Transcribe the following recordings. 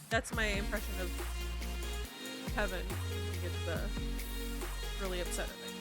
That's my impression of heaven. He gets really upset at it.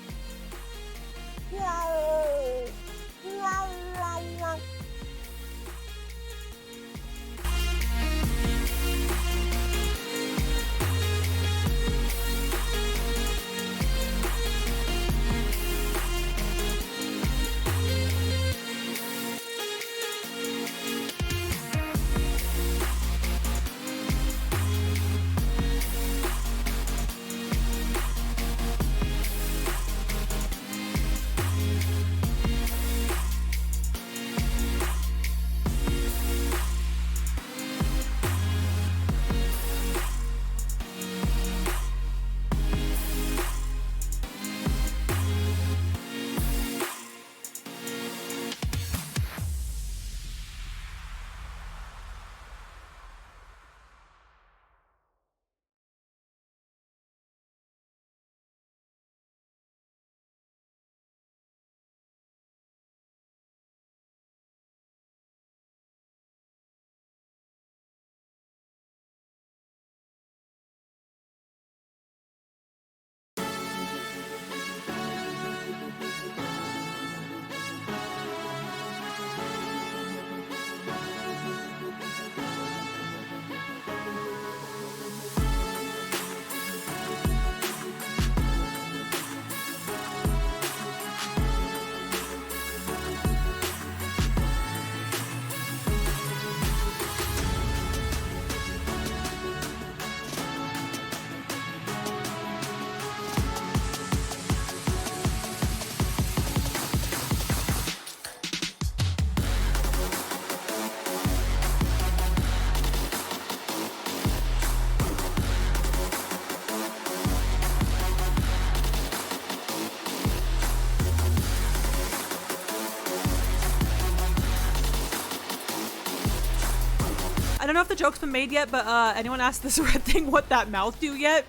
I don't know if the joke's been made yet, but anyone asked this red thing what that mouth do yet?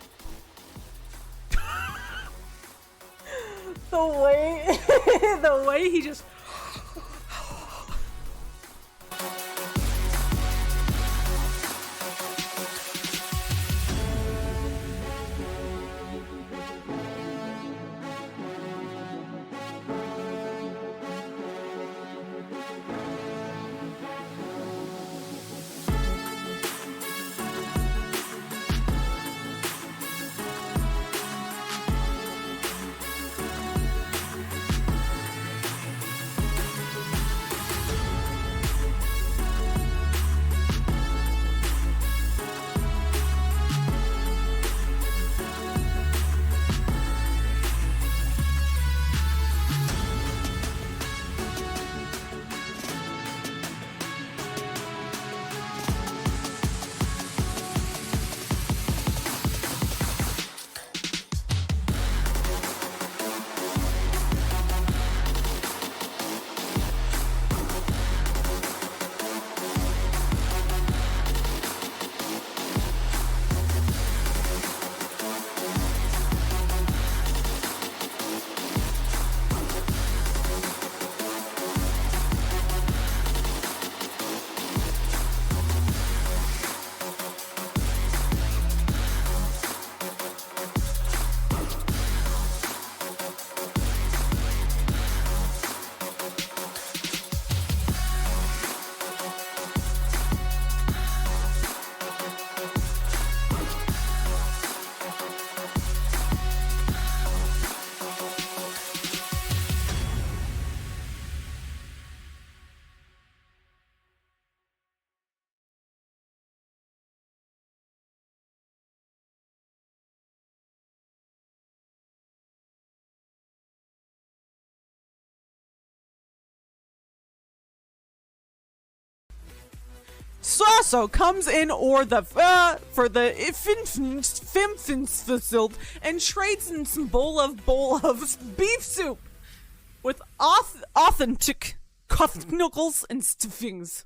the way he just Sasso comes in for the Fimfins and trades in some bowl of beef soup with authentic knuckles and stuffings.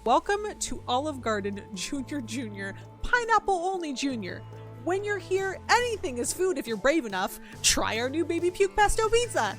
Welcome to Olive Garden Junior Junior, Pineapple Only Junior. When you're here, anything is food if you're brave enough. Try our new baby puke pesto pizza.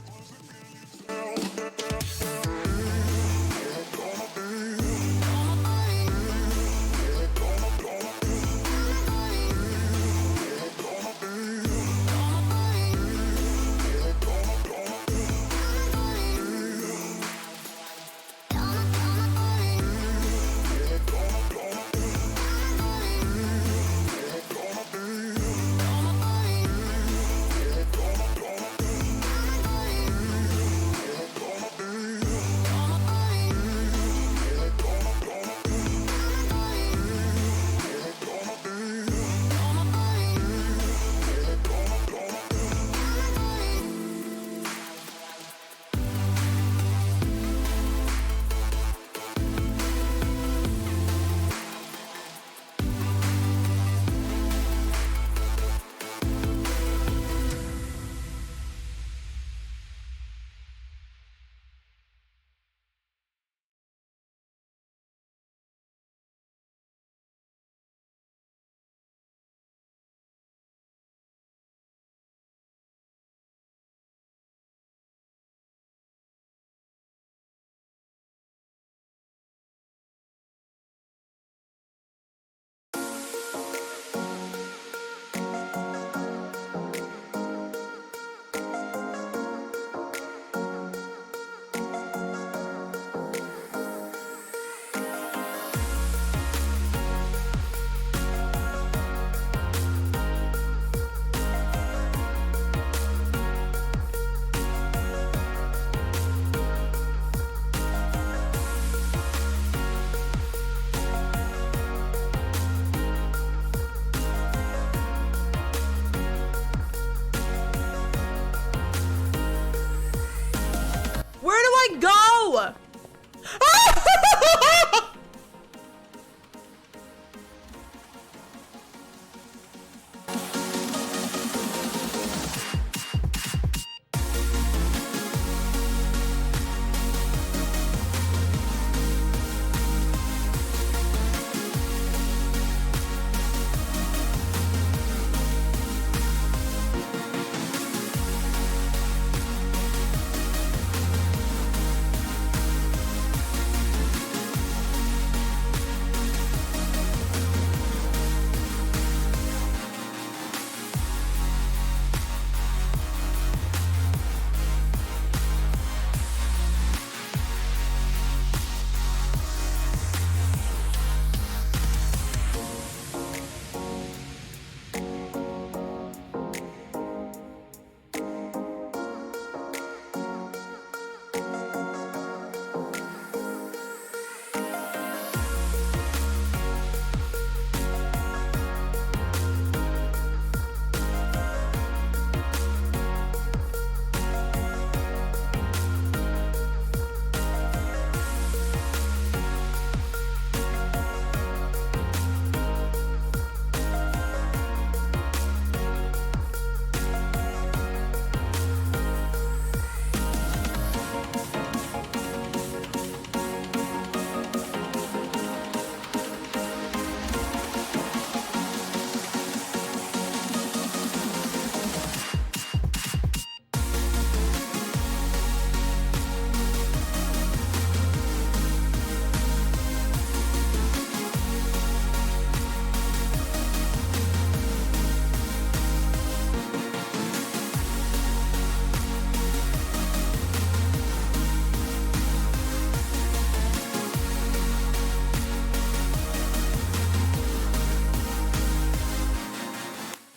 Where do I go?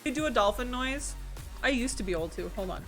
You do a dolphin noise? I used to be able to. Hold on.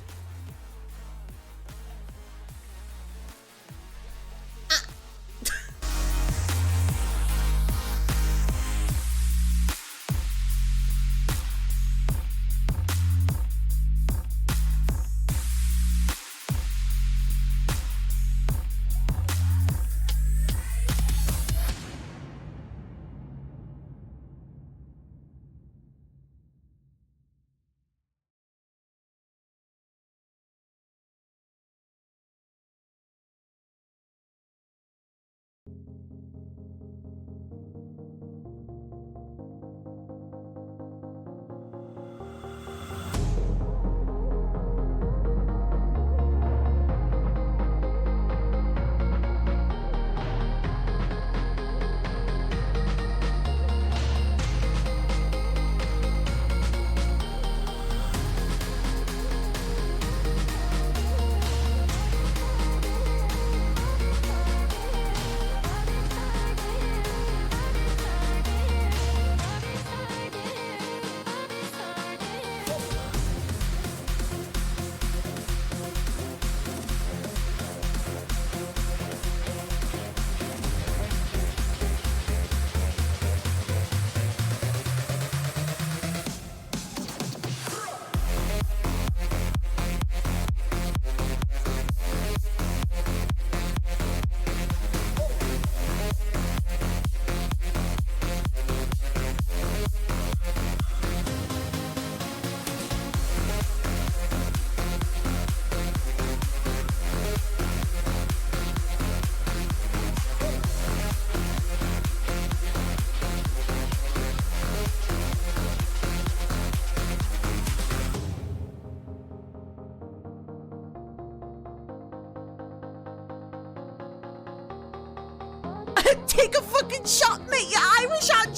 Take a fucking shot, mate. I wish I'd.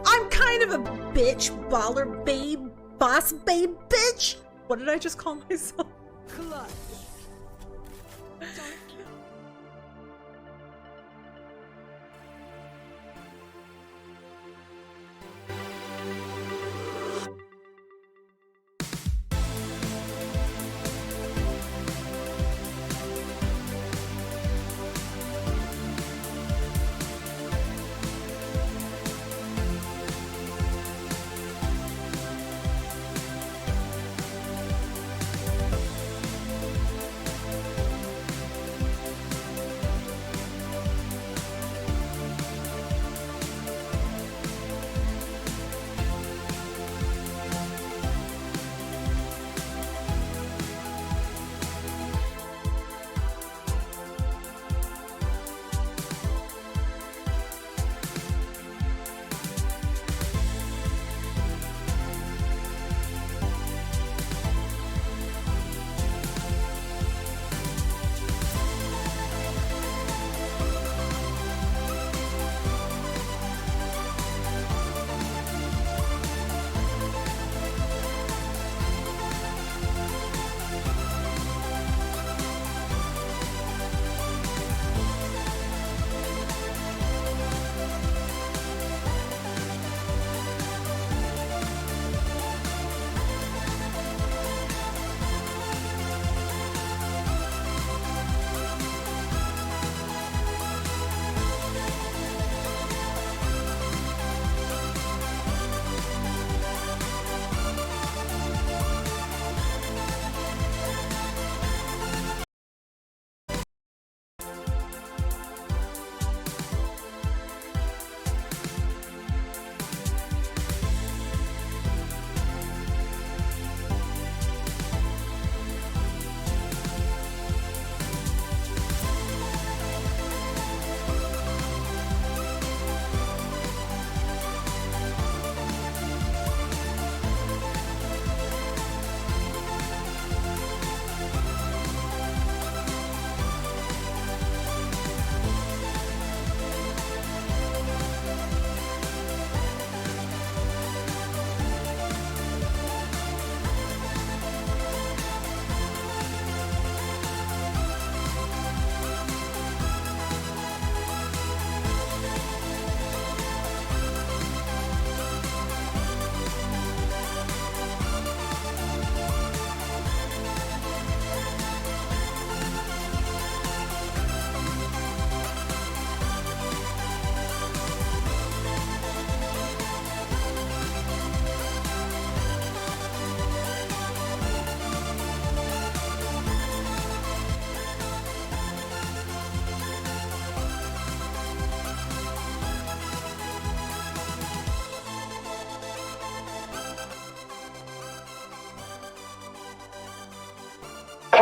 I'm kind of a bitch, baller babe, boss babe bitch. What did I just call myself? Clutch.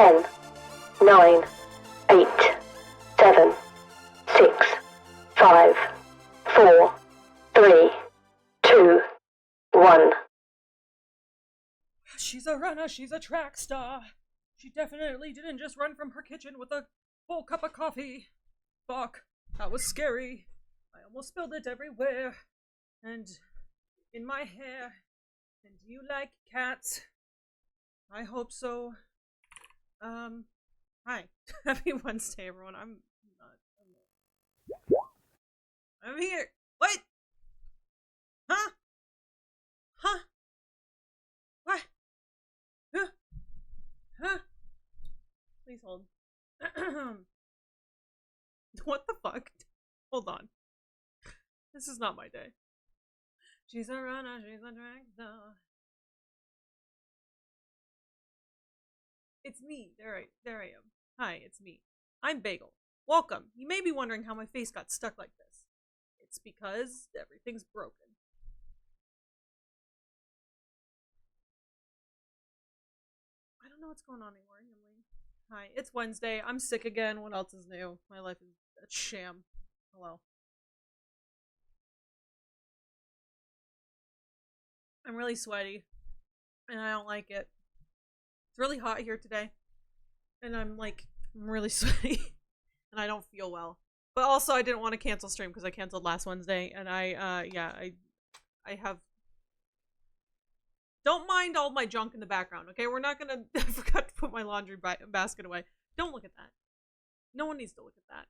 10, 9, 8, 7, 6, 5, 4, 3, 2, 1. She's a runner, she's a track star. She definitely didn't just run from her kitchen with a full cup of coffee. Fuck, that was scary. I almost spilled it everywhere. And in my hair. And do you like cats? I hope so. Hi. Happy Wednesday, everyone. I'm here. What? Huh? Huh? What? Huh? Please hold. What the fuck? Hold on. This is not my day. She's a runner, she's a drag star. It's me. There I am. Hi, it's me. I'm Bagel. Welcome. You may be wondering how my face got stuck like this. It's because everything's broken. I don't know what's going on anymore. Hi, it's Wednesday. I'm sick again. What else is new? My life is a sham. Hello. I'm really sweaty. And I don't like it. It's really hot here today. And I'm really sweaty. And I don't feel well. But also I didn't want to cancel stream because I canceled last Wednesday. And I have... Don't mind all my junk in the background, okay? We're not gonna... I forgot to put my laundry basket away. Don't look at that. No one needs to look at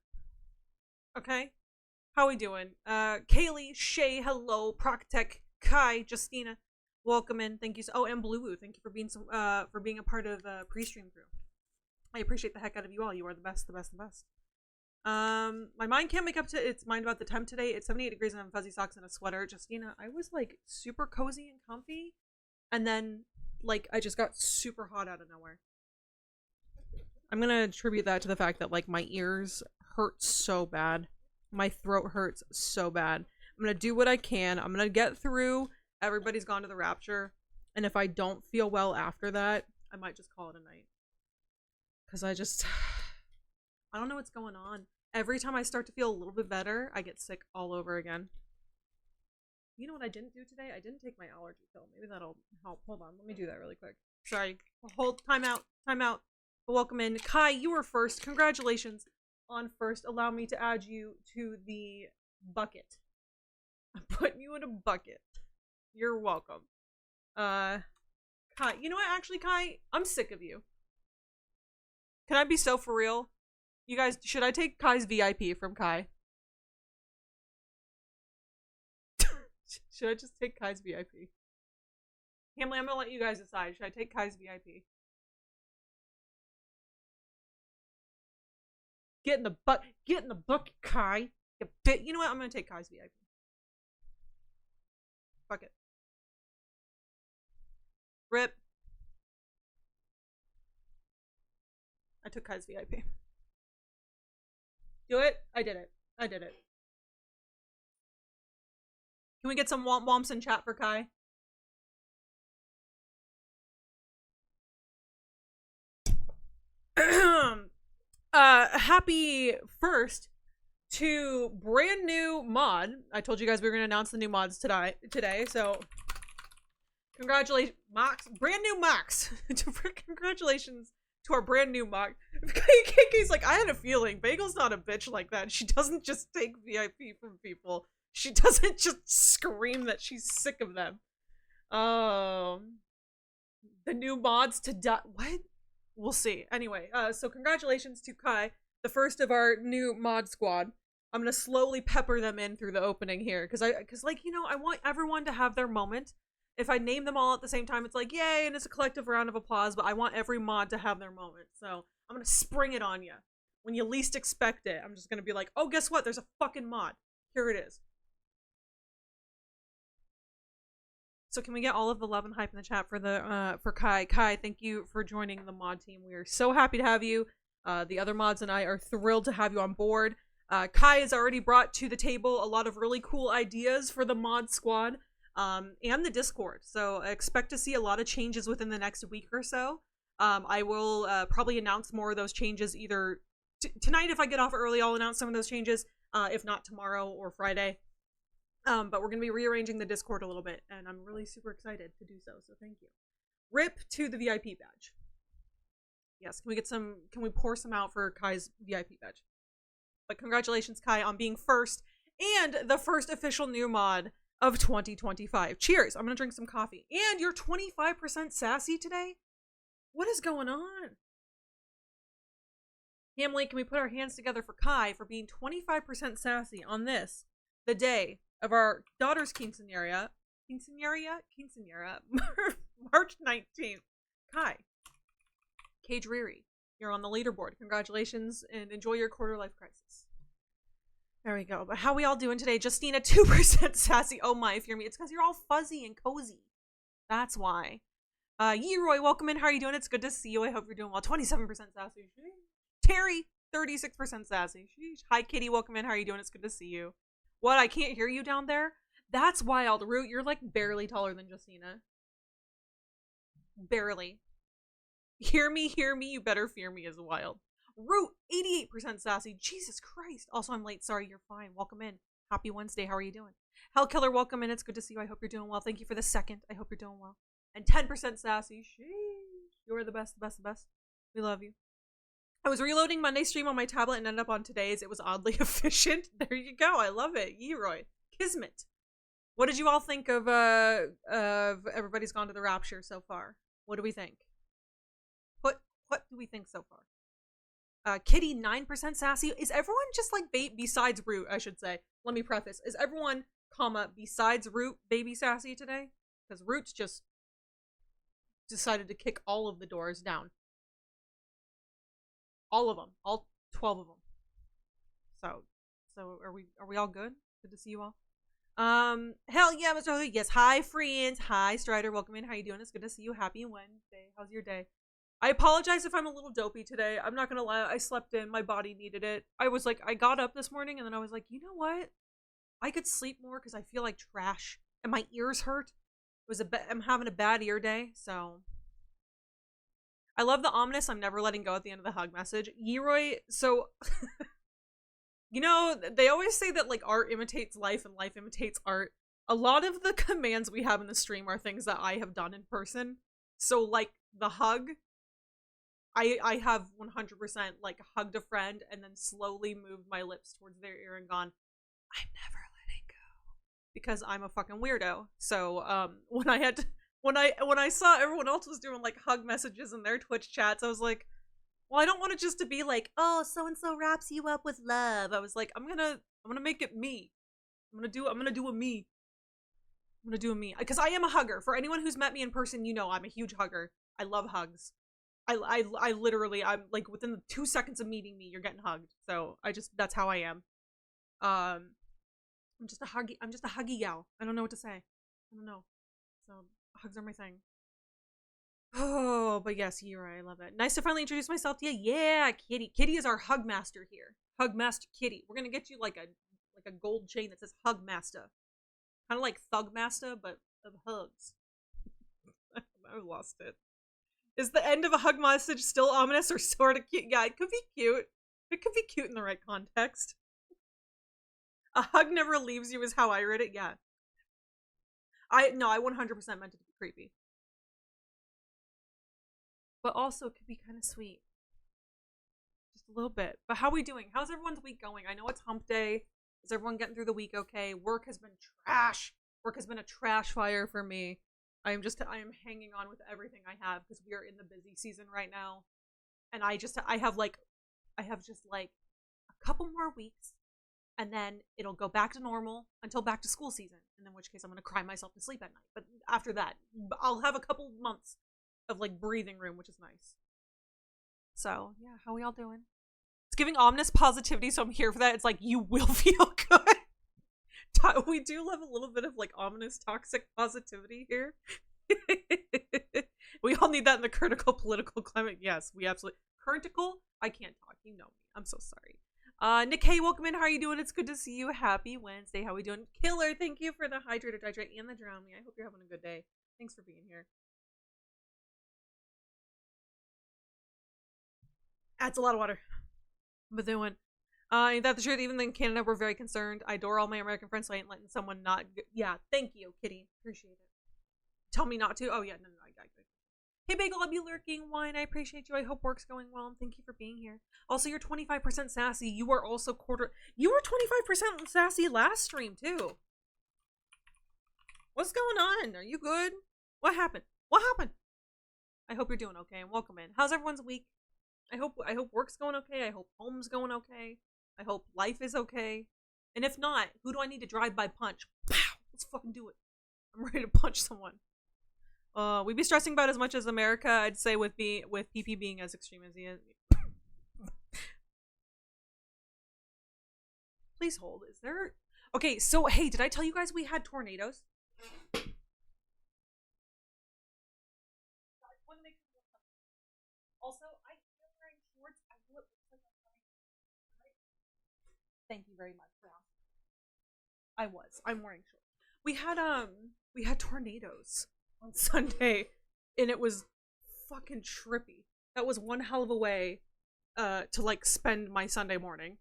that. Okay? How we doing? Kaylee, Shay, hello, Proctech, Kai, Justina, welcome in. Thank you. Oh, and Blue, thank you for being a part of pre-stream crew. I appreciate the heck out of you all. You are the best, the best, the best. My mind can't make up to its mind about the temp today. It's 78 degrees and I have fuzzy socks and a sweater. Justina, I was like super cozy and comfy. And then, like, I just got super hot out of nowhere. I'm gonna attribute that to the fact that, like, my ears hurt so bad. My throat hurts so bad. I'm gonna do what I can. I'm gonna get through. Everybody's gone to the Rapture. And if I don't feel well after that, I might just call it a night. Because I don't know what's going on. Every time I start to feel a little bit better, I get sick all over again. You know what I didn't do today? I didn't take my allergy pill. Maybe that'll help. Hold on. Let me do that really quick. Sorry. Hold. Time out. Time out. Welcome in. Kai, you were first. Congratulations on first. Allow me to add you to the bucket. I'm putting you in a bucket. You're welcome. Kai. You know what? Actually, Kai, I'm sick of you. Can I be so for real? You guys, should I take Kai's VIP from Kai? Should I just take Kai's VIP? Hamley, I'm gonna let you guys decide. Should I take Kai's VIP? Get in the bucket, Kai. You know what? I'm gonna take Kai's VIP. Fuck it. Rip. I took Kai's VIP. Do it? I did it. I did it. Can we get some womps in chat for Kai? Happy first to brand new mod. I told you guys we were gonna announce the new mods today, so congratulations, Mox. Brand new Mox. Congratulations to our brand new Mox. KK's like, I had a feeling Bagel's not a bitch like that. She doesn't just take VIP from people. She doesn't just scream that she's sick of them. The new mods to what? We'll see. Anyway, so congratulations to Kai, the first of our new mod squad. I'm gonna slowly pepper them in through the opening here, because like, you know, I want everyone to have their moment. If I name them all at the same time, it's like, yay, and it's a collective round of applause, but I want every mod to have their moment. So I'm gonna spring it on you. When you least expect it, I'm just gonna be like, oh, guess what? There's a fucking mod. Here it is. So can we get all of the love and hype in the chat for Kai? Kai, thank you for joining the mod team. We are so happy to have you. The other mods and I are thrilled to have you on board. Kai has already brought to the table a lot of really cool ideas for the mod squad and the Discord. So I expect to see a lot of changes within the next week or so. I will probably announce more of those changes either tonight. If I get off early, I'll announce some of those changes. If not, tomorrow or Friday. But we're going to be rearranging the Discord a little bit, and I'm really super excited to do so, so thank you. RIP to the VIP badge. Yes, can we pour some out for Kai's VIP badge? But congratulations, Kai, on being first, and the first official new mod of 2025. Cheers, I'm going to drink some coffee. And you're 25% sassy today? What is going on? Hamley, can we put our hands together for Kai for being 25% sassy on this, the day of our daughter's quinceanera, March 19th. Kai, K. Dreary, you're on the leaderboard. Congratulations and enjoy your quarter life crisis. There we go. But how we all doing today? Justina, 2% sassy. Oh my, if you're me, it's because you're all fuzzy and cozy. That's why. Yeroy, welcome in. How are you doing? It's good to see you. I hope you're doing well. 27% sassy. Terry, 36% sassy. Sheesh. Hi, Kitty, welcome in. How are you doing? It's good to see you. What? I can't hear you down there? That's wild. Root, you're like barely taller than Justina. Barely. Hear me, you better fear me is wild. Root, 88% sassy. Jesus Christ. Also, I'm late. Sorry, you're fine. Welcome in. Happy Wednesday. How are you doing? Hellkiller, welcome in. It's good to see you. I hope you're doing well. Thank you for the second. I hope you're doing well. And 10% sassy. Sheesh. You're the best, the best, the best. We love you. I was reloading Monday's stream on my tablet and ended up on today's. It was oddly efficient. There you go. I love it. Yeroy. Kismet. What did you all think of Everybody's Gone to the Rapture so far? What do we think? What do we think so far? Kitty, 9% sassy. Is everyone just like besides Root, I should say. Let me preface. Is everyone, besides Root, baby sassy today? Because Root's just decided to kick all of the doors down. All of them. All 12 of them. So are we all good? Good to see you all. Hell yeah, Mr. Holy. Yes, hi friends. Hi Strider, welcome in. How you doing? It's good to see you. Happy Wednesday. How's your day? I apologize if I'm a little dopey today. I'm not gonna lie, I slept in. My body needed it. I got up this morning and then I was like, you know what? I could sleep more because I feel like trash and my ears hurt. I'm having a bad ear day, so I love the ominous I'm never letting go at the end of the hug message. Yeroy, so you know, they always say that like art imitates life and life imitates art. A lot of the commands we have in the stream are things that I have done in person. So like the hug, I have 100% like hugged a friend and then slowly moved my lips towards their ear and gone, I'm never letting go. Because I'm a fucking weirdo. So when I saw everyone else was doing like hug messages in their Twitch chats, I was like, well, I don't want it just to be like, oh, so and so wraps you up with love. I was like, I'm gonna make it me. I'm gonna do a me. I'm gonna do a me because I am a hugger. For anyone who's met me in person, you know I'm a huge hugger. I love hugs. I literally, I'm like within the 2 seconds of meeting me, you're getting hugged. So that's how I am. I'm just a huggy gal. I don't know what to say. I don't know. So hugs are my thing. Oh, but yes, you're right. I love it. Nice to finally introduce myself to you. Yeah, Kitty. Kitty is our hug master here. Hug master Kitty. We're gonna get you like a gold chain that says hug master. Kind of like thug master, but of hugs. I lost it. Is the end of a hug message still ominous or sort of cute? Yeah, it could be cute. It could be cute in the right context. A hug never leaves you is how I read it. Yeah. I 100% meant it to be creepy. But also it could be kind of sweet. Just a little bit. But how are we doing? How's everyone's week going? I know it's hump day. Is everyone getting through the week okay? Work has been trash. Work has been a trash fire for me. I am hanging on with everything I have because we are in the busy season right now. And I have just like a couple more weeks and then it'll go back to normal until back to school season. And in which case I'm going to cry myself to sleep at night. But after that, I'll have a couple months of like breathing room, which is nice. So yeah, how we all doing? It's giving ominous positivity, so I'm here for that. It's like, you will feel good. We do love a little bit of like ominous toxic positivity here. We all need that in the critical political climate. Yes, we absolutely. Critical? I can't talk, you know me. I'm so sorry. Nick, hey, welcome in. How are you doing? It's good to see you. Happy Wednesday. How are we doing? Killer, thank you for the hydrate, and the drown me. I hope you're having a good day. Thanks for being here. That's a lot of water. But they went, ain't that the truth? Even in Canada, we're very concerned. I adore all my American friends, so I ain't letting someone not. Yeah, thank you, Kitty. Appreciate it. Tell me not to. Oh yeah, no, I got it. Hey Bagel, I'll be lurking. Wine, I appreciate you. I hope work's going well, and thank you for being here. Also, you're 25% sassy. You are also You were 25% sassy last stream too. What's going on? Are you good? What happened? What happened? I hope you're doing okay and welcome in. How's everyone's week? I hope work's going okay. I hope home's going okay. I hope life is okay. And if not, who do I need to drive by punch? Pow! Let's fucking do it. I'm ready to punch someone. We'd be stressing about as much as America, I'd say, with PP being as extreme as he is. Please hold. Is there... Okay, so, hey, did I tell you guys we had tornadoes? Also, I am wearing shorts. I know it looks like I'm wearing... Thank you very much for asking. I'm wearing shorts. We had tornadoes on Sunday, and it was fucking trippy. That was one hell of a way to like spend my Sunday morning.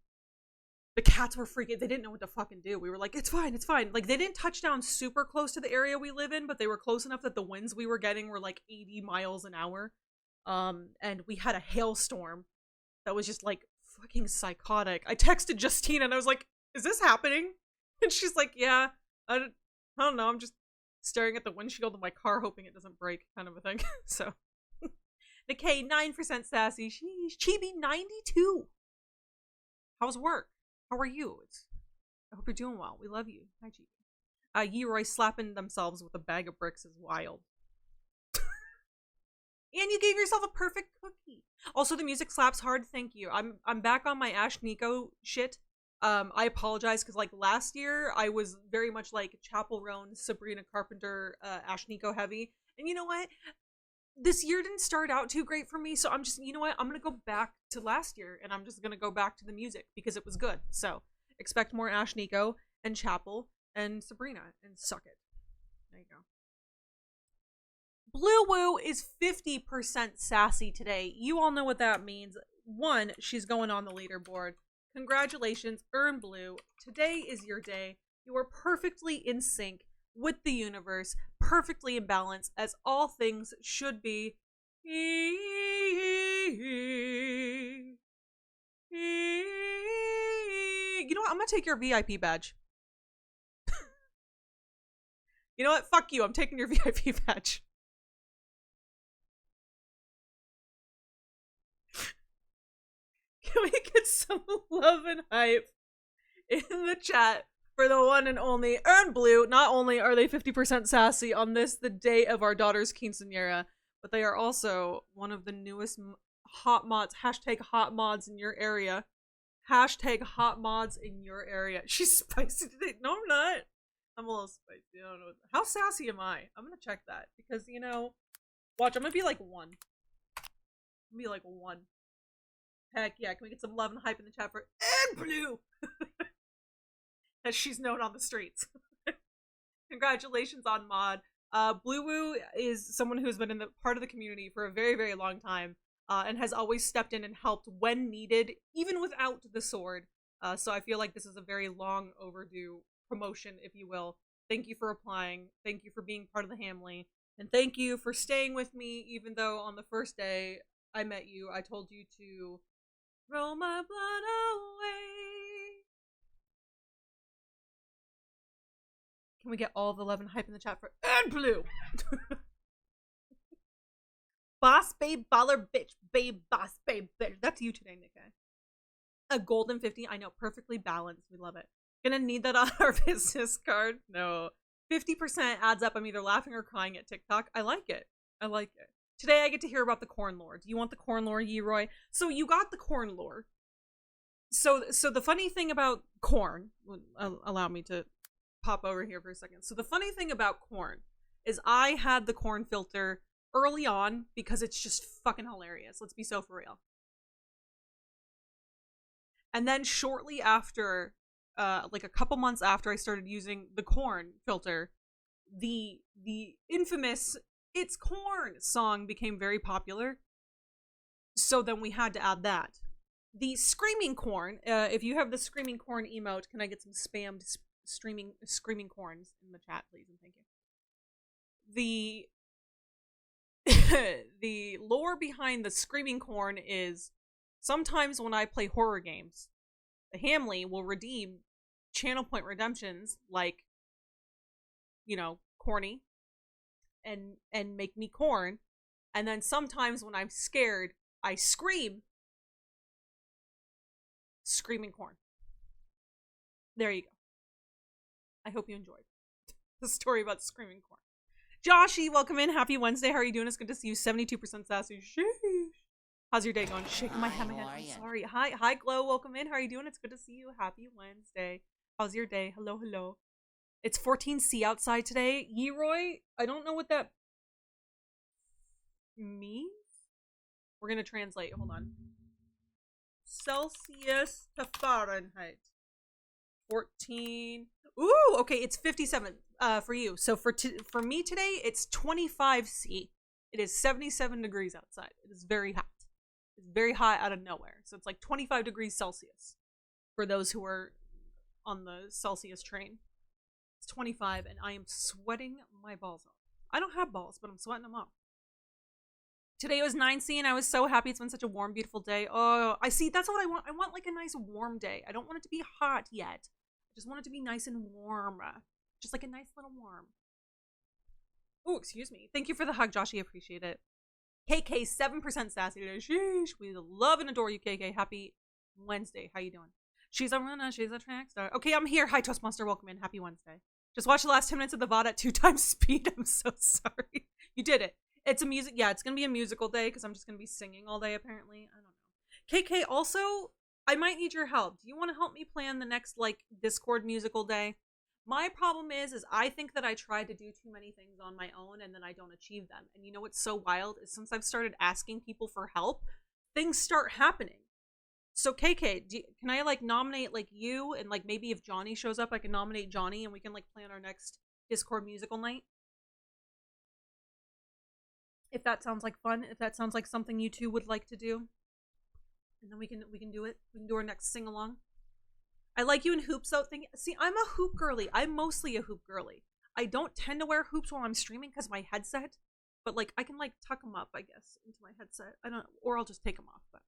The cats were freaking, they didn't know what to fucking do. We were like, it's fine, it's fine. Like, they didn't touch down super close to the area we live in, but they were close enough that the winds we were getting were like 80 miles an hour. And we had a hailstorm that was just like fucking psychotic. I texted Justina and I was like, is this happening? And she's like, yeah, I don't know, I'm just staring at the windshield of my car hoping it doesn't break, kind of a thing. So Nikkei, 9% sassy. Sheesh. Chibi, 92. How's work? How are you? I hope you're doing well. We love you. Hi, Chibi. Yeroy slapping themselves with a bag of bricks is wild. And you gave yourself a perfect cookie. Also, the music slaps hard. Thank you. I'm back on my Ash Nico shit. I apologize because like last year I was very much like Chapel Roan, Sabrina Carpenter, Ash Nico heavy. And you know what? This year didn't start out too great for me, so I'm just, you know what? I'm gonna go back to last year and I'm just gonna go back to the music because it was good. So expect more Ash Nico and Chapel and Sabrina and suck it. There you go. Blue Woo is 50% sassy today. You all know what that means. One, she's going on the leaderboard. Congratulations, Earn Blue. Today is your day. You are perfectly in sync with the universe, perfectly in balance, as all things should be. You know what? I'm gonna take your VIP badge. You know what? Fuck you. I'm taking your VIP badge. Can we get some love and hype in the chat for the one and only Earn Blue? Not only are they 50% sassy on this, the day of our daughter's quinceañera, but they are also one of the newest hot mods. Hashtag hot mods in your area. Hashtag hot mods in your area. She's spicy today. No, I'm not. I'm a little spicy. I don't know. How sassy am I? I'm gonna check that because, you know, watch, I'm gonna be like 1. I'm gonna be like 1. Heck yeah, can we get some love and hype in the chat for Earn Blue? As she's known on the streets. Congratulations on mod. Blue Woo is someone who's been in the part of the community for a very, very long time, and has always stepped in and helped when needed, even without the sword. So I feel like this is a very long overdue promotion, if you will. Thank you for applying. Thank you for being part of the family. And thank you for staying with me, even though on the first day I met you, I told you to throw my blood away. Can we get all the love and hype in the chat for Earn Blue? Boss babe baller bitch babe boss babe bitch. That's you today, Nika. A golden 50. I know, perfectly balanced. We love it. Gonna need that on our business card. No. 50% adds up. I'm either laughing or crying at TikTok. I like it. I like it. Today I get to hear about the corn lore. Do you want the corn lore, Yeroy? So you got the corn lore. So the funny thing about corn, allow me to pop over here for a second. So the funny thing about corn is I had the corn filter early on because it's just fucking hilarious. Let's be so for real. And then shortly after, like a couple months after I started using the corn filter, the infamous "It's Corn" song became very popular. So then we had to add that. The screaming corn, if you have the screaming corn emote, can I get some spammed screaming corns in the chat, please, and thank you. The lore behind the screaming corn is sometimes when I play horror games, the Hamley will redeem channel point redemptions like, you know, corny and make me corn, and then sometimes when I'm scared, I screaming corn. There you go. I hope you enjoyed the story about screaming corn. Joshy, welcome in. Happy Wednesday. How are you doing? It's good to see you. 72% sassy. Sheesh. How's your day going? Shaking my head. I'm sorry. Hi, Glow. Welcome in. How are you doing? It's good to see you. Happy Wednesday. How's your day? Hello. It's 14C outside today. Yeroy, I don't know what that means. We're going to translate. Hold on. Celsius to Fahrenheit. 14. Ooh, okay, it's 57 for you. So for me today, it's 25C. It is 77 degrees outside. It is very hot. It's very hot out of nowhere. So it's like 25 degrees Celsius for those who are on the Celsius train. It's 25 and I am sweating my balls off. I don't have balls, but I'm sweating them off. Today was 9C and I was so happy. It's been such a warm, beautiful day. Oh, I see. That's what I want. I want like a nice warm day. I don't want it to be hot yet. I just want it to be nice and warm. Just like a nice little warm. Oh, excuse me. Thank you for the hug, Joshy. I appreciate it. KK, 7% sassy today. Sheesh. We love and adore you, KK. Happy Wednesday. How you doing? She's a runner. She's a track star. Okay, I'm here. Hi, Toastmaster. Welcome in. Happy Wednesday. Just watched the last 10 minutes of the VOD at 2 times speed. I'm so sorry. You did it. It's a music. Yeah, it's going to be a musical day because I'm just going to be singing all day, apparently. I don't know. KK, also, I might need your help. Do you want to help me plan the next, like, Discord musical day? My problem is I think that I tried to do too many things on my own and then I don't achieve them. And you know what's so wild is since I've started asking people for help, things start happening. So KK, can I like nominate like you and like maybe if Johnny shows up, I can nominate Johnny and we can like plan our next Discord musical night? If that sounds like fun, if that sounds like something you two would like to do. And then we can do it. We can do our next sing along. I like you in hoops though. See, I'm a hoop girly. I'm mostly a hoop girly. I don't tend to wear hoops while I'm streaming because my headset. But like I can like tuck them up, I guess, into my headset. I don't, or I'll just take them off. But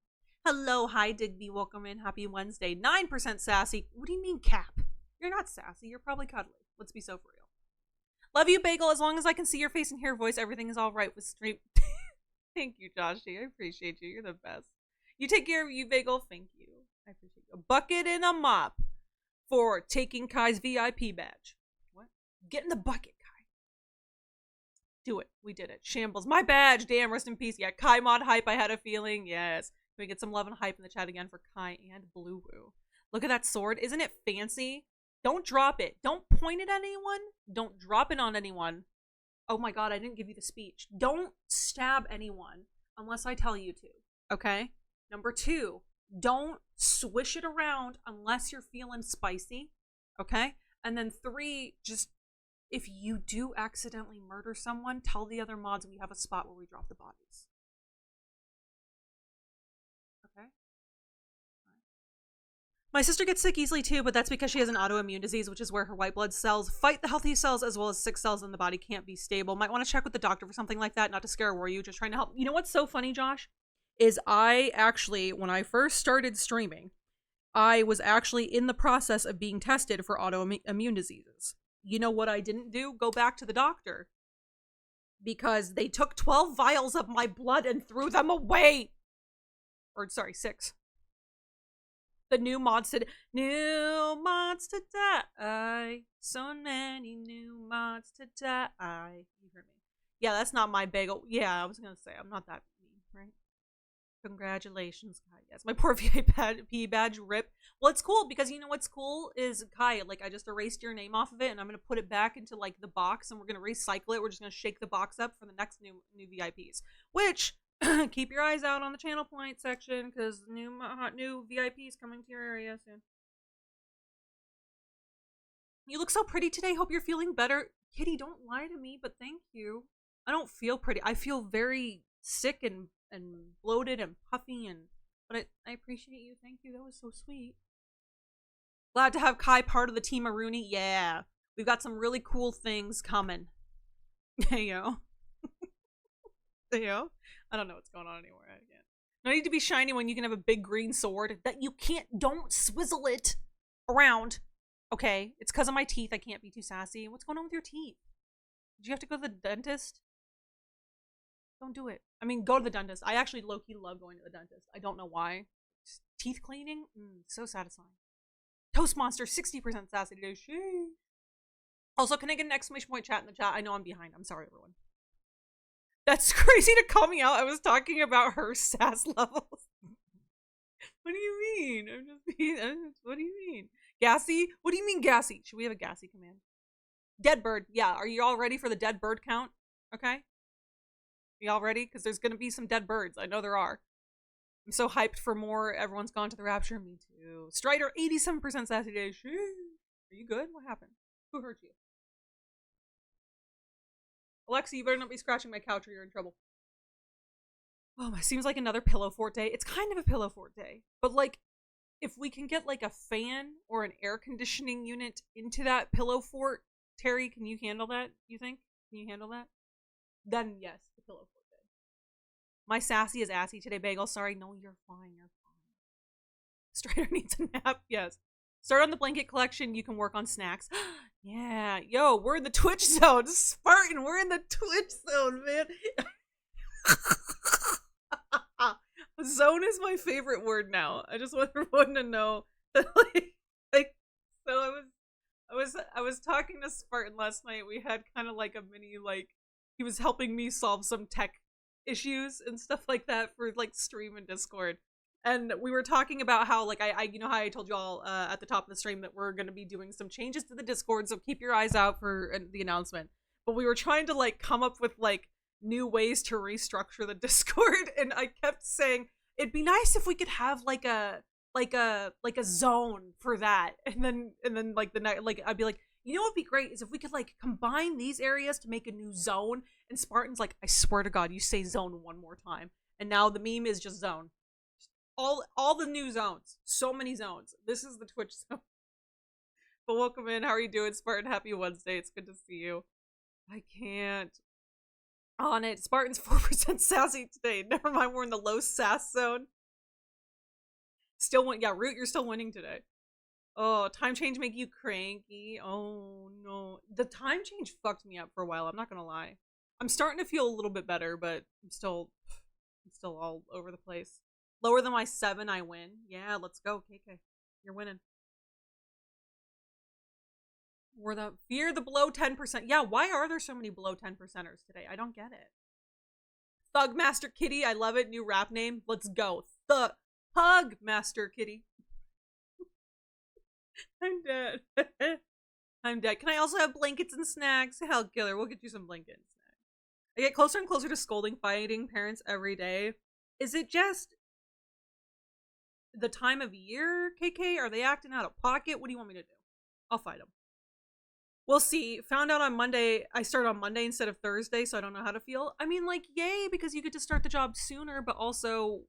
hello, hi Digby, welcome in. Happy Wednesday. 9% sassy. What do you mean, Cap? You're not sassy. You're probably cuddly. Let's be so for real. Love you, Bagel. As long as I can see your face and hear your voice, everything is all right with stream. Thank you, Joshy. I appreciate you. You're the best. You take care of you, Bagel. Thank you. I appreciate you. A bucket and a mop for taking Kai's VIP badge. What? Get in the bucket, Kai. Do it. We did it. Shambles. My badge. Damn, rest in peace. Yeah, Kai mod hype. I had a feeling. Yes. Can we get some love and hype in the chat again for Kai and Blue Woo? Look at that sword. Isn't it fancy? Don't drop it. Don't point it at anyone. Don't drop it on anyone. Oh my god, I didn't give you the speech. Don't stab anyone unless I tell you to. Okay? Number 2, don't swish it around unless you're feeling spicy. Okay? And then 3, just if you do accidentally murder someone, tell the other mods we have a spot where we drop the bodies. Okay? My sister gets sick easily too, but that's because she has an autoimmune disease, which is where her white blood cells fight the healthy cells as well as sick cells in the body can't be stable. Might want to check with the doctor for something like that, not to scare or worry you, just trying to help. You know what's so funny, Josh? Is I actually, when I first started streaming, I was actually in the process of being tested for autoimmune diseases. You know what I didn't do? Go back to the doctor. Because they took 12 vials of my blood and threw them away. Or, sorry, 6. The new mods to die. So many new mods to die. You heard me. Yeah, that's not my bagel. Yeah, I was gonna say I'm not that mean, right? Congratulations, Kai. Yes, my poor VIP badge rip. Well, it's cool because you know what's cool is Kai. Like I just erased your name off of it, and I'm gonna put it back into like the box, and we're gonna recycle it. We're just gonna shake the box up for the next new VIPs, which. Keep your eyes out on the channel point section because new VIPs coming to your area soon. You look so pretty today. Hope you're feeling better. Kitty, don't lie to me, but thank you. I don't feel pretty. I feel very sick and bloated and puffy, but I appreciate you. Thank you. That was so sweet. Glad to have Kai part of the Team Aruni. Yeah. We've got some really cool things coming. Hey, yo. Hey, yo. I don't know what's going on anymore. I can't. No need to be shiny when you can have a big green sword. That you can't. Don't swizzle it around. Okay. It's because of my teeth. I can't be too sassy. What's going on with your teeth? Did you have to go to the dentist? Don't do it. I mean, go to the dentist. I actually low-key love going to the dentist. I don't know why. Just teeth cleaning? So satisfying. Toast Monster, 60% sassy today. Sheesh. Also, can I get an exclamation point chat in the chat? I know I'm behind. I'm sorry, everyone. That's crazy to call me out. I was talking about her sass levels. What do you mean? What do you mean? Gassy? What do you mean gassy? Should we have a gassy command? Dead bird. Yeah, are you all ready for the dead bird count? Okay. Y'all ready? Because there's gonna be some dead birds. I know there are. I'm so hyped for more. Everyone's gone to the Rapture. Me too. Strider, 87% sassy day. Are you good? What happened? Who hurt you? Alexa, you better not be scratching my couch or you're in trouble. Oh, it seems like another pillow fort day. It's kind of a pillow fort day. But like, if we can get like a fan or an air conditioning unit into that pillow fort, Terry, can you handle that, you think? Can you handle that? Then yes, the pillow fort day. My sassy is assy today, Bagel. Sorry, no, you're fine. You're fine. Strider needs a nap. Yes. Start on the blanket collection. You can work on snacks. Yeah. Yo, we're in the Twitch zone. Spartan, we're in the Twitch zone, man. Zone is my favorite word now. I just want everyone to know that, like so I was talking to Spartan last night. We had kind of like a mini, like, he was helping me solve some tech issues and stuff like that for like stream and Discord. And we were talking about how, like, I you know how I told you all at the top of the stream that we're going to be doing some changes to the Discord, so keep your eyes out for the announcement. But we were trying to, like, come up with, like, new ways to restructure the Discord, and I kept saying, it'd be nice if we could have, like a zone for that. And then, like, the night, like, I'd be like, you know what'd be great is if we could, like, combine these areas to make a new zone. And Spartan's like, I swear to God, you say zone one more time. And now the meme is just zone. All the new zones. So many zones. This is the Twitch zone. But welcome in. How are you doing, Spartan? Happy Wednesday. It's good to see you. I can't. On it. Spartan's 4% sassy today. Never mind, we're in the low sass zone. Still win. Yeah, Root, you're still winning today. Oh, time change make you cranky? Oh, no. The time change fucked me up for a while. I'm not gonna lie. I'm starting to feel a little bit better, but I'm still all over the place. Lower than my 7, I win. Yeah, let's go, KK. You're winning. We're the fear the below 10%. Yeah, why are there so many below 10%ers today? I don't get it. Thug Master Kitty, I love it. New rap name. Let's go. The Hug Master Kitty. I'm dead. I'm dead. Can I also have blankets and snacks? Hell, killer. We'll get you some blankets and snacks. I get closer and closer to scolding fighting parents every day. Is it just the time of year, KK? Are they acting out of pocket? What do you want me to do? I'll fight them. We'll see. Found out on Monday. I start on Monday instead of Thursday, so I don't know how to feel. I mean, like, yay, because you get to start the job sooner, but also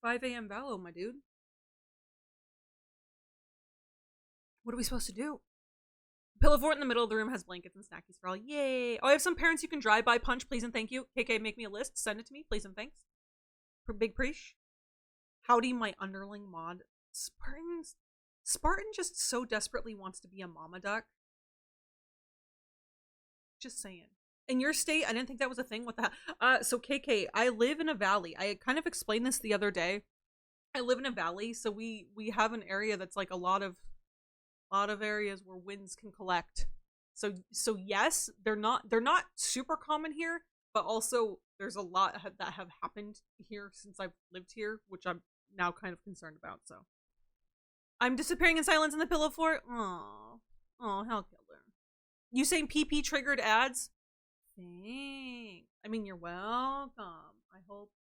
5 a.m. Valo, my dude. What are we supposed to do? Pillow fort in the middle of the room has blankets and snackies for all. Yay. Oh, I have some parents you can drive by punch, please and thank you. KK, make me a list. Send it to me, please and thanks. Big preach. Howdy, my underling mod. Spartan just so desperately wants to be a mama duck. Just saying. In your state, I didn't think that was a thing. What the hell? So KK, I live in a valley. I kind of explained this the other day. I live in a valley, so we have an area that's like a lot of areas where winds can collect. So yes, they're not super common here, but also there's a lot that have happened here since I've lived here, which I'm now kind of concerned about. So I'm disappearing in silence in the pillow fort. Oh, hell killer. You saying PP triggered ads? Thanks. I mean, you're welcome. I hope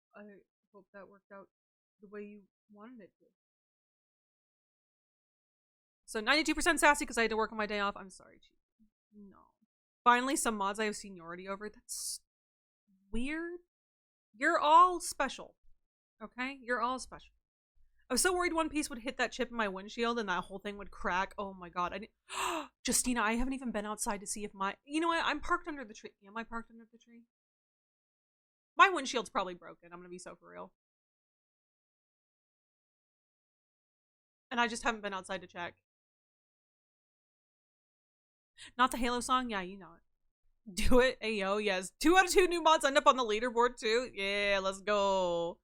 that worked out the way you wanted it to. So 92% sassy because I had to work on my day off. I'm sorry, Chief. No. Finally, some mods I have seniority over. That's weird. You're all special. Okay? You're all special. I was so worried One Piece would hit that chip in my windshield and that whole thing would crack. Oh my god. Justina, I haven't even been outside to see if my... You know what? I'm parked under the tree. Am I parked under the tree? My windshield's probably broken. I'm gonna be so for real. And I just haven't been outside to check. Not the Halo song? Yeah, you know it. Do it. Ayo, yes. 2 out of 2 new mods end up on the leaderboard too. Yeah, let's go.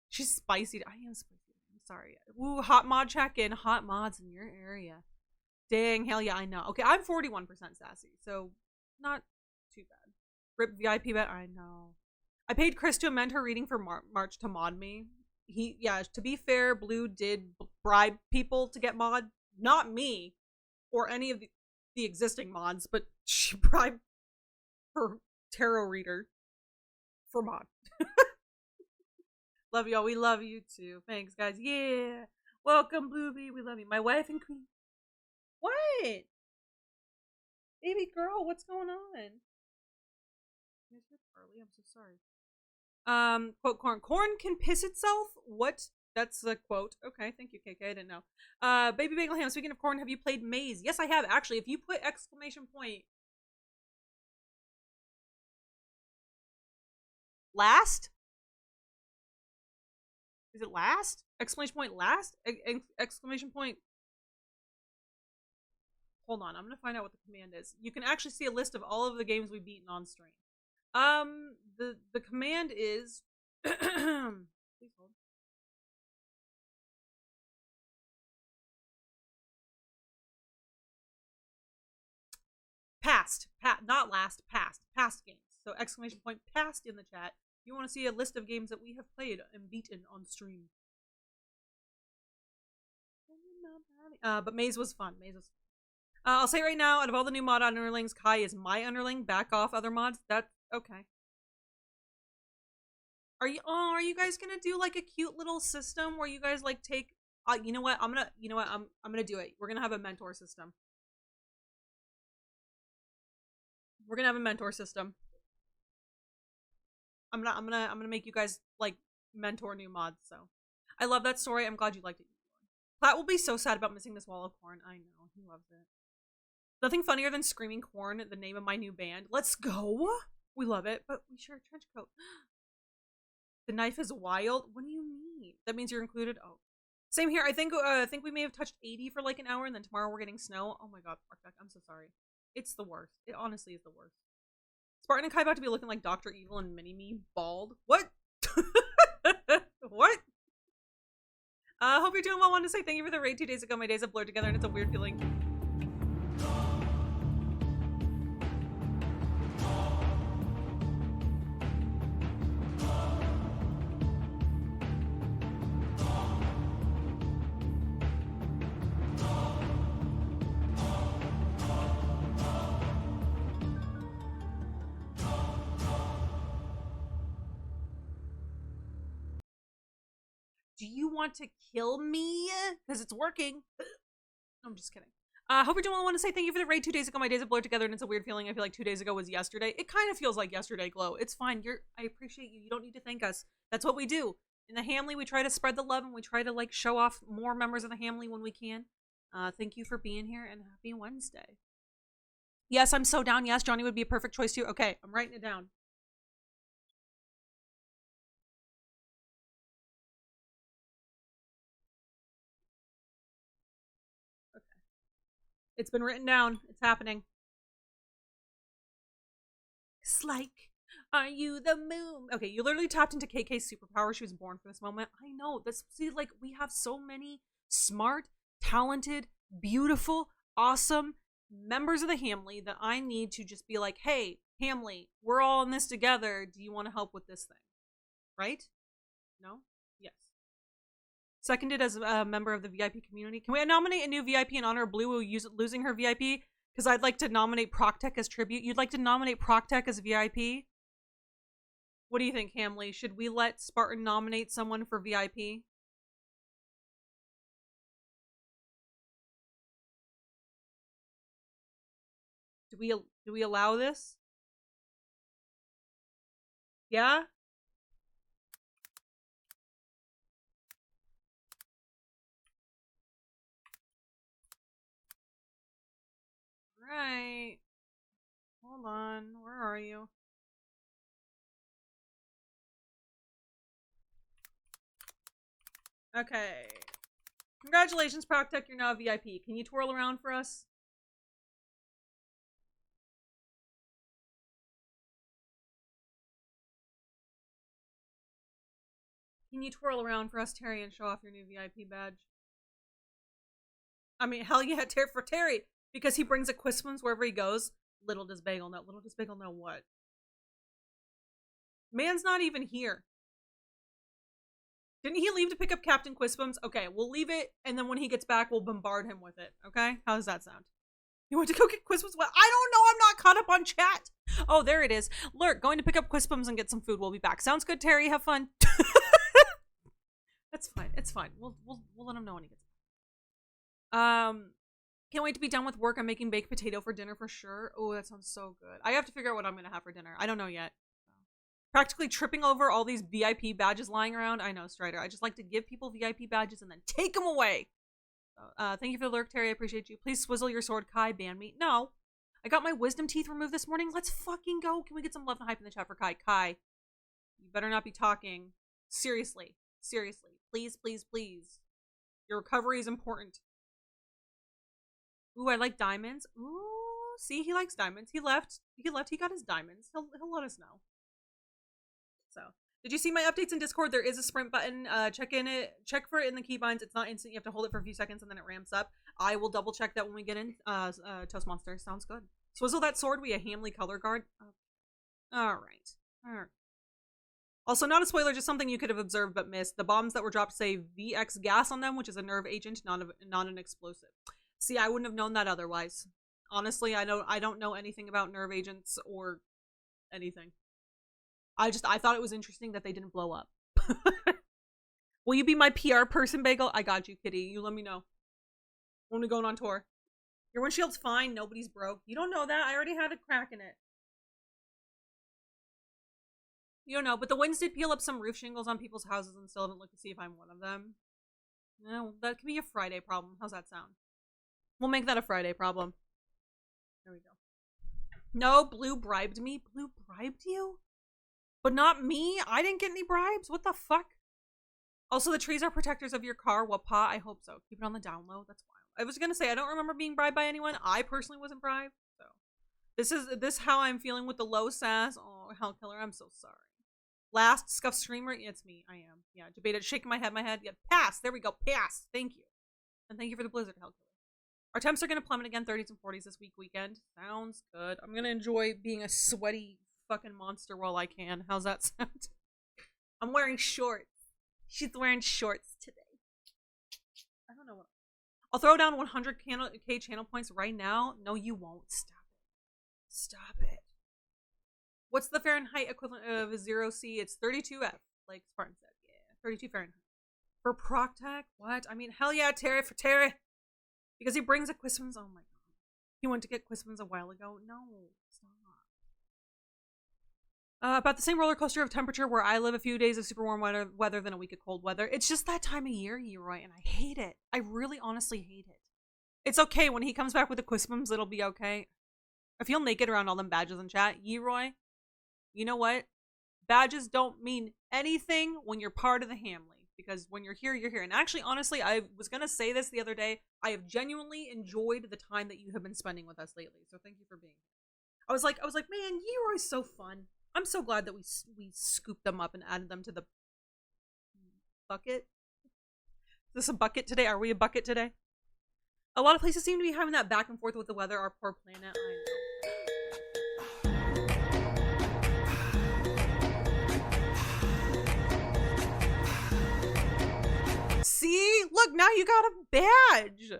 She's spicy. I am spicy. I'm sorry. Ooh, hot mod check-in. Hot mods in your area. Dang, hell yeah, I know. Okay, I'm 41% sassy, so not too bad. Rip VIP bet. I know. I paid Chris to amend her reading for March to mod me. Yeah, to be fair, Blue did bribe people to get mod. Not me or any of the existing mods, but she bribed her tarot reader for mod. Love y'all. We love you too. Thanks, guys. Yeah. Welcome, Bluebee. We love you. My wife and queen. What? Baby girl, what's going on? Charlie, I'm so sorry. Quote corn. Corn can piss itself? What? That's the quote. Okay, thank you, KK. I didn't know. BabyBagelHam, speaking of corn, have you played Maze? Yes, I have. Actually, if you put exclamation point last? Is it last? Exclamation point last? Exclamation point. Hold on, I'm gonna find out what the command is. You can actually see a list of all of the games we've beaten on stream. The command is please hold. Past, not last, past games. So exclamation point past in the chat. You want to see a list of games that we have played and beaten on stream. But Maze was fun. I'll say right now, out of all the new mod underlings, Kai is my underling. Back off, other mods. That's okay. Are you guys gonna do like a cute little system where you guys like take? You know what? I'm gonna do it. We're gonna have a mentor system. We're gonna have a mentor system. I'm gonna make you guys like mentor new mods. So, I love that story. I'm glad you liked it. Platt will be so sad about missing this wall of corn. I know he loves it. Nothing funnier than screaming corn, the name of my new band. Let's go. We love it, but we share a trench coat. The knife is wild. What do you mean? That means you're included. Oh, same here. I think we may have touched 80 for like an hour, and then tomorrow we're getting snow. Oh my god, I'm so sorry. It's the worst. It honestly is the worst. Spartan and Kai about to be looking like Dr. Evil and Mini-Me bald. What? What? Hope you're doing well. I wanted to say thank you for the raid 2 days ago. My days have blurred together and it's a weird feeling. Do you want to kill me? Because it's working. I'm just kidding. Hope you're doing well. I want to say thank you for the raid 2 days ago. My days have blurred together and it's a weird feeling. I feel like 2 days ago was yesterday. It kind of feels like yesterday, Glow. It's fine. I appreciate you. You don't need to thank us. That's what we do. In the Hamley, we try to spread the love and we try to like show off more members of the Hamley when we can. Thank you for being here and happy Wednesday. Yes, I'm so down. Yes, Johnny would be a perfect choice too. Okay, I'm writing it down. It's been written down. It's happening. Like, are you the moon? Okay, you literally tapped into KK's superpower. She was born for this moment. I know. See, like, we have so many smart, talented, beautiful, awesome members of the Hamley that I need to just be like, hey, Hamley, we're all in this together. Do you want to help with this thing? Right? No? Yes. Seconded as a member of the VIP community. Can we nominate a new VIP in honor of Blue losing her VIP? Because I'd like to nominate Proctech as tribute. You'd like to nominate Proctech as VIP? What do you think, Hamley? Should we let Spartan nominate someone for VIP? Do we allow this? Yeah? right. Hold on. Where are you? Okay. Congratulations, Proctech. You're now a VIP. Can you twirl around for us? Can you twirl around for us, Terry, and show off your new VIP badge? I mean, hell yeah, for Terry, because he brings a Quismans wherever he goes. Little does Bagel know. Little does Bagel know what? Man's not even here. Didn't he leave to pick up Captain Quisbums? Okay, we'll leave it, and then when he gets back, we'll bombard him with it. Okay? How does that sound? You went to go get Quisbums? What? I don't know. I'm not caught up on chat. Oh, there it is. Lurk, going to pick up Quisbums and get some food. We'll be back. Sounds good, Terry. Have fun. That's fine. It's fine. We'll let him know when he gets back. Can't wait to be done with work. I'm making baked potato for dinner for sure. Oh, that sounds so good. I have to figure out what I'm gonna have for dinner. I don't know yet. Practically tripping over all these VIP badges lying around. I know, Strider. I just like to give people VIP badges and then take them away. Thank you for the lurk, Terry. I appreciate you. Please swizzle your sword, Kai. Ban me. No. I got my wisdom teeth removed this morning. Let's fucking go. Can we get some love and hype in the chat for Kai? Kai, you better not be talking. Seriously. Seriously. Please, please, please. Your recovery is important. Ooh, I like diamonds. Ooh, see, he likes diamonds. He left. He got his diamonds. He'll let us know. So, did you see my updates in Discord? There is a sprint button. Check for it in the keybinds. It's not instant. You have to hold it for a few seconds and then it ramps up. I will double check that when we get in. Toast Monster. Sounds good. Swizzle that sword. We a Hamley color guard. Oh. All right. Also, not a spoiler, just something you could have observed but missed. The bombs that were dropped say VX gas on them, which is a nerve agent, not an explosive. See, I wouldn't have known that otherwise. Honestly, I don't know anything about nerve agents or anything. I thought it was interesting that they didn't blow up. Will you be my PR person, Bagel? I got you, kitty. You let me know when we're going on tour. Your windshield's fine. Nobody's broke. You don't know that. I already had a crack in it. You don't know, but the winds did peel up some roof shingles on people's houses and still haven't looked to see if I'm one of them. No, that could be a Friday problem. How's that sound? We'll make that a Friday problem. There we go. No, Blue bribed me. Blue bribed you? But not me? I didn't get any bribes? What the fuck? Also, the trees are protectors of your car. Wapa, I hope so. Keep it on the down low. That's wild. I was gonna say, I don't remember being bribed by anyone. I personally wasn't bribed. So, this how I'm feeling with the low sass. Oh, Hellkiller, I'm so sorry. Last scuffed streamer, it's me. I am. Yeah, debated, shaking my head. Yeah, pass. There we go. Pass. Thank you. And thank you for the blizzard, Hellkiller. Our temps are going to plummet again, 30s and 40s this weekend. Sounds good. I'm going to enjoy being a sweaty fucking monster while I can. How's that sound? I'm wearing shorts. She's wearing shorts today. I don't know what. I'll throw down 100k channel points right now. No, you won't. Stop it. Stop it. What's the Fahrenheit equivalent of 0C? It's 32F, like Spartan said. Yeah, 32 Fahrenheit. For Proctech? What? I mean, hell yeah, Terry for Terry. Because he brings a Quismans. Oh my god. He went to get Quismans a while ago. No, stop. About the same roller coaster of temperature where I live, a few days of super warm weather than a week of cold weather. It's just that time of year, Yeroy, and I hate it. I really honestly hate it. It's okay. When he comes back with the Quismans, it'll be okay. I feel naked around all them badges in chat. Yeroy, you know what? Badges don't mean anything when you're part of the Hamley. Because when you're here, you're here. And actually, honestly, I was going to say this the other day. I have genuinely enjoyed the time that you have been spending with us lately. So thank you for being here. I was like, man, Yeroy's so fun. I'm so glad that we scooped them up and added them to the bucket. Is this a bucket today? Are we a bucket today? A lot of places seem to be having that back and forth with the weather. Our poor planet. I know. See? Look, now you got a badge.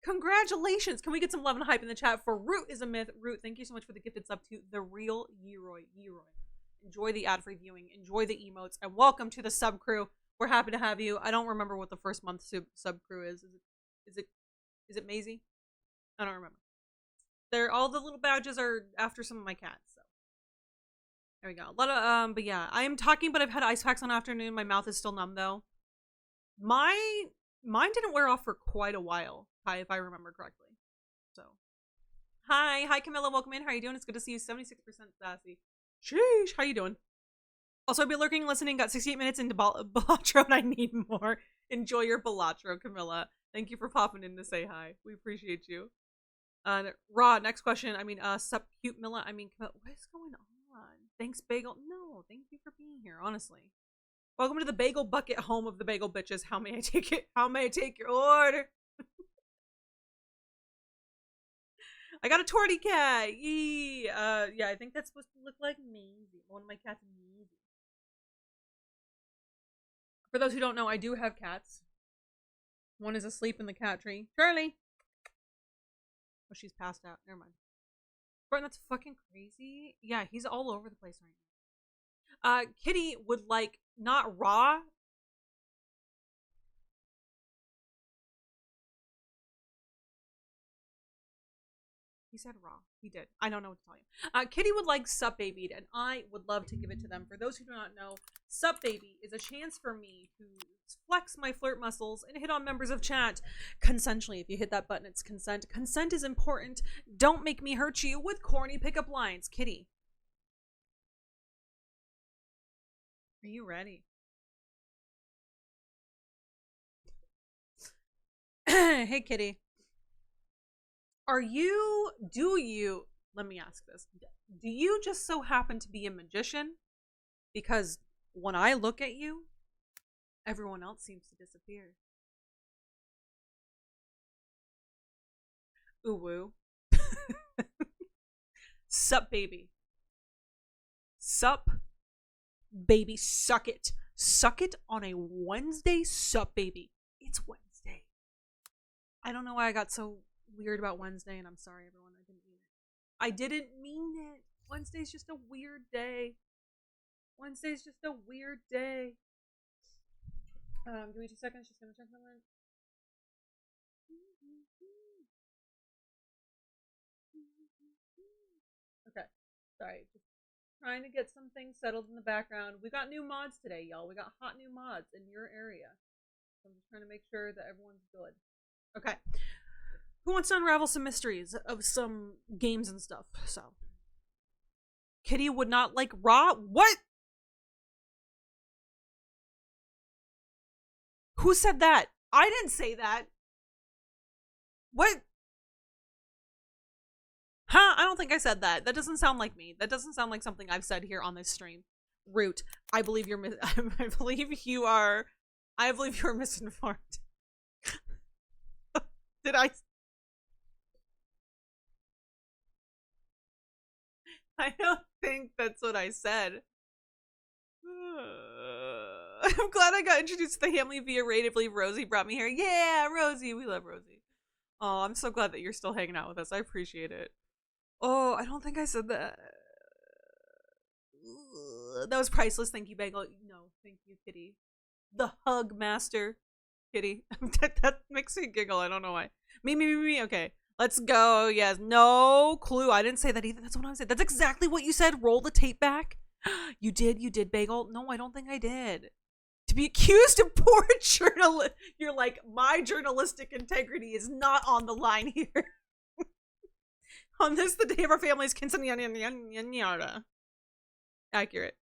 Congratulations. Can we get some love and hype in the chat for Root is a Myth? Root, thank you so much for the gifted sub to the real Yeroy. Enjoy the ad-free viewing. Enjoy the emotes. And welcome to the sub crew. We're happy to have you. I don't remember what the first month sub crew is. Is it Maisie? I don't remember. All the little badges are after some of my cats. So there we go. A lot of but yeah, I am talking, but I've had ice packs on afternoon. My mouth is still numb though. Mine didn't wear off for quite a while, if I remember correctly. So Hi Camilla, welcome in. How are you doing? It's good to see you. 76% sassy. Sheesh, how you doing? Also, I've been lurking and listening. Got 68 minutes into Balatro and I need more. Enjoy your Balatro, Camilla. Thank you for popping in to say hi. We appreciate you. Raw, next question. I mean, sup cute Milla. I mean, Camilla, what is going on? Thanks, Bagel. No, thank you for being here, honestly. Welcome to the Bagel Bucket, home of the Bagel Bitches. How may I take it? How may I take your order? I got a torty cat. Yee. Yeah, I think that's supposed to look like Maisie. One of my cats, Maisie. For those who don't know, I do have cats. One is asleep in the cat tree. Charlie. Oh, she's passed out. Never mind. Bro, that's fucking crazy. Yeah, he's all over the place right now. Kitty would like not raw. He said raw. He did. I don't know what to tell you. Kitty would like Sup Babied, and I would love to give it to them. For those who do not know, Sup Baby is a chance for me to flex my flirt muscles and hit on members of chat consensually. If you hit that button, it's consent. Consent is important. Don't make me hurt you with corny pickup lines. Kitty. Are you ready? Hey, Kitty. Let me ask this. Do you just so happen to be a magician? Because when I look at you, everyone else seems to disappear. Ooh woo. Sup, baby. Sup, baby. Suck it. Suck it on a Wednesday. Sup, baby. It's Wednesday. I don't know why I got so weird about Wednesday, and I'm sorry, everyone. I didn't mean it. Wednesday's just a weird day. Wednesday's just a weird day. Give me 2 seconds. Just gonna check something. Okay. Sorry. Just trying to get some things settled in the background. We got new mods today, y'all. We got hot new mods in your area. So I'm just trying to make sure that everyone's good. Okay. Who wants to unravel some mysteries of some games and stuff? So, Kitty would not like raw. What? Who said that? I didn't say that. What? Huh? I don't think I said that. That doesn't sound like me. That doesn't sound like something I've said here on this stream. Root. I believe you're. I believe you are. I believe you're misinformed. Did I? I don't think that's what I said. I'm glad I got introduced to the family via Raid. I believe Rosie brought me here. Yeah, Rosie. We love Rosie. Oh, I'm so glad that you're still hanging out with us. I appreciate it. Oh, I don't think I said that. That was priceless. Thank you, Bagel. No, thank you, Kitty. The hug master. Kitty. that makes me giggle. I don't know why. Me. Okay. Let's go. Yes. No clue. I didn't say that either. That's what I said. That's exactly what you said. Roll the tape back. You did, Bagel. No, I don't think I did. To be accused of poor journalism. You're like, my journalistic integrity is not on the line here. On this, the day of our family's quinceañera. Accurate.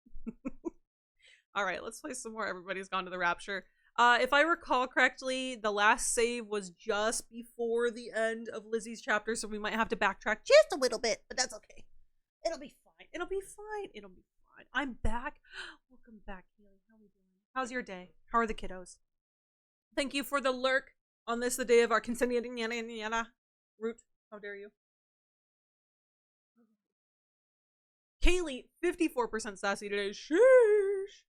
All right, let's play some more. Everybody's gone to the Rapture. If I recall correctly, the last save was just before the end of Lizzie's chapter, so we might have to backtrack just a little bit, but that's okay. It'll be fine. It'll be fine. I'm back. Welcome back, Keely. How are we doing? How's your day? How are the kiddos? Thank you for the lurk on this, the day of our quinceañera. Root, how dare you? Kaylee, 54% sassy today. Sheesh.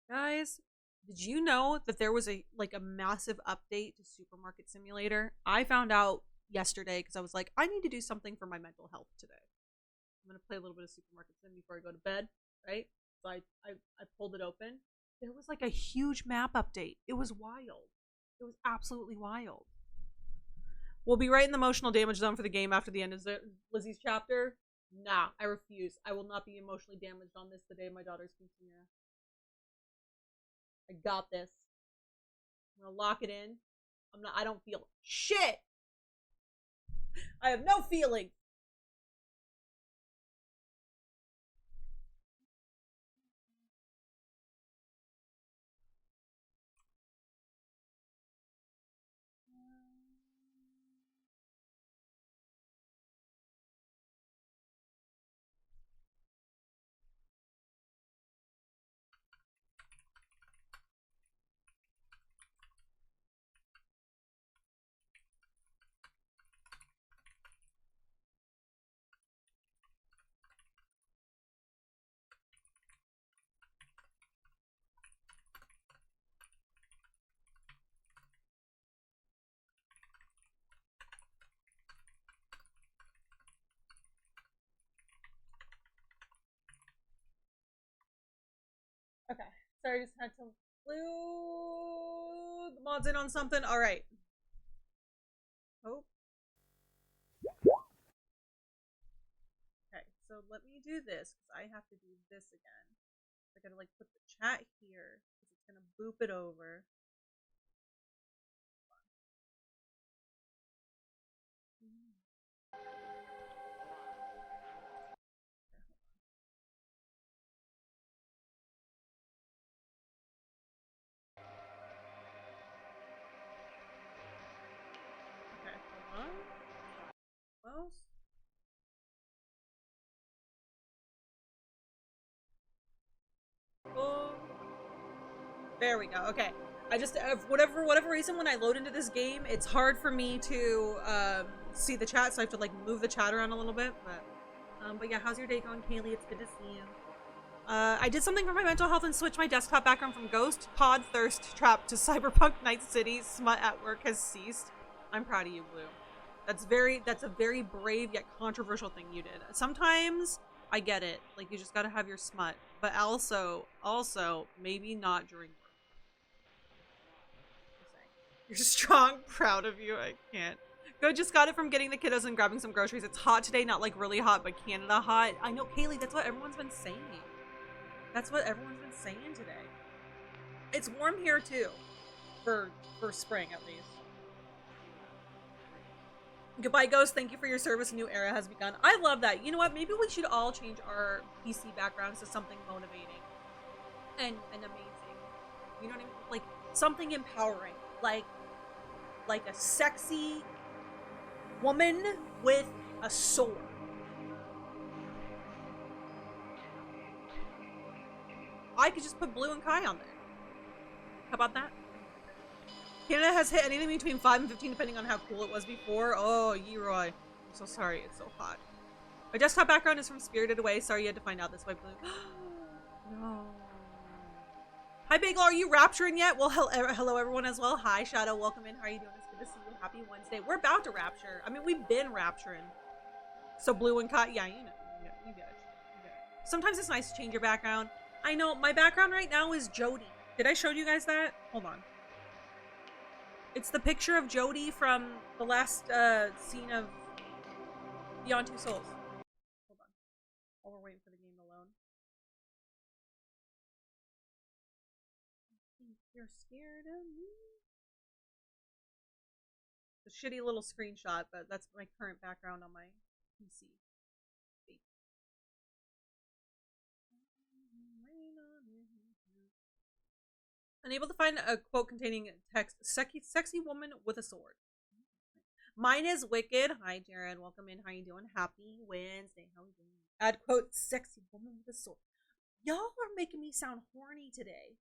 Guys, did you know that there was a massive update to Supermarket Simulator? I found out yesterday because I was like, I need to do something for my mental health today. I'm gonna play a little bit of Supermarket Sim before I go to bed, right? So I pulled it open. There was like a huge map update. It was wild. It was absolutely wild. We'll be right in the emotional damage zone for the game after the end of Lizzie's chapter. Nah, I refuse. I will not be emotionally damaged on this the day of my daughter's quinceañera. I got this. I'm gonna lock it in. I don't feel shit. I have no feeling. Sorry, I just had to glue the mods in on something. Alright. Oh. Okay, so let me do this, because I have to do this again. I gotta, like, put the chat here, because it's gonna boop it over. Okay, hold on. Close. Boom. There we go. Okay. I just, whatever reason, when I load into this game, it's hard for me to see the chat, so I have to like move the chat around a little bit. But yeah, how's your day going, Kaylee? It's good to see you. I did something for my mental health and switched my desktop background from Ghost, Pod, Thirst Trap to Cyberpunk Night City. Smut at work has ceased. I'm proud of you, Blue. That's a very brave yet controversial thing you did. Sometimes I get it, like you just gotta have your smut, but also maybe not during work. You're strong, proud of you. I can't. Good, just got it from getting the kiddos and grabbing some groceries. It's hot today, not like really hot, but Canada hot. I know, Kaylee, that's what everyone's been saying. That's what everyone's been saying today. It's warm here too, for spring at least. Goodbye, Ghost. Thank you for your service. A new era has begun. I love that. You know what? Maybe we should all change our PC backgrounds to something motivating and amazing. You know what I mean? Like something empowering. Like a sexy woman with a sword. I could just put Blue and Kai on there. How about that? Canada has hit anything between 5 and 15 depending on how cool it was before. Oh, Yeroy. I'm so sorry. It's so hot. My desktop background is from Spirited Away. Sorry you had to find out this way, Blue. No. Hi, Bagel. Are you rapturing yet? Well, hello, everyone as well. Hi, Shadow. Welcome in. How are you doing? It's good to see you. Happy Wednesday. We're about to rapture. I mean, we've been rapturing. So Blue and Kai, yeah, you know. You get it. Sometimes it's nice to change your background. I know. My background right now is Jody. Did I show you guys that? Hold on. It's the picture of Jody from the last scene of Beyond Two Souls. Hold on. While we're waiting for the game to load. You're scared of me? It's a shitty little screenshot, but that's my current background on my PC. Unable to find a quote containing text. Sexy woman with a sword. Mine is Wicked. Hi, Jared. Welcome in. How you doing? Happy Wednesday. How you doing? Add quote, sexy woman with a sword. Y'all are making me sound horny today.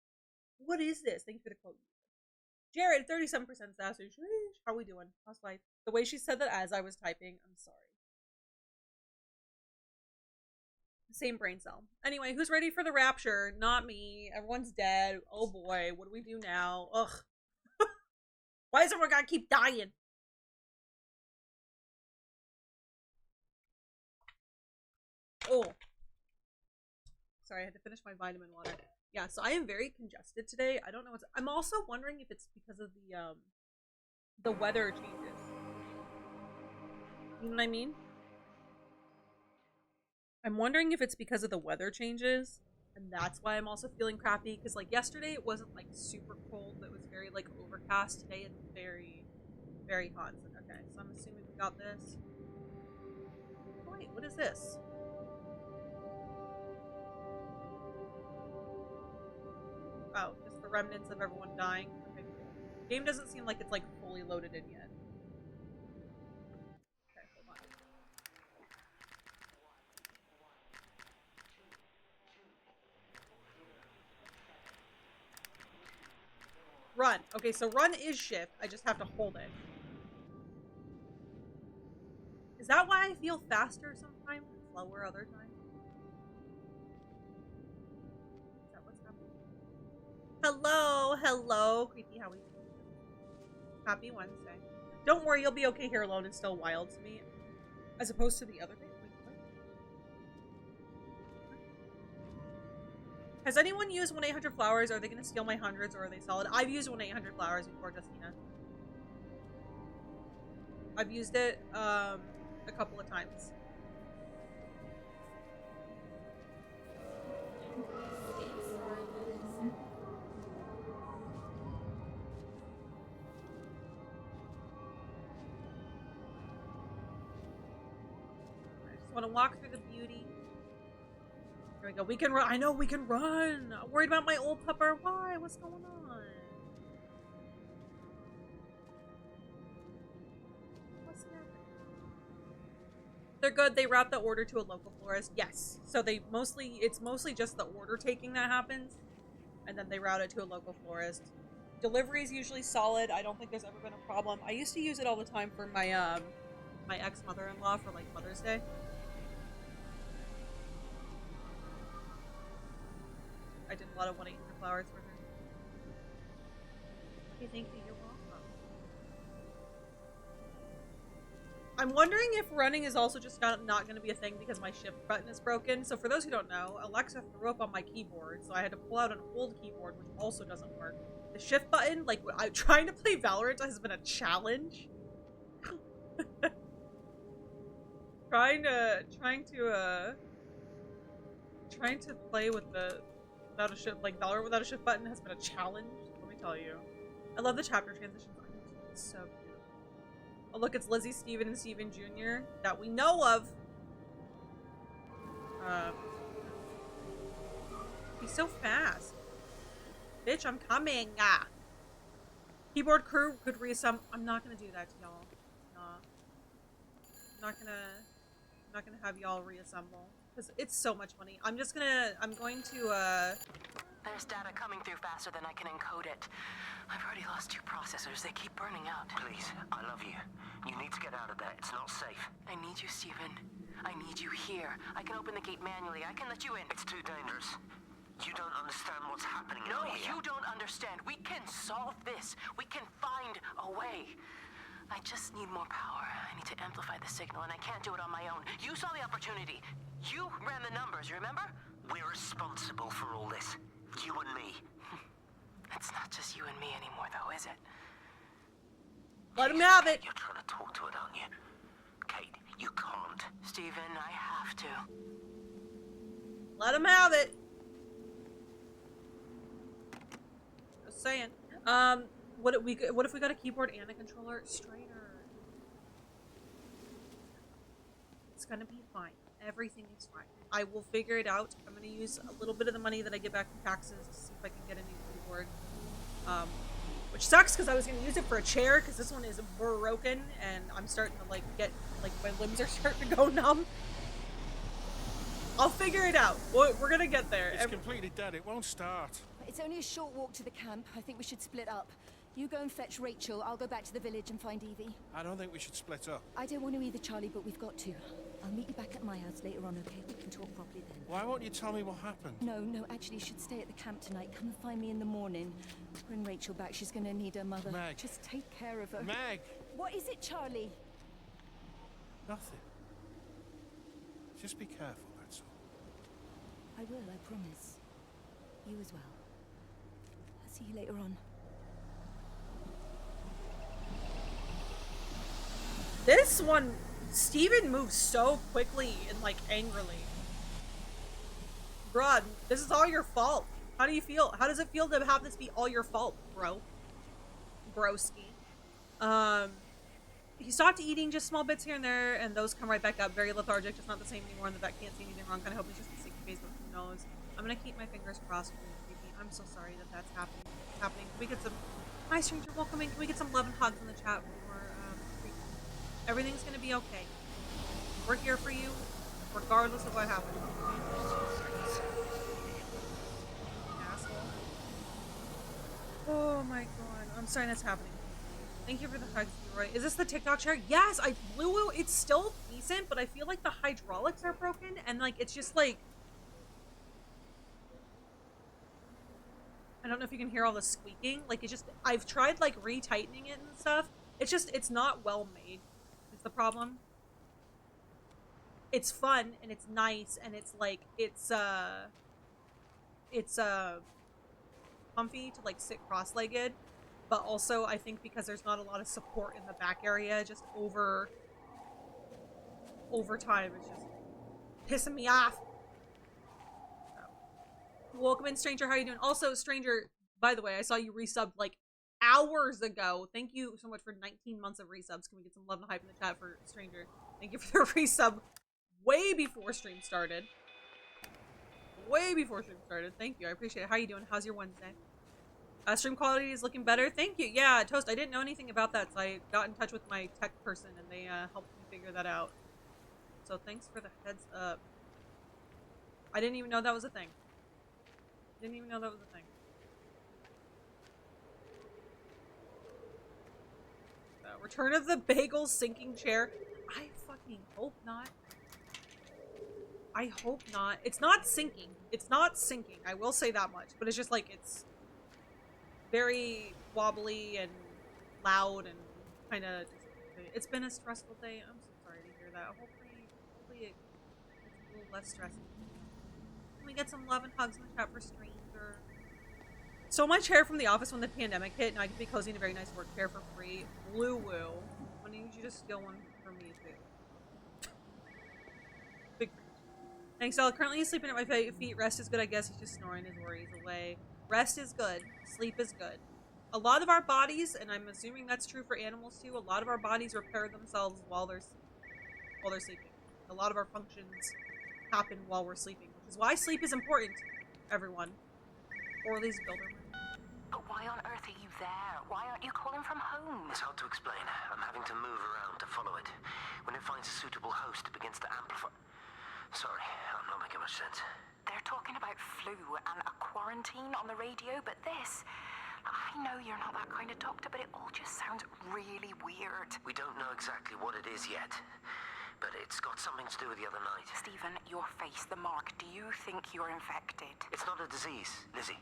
What is this? Thank you for the quote. Jared, 37% sassy. How we doing? How's life? The way she said that as I was typing, I'm sorry. Same brain cell. Anyway, who's ready for the rapture? Not me. Everyone's dead. Oh boy, what do we do now? Ugh. Why is everyone gotta keep dying? Oh. Sorry, I had to finish my vitamin water. Yeah, so I am very congested today. I don't know what's... I'm also wondering if it's because of the weather changes. You know what I mean? I'm wondering if it's because of the weather changes, and that's why I'm also feeling crappy, because, like, yesterday it wasn't, like, super cold, but it was very, like, overcast. Today it's very, very hot. Okay, so I'm assuming we got this. Oh, wait, what is this? Oh, just the remnants of everyone dying. Okay, cool. The game doesn't seem like it's, like, fully loaded in yet. Okay, hold on. Run. Okay, so run is shift. I just have to hold it. Is that why I feel faster sometimes and slower other times? Is that what's happening? Hello, hello. Creepy, how are you? Happy Wednesday. Don't worry, you'll be okay here alone. It's still wild to me. As opposed to the other day. Wait, what? Has anyone used 1-800-Flowers? Are they going to steal my hundreds or are they solid? I've used 1-800-Flowers before, Justina. I've used it a couple of times. I just want to walk through the beauty. Here we go. We can run. I know we can run. I'm worried about my old pupper. Why? What's going on? What's happening? They're good. They route the order to a local florist. Yes. So it's mostly just the order taking that happens, and then they route it to a local florist. Delivery is usually solid. I don't think there's ever been a problem. I used to use it all the time for my my ex-mother-in-law for like Mother's Day. I did a lot of 1-800-Flowers for her. Okay, thank you. You're welcome. I'm wondering if running is also just not going to be a thing because my shift button is broken. So for those who don't know, Alexa threw up on my keyboard, so I had to pull out an old keyboard, which also doesn't work. The shift button, like, trying to play Valorant has been a challenge. Trying to play with without a shift, like Valorant without a shift button has been a challenge. Let me tell you. I love the chapter transitions. It's so cute. Oh look, it's Lizzie, Steven, and Steven Jr. that we know of. He's so fast. Bitch, I'm coming. Ah. Keyboard crew could reassemble. I'm not gonna do that to y'all. Nah. I'm not gonna have y'all reassemble. Because it's so much money. I'm going to, There's data coming through faster than I can encode it. I've already lost 2 processors. They keep burning out. Please, I love you. You need to get out of there. It's not safe. I need you, Steven. I need you here. I can open the gate manually. I can let you in. It's too dangerous. You don't understand what's happening No, out here. you don't understand. We can solve this. We can find a way. I just need more power. I need to amplify the signal, and I can't do it on my own. You saw the opportunity. You ran the numbers, remember? We're responsible for all this. You and me. It's not just you and me anymore, though, is it? let him have it. You're trying to talk to it, aren't you? Kate, you can't. Steven, I have to. Let him have it. Just saying. What if we got a keyboard and a controller? Straighter. It's gonna be fine. Everything is fine. I will figure it out. I'm gonna use a little bit of the money that I get back from taxes to see if I can get a new keyboard. Which sucks because I was gonna use it for a chair because this one is broken and I'm starting to like get like my limbs are starting to go numb. I'll figure it out. We're gonna get there. It's completely dead. It won't start. It's only a short walk to the camp. I think we should split up. You go and fetch Rachel. I'll go back to the village and find Evie. I don't think we should split up. I don't want to either, Charlie, but we've got to. I'll meet you back at my house later on, okay? We can talk properly then. Why won't you tell me what happened? No, actually, you should stay at the camp tonight. Come and find me in the morning. Bring Rachel back. She's going to need her mother. Meg. Just take care of her. Meg! What is it, Charlie? Nothing. Just be careful, that's all. I will, I promise. You as well. I'll see you later on. This one, Steven moves so quickly and like angrily. Bruh, this is all your fault. How do you feel? How does it feel to have this be all your fault, bro? Broski. He stopped eating just small bits here and there, and those come right back up. Very lethargic, just not the same anymore, and the vet can't see anything wrong. Kind of hope he's just a sick face, but who knows? I'm gonna keep my fingers crossed for you. I'm so sorry that that's happening. Can we get some... Hi, stranger, welcome in. Can we get some love and hugs in the chat before, everything's gonna be okay. We're here for you, regardless of what happens. Asshole. Oh my god. I'm sorry that's happening. Thank you for the hugs, Leroy. Is this the TikTok chair? Yes, I blew it. It's still decent, but I feel like the hydraulics are broken, and like, it's just like... I don't know if you can hear all the squeaking. Like, it's just... I've tried, like, retightening it and stuff. It's not well made. The problem. It's fun and it's nice and it's like it's it's comfy to like sit cross-legged, but also I think because there's not a lot of support in the back area, just over time, it's just pissing me off. So. Welcome in, stranger. How are you doing? Also, stranger, by the way, I saw you resubbed like hours ago. Thank you so much for 19 months of resubs. Can we get some love and hype in the chat for stranger? Thank you for the resub way before stream started. Way before stream started. Thank you. I appreciate it. How are you doing? How's your Wednesday? Stream quality is looking better. Thank you. Yeah, Toast, I didn't know anything about that, so I got in touch with my tech person, and they helped me figure that out. So thanks for the heads up. I didn't even know that was a thing. Didn't even know that was a thing. Return of the Bagel sinking chair. I fucking hope not. I hope not. It's not sinking. It's not sinking. I will say that much. But it's just like, it's very wobbly and loud and kind of just, it's been a stressful day. I'm so sorry to hear that. Hopefully it's a little less stressful. Can we get some love and hugs in the chat for Stranger? So my chair from the office when the pandemic hit, and I could be cozy in a very nice work chair for free. Blue woo. Why don't you just steal one for me too? Big thanks, Ella. Currently sleeping at my feet. Rest is good, I guess. He's just snoring his worries away. Rest is good. Sleep is good. A lot of our bodies, and I'm assuming that's true for animals too, a lot of our bodies repair themselves while they're sleeping. A lot of our functions happen while we're sleeping, which is why sleep is important, everyone. Or at least builder. But why on earth are you there? Why aren't you calling from home? It's hard to explain. I'm having to move around to follow it. When it finds a suitable host, it begins to amplify. Sorry, I'm not making much sense. They're talking about flu and a quarantine on the radio, but this... I know you're not that kind of doctor, but it all just sounds really weird. We don't know exactly what it is yet, but it's got something to do with the other night. Stephen, your face, the mark, do you think you're infected? It's not a disease, Lizzie.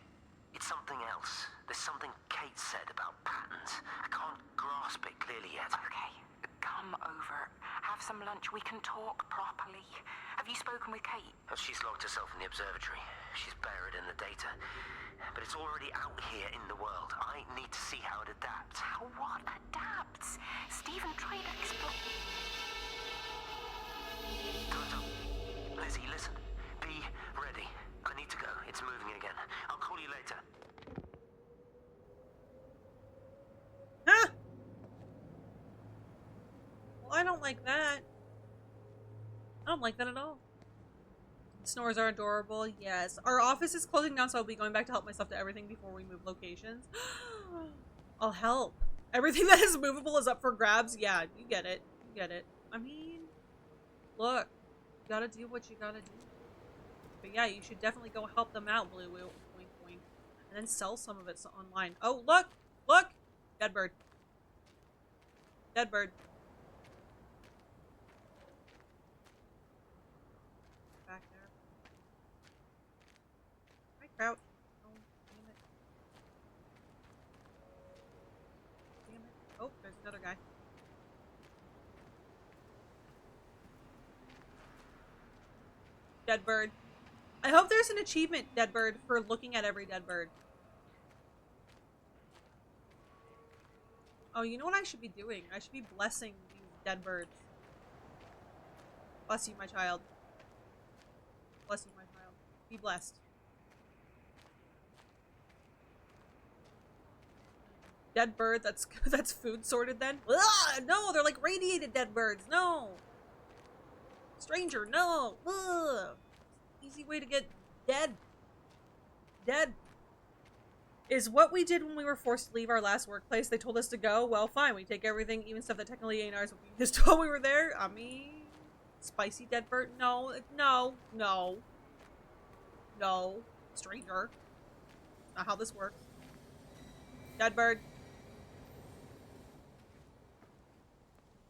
It's something else. There's something Kate said about patterns. I can't grasp it clearly yet. Okay, come over. Have some lunch. We can talk properly. Have you spoken with Kate? She's locked herself in the observatory. She's buried in the data. But it's already out here in the world. I need to see how it adapts. How what adapts? Stephen, try to explain. Time's up. Lizzie, listen. Be ready. I need to go. It's moving again. I'll call you later. Huh? Well, I don't like that. I don't like that at all. Snores are adorable. Yes. Our office is closing down, so I'll be going back to help myself to everything before we move locations. I'll help. Everything that is movable is up for grabs. Yeah, you get it. You get it. I mean, look. You gotta do what you gotta do. But yeah, you should definitely go help them out, Blue Woo. Wink, wink. And then sell some of it online. Oh, look! Look! Dead bird. Dead bird. Back there. Hi, Kraut. Oh, damn it. Damn it. Oh, there's another guy. Dead bird. I hope there's an achievement, dead bird, for looking at every dead bird. Oh, you know what I should be doing? I should be blessing these dead birds. Bless you, my child. Bless you, my child. Be blessed. Dead bird, that's food sorted then? Ugh, no, they're like radiated dead birds. No. Stranger, no. Ugh. Easy way to get dead. Dead. Is what we did when we were forced to leave our last workplace. They told us to go. Well, fine. We take everything, even stuff that technically ain't ours. We just told we were there. I mean, spicy dead bird. No, no, no, no. Stranger. Not how this works. Dead bird.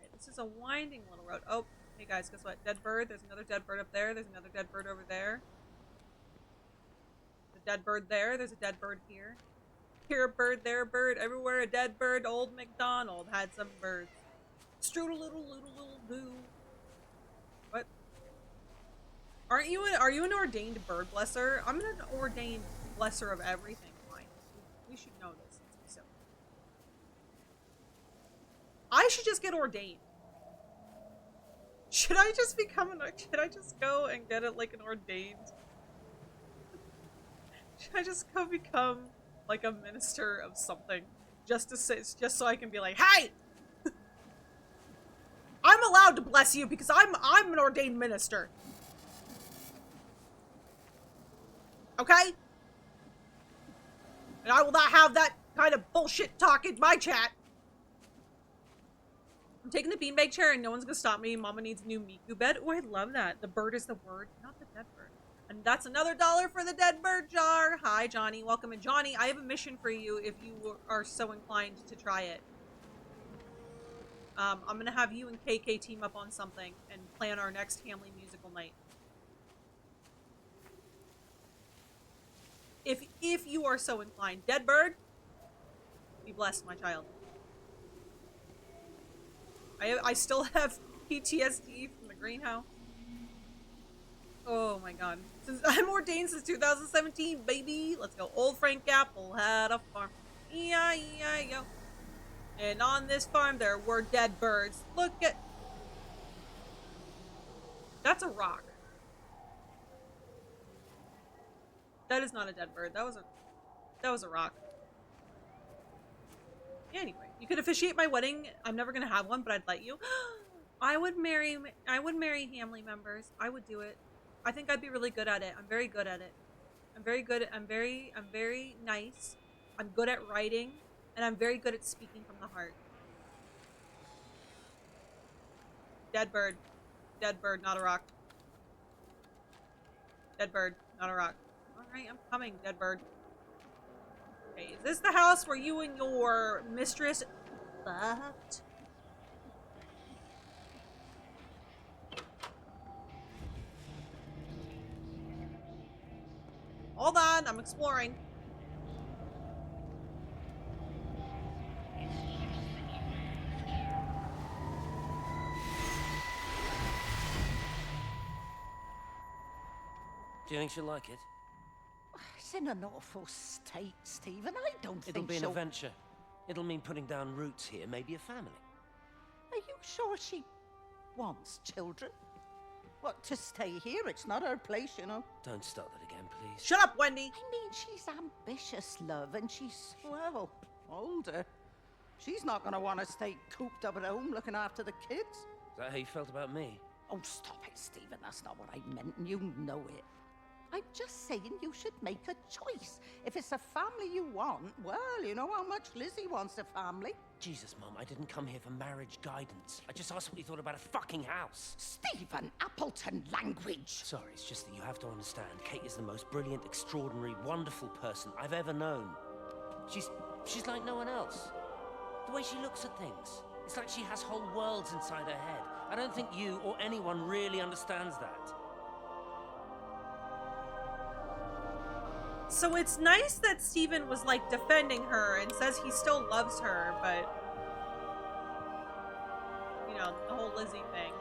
Okay, this is a winding little road. Oh, hey guys, guess what? Dead bird. There's another dead bird up there. There's another dead bird over there. There's a dead bird there. There's a dead bird here. Here a bird, there a bird, everywhere a dead bird. Old MacDonald had some birds. Strudel little doo. What? Are you an ordained bird blesser? I'm an ordained blesser of everything. Fine. We should know this. So I should just get ordained. Should I just go and get it like an ordained? Should I just go become like a minister of something? Just so I can be like, hey! I'm allowed to bless you because I'm an ordained minister. Okay? And I will not have that kind of bullshit talk in my chat. I'm taking the beanbag chair and no one's gonna stop me. Mama needs a new Miku bed. Oh, I love that. The bird is the word, not the dead bird. And that's another $1 for the dead bird jar. Hi, Johnny. Welcome. And Johnny, I have a mission for you if you are so inclined to try it. I'm gonna have you and KK team up on something and plan our next family musical night. If you are so inclined. Dead bird, be blessed, my child. I still have PTSD from the greenhouse. Oh my god. I'm ordained since 2017, baby. Let's go. Old Frank Apple had a farm. E-I-E-I-O. And on this farm there were dead birds. Look at... That's a rock. That is not a dead bird. That was a rock. Yeah, anyway, you could officiate my wedding. I'm never gonna have one, but I'd let you. I would marry family members. I would do it. I think I'd be really good at it. I'm very good at it. I'm very nice. I'm good at writing, and I'm very good at speaking from the heart. Dead bird. Dead bird, not a rock. Dead bird, not a rock. Alright, I'm coming, dead bird. Okay, is this the house where you and your mistress fucked? Hold on, I'm exploring. Do you think she'll like it? It's in an awful state, Stephen. I don't It'll think be an she'll... adventure. It'll mean putting down roots here, maybe a family. Are you sure she wants children? What, to stay here? It's not her place, you know. Don't start that again, please. Shut up, Wendy! I mean, she's ambitious, love, and she's, well, older. She's not going to want to stay cooped up at home looking after the kids. Is that how you felt about me? Oh, stop it, Stephen. That's not what I meant, and you know it. I'm just saying you should make a choice. If it's a family you want, well, you know how much Lizzie wants a family. Jesus, Mum, I didn't come here for marriage guidance. I just asked what you thought about a fucking house. Stephen, Appleton language. Sorry, it's just that you have to understand, Kate is the most brilliant, extraordinary, wonderful person I've ever known. She's like no one else. The way she looks at things, it's like she has whole worlds inside her head. I don't think you or anyone really understands that. So it's nice that Steven was like defending her and says he still loves her, but you know, the whole Lizzie thing.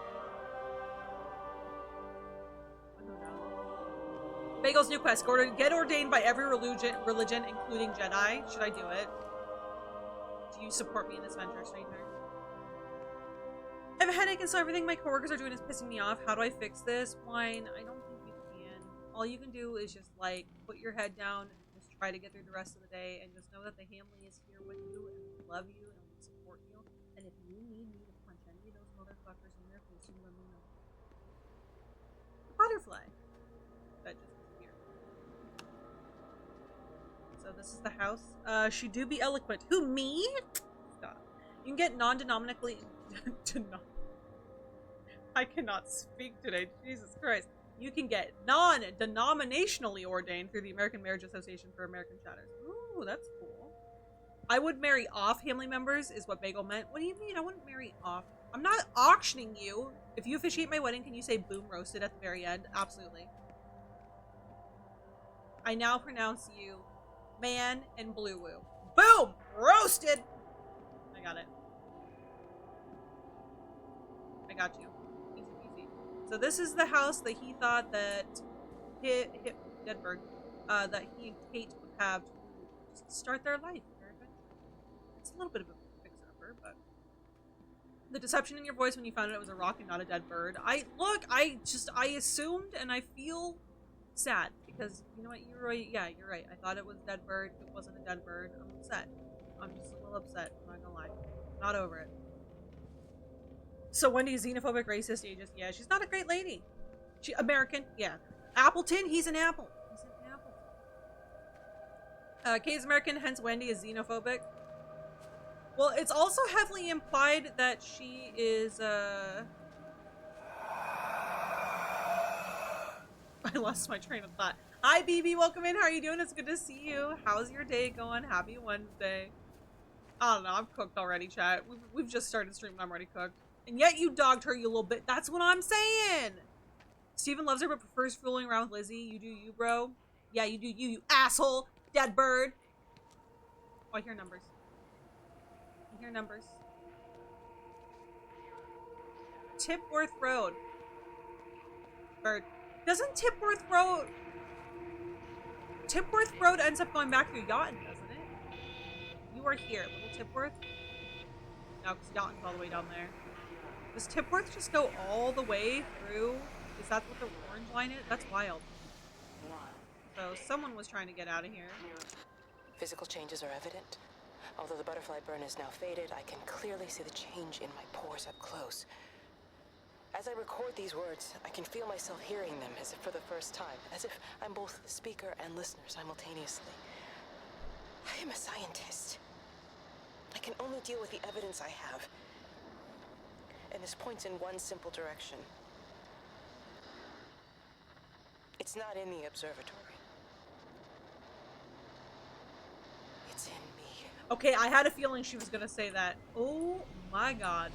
Bagel's new quest. Get ordained by every religion, including Jedi. Should I do it? Do you support me in this venture, stranger? I have a headache and so everything my coworkers are doing is pissing me off. How do I fix this? Wine, I don't think you can. All you can do is just like put your head down and just try to get through the rest of the day and just know that the family is here with you and we love you and we support you. And if you need me to punch any of those motherfuckers in their face, you let me know. A butterfly. That just disappeared. So this is the house. She do be eloquent. Who, me? Stop. You can get non-denominationally... I cannot speak today. Jesus Christ. You can get non-denominationally ordained through the American Marriage Association for American Shadows. Ooh, that's cool. I would marry off family members is what Bagel meant. What do you mean? I wouldn't marry off. I'm not auctioning you. If you officiate my wedding, can you say boom roasted at the very end? Absolutely. I now pronounce you man and blue woo. Boom! Roasted! I got it. I got you. Easy peasy. So this is the house that he thought that dead bird, that he and Kate would have to just start their life, their adventure. It's a little bit of a fixer-upper, but the deception in your voice when you found out it was a rock and not a dead bird. I assumed, and I feel sad because you know what, you're right. Yeah, you're right. I thought it was a dead bird. It wasn't a dead bird. I'm upset. I'm just a little upset. I'm not gonna lie. Not over it. So Wendy is xenophobic, racist, ageist. Yeah, she's not a great lady. She American. Yeah. Appleton. He's an apple. He's an apple. Kate is American, hence Wendy is xenophobic. Well, it's also heavily implied that she is, I lost my train of thought. Hi, BB. Welcome in. How are you doing? It's good to see you. How's your day going? Happy Wednesday. I don't know. I'm cooked already, chat. We've just started streaming. I'm already cooked. And yet you dogged her, you little bit. That's what I'm saying. Steven loves her but prefers fooling around with Lizzie. You do you, bro. Yeah, you do you, you asshole. Dead bird. Oh, I hear numbers. I hear numbers. Tipworth Road. Bird. Doesn't Tipworth Road ends up going back through Yawton, doesn't it? You are here, little Tipworth. No, because Yawton's all the way down there. Does Tipworth just go all the way through? Is that what the orange line is? That's wild. So someone was trying to get out of here. Physical changes are evident. Although the butterfly burn is now faded, I can clearly see the change in my pores up close. As I record these words, I can feel myself hearing them as if for the first time, as if I'm both the speaker and listener simultaneously. I am a scientist. I can only deal with the evidence I have. And this points in one simple direction. It's not in the observatory. It's in me. Okay, I had a feeling she was gonna say that. Oh my god.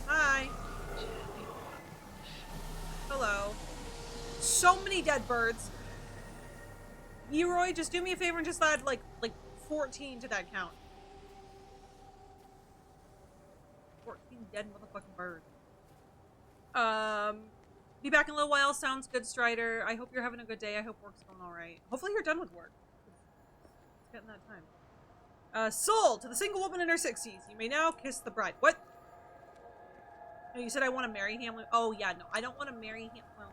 Hi. Hello. So many dead birds. Leroy, just do me a favor and just add like 14 to that count. 14 dead motherfucking birds. Be back in a little while. Sounds good, Strider. I hope you're having a good day. I hope work's going alright. Hopefully you're done with work. It's getting that time. Sold to the single woman in her 60s. You may now kiss the bride. What? No, you said I want to marry him. Oh, yeah, no. I don't want to marry him. Well,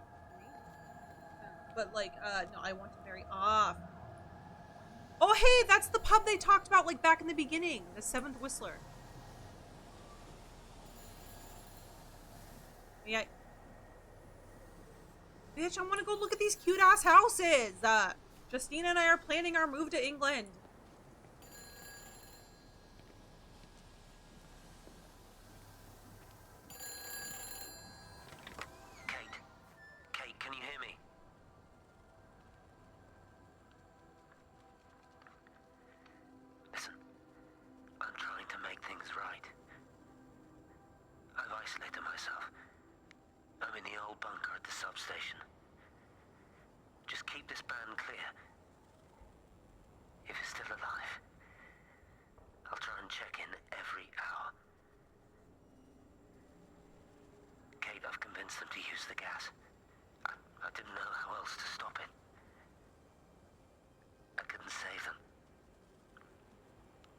but like, no, I want to marry off. Oh, hey, that's the pub they talked about, like, back in the beginning. The Seventh Whistler. Yeah. Bitch, I want to go look at these cute-ass houses. Justina and I are planning our move to England. Kate, can you hear me? Listen, I'm trying to make things right. I've isolated myself. I'm in the old bunker at the substation. Just keep this band clear. If it's still alive, I'll try and check in every hour. Kate, I've convinced them to use the gas. I didn't know how else to stop it. I couldn't save them.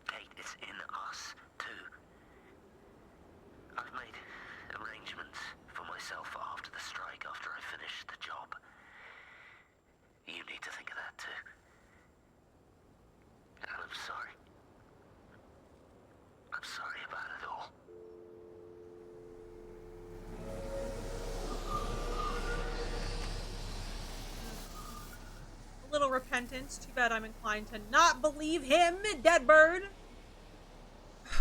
Kate, it's in us, too. I've made arrangements for myself after the strike, after I finish the job. You need to think of that, too. And I'm sorry. I'm sorry about it all. A little repentance. Too bad I'm inclined to not believe him, dead bird.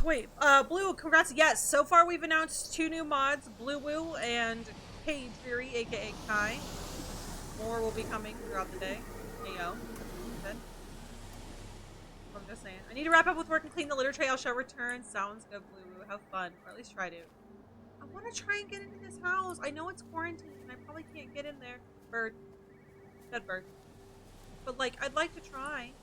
Wait, Blue, congrats. Yes, so far we've announced 2 new mods, Blue Woo and Hey Dreary, aka Kai. More will be coming throughout the day. Ayo. Good. I'm just saying. I need to wrap up with work and clean the litter tray. I shall return. Sounds good, Blue Woo. Have fun. Or at least try to. I want to try and get into this house. I know it's quarantined and I probably can't get in there. Bird. Dead bird. But like, I'd like to try.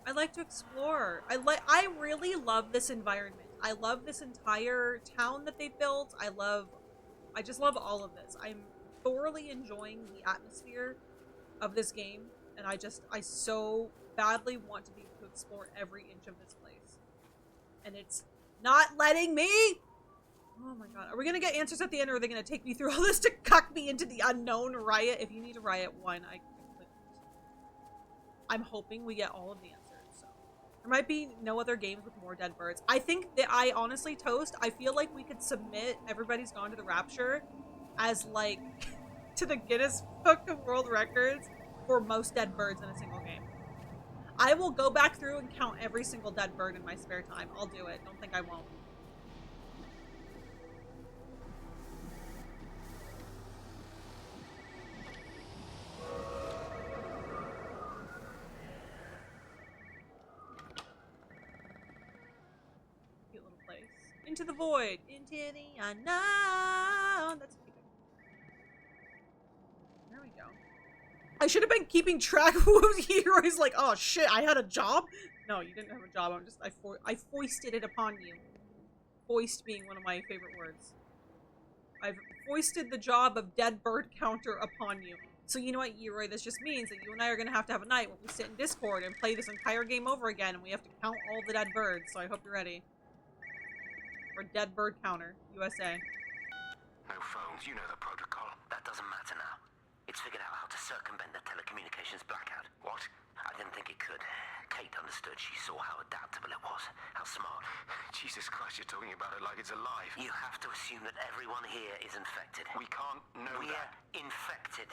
I'd like to explore. I really love this environment. I love this entire town that they built. I just love all of this. I'm thoroughly enjoying the atmosphere of this game, and I so badly want to be able to explore every inch of this place. And it's not letting me! Oh my god. Are we gonna get answers at the end, or are they gonna take me through all this to cuck me into the unknown riot? If you need a riot one, I'm hoping we get all of the answers. So there might be no other games with more dead birds. I think that I honestly, Toast, I feel like we could submit Everybody's Gone to the Rapture as like to the Guinness Book of World Records for most dead birds in a single game. I will go back through and count every single dead bird in my spare time. I'll do it. Don't think I won't. Cute little place. Into the void. Into the unknown. That's cute. There we go. I should have been keeping track of who Hero's like, oh shit, I had a job? No, you didn't have a job. I foisted it upon you. Foist being one of my favorite words. I've foisted the job of dead bird counter upon you. So you know what, Yeroy, this just means that you and I are gonna have to have a night where we sit in Discord and play this entire game over again, and we have to count all the dead birds, so I hope you're ready. For Dead Bird Counter, USA. No phones, you know the protocol. That doesn't matter now. It's figured out how to circumvent the telecommunications blackout. What? I didn't think it could. Kate understood. She saw how adaptable it was. How smart. Jesus Christ, you're talking about it like it's alive. You have to assume that everyone here is infected. We can't know We're that. infected.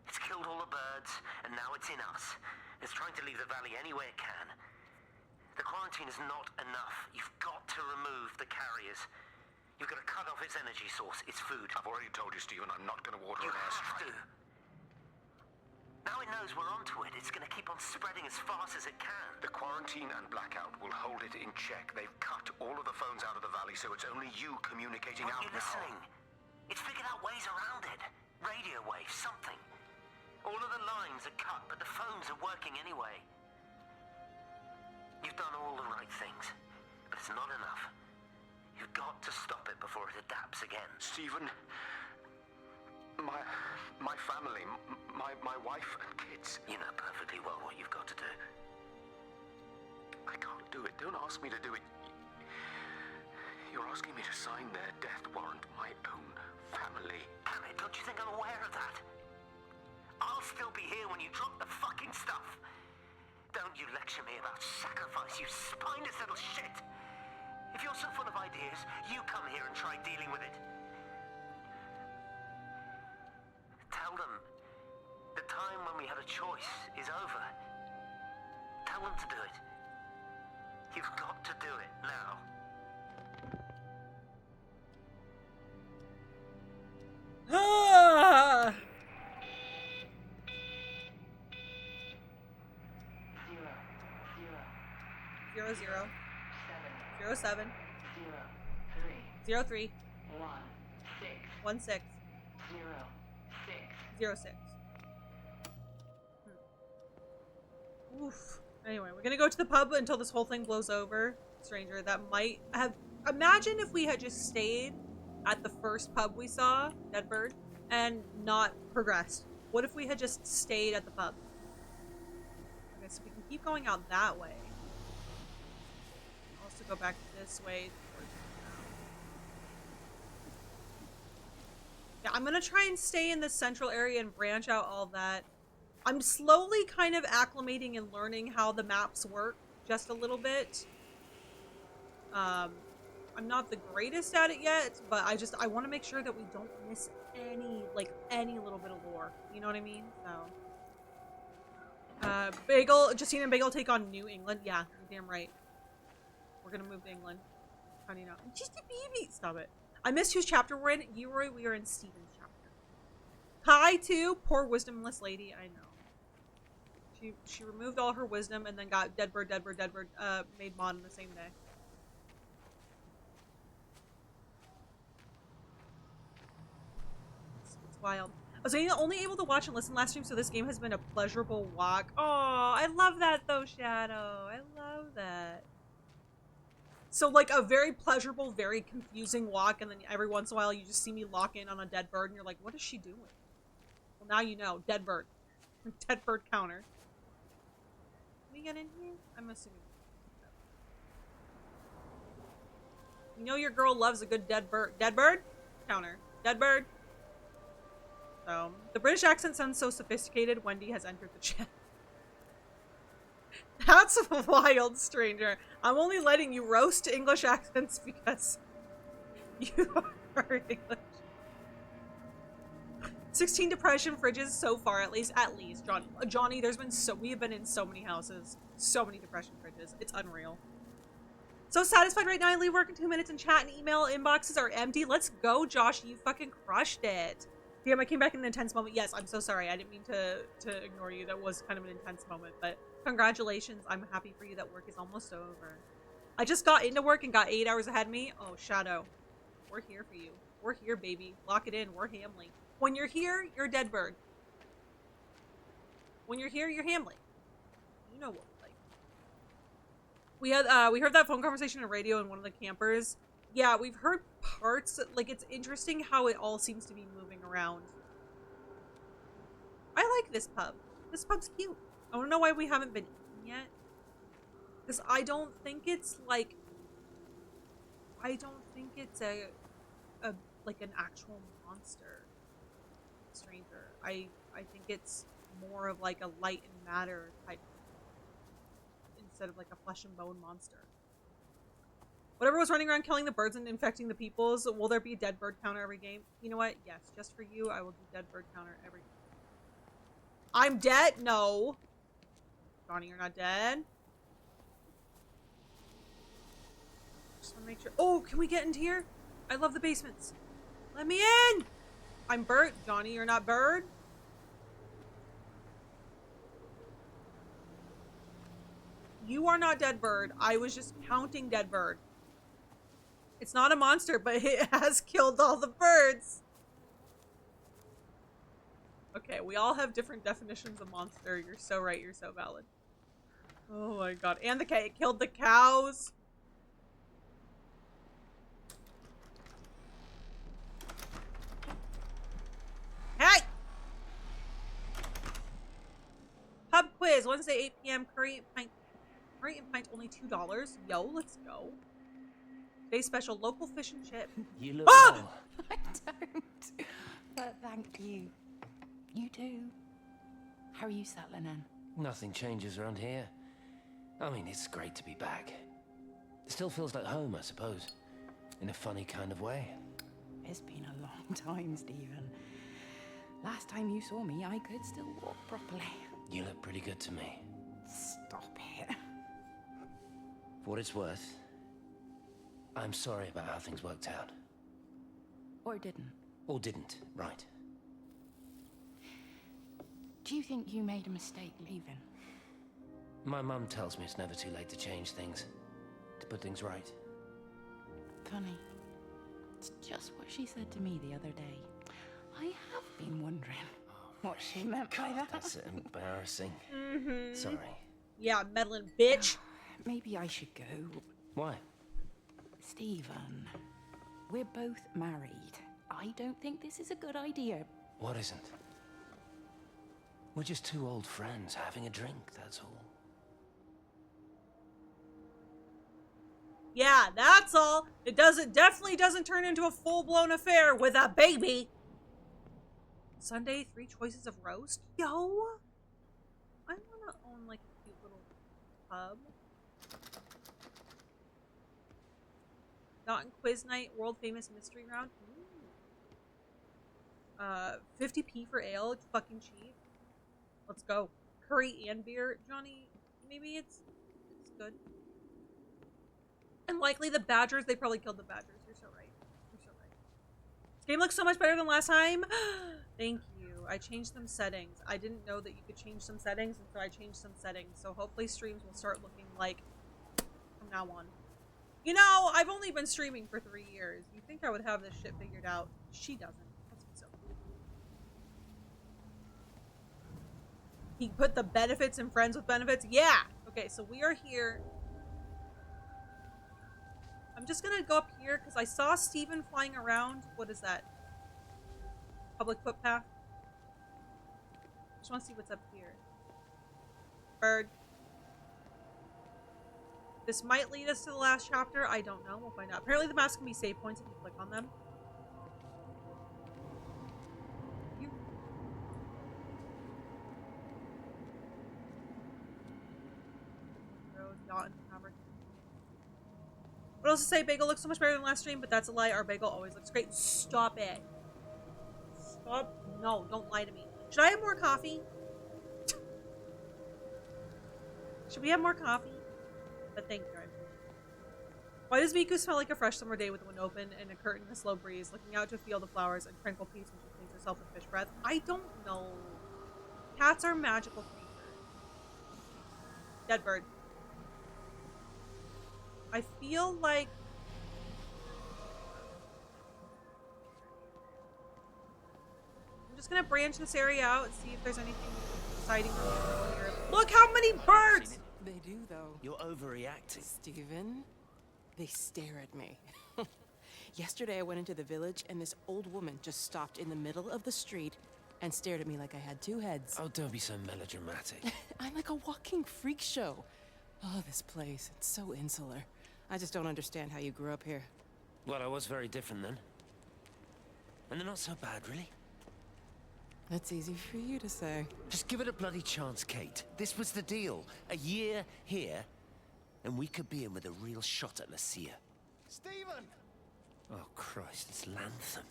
It's killed all the birds, and now it's in us. It's trying to leave the valley any way it can. The quarantine is not enough. You've got to remove the carriers. You've got to cut off its energy source, its food. I've already told you, Stephen, I'm not going to water You an have airstrike. to. Now it knows we're onto it. It's going to keep on spreading as fast as it can. The quarantine and blackout will hold it in check. They've cut all of the phones out of the valley, so it's only you communicating Aren't out you listening? now. It's figured out ways around it. Radio waves, something. All of the lines are cut, but the phones are working anyway. You've done all the right things, but it's not enough. You've got to stop it before it adapts again. Stephen, my family, my wife and kids. You know perfectly well what you've got to do. I can't do it. Don't ask me to do it. You're asking me to sign their death warrant, my own family. Damn it, don't you think I'm aware of that? I'll still be here when you drop the fucking stuff. Don't you lecture me about sacrifice, you spineless little shit. If you're so full of ideas, you come here and try dealing with it. Tell them the time when we had a choice is over. Tell them to do it. You've got to do it now. Ah! 0 0 0 7 0 3 1 6 0 6. Oof. Anyway, we're gonna go to the pub until this whole thing blows over. Stranger, that might have. Imagine if we had just stayed at the first pub we saw, Dead Bird, and not progressed. What if we had just stayed at the pub? Okay, so we can keep going out that way. Also go back this way. Yeah, I'm gonna try and stay in the central area and branch out all that. I'm slowly kind of acclimating and learning how the maps work just a little bit. I'm not the greatest at it yet, but I want to make sure that we don't miss any little bit of lore. You know what I mean? So, Bagel, Justine and Bagel take on New England. Yeah, you're damn right. We're gonna move to England. How do you know? I'm just a baby. Stop it. I missed whose chapter we're in. Leroy, we are in Steven's chapter. Hi to poor wisdomless lady. I know. She removed all her wisdom and then got Dead Bird made mod on the same day. It's wild. I was only able to watch and listen last stream, so this game has been a pleasurable walk. Oh, I love that though, Shadow. I love that. So, like, a very pleasurable, very confusing walk, and then every once in a while you just see me lock in on a dead bird, and you're like, what is she doing? Well, now you know. Dead bird. Dead bird counter. Can we get in here? I'm assuming. You know your girl loves a good dead bird. Dead bird? Counter. Dead bird. So, the British accent sounds so sophisticated. Wendy has entered the chat. That's wild, stranger. I'm only letting you roast English accents because you are English. 16 depression fridges so far, at least, Johnny, there's been we have been in so many houses, so many depression fridges. It's unreal. So satisfied right now. I leave work in 2 minutes and chat and email inboxes are empty. Let's go, Josh. You fucking crushed it. Damn, I came back in an intense moment. Yes, I'm so sorry. I didn't mean to ignore you. That was kind of an intense moment, but congratulations. I'm happy for you that work is almost over. I just got into work and got 8 hours ahead of me. Oh, Shadow. We're here for you. We're here, baby. Lock it in. We're Hamley. When you're here, you're dead bird. When you're here, you're Hamley. You know what we like. We heard that phone conversation on radio in one of the campers. Yeah, we've heard parts. Like, it's interesting how it all seems to be moving around. I like this pub. This pub's cute. I don't know why we haven't been eating yet. Because I don't think it's like... I don't think it's like an actual monster. Stranger. I think it's more of like a light and matter type instead of like a flesh and bone monster. Whatever was running around killing the birds and infecting the peoples, will there be a dead bird counter every game? You know what? Yes, just for you, I will do dead bird counter every game. I'm dead? No. Johnny, you're not dead? Just want to make sure. Oh, can we get into here? I love the basements. Let me in! I'm Bert. Johnny, you're not bird? You are not dead bird. I was just counting dead bird. It's not a monster, but it has killed all the birds. Okay, we all have different definitions of monster. You're so right. You're so valid. Oh my god. And it killed the cows. Hey! Pub quiz. Wednesday, 8 p.m. Curry and pint only $2. Yo, let's go. Day special, local fish and chip. You look well. I don't. But thank you. You do. How are you settling in? Nothing changes around here. I mean, it's great to be back. It still feels like home, I suppose. In a funny kind of way. It's been a long time, Stephen. Last time you saw me, I could still walk properly. You look pretty good to me. Stop it. For what it's worth, I'm sorry about how things worked out. Or didn't. Or didn't, right. Do you think you made a mistake leaving? My mum tells me it's never too late to change things. To put things right. Funny. It's just what she said to me the other day. I have been wondering what she meant by that. That's embarrassing. Mm-hmm. Sorry. Yeah, meddling bitch. Maybe I should go. Why? Stephen, we're both married. I don't think this is a good idea. What isn't? We're just two old friends having a drink, that's all. Yeah, that's all. It definitely doesn't turn into a full-blown affair with a baby. Sunday, 3 choices of roast. Yo, I want to own like a cute little pub. Not in quiz night, world famous mystery round. Ooh. 50p for ale. It's fucking cheap. Let's go. Curry and beer, Johnny. Maybe it's good. And likely the Badgers. They probably killed the Badgers. You're so right. You're so right. This game looks so much better than last time. Thank you. I changed some settings. I didn't know that you could change some settings, and so I changed some settings. So hopefully streams will start looking like from now on. You know, I've only been streaming for 3 years. You think I would have this shit figured out? She doesn't. Let's be so cool. He put the benefits and friends with benefits? Yeah! Okay, so we are here. just gonna go up here because I saw Steven flying around. What is that? Public footpath. Just want to see what's up here. Bird. This might lead us to the last chapter. I don't know. We'll find out. Apparently the maps can be save points if you click on them. What else to say? Bagel looks so much better than last stream, but that's a lie. Our Bagel always looks great. Stop it. Stop. No, don't lie to me. Should I have more coffee? Should we have more coffee? But thank you. Why does Miku smell like a fresh summer day with the window open and a curtain in a slow breeze, looking out to a field of flowers and tranquil peace when she cleans herself with fish breath? I don't know. Cats are magical creatures. Dead bird. I feel like I'm just gonna branch this area out and see if there's anything exciting here. Look how many birds! They do, though. You're overreacting. Steven, they stare at me. Yesterday I went into the village and this old woman just stopped in the middle of the street and stared at me like I had two heads. Oh, don't be so melodramatic. I'm like a walking freak show. Oh, this place, it's so insular. I just don't understand how you grew up here. Well, I was very different then. And they're not so bad, really. That's easy for you to say. Just give it a bloody chance, Kate. This was the deal. A year here, and we could be in with a real shot at Lucia. Stephen! Oh, Christ, it's Lantham.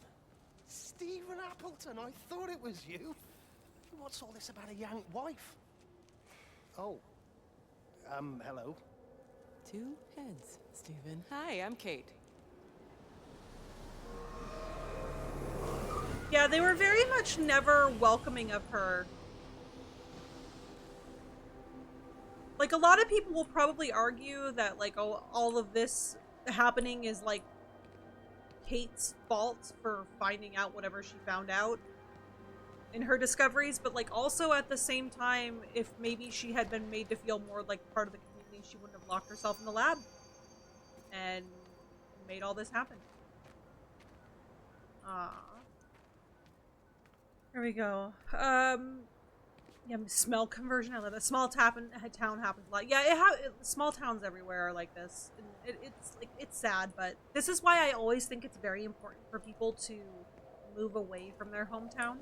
Stephen Appleton, I thought it was you. What's all this about a young wife? Oh. Hello. Two heads, Steven. Hi, I'm Kate. Yeah, they were very much never welcoming of her. Like, a lot of people will probably argue that, like, oh, all of this happening is, like, Kate's fault for finding out whatever she found out in her discoveries, but, like, also at the same time, if maybe she had been made to feel more like part of the community, she wouldn't have locked herself in the lab and made all this happen. Here we go. Yeah, smell conversion. I love that. Small town happens a lot. Yeah, small towns everywhere are like this. And it's sad, but this is why I always think it's very important for people to move away from their hometown.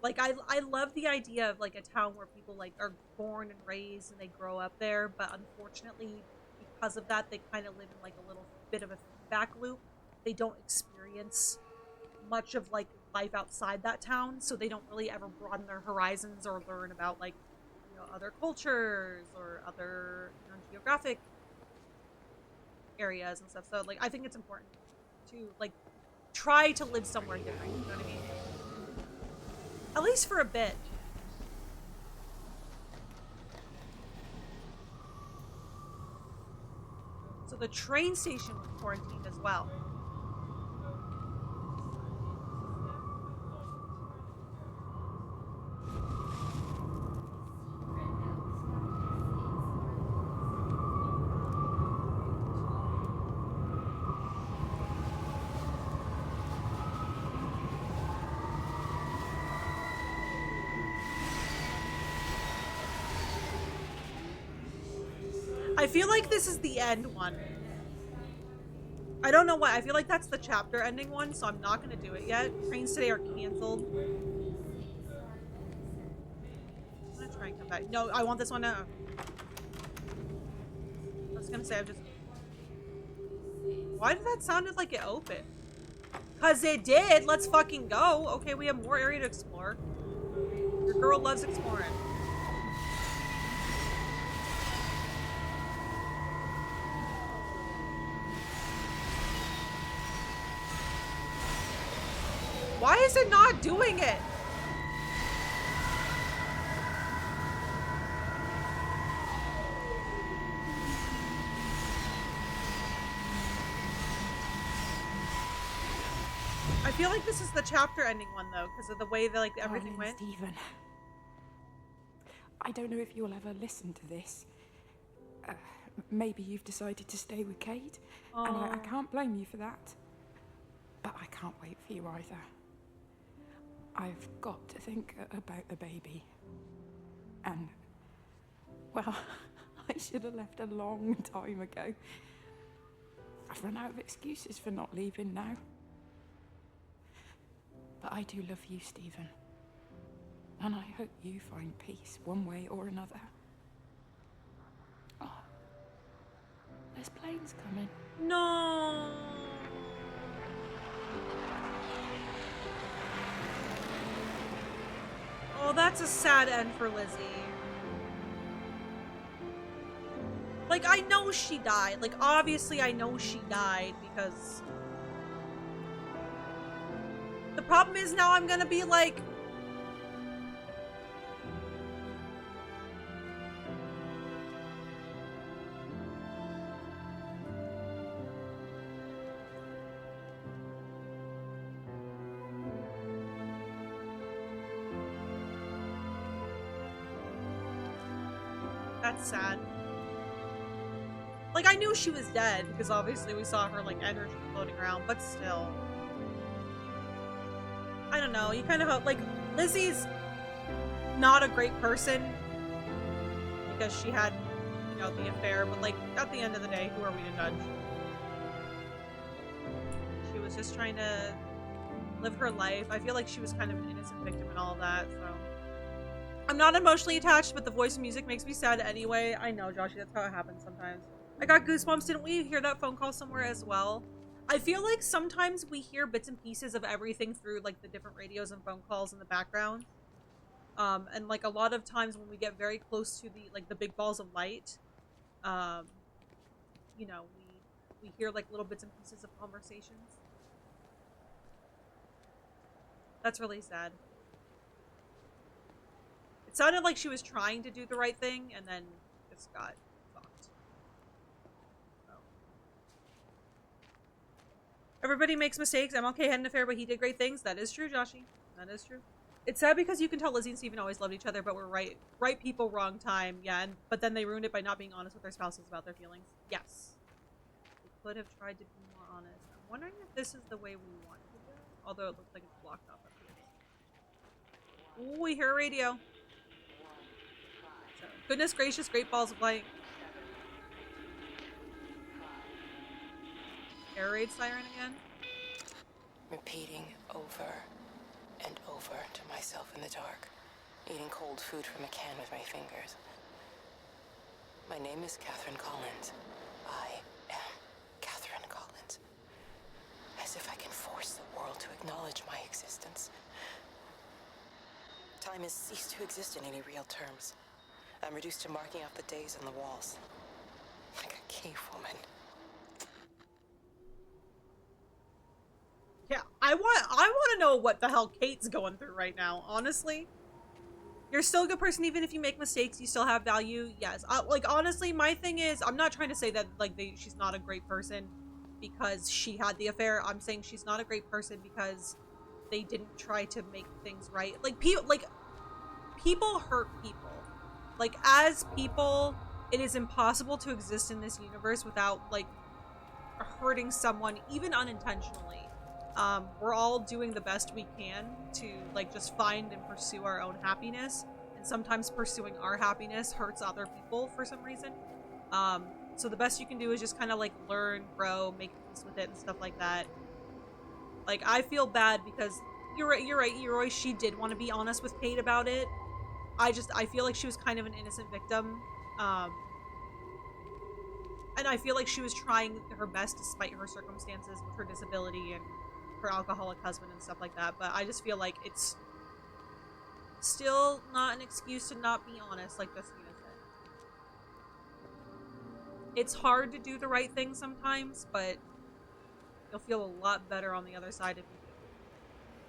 Like, I love the idea of, like, a town where people, like, are born and raised and they grow up there, but unfortunately, because of that, they kind of live in, like, a little bit of a feedback loop. They don't experience much of, like, life outside that town, so they don't really ever broaden their horizons or learn about, like, you know, other cultures or other, you know, geographic areas and stuff. So, like, I think it's important to, like, try to live somewhere different, you know what I mean? At least for a bit. So the train station was quarantined as well. I feel like this is the end one. I don't know why. I feel like that's the chapter ending one, so I'm not going to do it yet. Trains today are canceled. I'm going to try and come back. No, I want this one now. I was going to say, I've just... Why did that sound like it opened? Because it did. Let's fucking go. Okay, we have more area to explore. Your girl loves exploring. Why is it not doing it? I feel like this is the chapter ending one though, because of the way that, like, everything went. Stephen, I don't know if you'll ever listen to this. maybe you've decided to stay with Kate, and I can't blame you for that. But I can't wait for you either. I've got to think about the baby. And, well, I should have left a long time ago. I've run out of excuses for not leaving now. But I do love you, Stephen. And I hope you find peace one way or another. Oh, there's planes coming. No. Oh, that's a sad end for Lizzie. Like, I know she died. Like, obviously I know she died because... The problem is now I'm gonna be like... That's sad. Like, I knew she was dead because obviously we saw her, like, energy floating around, but still. I don't know, you kind of hope, like, Lizzie's not a great person because she had, you know, the affair, but, like, at the end of the day, who are we to judge? She was just trying to live her life. I feel like she was kind of an innocent victim and all of that, so. I'm not emotionally attached, but the voice music makes me sad anyway. I know, Joshy, that's how it happens sometimes. I got goosebumps. Didn't we hear that phone call somewhere as well? I feel like sometimes we hear bits and pieces of everything through, like, the different radios and phone calls in the background. And, like, a lot of times when we get very close to the, like, the big balls of light, you know, we hear, like, little bits and pieces of conversations. That's really sad. It sounded like she was trying to do the right thing, and then just got fucked. So. Everybody makes mistakes. MLK had an affair, but he did great things. That is true, Joshy. That is true. It's sad because you can tell Lizzie and Steven always loved each other, but were right people, wrong time. Yeah, but then they ruined it by not being honest with their spouses about their feelings. Yes. They could have tried to be more honest. I'm wondering if this is the way we want to do it. Although it looks like it's blocked off up here. Ooh, we hear a radio. Goodness gracious, great balls of light. Air raid siren again. Repeating over and over to myself in the dark. Eating cold food from a can with my fingers. My name is Catherine Collins. I am Catherine Collins. As if I can force the world to acknowledge my existence. Time has ceased to exist in any real terms. I'm reduced to marking out the days on the walls. Like a cave woman. Yeah, I want to know what the hell Kate's going through right now, honestly. You're still a good person even if you make mistakes, you still have value. Yes. Like, honestly, my thing is, I'm not trying to say that, like, she's not a great person because she had the affair. I'm saying she's not a great person because they didn't try to make things right. Like, people hurt people. Like, as people, it is impossible to exist in this universe without, like, hurting someone, even unintentionally. We're all doing the best we can to, like, just find and pursue our own happiness. And sometimes pursuing our happiness hurts other people for some reason. So the best you can do is just kind of, like, learn, grow, make peace with it and stuff like that. Like, I feel bad because you're right, Roy, she did want to be honest with Kate about it. I feel like she was kind of an innocent victim. And I feel like she was trying her best despite her circumstances with her disability and her alcoholic husband and stuff like that. But I just feel like it's still not an excuse to not be honest, like Justina said. It's hard to do the right thing sometimes, but you'll feel a lot better on the other side if you do.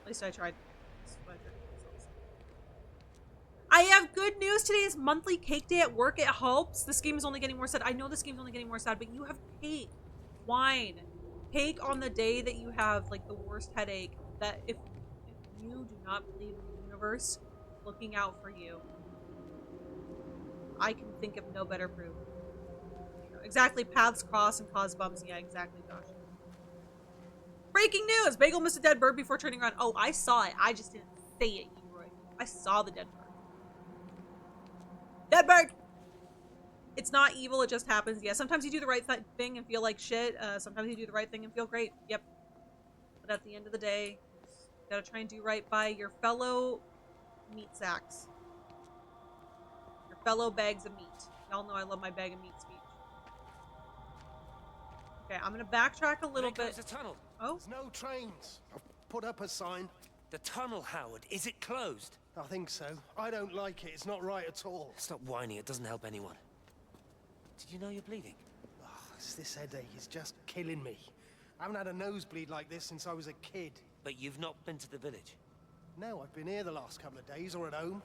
At least I tried. I have good news. Today is monthly cake day at work. It helps. This game is only getting more sad. I know this game's only getting more sad, but you have cake, wine, cake on the day that you have, like, the worst headache. That if you do not believe in the universe looking out for you, I can think of no better proof. Exactly, paths cross and cause bumps. Yeah, exactly, Josh. Breaking news! Bagel missed a dead bird before turning around. Oh, I saw it. I just didn't say it, Roy. I saw the dead bird. Dead bird! It's not evil, it just happens. Yeah, sometimes you do the right thing and feel like shit. Sometimes you do the right thing and feel great. Yep. But at the end of the day, you gotta try and do right by your fellow meat sacks. Your fellow bags of meat. Y'all know I love my bag of meat speech. Okay, I'm gonna backtrack a little bit. There's a tunnel. Oh? There's no trains. I've put up a sign. The tunnel, Howard. Is it closed? I think so. I don't like it. It's not right at all. Stop whining. It doesn't help anyone. Did you know you're bleeding? Oh, this headache is just killing me. I haven't had a nosebleed like this since I was a kid. But you've not been to the village? No, I've been here the last couple of days, or at home.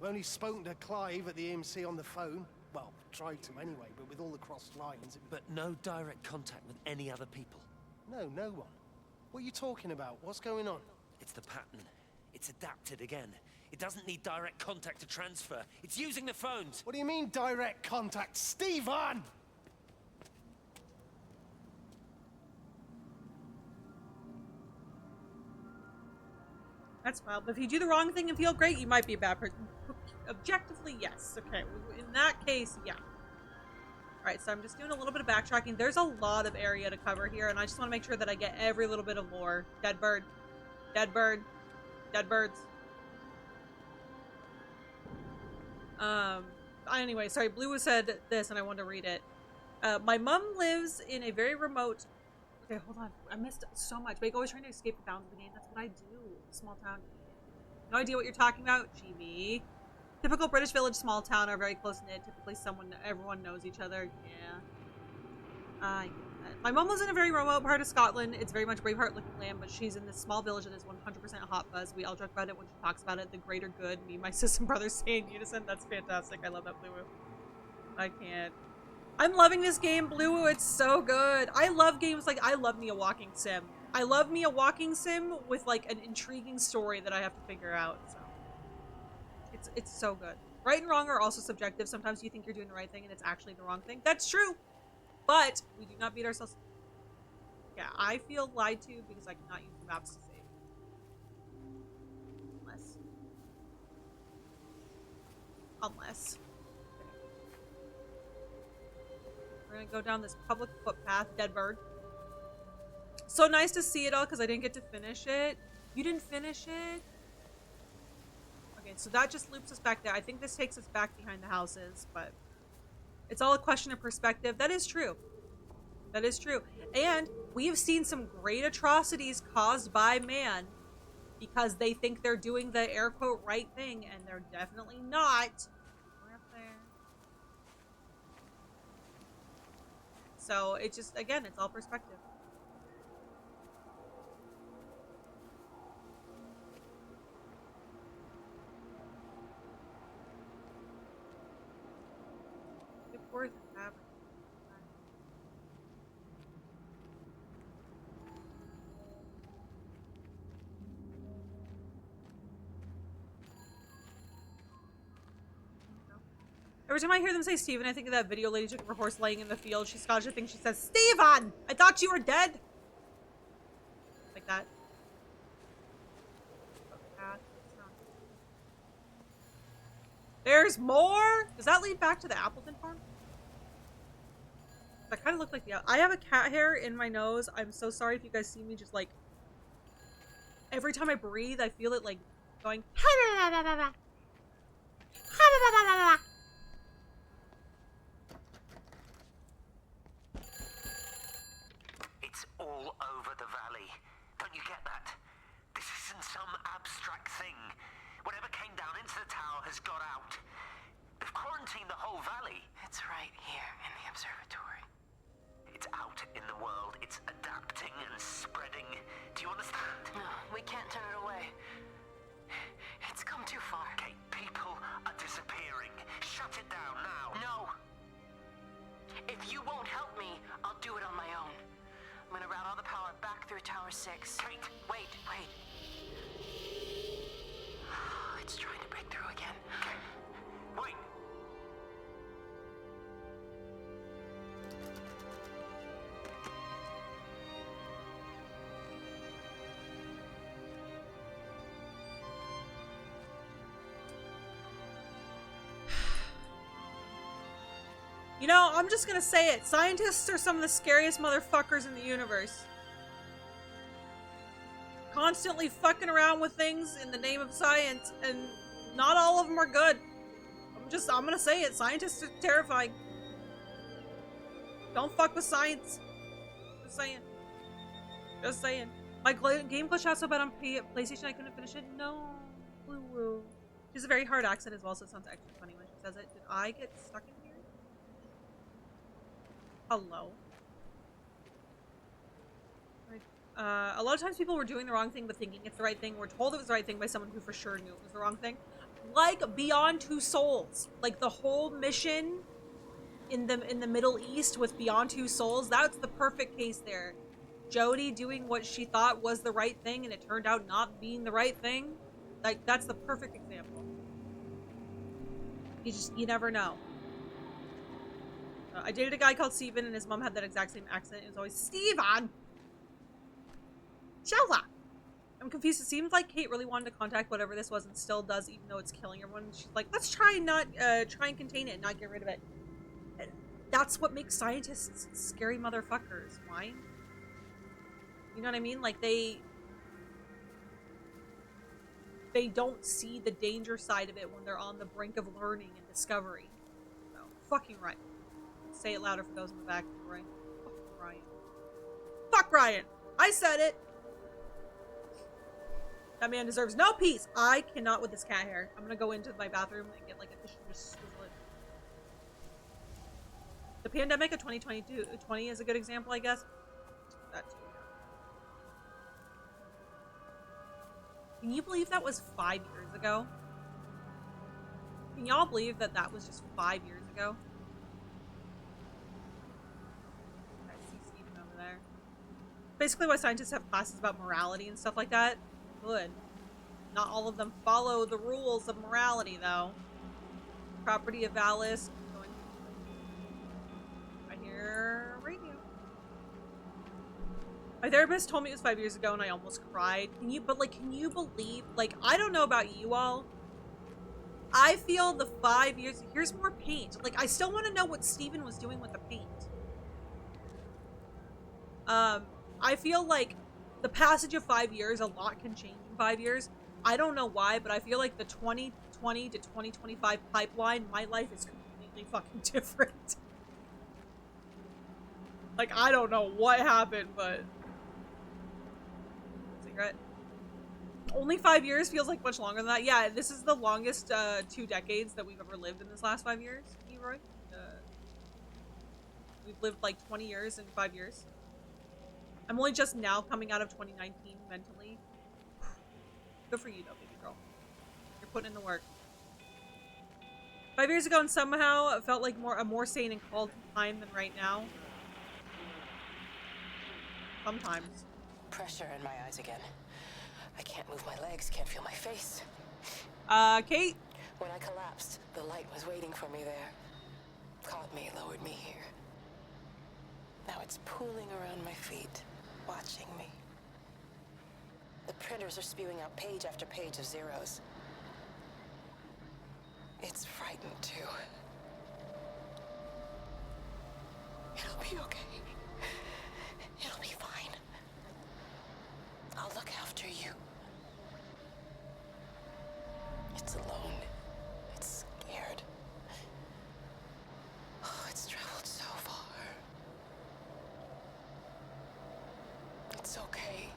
I've only spoken to Clive at the EMC on the phone. Well, tried to anyway, but with all the crossed lines... But no direct contact with any other people? No, no one. What are you talking about? What's going on? It's the pattern. It's adapted again. It doesn't need direct contact to transfer. It's using the phones. What do you mean, direct contact? Stephen! That's wild. But if you do the wrong thing and feel great, you might be a bad person. Objectively, yes. Okay, in that case, yeah. Alright, so I'm just doing a little bit of backtracking. There's a lot of area to cover here, and I just want to make sure that I get every little bit of lore. Dead bird. Dead bird. Dead birds. Anyway, sorry, Blue said this, and I wanted to read it. My mom lives in a very remote... Okay, hold on. I missed so much. Bagel always trying to escape the bounds of the game. That's what I do. Small town. No idea what you're talking about, GB. Typical British village, small town are very close knit. Typically, everyone knows each other. Yeah. My mom lives in a very remote part of Scotland. It's very much Braveheart looking land, but she's in this small village that is 100% hot fuzz. We all joke about it when she talks about it. The greater good. Me, my sis, and brother say in unison. That's fantastic. I love that, Blue. I can't. I'm loving this game, Blue. It's so good. I love games like I love me a walking sim. I love me a walking sim with like an intriguing story that I have to figure out. So it's so good. Right and wrong are also subjective. Sometimes you think you're doing the right thing and it's actually the wrong thing. That's true. But we do not beat ourselves. Yeah, I feel lied to because I cannot use the maps to save. Unless. We're gonna go down this public footpath. Dead bird. So nice to see it all because I didn't get to finish it. You didn't finish it? Okay, so that just loops us back there. I think this takes us back behind the houses, but it's all a question of perspective. That is true. That is true. And we have seen some great atrocities caused by man because they think they're doing the air quote right thing, and they're definitely not. We're up there. So it just, again, it's all perspective. Worth it happening. Every time I hear them say Stephen, I think of that video lady took her horse laying in the field. She's Scottish. I think she says, Stephen! I thought you were dead! Like that. There's more? Does that lead back to the Appleton farm? That kind of looked like the... I have a cat hair in my nose. I'm so sorry if you guys see me just like... Every time I breathe, I feel it like going... It's all over the valley. Don't you get that? This isn't some abstract thing. Whatever came down into the tower has got out. They've quarantined the whole valley. It's right here in the observatory. It's out in the world. It's adapting and spreading. Do you understand? No, we can't turn it away. It's come too far. Okay, people are disappearing. Shut it down now. No. If you won't help me, I'll do it on my own. I'm gonna route all the power back through Tower 6. Kate! Wait. You know, I'm just gonna say it. Scientists are some of the scariest motherfuckers in the universe. Constantly fucking around with things in the name of science, and not all of them are good. I'm gonna say it. Scientists are terrifying. Don't fuck with science. Just saying. Just saying. My game glitched out so bad on PlayStation I couldn't finish it. No. Woo-woo. She has a very hard accent as well, so it sounds extra funny when she says it. Did I get stuck in here? Hello? A lot of times people were doing the wrong thing but thinking it's the right thing. We're told it was the right thing by someone who for sure knew it was the wrong thing. Like Beyond Two Souls. Like the whole mission in the Middle East with Beyond Two Souls, that's the perfect case there. Jodie doing what she thought was the right thing and it turned out not being the right thing. Like, that's the perfect example. You never know. I dated a guy called Steven and his mom had that exact same accent. It was always, Steven! Shella! I'm confused. It seems like Kate really wanted to contact whatever this was and still does, even though it's killing everyone. She's like, let's try and contain it and not get rid of it. And that's what makes scientists scary motherfuckers. Why? You know what I mean? Like, they don't see the danger side of it when they're on the brink of learning and discovery. So, fucking right. Say it louder for those in the back. Right? Fuck Ryan. Fuck Ryan! I said it! That man deserves no peace. I cannot with this cat hair. I'm gonna go into my bathroom and get like a tissue and just swizzle it. The pandemic of 2020 is a good example, I guess. That's weird. Can you believe that was 5 years ago? Can y'all believe that that was just 5 years ago? I see Steven over there. Basically why scientists have classes about morality and stuff like that. Good. Not all of them follow the rules of morality, though. Property of Alice. I hear radio. My therapist told me it was 5 years ago, and I almost cried. Can you believe? Like, I don't know about you all. I feel the 5 years. Here's more paint. Like, I still want to know what Steven was doing with the paint. I feel like the passage of 5 years, a lot can change in 5 years. I don't know why, but I feel like the 2020 to 2025 pipeline, my life is completely fucking different. Like, I don't know what happened, but... Cigarette. Only 5 years feels like much longer than that. Yeah, this is the longest 2 decades that we've ever lived in this last 5 years, Leroy. We've lived like 20 years in 5 years. I'm only just now coming out of 2019 mentally. Good for you though, baby girl. You're putting in the work. 5 years ago and somehow it felt like a more sane and called time than right now. Sometimes. Pressure in my eyes again. I can't move my legs, can't feel my face. Kate? When I collapsed, the light was waiting for me there. Caught me, lowered me here. Now it's pooling around my feet, watching me. The printers are spewing out page after page of zeros. It's frightened too. It'll be okay. It'll be fine. I'll look after you. It's alone. It's scared. Oh, it's traveled so far. It's okay.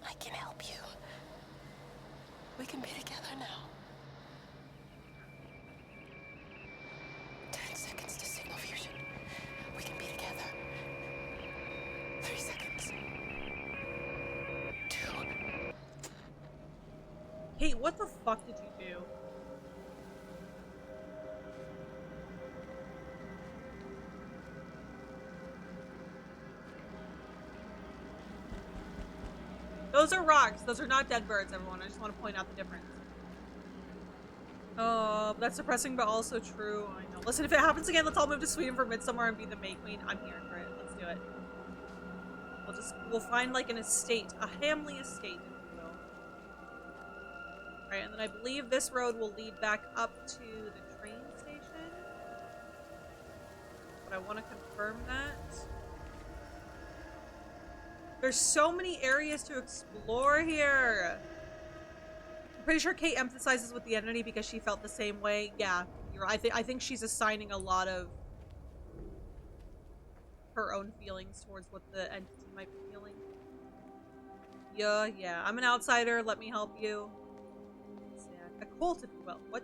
I can help you. We can be together now. 10 seconds to signal fusion. We can be together. 3 seconds. 2. Kate, what the fuck did you do? Those are rocks. Those are not dead birds, everyone. I just want to point out the difference. Oh, that's depressing, but also true. I know. Listen, if it happens again, let's all move to Sweden for Midsummer and be the May Queen. I'm here for it. Let's do it. We'll find like an estate, a Hamley estate, if you will. Alright, and then I believe this road will lead back up to the train station. but I want to confirm that. There's so many areas to explore here. I'm pretty sure Kate emphasizes with the entity because she felt the same way. Yeah, you're right. I think she's assigning a lot of her own feelings towards what the entity might be feeling. Yeah. I'm an outsider. Let me help you. A cult, if you will. What?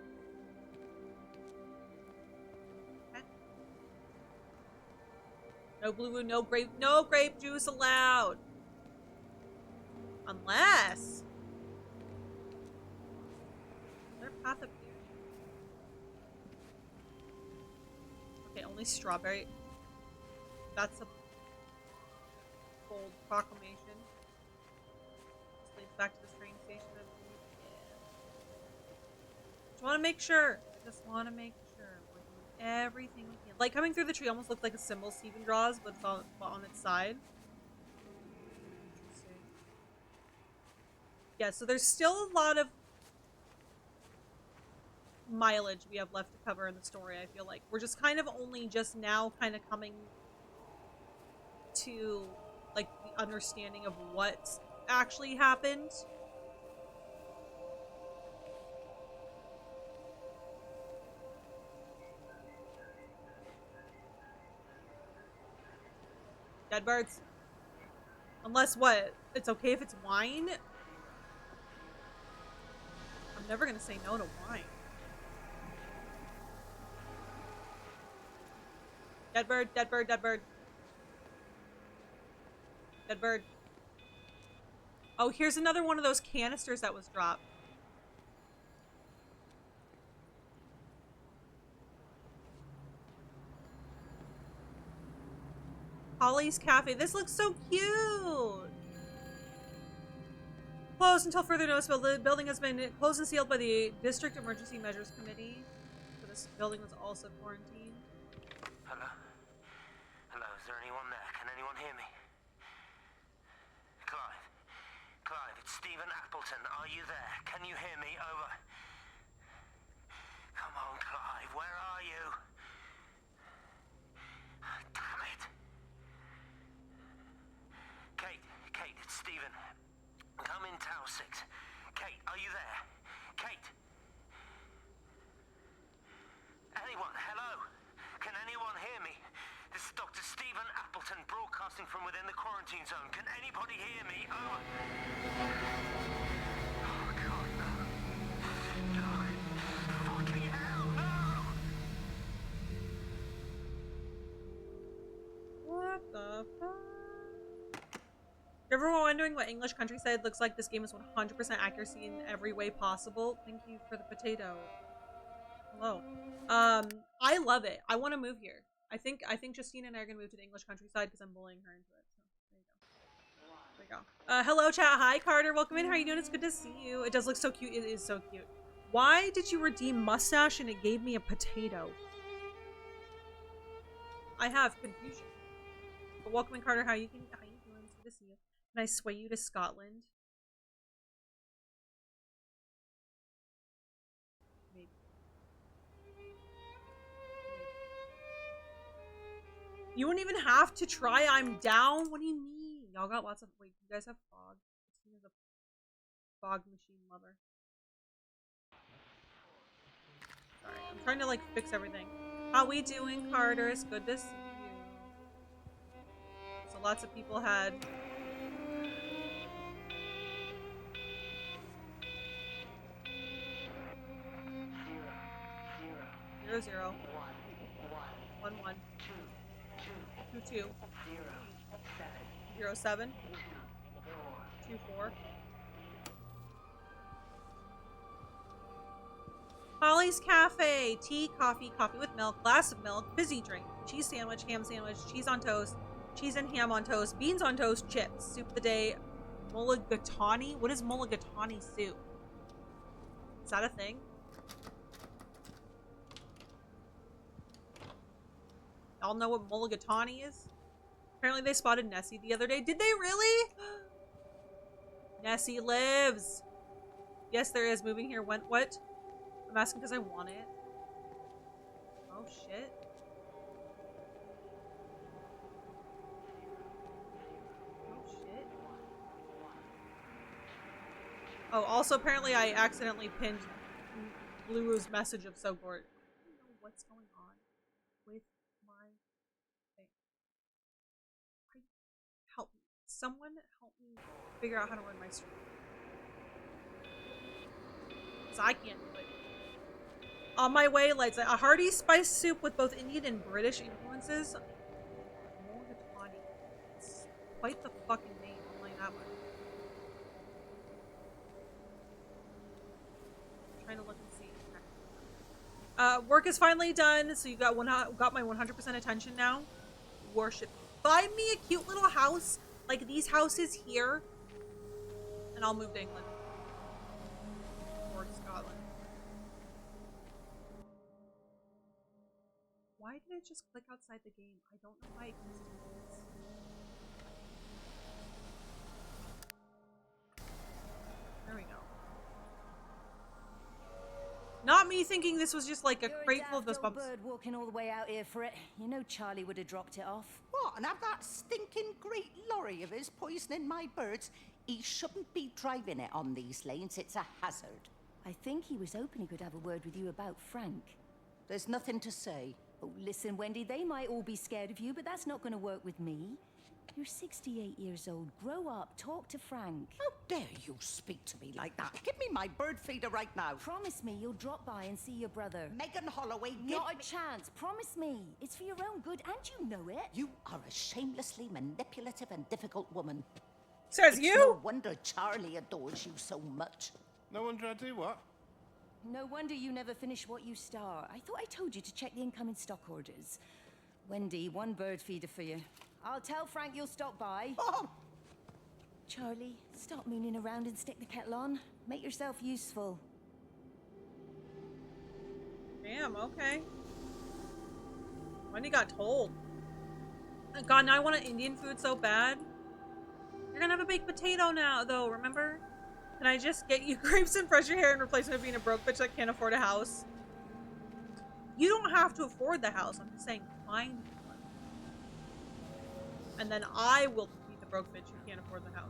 Okay. No blue, no grape juice allowed. Unless. Is there a path up here? Okay, only strawberry. That's a bold proclamation. This leads back to the train station. Just want to make sure. We're doing everything we can. Like, coming through the tree almost looks like a symbol Steven draws, but it's on its side. Yeah, so there's still a lot of mileage we have left to cover in the story, I feel like. We're just kind of only just now kind of coming to, like, the understanding of what actually happened. Dead birds. Unless what? It's okay if it's wine? I'm never gonna say no to wine. Dead bird, dead bird, dead bird. Dead bird. Oh, here's another one of those canisters that was dropped. Holly's Cafe. This looks so cute! Closed until further notice. The building has been closed and sealed by the District Emergency Measures Committee. So this building was also quarantined. Hello? Hello, is there anyone there? Can anyone hear me? Clive, it's Stephen Appleton. Are you there? Can you hear me? Over. Come on, Clive, where are you? Damn it. Kate, it's Stephen. Come in Tower 6. Kate, are you there? Kate! Anyone, hello? Can anyone hear me? This is Dr. Stephen Appleton broadcasting from within the quarantine zone. Can anybody hear me? Over. Oh, God, no. No. Fucking hell, no! What the fuck? If everyone wondering what English countryside looks like, this game is 100% accuracy in every way possible. Thank you for the potato. Hello. I love it. I want to move here. I think Justine and I are gonna move to the English countryside because I'm bullying her into it. So there you go. Hello chat. Hi Carter. Welcome in. How are you doing? It's good to see you. It does look so cute. It is so cute. Why did you redeem mustache and it gave me a potato? I have confusion. But welcome in, Carter. How you doing? It's good to see you. Can I sway you to Scotland? Maybe. You wouldn't even have to try. I'm down. What do you mean? Y'all got lots of. Wait, you guys have fog? Christina's a fog machine lover. Sorry, I'm trying to like fix everything. How we doing, Carter? It's good to see you. So lots of people had. 0 1 1 2 2 0 7 2 4. Holly's Cafe. Tea, coffee, coffee with milk, glass of milk, fizzy drink, cheese sandwich, ham sandwich, cheese on toast, cheese and ham on toast, beans on toast, chips, soup of the day, mulligatawny. What is mulligatawny soup? Is that a thing? Y'all know what mulligatawny is? Apparently they spotted Nessie the other day. Did they really? Nessie lives. Yes, there is. Moving here. What? I'm asking because I want it. Oh, shit. Oh, also apparently I accidentally pinned Blue's message of so bored. I don't know what's going on with my thing. Help me. Someone help me figure out how to run my stream. Because I can't do it. On my way, like a hearty spice soup with both Indian and British influences. Mulligatawny. It's quite the fucking name, I'll tell you that much. I'm trying to look and see. Work is finally done, so you got my 100% attention now. Worship. Find me a cute little house like these houses here, and I'll move to England or Scotland. Why did it just click outside the game? I don't know why it keeps doing this. There we go. Not me thinking this was just like a crate full of those bumps. Bird walking all the way out here for it. You know Charlie would have dropped it off. What, and have that stinking great lorry of his poisoning my birds? He shouldn't be driving it on these lanes. It's a hazard. I think he was hoping he could have a word with you about Frank. There's nothing to say. Oh, listen, Wendy, they might all be scared of you, but that's not going to work with me. You're 68 years old. Grow up. Talk to Frank. How dare you speak to me like that? Give me my bird feeder right now. Promise me you'll drop by and see your brother. Megan Holloway, Not a chance. Promise me. It's for your own good, and you know it. You are a shamelessly manipulative and difficult woman. Says It's you? no wonder Charlie adores you so much. No wonder I do what? No wonder you never finish what you start. I thought I told you to check the incoming stock orders. Wendy, one bird feeder for you. I'll tell Frank you'll stop by. Oh! Charlie, stop mooning around and stick the kettle on. Make yourself useful. Damn, okay. Wendy got told. God, now I want an Indian food so bad. You're gonna have a baked potato now, though, remember? Can I just get you grapes and brush your hair in replacement of being a broke bitch that can't afford a house? You don't have to afford the house. I'm just saying find one. And then I will be the broke bitch who can't afford the house.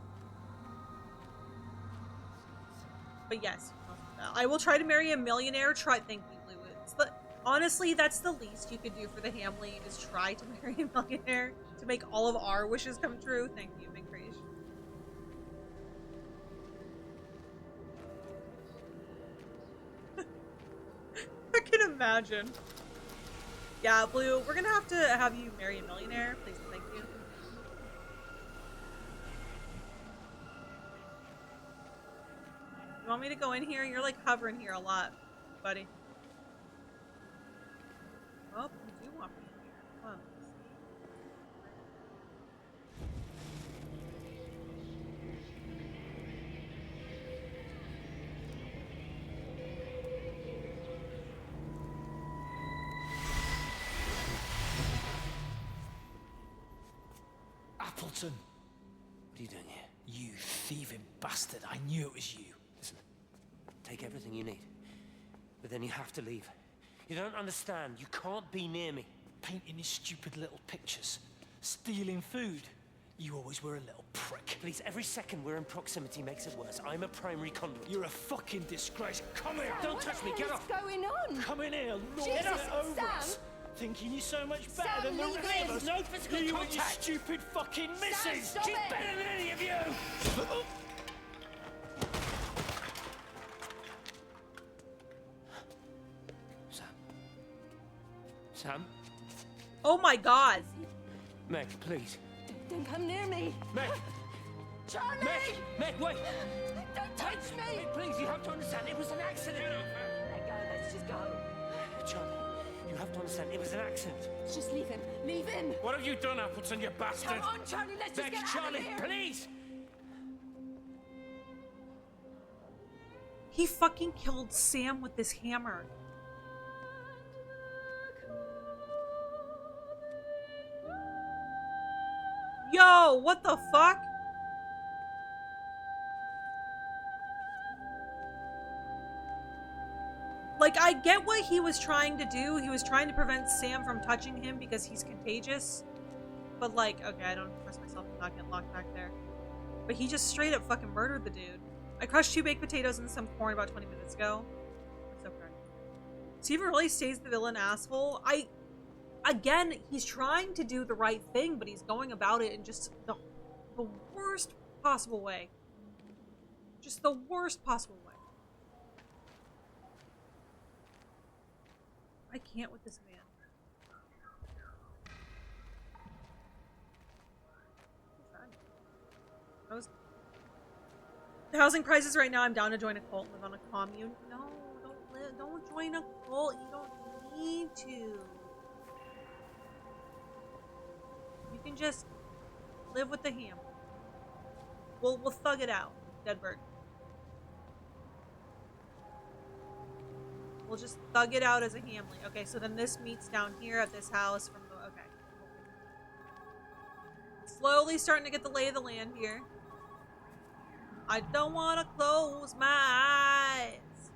But yes, I will try to marry a millionaire. Thank you, Blue. Honestly, that's the least you could do for the family is try to marry a millionaire to make all of our wishes come true. Thank you, Big Creation. I can imagine. Yeah, Blue, we're gonna have to have you marry a millionaire. Please and thank you. You want me to go in here? You're like hovering here a lot, buddy. Oh, you do want me in here. Come on. Appleton! What are you doing here? You thieving bastard, I knew it was you. Listen, take everything you need. But then you have to leave. You don't understand. You can't be near me. Painting his stupid little pictures. Stealing food. You always were a little prick. Please, every second we're in proximity makes it worse. I'm a primary conduit. You're a fucking disgrace. Come here! Don't touch me, get off! What's going on? Come in here, lord Jesus, it over Sam! us. Thinking you're so much better Sam, than the leave rest him. of us. No physical you contact. and your stupid fucking missus. stop She's it. better than any of you. Sam? Oh my god! Meg, please. Don't come near me. Meg! Charlie! Meg, wait! Don't touch me! Meg, please, you have to understand, it was an accident! Let go, let's just go. Charlie, you have to understand, it was an accident. Just leave him. Leave him. What have you done, Appleton, you bastard? Come on, Charlie, let's just Meg, get out Charlie, of here. please! He fucking killed Sam with this hammer. Yo, what the fuck? Like, I get what he was trying to do. He was trying to prevent Sam from touching him because he's contagious. But like, okay, I don't trust myself to not get locked back there. But he just straight up fucking murdered the dude. I crushed 2 baked potatoes and some corn about 20 minutes ago. I'm so proud. Steven really stays the villain asshole. Again, he's trying to do the right thing, but he's going about it in just the worst possible way. Just the worst possible way. I can't with this man. The housing prices right now, I'm down to join a cult, live on a commune. No, don't join a cult. You don't need to. You can just live with the ham. We'll thug it out, Deadbird. We'll just thug it out as a family. Okay, so then this meets down here at this house from the... Okay. Slowly starting to get the lay of the land here. I don't want to close my eyes.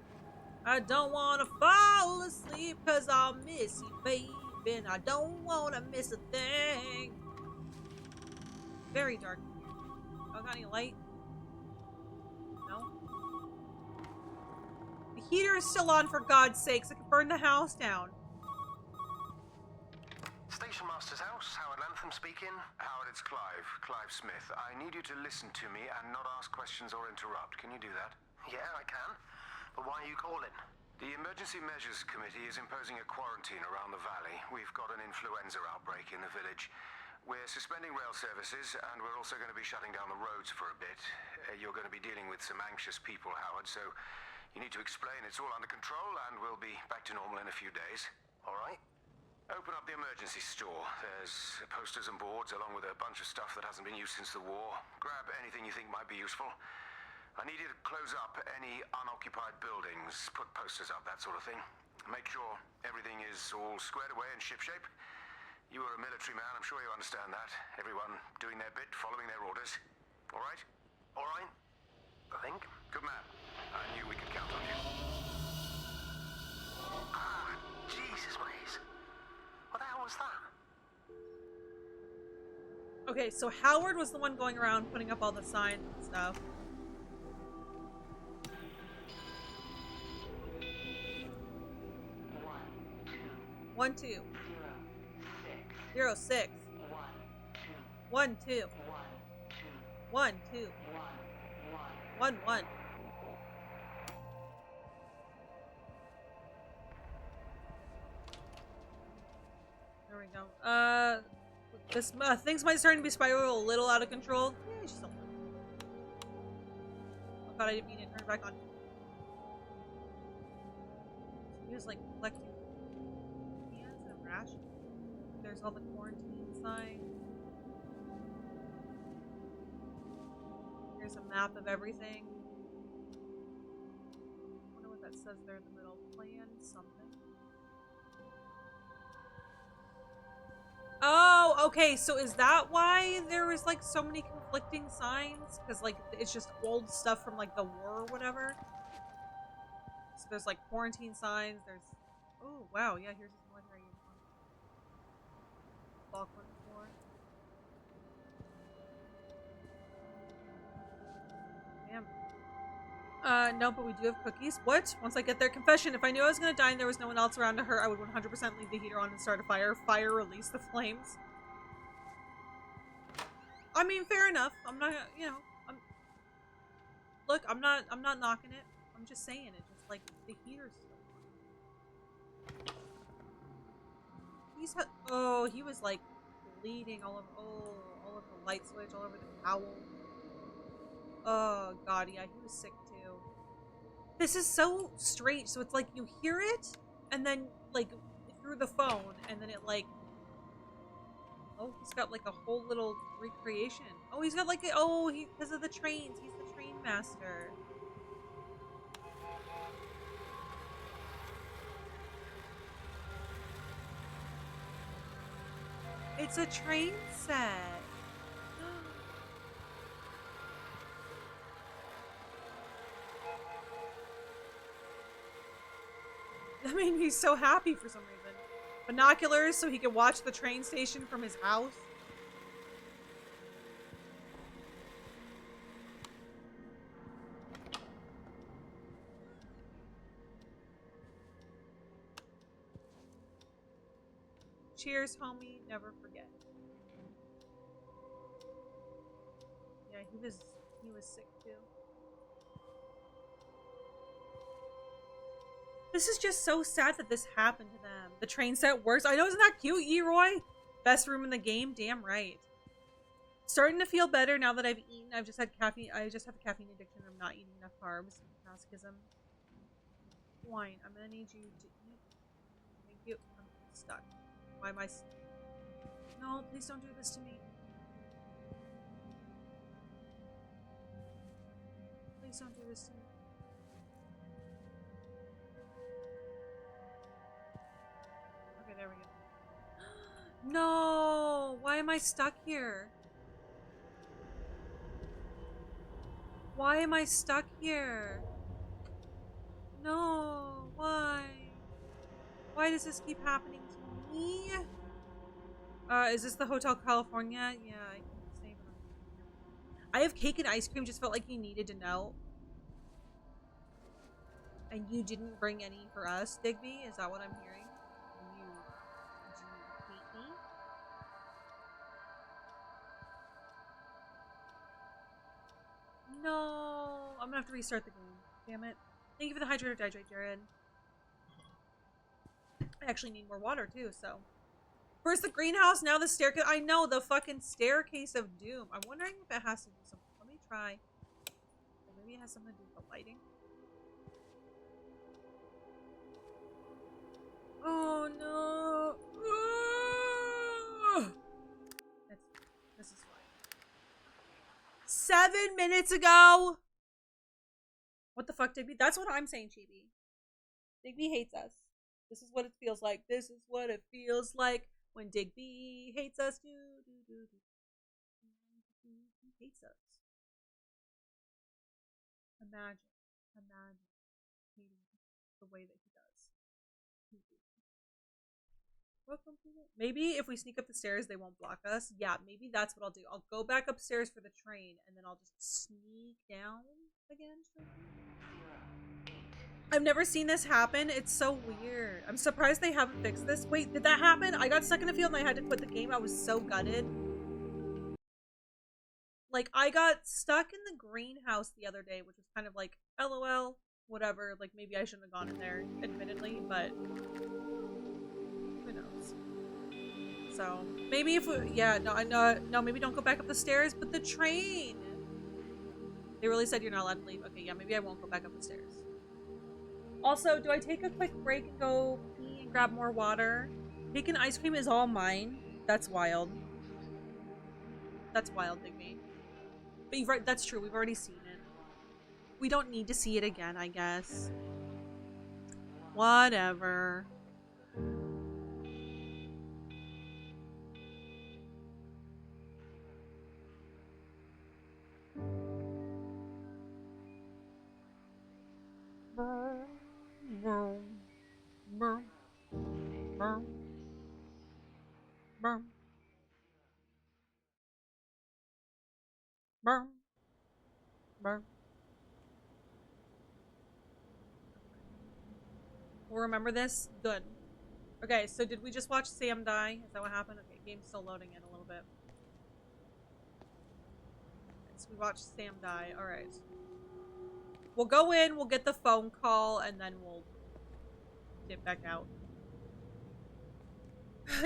I don't want to fall asleep because I'll miss you, baby. And I don't want to miss a thing. Very dark. Oh, got any light? No? The heater is still on, for God's sakes. I could burn the house down. Station Master's house, Howard Lantham speaking. Howard, it's Clive. Clive Smith. I need you to listen to me and not ask questions or interrupt. Can you do that? Yeah, I can. But why are you calling? The Emergency Measures Committee is imposing a quarantine around the valley. We've got an influenza outbreak in the village. We're suspending rail services, and we're also going to be shutting down the roads for a bit. You're going to be dealing with some anxious people, Howard, so you need to explain it's all under control, and we'll be back to normal in a few days. All right. Open up the emergency store. There's posters and boards, along with a bunch of stuff that hasn't been used since the war. Grab anything you think might be useful. I need you to close up any unoccupied buildings, put posters up, that sort of thing. Make sure everything is all squared away and shipshape. You are a military man, I'm sure you understand that. Everyone doing their bit, following their orders. All right? All right. I think. Good man. I knew we could count on you. Ah, Jesus, Maze. What the hell was that? Okay, so Howard was the one going around putting up all the signs and stuff. One, two. 0, 6. 1, 2. 1, 2. 1, 1. There we go. This things might starting to be spiraling a little out of control. Yeah, just a little. Oh god, I didn't mean to turn it back on. He was like collecting cans and rations. There's all the quarantine signs. Here's a map of everything. I wonder what that says there in the middle. Plan something. Oh, okay, so is that why there was like so many conflicting signs? Because like it's just old stuff from like the war or whatever. So there's like quarantine signs, there's... Oh, wow, yeah, here's his military uniform. Falkland War. Damn. No, but we do have cookies. What? Once I get there, confession, if I knew I was gonna die and there was no one else around to hurt, I would 100% leave the heater on and start a fire. Fire, release the flames. I mean, fair enough. I'm not, you know, look, I'm not knocking it. I'm just saying it. Just like the heater's still on. Oh, he was like bleeding all over. Oh, all over the light switch, all over the towel. Oh god, yeah, he was sick too. This is so strange. So it's like you hear it, and then like through the phone, and then it like. Oh, he's got like a whole little recreation. Oh, he's got like a, oh, because of the trains. He's the train master. It's a train set. That made me so happy for some reason. Binoculars so he could watch the train station from his house. Cheers, homie. Never forget. Yeah, he was sick too. This is just so sad that this happened to them. The train set works. I know, isn't that cute, Eroy? Best room in the game. Damn right. Starting to feel better now that I've eaten. I've just had caffeine. I just have a caffeine addiction. I'm not eating enough carbs. Masochism. Wine. I'm gonna need you to eat. Thank you. I'm stuck. Why am I? No, please don't do this to me. Please don't do this to me. Okay, there we go. No! Why am I stuck here? Why am I stuck here? No, why? Why does this keep happening to me? Is this the Hotel California? Yeah, I can save it. I have cake and ice cream, just felt like you needed to know. And you didn't bring any for us, Digby? Is that what I'm hearing? Do you hate me? No, I'm gonna have to restart the game. Damn it. Thank you for the hydrator dihydrate, Jared. I actually need more water too, so. First the greenhouse, now the staircase. I know, the fucking staircase of doom. I'm wondering if it has to do something. Let me try. Maybe it has something to do with the lighting. Oh no. This is fine. 7 minutes ago. What the fuck, Digby? That's what I'm saying, Chibi. Digby hates us. This is what it feels like. This is what it feels like when Digby hates us. He hates us. Imagine hating the way that he does. Welcome to it. Maybe if we sneak up the stairs, they won't block us. Yeah, maybe that's what I'll do. I'll go back upstairs for the train, and then I'll just sneak down again. I've never seen this happen. It's so weird. I'm surprised they haven't fixed this. Wait, did that happen? I got stuck in a field and I had to quit the game. I was so gutted. Like, I got stuck in the greenhouse the other day, which was kind of like, LOL, whatever. Like, maybe I shouldn't have gone in there, admittedly, but who knows? So, maybe if we, yeah, no, maybe don't go back up the stairs, but the train. They really said you're not allowed to leave. Okay, yeah, maybe I won't go back up the stairs. Also, do I take a quick break and go pee and grab more water? Cake and ice cream is all mine. That's wild. That's wild, Digby. But you've right, that's true. We've already seen it. We don't need to see it again, I guess. Whatever. We'll remember this? Good. Okay, so did we just watch Sam die? Is that what happened? Okay, game's still loading in a little bit. Okay, so we watched Sam die. Alright. We'll go in, we'll get the phone call, and then we'll get back out.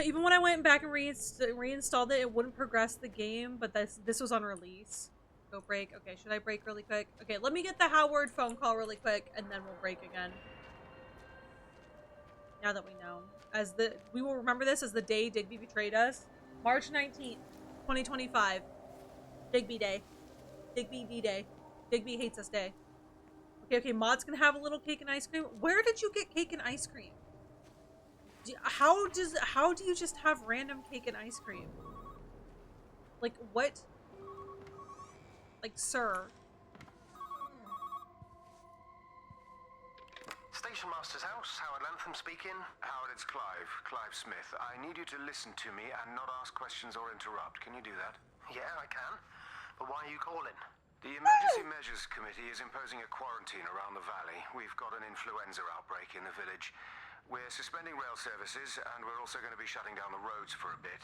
Even when I went back and reinstalled it, it wouldn't progress the game, but this was on release. Go break. Okay, should I break really quick? Okay, let me get the Howard phone call really quick, and then we'll break again. Now that we know. We will remember this as the day Digby betrayed us. March 19th, 2025. Digby Day. Digby D-Day. Digby hates us day. Okay, Maud's gonna have a little cake and ice cream. Where did you get cake and ice cream? How do you just have random cake and ice cream? Like, what? Like, sir. Station Master's house, Howard Lantham speaking. Howard, it's Clive. Clive Smith. I need you to listen to me and not ask questions or interrupt. Can you do that? Yeah, I can. But why are you calling? The Emergency Measures Committee is imposing a quarantine around the valley. We've got an influenza outbreak in the village. We're suspending rail services, and we're also going to be shutting down the roads for a bit.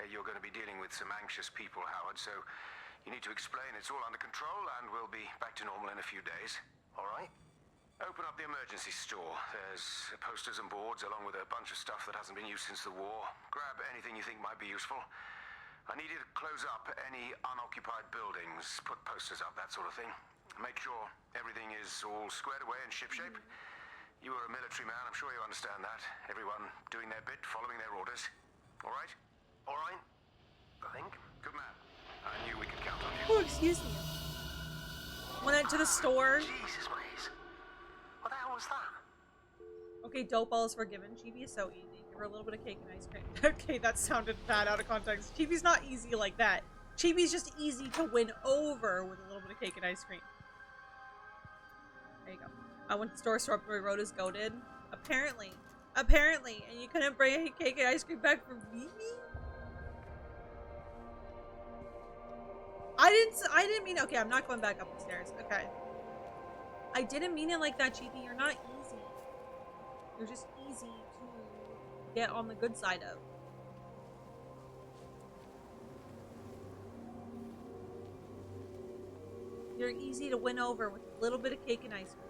You're going to be dealing with some anxious people, Howard, so you need to explain it's all under control, and we'll be back to normal in a few days. All right? Open up the emergency store. There's posters and boards, along with a bunch of stuff that hasn't been used since the war. Grab anything you think might be useful. I need you to close up any unoccupied buildings, put posters up, that sort of thing. Make sure everything is all squared away and shipshape. You were a military man, I'm sure you understand that. Everyone doing their bit, following their orders. All right? All right? I think. Good man. I knew we could count on you. Oh, excuse me. Went out to the store. Jesus, Maze. What the hell was that? Okay, dope ball is forgiven. Chibi is so easy. Give her a little bit of cake and ice cream. Okay, that sounded bad out of context. Chibi's not easy like that. Chibi's just easy to win over with a little bit of cake and ice cream. There you go. I went to the store, Strawberry Road is goated. Apparently. Apparently. And you couldn't bring cake and ice cream back for me? I didn't mean, okay, I'm not going back up the stairs. Okay. I didn't mean it like that, Chibi. You're not easy. You're just easy to get on the good side of. You're easy to win over with a little bit of cake and ice cream.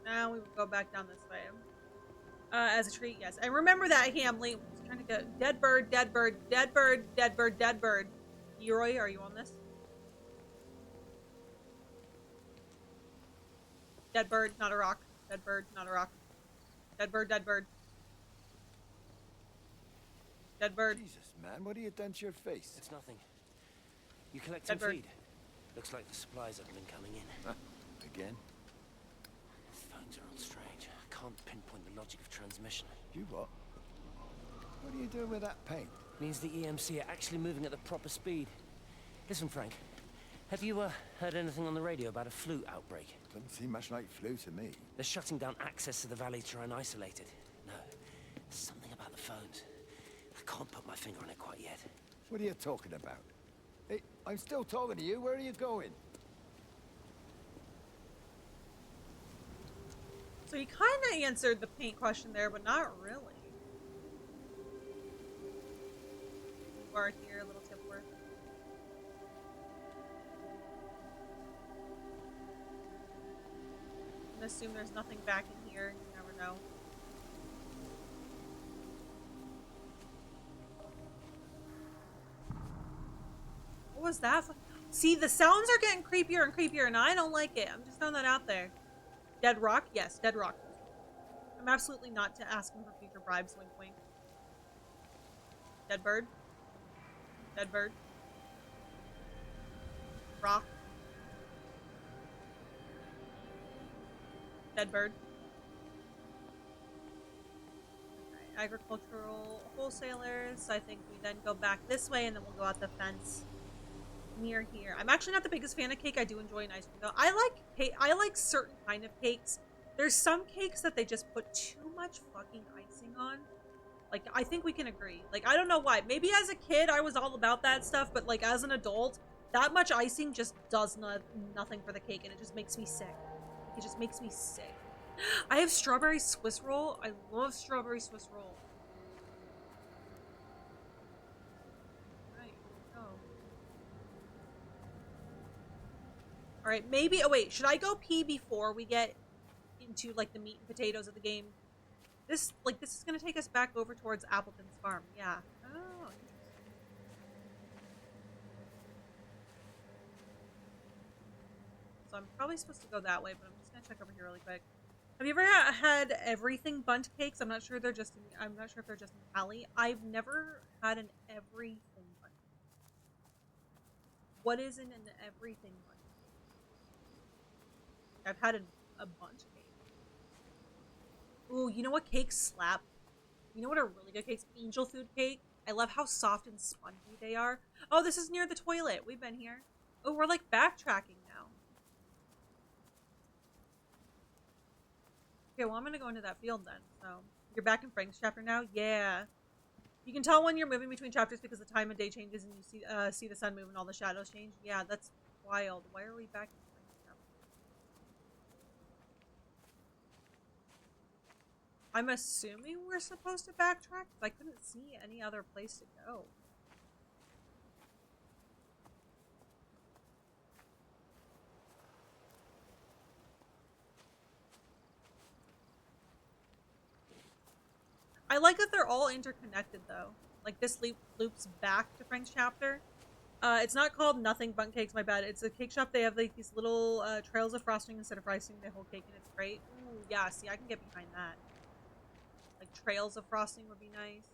Now we will go back down this way. As a treat, yes. And remember that Ham late was trying to go dead bird, dead bird, dead bird, dead bird, dead bird. Leroy, are you on this? Dead bird, not a rock. Dead bird, not a rock. Dead bird, dead bird. Dead bird. Jesus, man, what have you done to your face? It's nothing. You collect Dead and bird. feed. Looks like the supplies haven't been coming in. Again? Phones are all strange. I can't pinpoint the logic of transmission. You what? What are you doing with that paint? Means the EMC are actually moving at the proper speed. Listen, Frank. Have you heard anything on the radio about a flu outbreak? Doesn't seem much like flu to me. They're shutting down access to the valley to try and isolate it. No, there's something about the phones. I can't put my finger on it quite yet. What are you talking about? Hey, I'm still talking to you. Where are you going? So he kind of answered the paint question there, but not really. Bar here, a little tip worth. I'm gonna assume there's nothing back in here. You never know. What was that? See, the sounds are getting creepier and creepier, and I don't like it. I'm just throwing that out there. Dead rock? Yes, dead rock. I'm absolutely not asking for future bribes, wink wink. Dead bird? Dead bird? Rock? Dead bird? Okay, agricultural wholesalers. I think we then go back this way and then we'll go out the fence near here. I'm actually not the biggest fan of cake. I do enjoy an ice cream though. I like cake. I like certain kind of cakes. There's some cakes that they just put too much fucking icing on. Like, I think we can agree. Like, I don't know why. Maybe as a kid I was all about that stuff, but like as an adult, that much icing just does nothing for the cake, and it just makes me sick. It just makes me sick. I have strawberry Swiss roll. I love strawberry Swiss roll. Alright, maybe... Oh, wait. Should I go pee before we get into, like, the meat and potatoes of the game? This is gonna take us back over towards Appleton's farm. Yeah. Oh. So I'm probably supposed to go that way, but I'm just gonna check over here really quick. Have you ever had everything bundt cakes? I'm not sure if they're just in Cali. I've never had an everything bundt. What is an everything bundt? I've had a bunch of cake. Ooh, you know what cakes slap? You know what are really good cakes? Angel food cake. I love how soft and spongy they are. Oh, this is near the toilet. We've been here. Oh, we're like backtracking now. Okay, well, I'm gonna go into that field then. So, you're back in Frank's chapter now? Yeah. You can tell when you're moving between chapters because the time of day changes and you see the sun move and all the shadows change. Yeah, that's wild. Why are we back in Frank's chapter? I'm assuming we're supposed to backtrack, but I couldn't see any other place to go. I like that they're all interconnected, though. Like, this loops back to Frank's chapter. It's not called Nothing Bundt Cakes, my bad. It's a cake shop. They have, like, these little trails of frosting instead of frosting the whole cake, and it's great. Ooh, yeah, see, I can get behind that. Like, trails of frosting would be nice.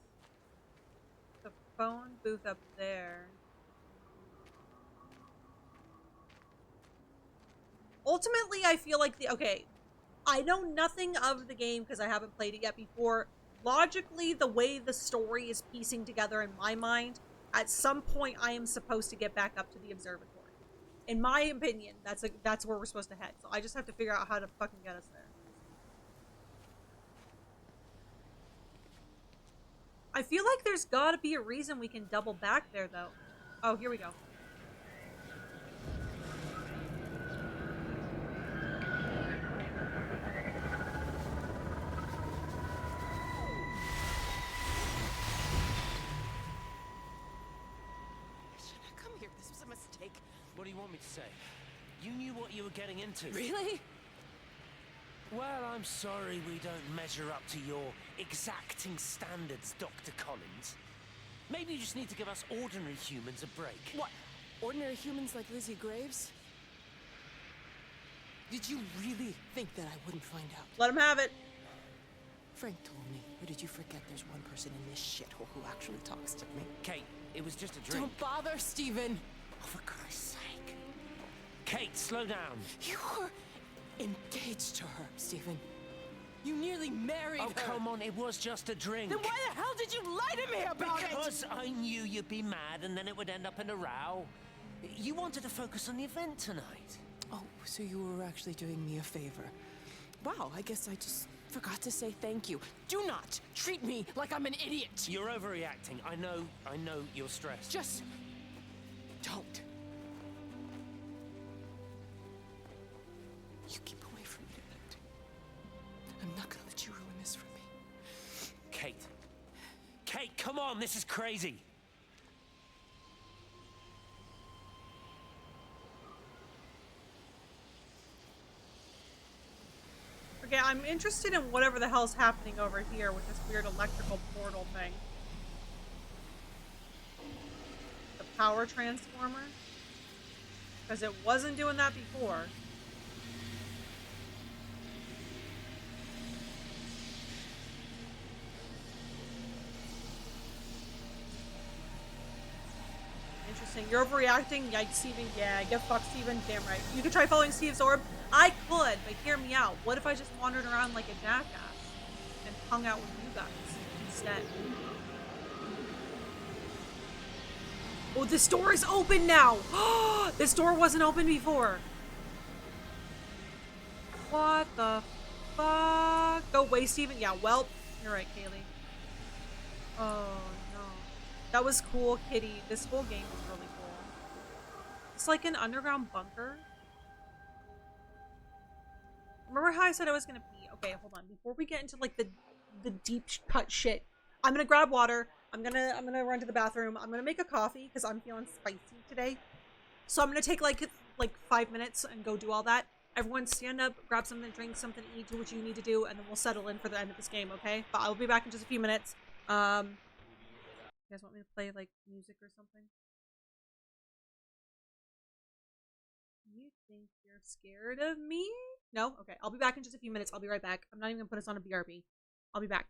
The phone booth up there. Ultimately, I feel like okay, I know nothing of the game because I haven't played it yet before. Logically, the way the story is piecing together in my mind, at some point I am supposed to get back up to the observatory. In my opinion, that's where we're supposed to head. So I just have to figure out how to fucking get us there. I feel like there's gotta be a reason we can double back there, though. Oh, here we go. This was a mistake. What do you want me to say? You knew what you were getting into. Really? Well, I'm sorry we don't measure up to your exacting standards, Dr. Collins. Maybe you just need to give us ordinary humans a break. What? Ordinary humans like Lizzie Graves? Did you really think that I wouldn't find out? Let him have it. Frank told me. Or did you forget there's one person in this shithole who actually talks to me? Kate, it was just a drink. Don't bother, Stephen. Oh, for Christ's sake. Kate, slow down. You were engaged to her, Stephen. You nearly married her. Oh, come on, it was just a drink. Then why the hell did you lie to me about it? Because I knew you'd be mad and then it would end up in a row. You wanted to focus on the event tonight. Oh, so you were actually doing me a favor. Wow, I guess I just forgot to say thank you. Do not treat me like I'm an idiot. You're overreacting. I know you're stressed. Just don't. You keep away from me tonight. I'm not gonna let you ruin this for me. Kate. Kate, come on, this is crazy. Okay, I'm interested in whatever the hell's happening over here with this weird electrical portal thing. The power transformer? Because it wasn't doing that before. Interesting. You're overreacting? Yikes, Steven. Yeah, get fucked, Steven. Damn right. You could try following Steve's orb. I could, but hear me out. What if I just wandered around like a jackass and hung out with you guys instead? Oh, this door is open now! This door wasn't open before. What the fuck? Go away, Steven. Yeah, well, you're right, Kaylee. Oh, no. That was cool, Kitty. This whole game is really cool. It's like an underground bunker. Remember how I said I was gonna pee? Okay, hold on. Before we get into like the deep cut shit, I'm gonna grab water. I'm gonna run to the bathroom. I'm gonna make a coffee because I'm feeling spicy today. So I'm gonna take like 5 minutes and go do all that. Everyone stand up, grab something to drink, something to eat, do what you need to do, and then we'll settle in for the end of this game, okay? But I'll be back in just a few minutes. You guys want me to play like music or something? You think you're scared of me? No? Okay, I'll be back in just a few minutes. I'll be right back. I'm not even gonna put us on a BRB. I'll be back.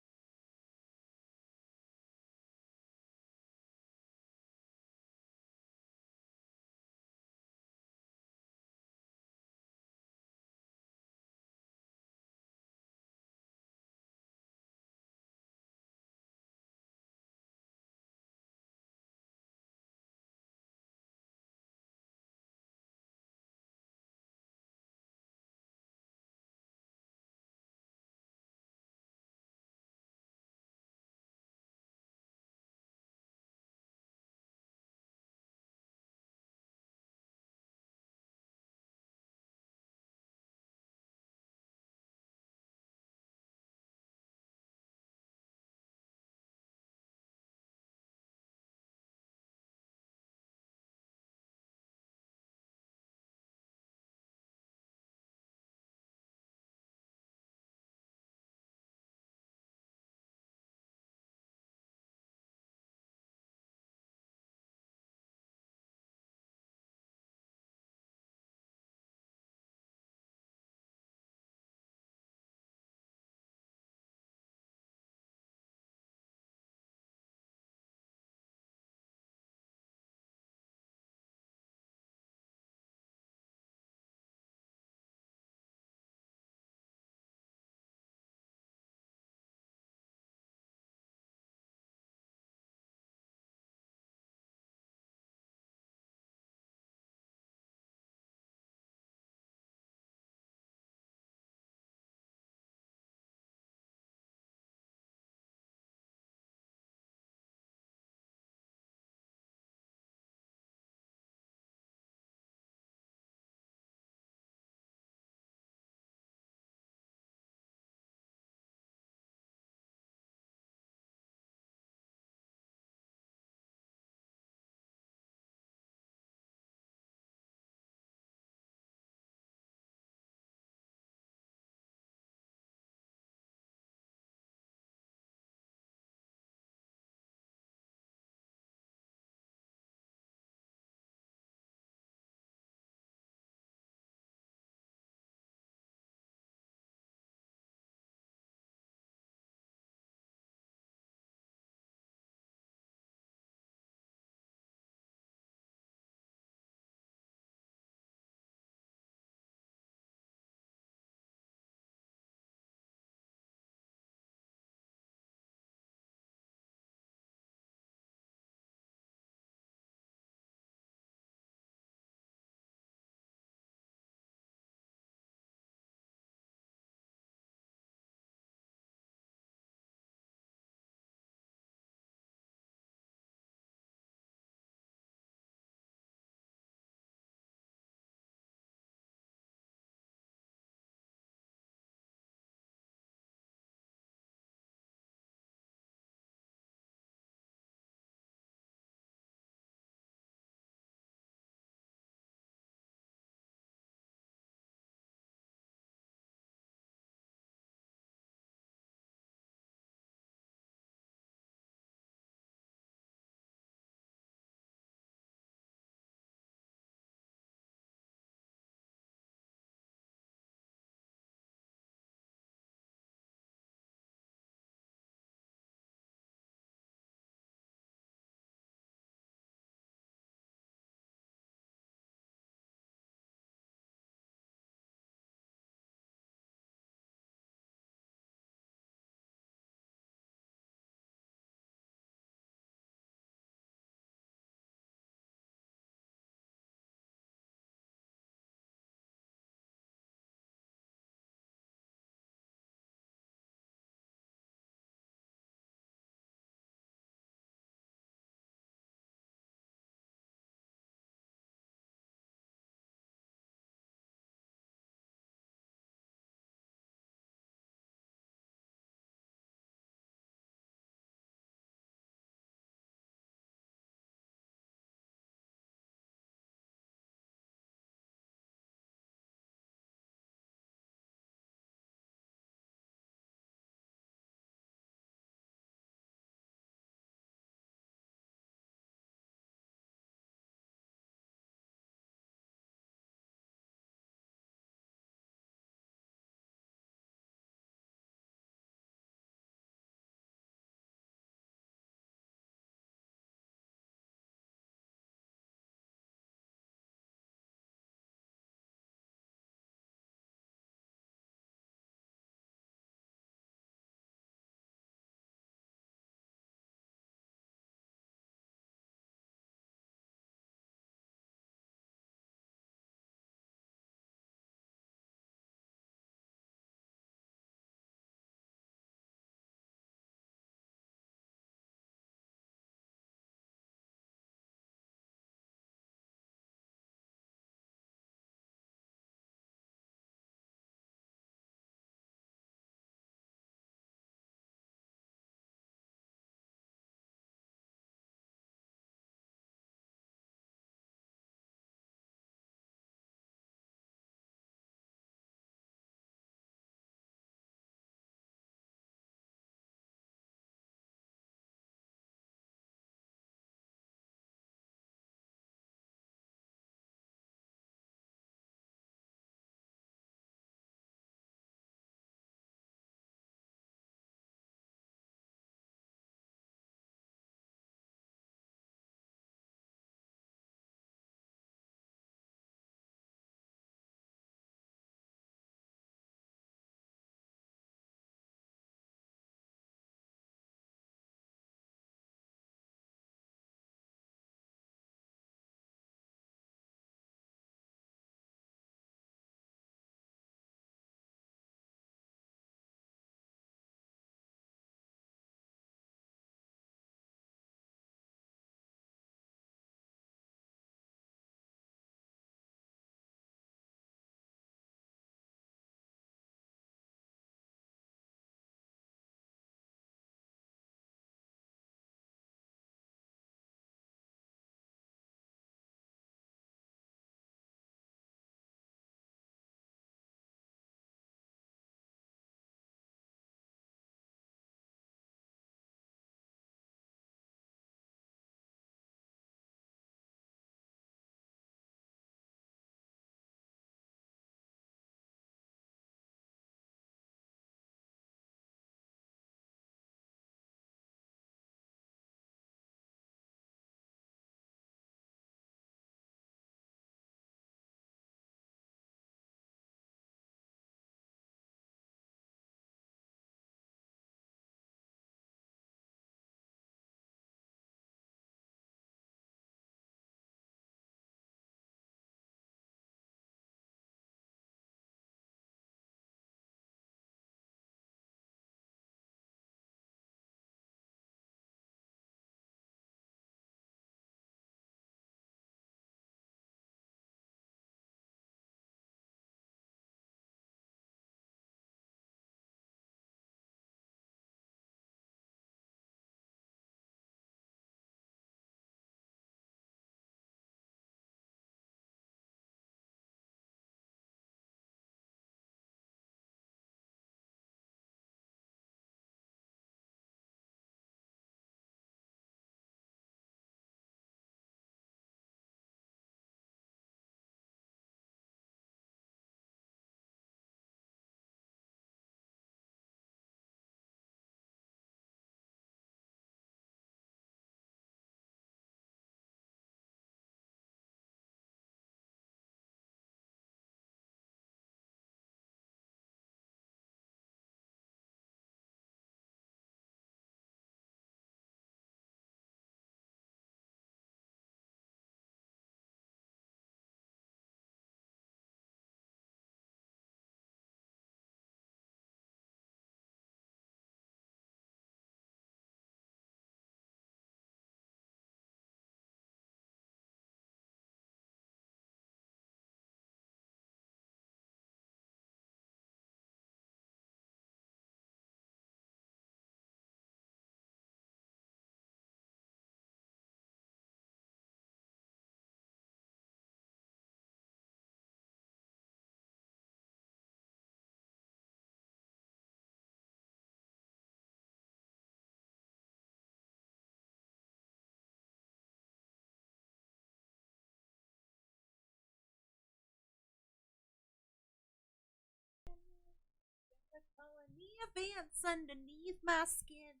advance underneath my skin.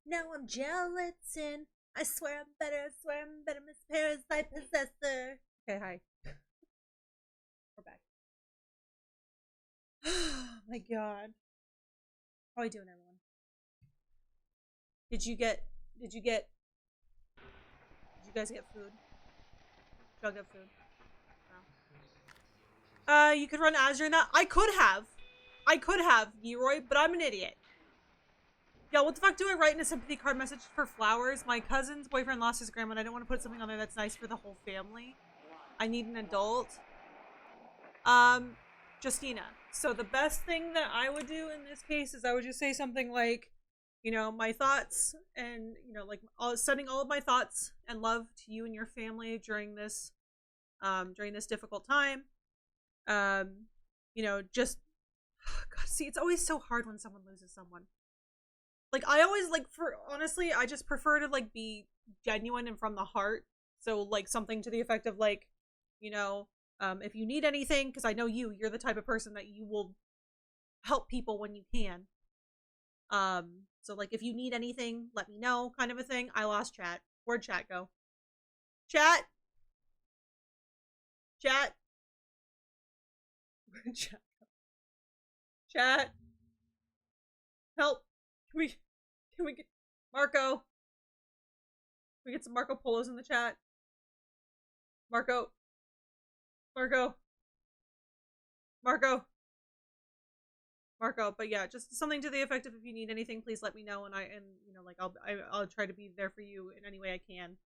Now I'm gelatin. I swear I'm better, Miss Parasite Possessor. Okay, hi. We're back. Oh my god. How are you doing, everyone? Did you guys get food? Did y'all get food? No. You could run Azure in that. I could have, Leroy, but I'm an idiot. Yeah, what the fuck do I write in a sympathy card message for flowers? My cousin's boyfriend lost his grandma and I don't want to put something on there that's nice for the whole family. I need an adult. Justina. So the best thing that I would do in this case is I would just say something like, you know, my thoughts and, you know, like sending all of my thoughts and love to you and your family during this difficult time. You know, just, God, see, it's always so hard when someone loses someone. Like, I always, like, honestly, I just prefer to, like, be genuine and from the heart. So, like, something to the effect of, like, you know, if you need anything, because I know you're the type of person that you will help people when you can. So, like, if you need anything, let me know, kind of a thing. I lost chat. Where'd chat go? Chat? Chat? Where'd chat go? Chat? Help! Can we get Marco? Can we get some Marco Polos in the chat? Marco. But yeah, just something to the effect of if you need anything, please let me know, and you know, like I'll try to be there for you in any way I can.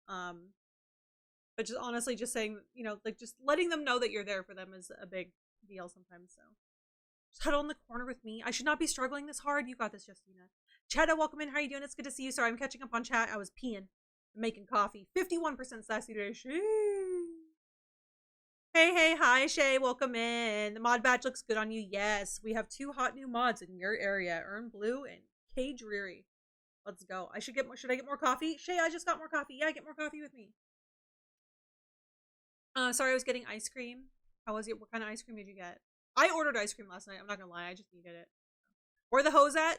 But just honestly, just saying, you know, like just letting them know that you're there for them is a big deal sometimes. So just huddle in the corner with me. I should not be struggling this hard. You got this, Justina. Chetta, welcome in. How are you doing? It's good to see you. Sorry, I'm catching up on chat. I was peeing, making coffee. 51% sassy today. Hey, hi, Shay. Welcome in. The mod badge looks good on you. Yes, we have 2 hot new mods in your area: Earn Blue and K Dreary. Let's go. Should I get more coffee? Shay, I just got more coffee. Yeah, get more coffee with me. Sorry, I was getting ice cream. How was it? What kind of ice cream did you get? I ordered ice cream last night. I'm not gonna lie, I just needed it. Where the hose at?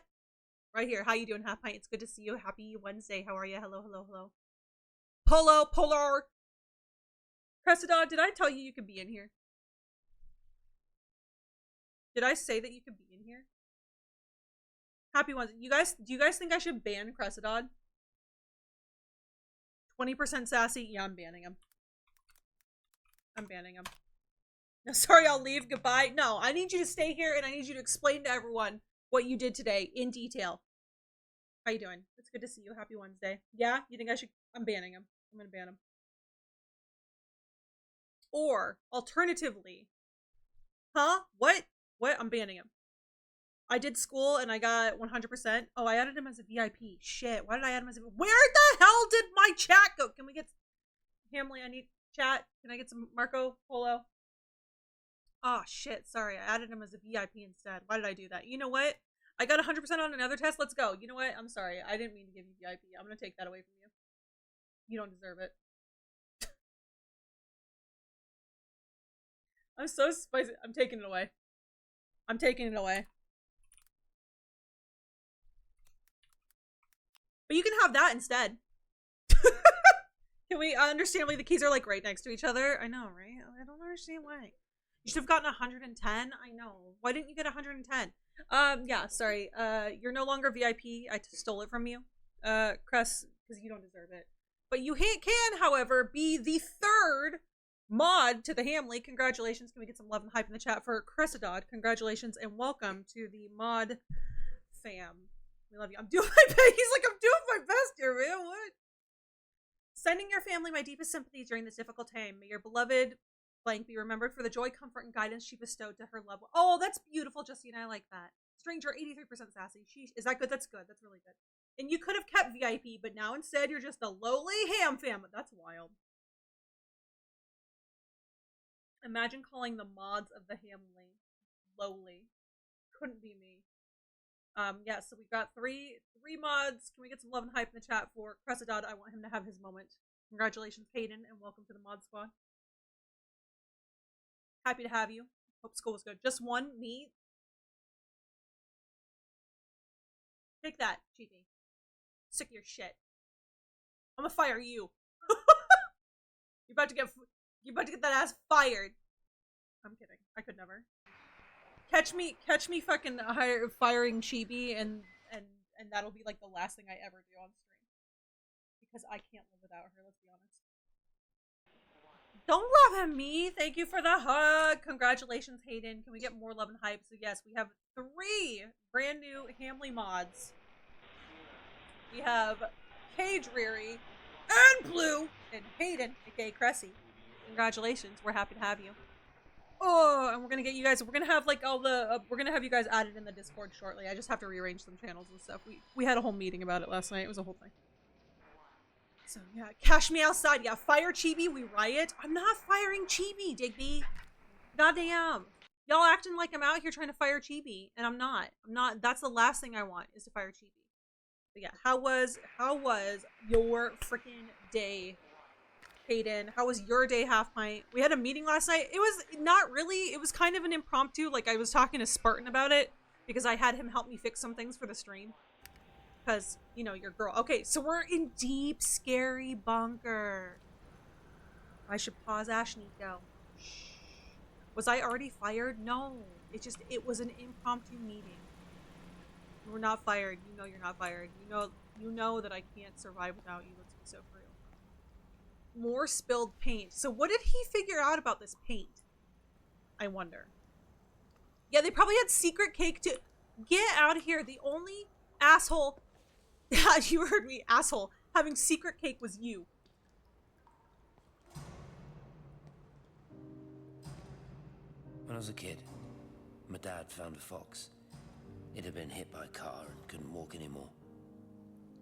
Right here. How you doing, Half Pint? It's good to see you. Happy Wednesday. How are you? Hello. Polar. Crestodon, did I tell you could be in here? Did I say that you could be in here? Happy Wednesday. Do you guys think I should ban Crestodon? 20% sassy? Yeah, I'm banning him. No, sorry, I'll leave. Goodbye. No, I need you to stay here and I need you to explain to everyone what you did today in detail. How you doing? It's good to see you. Happy Wednesday. Yeah? You think I should? I'm banning him. I'm gonna ban him. Or, alternatively. Huh? What? I'm banning him. I did school and I got 100%. Oh, I added him as a VIP. Shit. Why did I add him as a VIP? Where the hell did my chat go? Can we get... Hamley, I need chat. Can I get some Marco Polo? Oh, shit. Sorry. I added him as a VIP instead. Why did I do that? You know what? I got 100% on another test. Let's go. You know what? I'm sorry. I didn't mean to give you VIP. I'm going to take that away from you. You don't deserve it. I'm so spicy. I'm taking it away. But you can have that instead. Can we understand why the keys are like right next to each other? I know, right? I don't understand why. You should have gotten 110. I know. Why didn't you get 110? Yeah, sorry. You're no longer VIP. I stole it from you. Cress, because you don't deserve it. But you can, however, be the 3rd mod to the Hamley. Congratulations. Can we get some love and hype in the chat for Cressidod? Congratulations and welcome to the mod fam. We love you. I'm doing my best. He's like, I'm doing my best here, man. What? Sending your family my deepest sympathies during this difficult time. May your beloved blank be remembered for the joy, comfort, and guidance she bestowed to her loved one. Oh, that's beautiful, Justina. I like that. Stranger, 83% sassy. Is that good? That's good. That's really good. And you could have kept VIP, but now instead you're just a lowly ham fam. That's wild. Imagine calling the mods of the Hamley lowly. Couldn't be me. Yeah, so we've got three mods. Can we get some love and hype in the chat for Cressidod? I want him to have his moment. Congratulations, Hayden, and welcome to the mod squad. Happy to have you. Hope school was good. Just one? Me? Take that, Chibi. Sick of your shit. I'm gonna fire you. You're about to get that ass fired. I'm kidding. I could never. Catch me fucking firing Chibi and that'll be like the last thing I ever do on stream. Because I can't live without her, let's be honest. Don't laugh at me. Thank you for the hug. Congratulations, Hayden. Can we get more love and hype? So yes, we have 3 brand new Hamley mods. We have Kay Dreary and Blue and Hayden, aka Cressy. Congratulations. We're happy to have you. Oh, and we're gonna get you guys. We're gonna have like all the. We're gonna have you guys added in the Discord shortly. I just have to rearrange some channels and stuff. We had a whole meeting about it last night. It was a whole thing. So yeah, cash me outside. Yeah, fire Chibi. We riot. I'm not firing Chibi, Digby. Goddamn. Y'all acting like I'm out here trying to fire Chibi, and I'm not. I'm not. That's the last thing I want is to fire Chibi. But yeah, how was your freaking day? Hayden, how was your day, Half Pint? We had a meeting last night. It was not really, it was kind of an impromptu. Like, I was talking to Spartan about it because I had him help me fix some things for the stream. Because, you know, your girl. Okay, so we're in deep, scary bunker. I should pause Ashniko. Shh. Was I already fired? No. It was an impromptu meeting. We're not fired. You know you're not fired. You know that I can't survive without you. Let's be so real. More spilled paint. So what did he figure out about this paint? I wonder. Yeah, they probably had secret cake to get out of here. The only asshole, you heard me, asshole, having secret cake was you. When I was a kid, my dad found a fox. It had been hit by a car and couldn't walk anymore.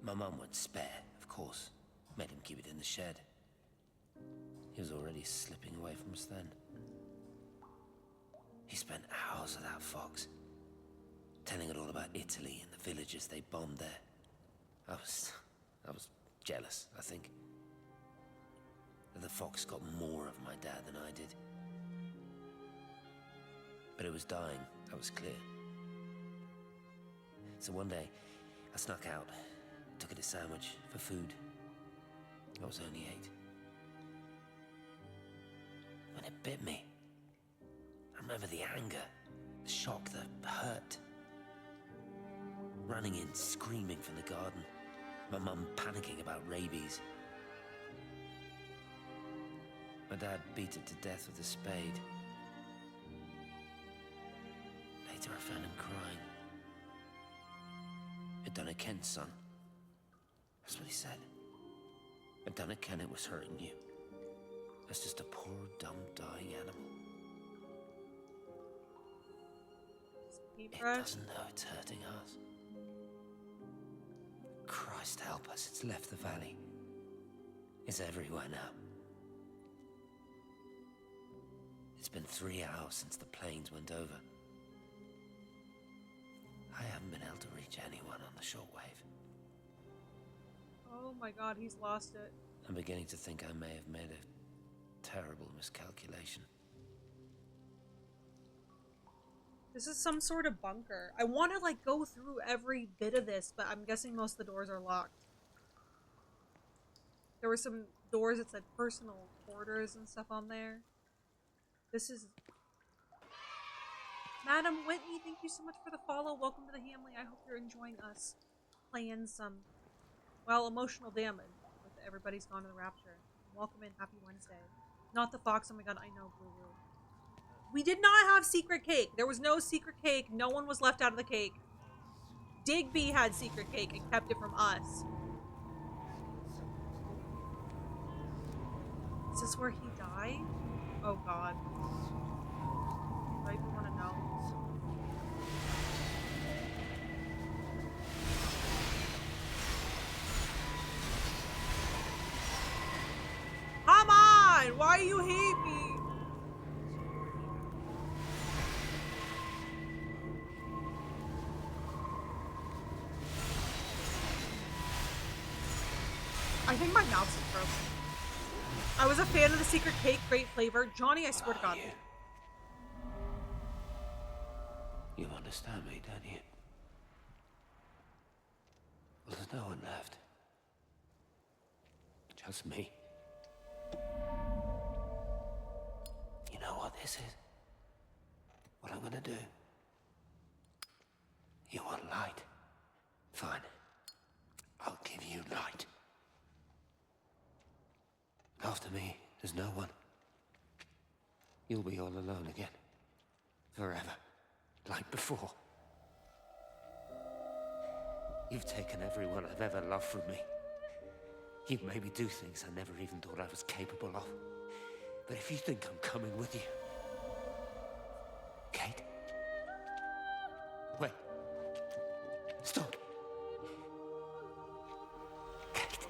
My mum went spare, of course. Made him keep it in the shed. He was already slipping away from us then. He spent hours with that fox, telling it all about Italy and the villages they bombed there. I was jealous, I think. That the fox got more of my dad than I did. But it was dying, that was clear. So one day, I snuck out, took it a sandwich for food. I was only 8. When it bit me, I remember the anger, the shock, the hurt. Running in, screaming from the garden. My mum panicking about rabies. My dad beat it to death with a spade. Later I found him crying. I'd done it, Ken's son. That's what he said. I'd done it, Ken, it was hurting you. That's just a poor, dumb, dying animal. It doesn't know it's hurting us. Christ help us, it's left the valley. It's everywhere now. It's been 3 hours since the planes went over. I haven't been able to reach anyone on the shortwave. Oh my god, he's lost it. I'm beginning to think I may have made a terrible miscalculation. This is some sort of bunker. I want to like go through every bit of this, but I'm guessing most of the doors are locked. There were some doors that said personal quarters and stuff on there. This is... Madam Whitney, thank you so much for the follow. Welcome to the Hamley. I hope you're enjoying us playing some, well, emotional damage with Everybody's Gone to the Rapture. Welcome in. Happy Wednesday. Not the fox. Oh my god, I know, Blue Blue. We did not have secret cake. There was no secret cake. No one was left out of the cake. Digby had secret cake and kept it from us. Is this where he died? Oh god. Do I even want to know? Come on! Why you hate me? I think my mouth is broken. I was a fan of the secret cake, great flavor. Johnny, I swear to God. You understand me, don't you? No one left. Just me. You know what this is? What I'm gonna do? You want light? Fine. I'll give you light. After me, there's no one. You'll be all alone again. Forever. Like before. You've taken everyone I've ever loved from me. You've made me do things I never even thought I was capable of. But if you think I'm coming with you... Kate? Wait. Stop. Kate.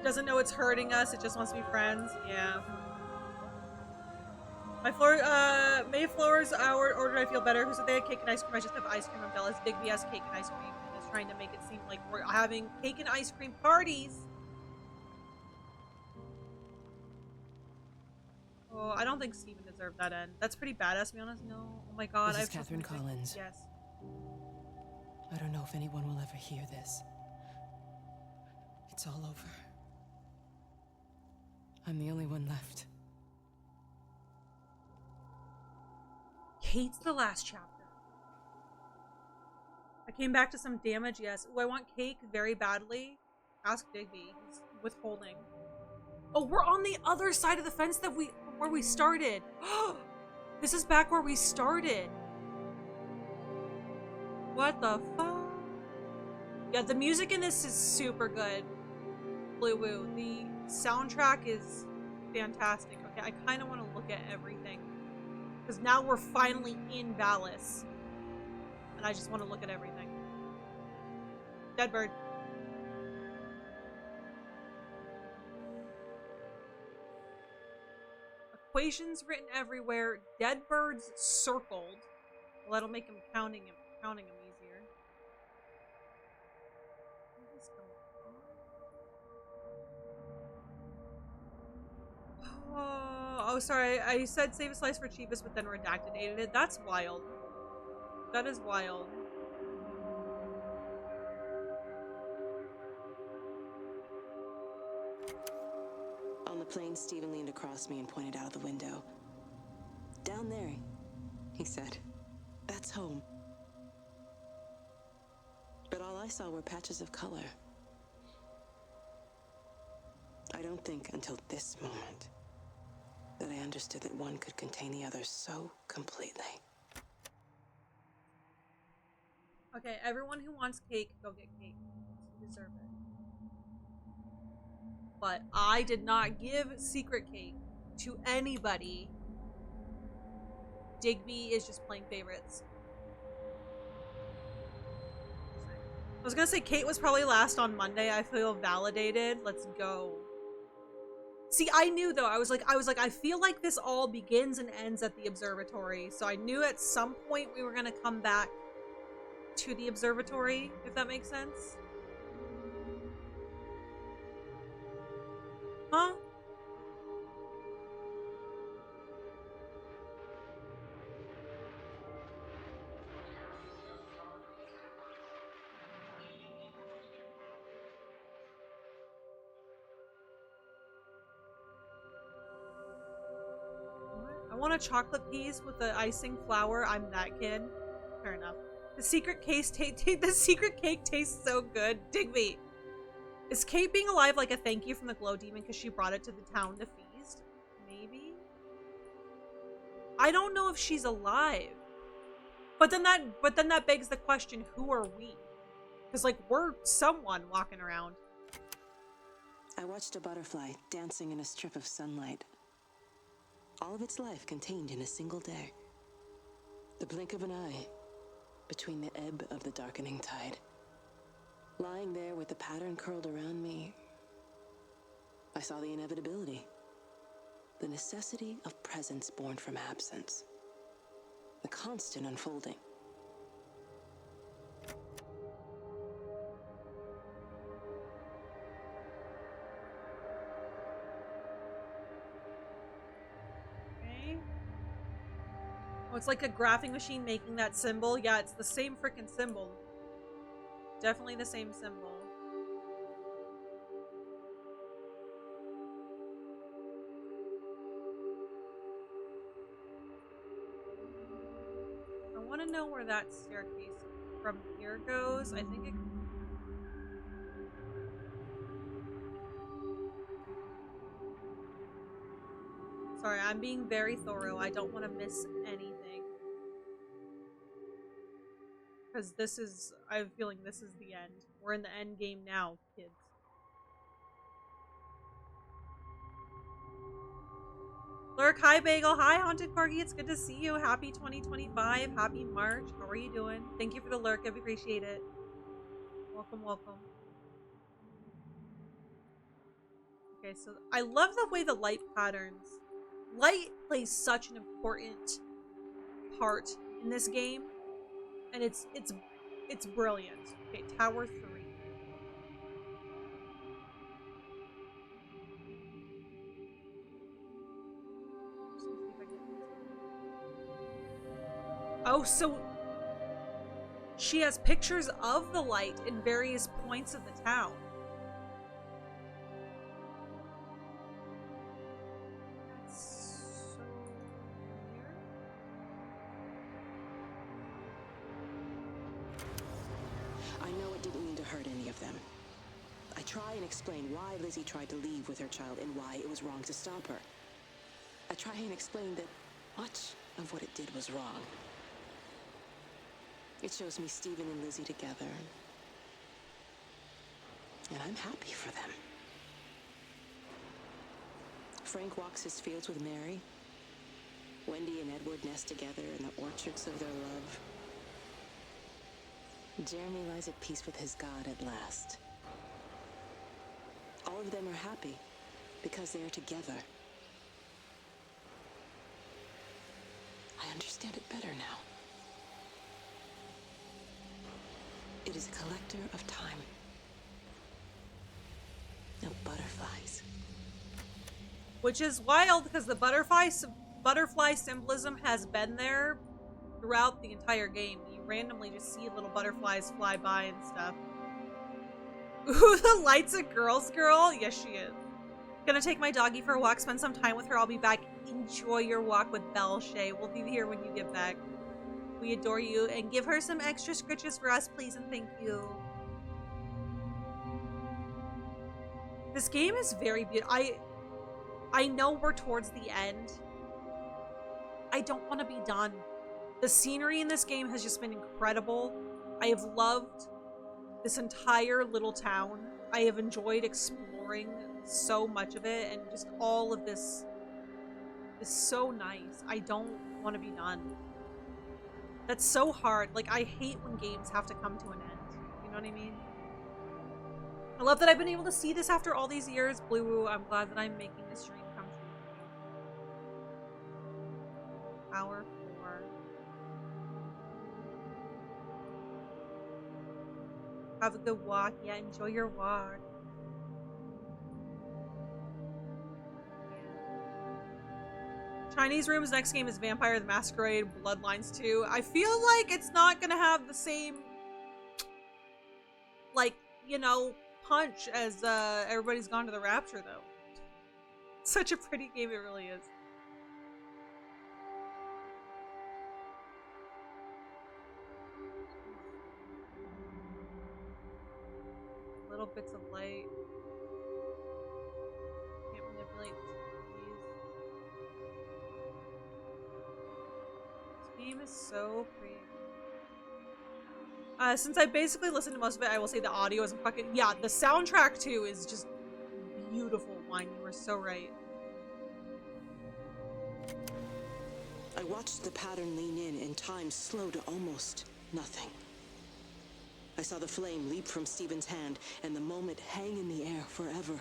Doesn't know it's hurting us, it just wants to be friends. Yeah. Mayflower's ordered I feel better. Who said they had cake and ice cream? I just have ice cream. I'm jealous. Digby has cake and ice cream and is trying to make it seem like we're having cake and ice cream parties. Oh, I don't think Steven deserved that end. That's pretty badass, to be honest. No. Oh my god. This is Catherine Collins. Yes. I don't know if anyone will ever hear this. It's all over. I'm the only one left. Kate's the last chapter. I came back to some damage, yes. Oh, I want cake very badly. Ask Digby. He's withholding. Oh, we're on the other side of the fence that where we started. This is back where we started. What the fuck? Yeah, the music in this is super good. Blue Woo. The soundtrack is fantastic. Okay, I kind of want to look at everything. Because now we're finally in Valis. And I just want to look at everything. Dead bird. Equations written everywhere. Dead birds circled. Well, that'll make him counting him easier. What is going on? Oh, sorry. I said save a slice for cheapest, but then redacted it. That's wild. That is wild. On the plane, Stephen leaned across me and pointed out of the window. Down there, he said. That's home. But all I saw were patches of color. I don't think until this moment that I understood that one could contain the other so completely. Okay, everyone who wants cake, go get cake. You deserve it. But I did not give secret cake to anybody. Digby is just playing favorites. I was gonna say Kate was probably last on Monday. I feel validated. Let's go. See, I knew though. I was like, I feel like this all begins and ends at the observatory. So I knew at some point we were gonna come back to the observatory, if that makes sense. Huh? I want a chocolate piece with the icing flour. I'm that kid. Fair enough. The secret the secret cake tastes so good. Digby. Is Kate being alive like a thank you from the glow demon because she brought it to the town to feast? Maybe? I don't know if she's alive. But then that begs the question, who are we? Because, like, we're someone walking around. I watched a butterfly dancing in a strip of sunlight. All of its life contained in a single day. The blink of an eye between the ebb of the darkening tide. Lying there with the pattern curled around me, I saw the inevitability. The necessity of presence born from absence. The constant unfolding. Okay. Oh, it's like a graphing machine making that symbol. Yeah, it's the same freaking symbol. Definitely the same symbol. I want to know where that staircase from here goes. I think it... Sorry, I'm being very thorough. I don't want to miss anything. Because this is... I have a feeling this is the end. We're in the end game now, kids. Lurk, hi Bagel, hi Haunted Corgi, it's good to see you. Happy 2025, happy March. How are you doing? Thank you for the lurk, I appreciate it. Welcome, welcome. Okay, so I love the way the light patterns. Light plays such an important part in this game, and it's brilliant. Okay, Tower 3. Oh, so she has pictures of the light in various points of the town. That's so weird. I know it didn't mean to hurt any of them. I try and explain why Lizzie tried to leave with her child and why it was wrong to stop her. I try and explain that much of what it did was wrong. It shows me Stephen and Lizzie together. And I'm happy for them. Frank walks his fields with Mary. Wendy and Edward nest together in the orchards of their love. Jeremy lies at peace with his God at last. All of them are happy because they are together. I understand it better now. It is a collector of time. No butterflies. Which is wild because the butterfly symbolism has been there throughout the entire game. You randomly just see little butterflies fly by and stuff. Ooh, the light's a girl's girl? Yes, she is. Gonna take my doggy for a walk, spend some time with her. I'll be back. Enjoy your walk with Belle, Shay. We'll be here when you get back. We adore you. And give her some extra scritches for us, please, and thank you. This game is very beautiful. I know we're towards the end. I don't want to be done. The scenery in this game has just been incredible. I have loved this entire little town. I have enjoyed exploring so much of it, and just all of this is so nice. I don't want to be done. That's so hard. Like, I hate when games have to come to an end. You know what I mean? I love that I've been able to see this after all these years. Blue, I'm glad that I'm making this dream come true. Hour 4. Have a good walk. Yeah, enjoy your walk. Chinese Room's next game is Vampire the Masquerade Bloodlines 2. I feel like it's not gonna have the same, like, you know, punch as Everybody's Gone to the Rapture, though. Such a pretty game, it really is. Little bits of light. Can't manipulate these. game is so pretty. Since I basically listened to most of it, I will say the audio is fucking... Yeah, the soundtrack, too, is just beautiful. Wine, you were so right. I watched the pattern lean in and time slow to almost nothing. I saw the flame leap from Stephen's hand and the moment hang in the air forever.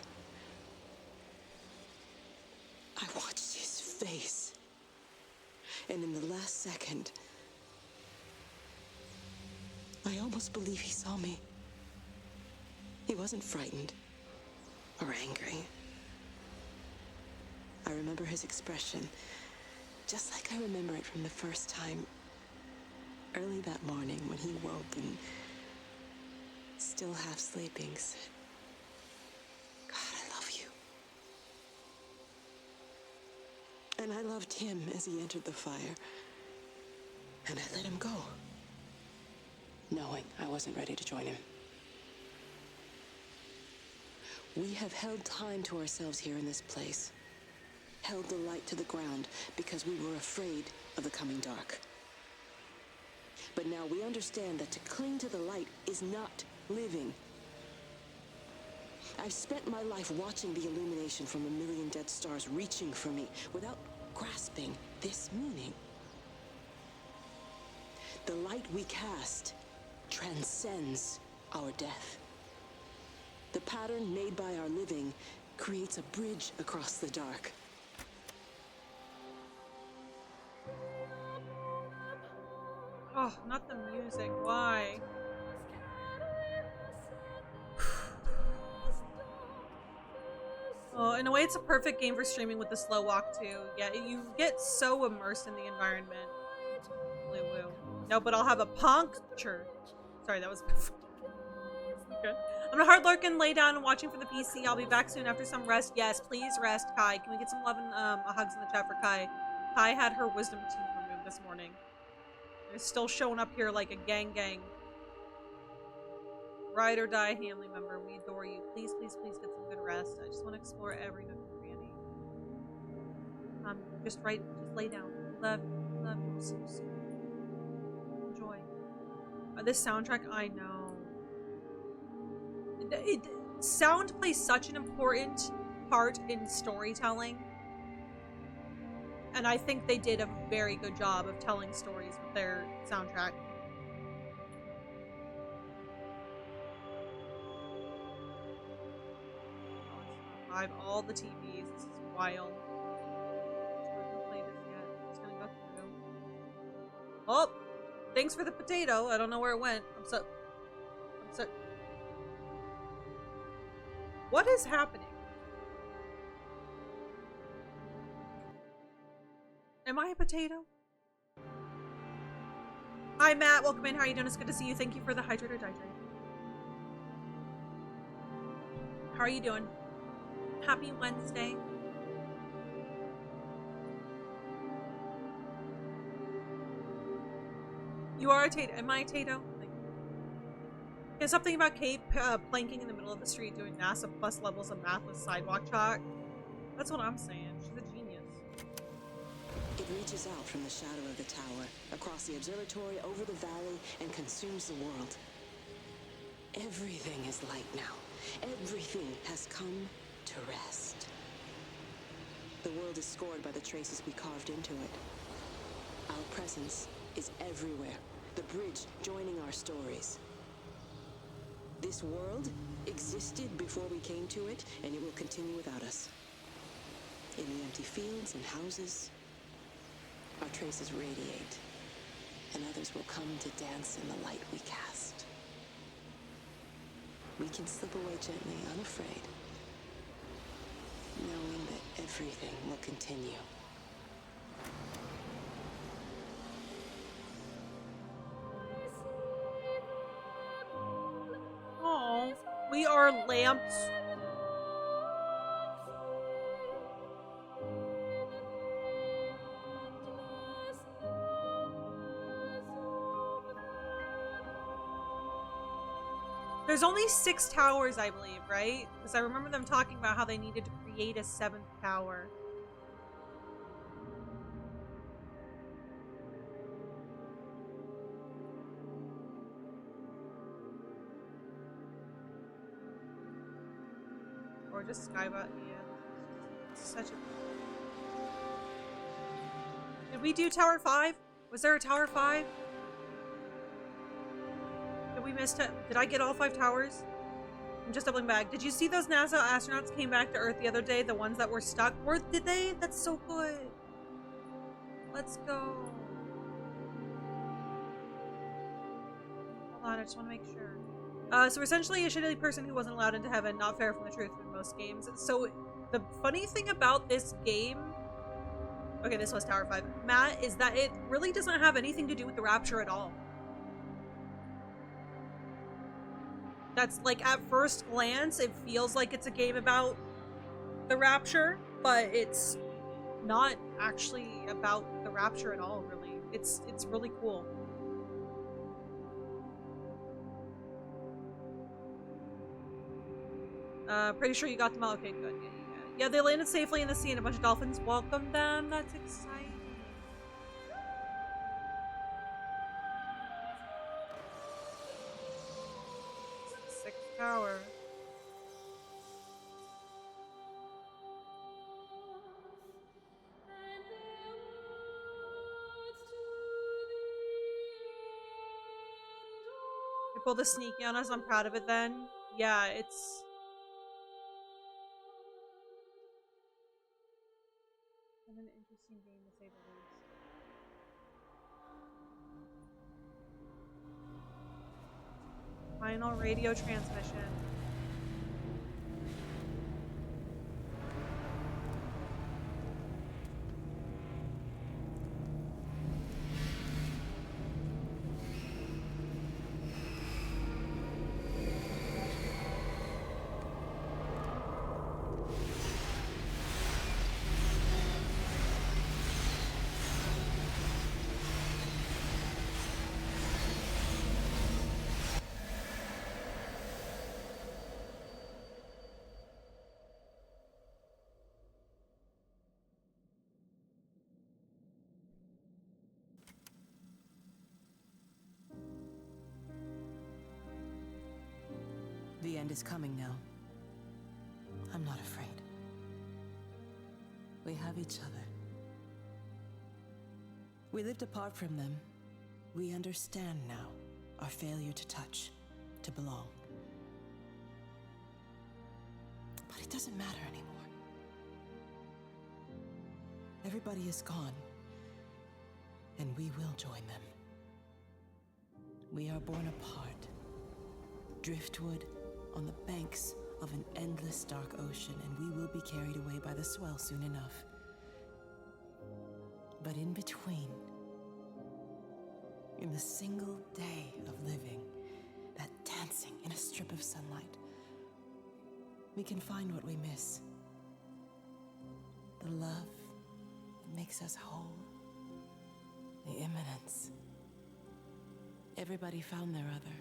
I watched his face. And in the last second, I almost believe he saw me. He wasn't frightened or angry. I remember his expression, just like I remember it from the first time, early that morning when he woke and, still half sleeping, said, "God, I love you." And I loved him as he entered the fire. And I let him go, knowing I wasn't ready to join him. We have held time to ourselves here in this place. Held the light to the ground because we were afraid of the coming dark. But now we understand that to cling to the light is not living. I've spent my life watching the illumination from a million dead stars reaching for me without grasping this meaning. The light we cast transcends our death. The pattern made by our living creates a bridge across the dark. Oh, not the music. Why? Oh, in a way, it's a perfect game for streaming with the slow walk, too. Yeah, you get so immersed in the environment. Woo woo. No, but I'll have a puncture. Sorry, that was good. I'm gonna hard lurk and lay down and watching for the PC. I'll be back soon after some rest. Yes, please rest, Kai. Can we get some love and hugs in the chat for Kai? Kai had her wisdom teeth removed this morning. They're still showing up here like a gang. Ride or die family member, we adore you. Please, please, please get some good rest. I just want to explore every nook and cranny. Just lay down. Love you. So. Enjoy. This soundtrack, I know. Sound plays such an important part in storytelling. And I think they did a very good job of telling stories with their soundtrack. Live all the TVs. This is wild. I'm just gonna play this yet. I'm just gonna go through. Oh, thanks for the potato. I don't know where it went. I'm so. What is happening? Am I a potato? Hi, Matt. Welcome in. How are you doing? It's good to see you. Thank you for the hydrate or dihydrate. How are you doing? Happy Wednesday. You are a tato. Am I a tato? There's something about Kate planking in the middle of the street doing NASA plus levels of math with sidewalk chalk. That's what I'm saying. She's a genius. It reaches out from the shadow of the tower, across the observatory, over the valley, and consumes the world. Everything is light now. Everything has come to rest. The world is scored by the traces we carved into it. Our presence is everywhere, the bridge joining our stories. This world existed before we came to it, and it will continue without us. In the empty fields and houses, our traces radiate, and others will come to dance in the light we cast. We can slip away gently, unafraid, knowing that everything will continue. Oh, we are lamps. There's only 6 towers, I believe, right? Because I remember them talking about how they needed to create a 7th tower. gorgeous sky, but yeah, it's such a. Did we do Tower 5? Was there a Tower 5? Did we miss it? Did I get all 5 towers? I'm just doubling back. Did you see those NASA astronauts came back to Earth the other day? The ones that were stuck? Did they? That's so good. Let's go. Hold on, I just want to make sure. So essentially a shitty person who wasn't allowed into heaven, not fair from the truth in most games. So the funny thing about this game, okay, this was Tower 5, Matt, is that it really doesn't have anything to do with the Rapture at all. That's like, at first glance, it feels like it's a game about the Rapture, but it's not actually about the Rapture at all, really. It's really cool. Pretty sure you got them all. Okay, good. Yeah, they landed safely in the sea and a bunch of dolphins welcomed them. That's exciting. Sixth tower. They pulled a sneaky on us. I'm proud of it then. Yeah, it's... an interesting game to say the least. Final radio transmission. The end is coming now. I'm not afraid. We have each other. We lived apart from them. We understand now our failure to touch, to belong. But it doesn't matter anymore. Everybody is gone, and we will join them. We are born apart, driftwood on the banks of an endless dark ocean, and we will be carried away by the swell soon enough. But in between, in the single day of living, that dancing in a strip of sunlight, we can find what we miss. The love that makes us whole. The imminence. Everybody found their other.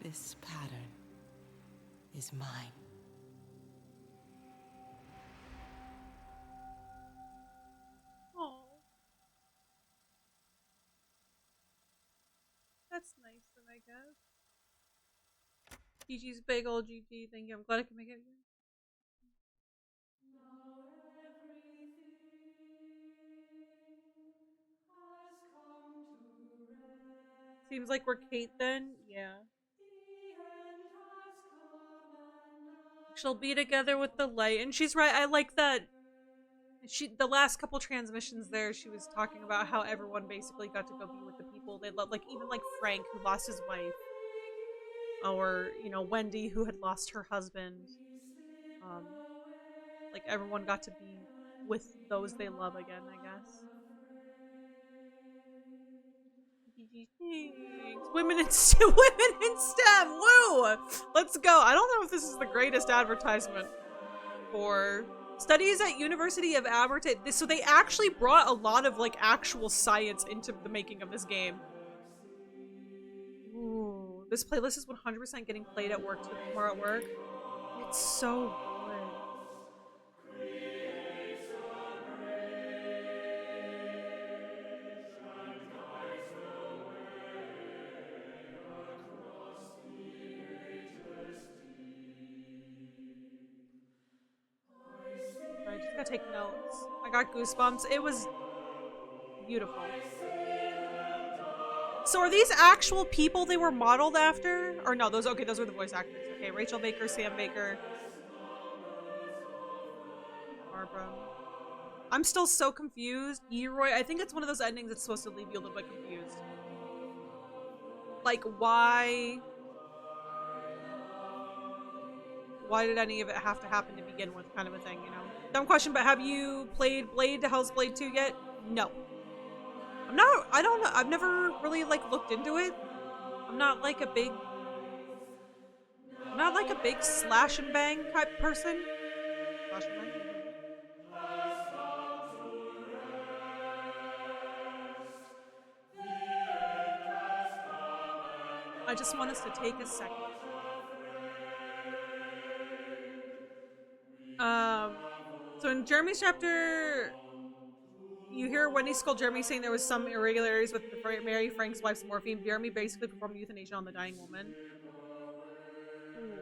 This pattern is mine. Oh, that's nice then, I guess. GG's Bagel, GG, thank you. I'm glad I can make it again. Seems like we're Kate then? Yeah. She'll be together with the light. And she's right, I like that. The last couple transmissions there, she was talking about how everyone basically got to go be with the people they love. Like, even like Frank, who lost his wife. Or, you know, Wendy, who had lost her husband. Like, everyone got to be with those they love again, I guess. Thanks. Women in STEM. Women in STEM. Woo! Let's go. I don't know if this is the greatest advertisement for studies at University of Aberdeen. So they actually brought a lot of like actual science into the making of this game. Ooh, this playlist is 100% getting played at work tomorrow at work. It's so good. take notes. I got goosebumps. It was beautiful. So are these actual people they were modeled after? Or no, those were the voice actors. Okay, Rachel Baker, Sam Baker, Barbara. I'm still so confused. Leroy, I think it's one of those endings that's supposed to leave you a little bit confused. Like, why did any of it have to happen to begin with, kind of a thing, you know? Dumb question, but have you played Hell's Blade 2 yet? No. I don't know, I've never really, like, looked into it. I'm not like a big slash and bang type person. Slash and bang? I just want us to take a second. So in Jeremy's chapter, you hear Wendy scold Jeremy saying there was some irregularities with Mary Frank's wife's morphine. Jeremy basically performed euthanasia on the dying woman. Ooh.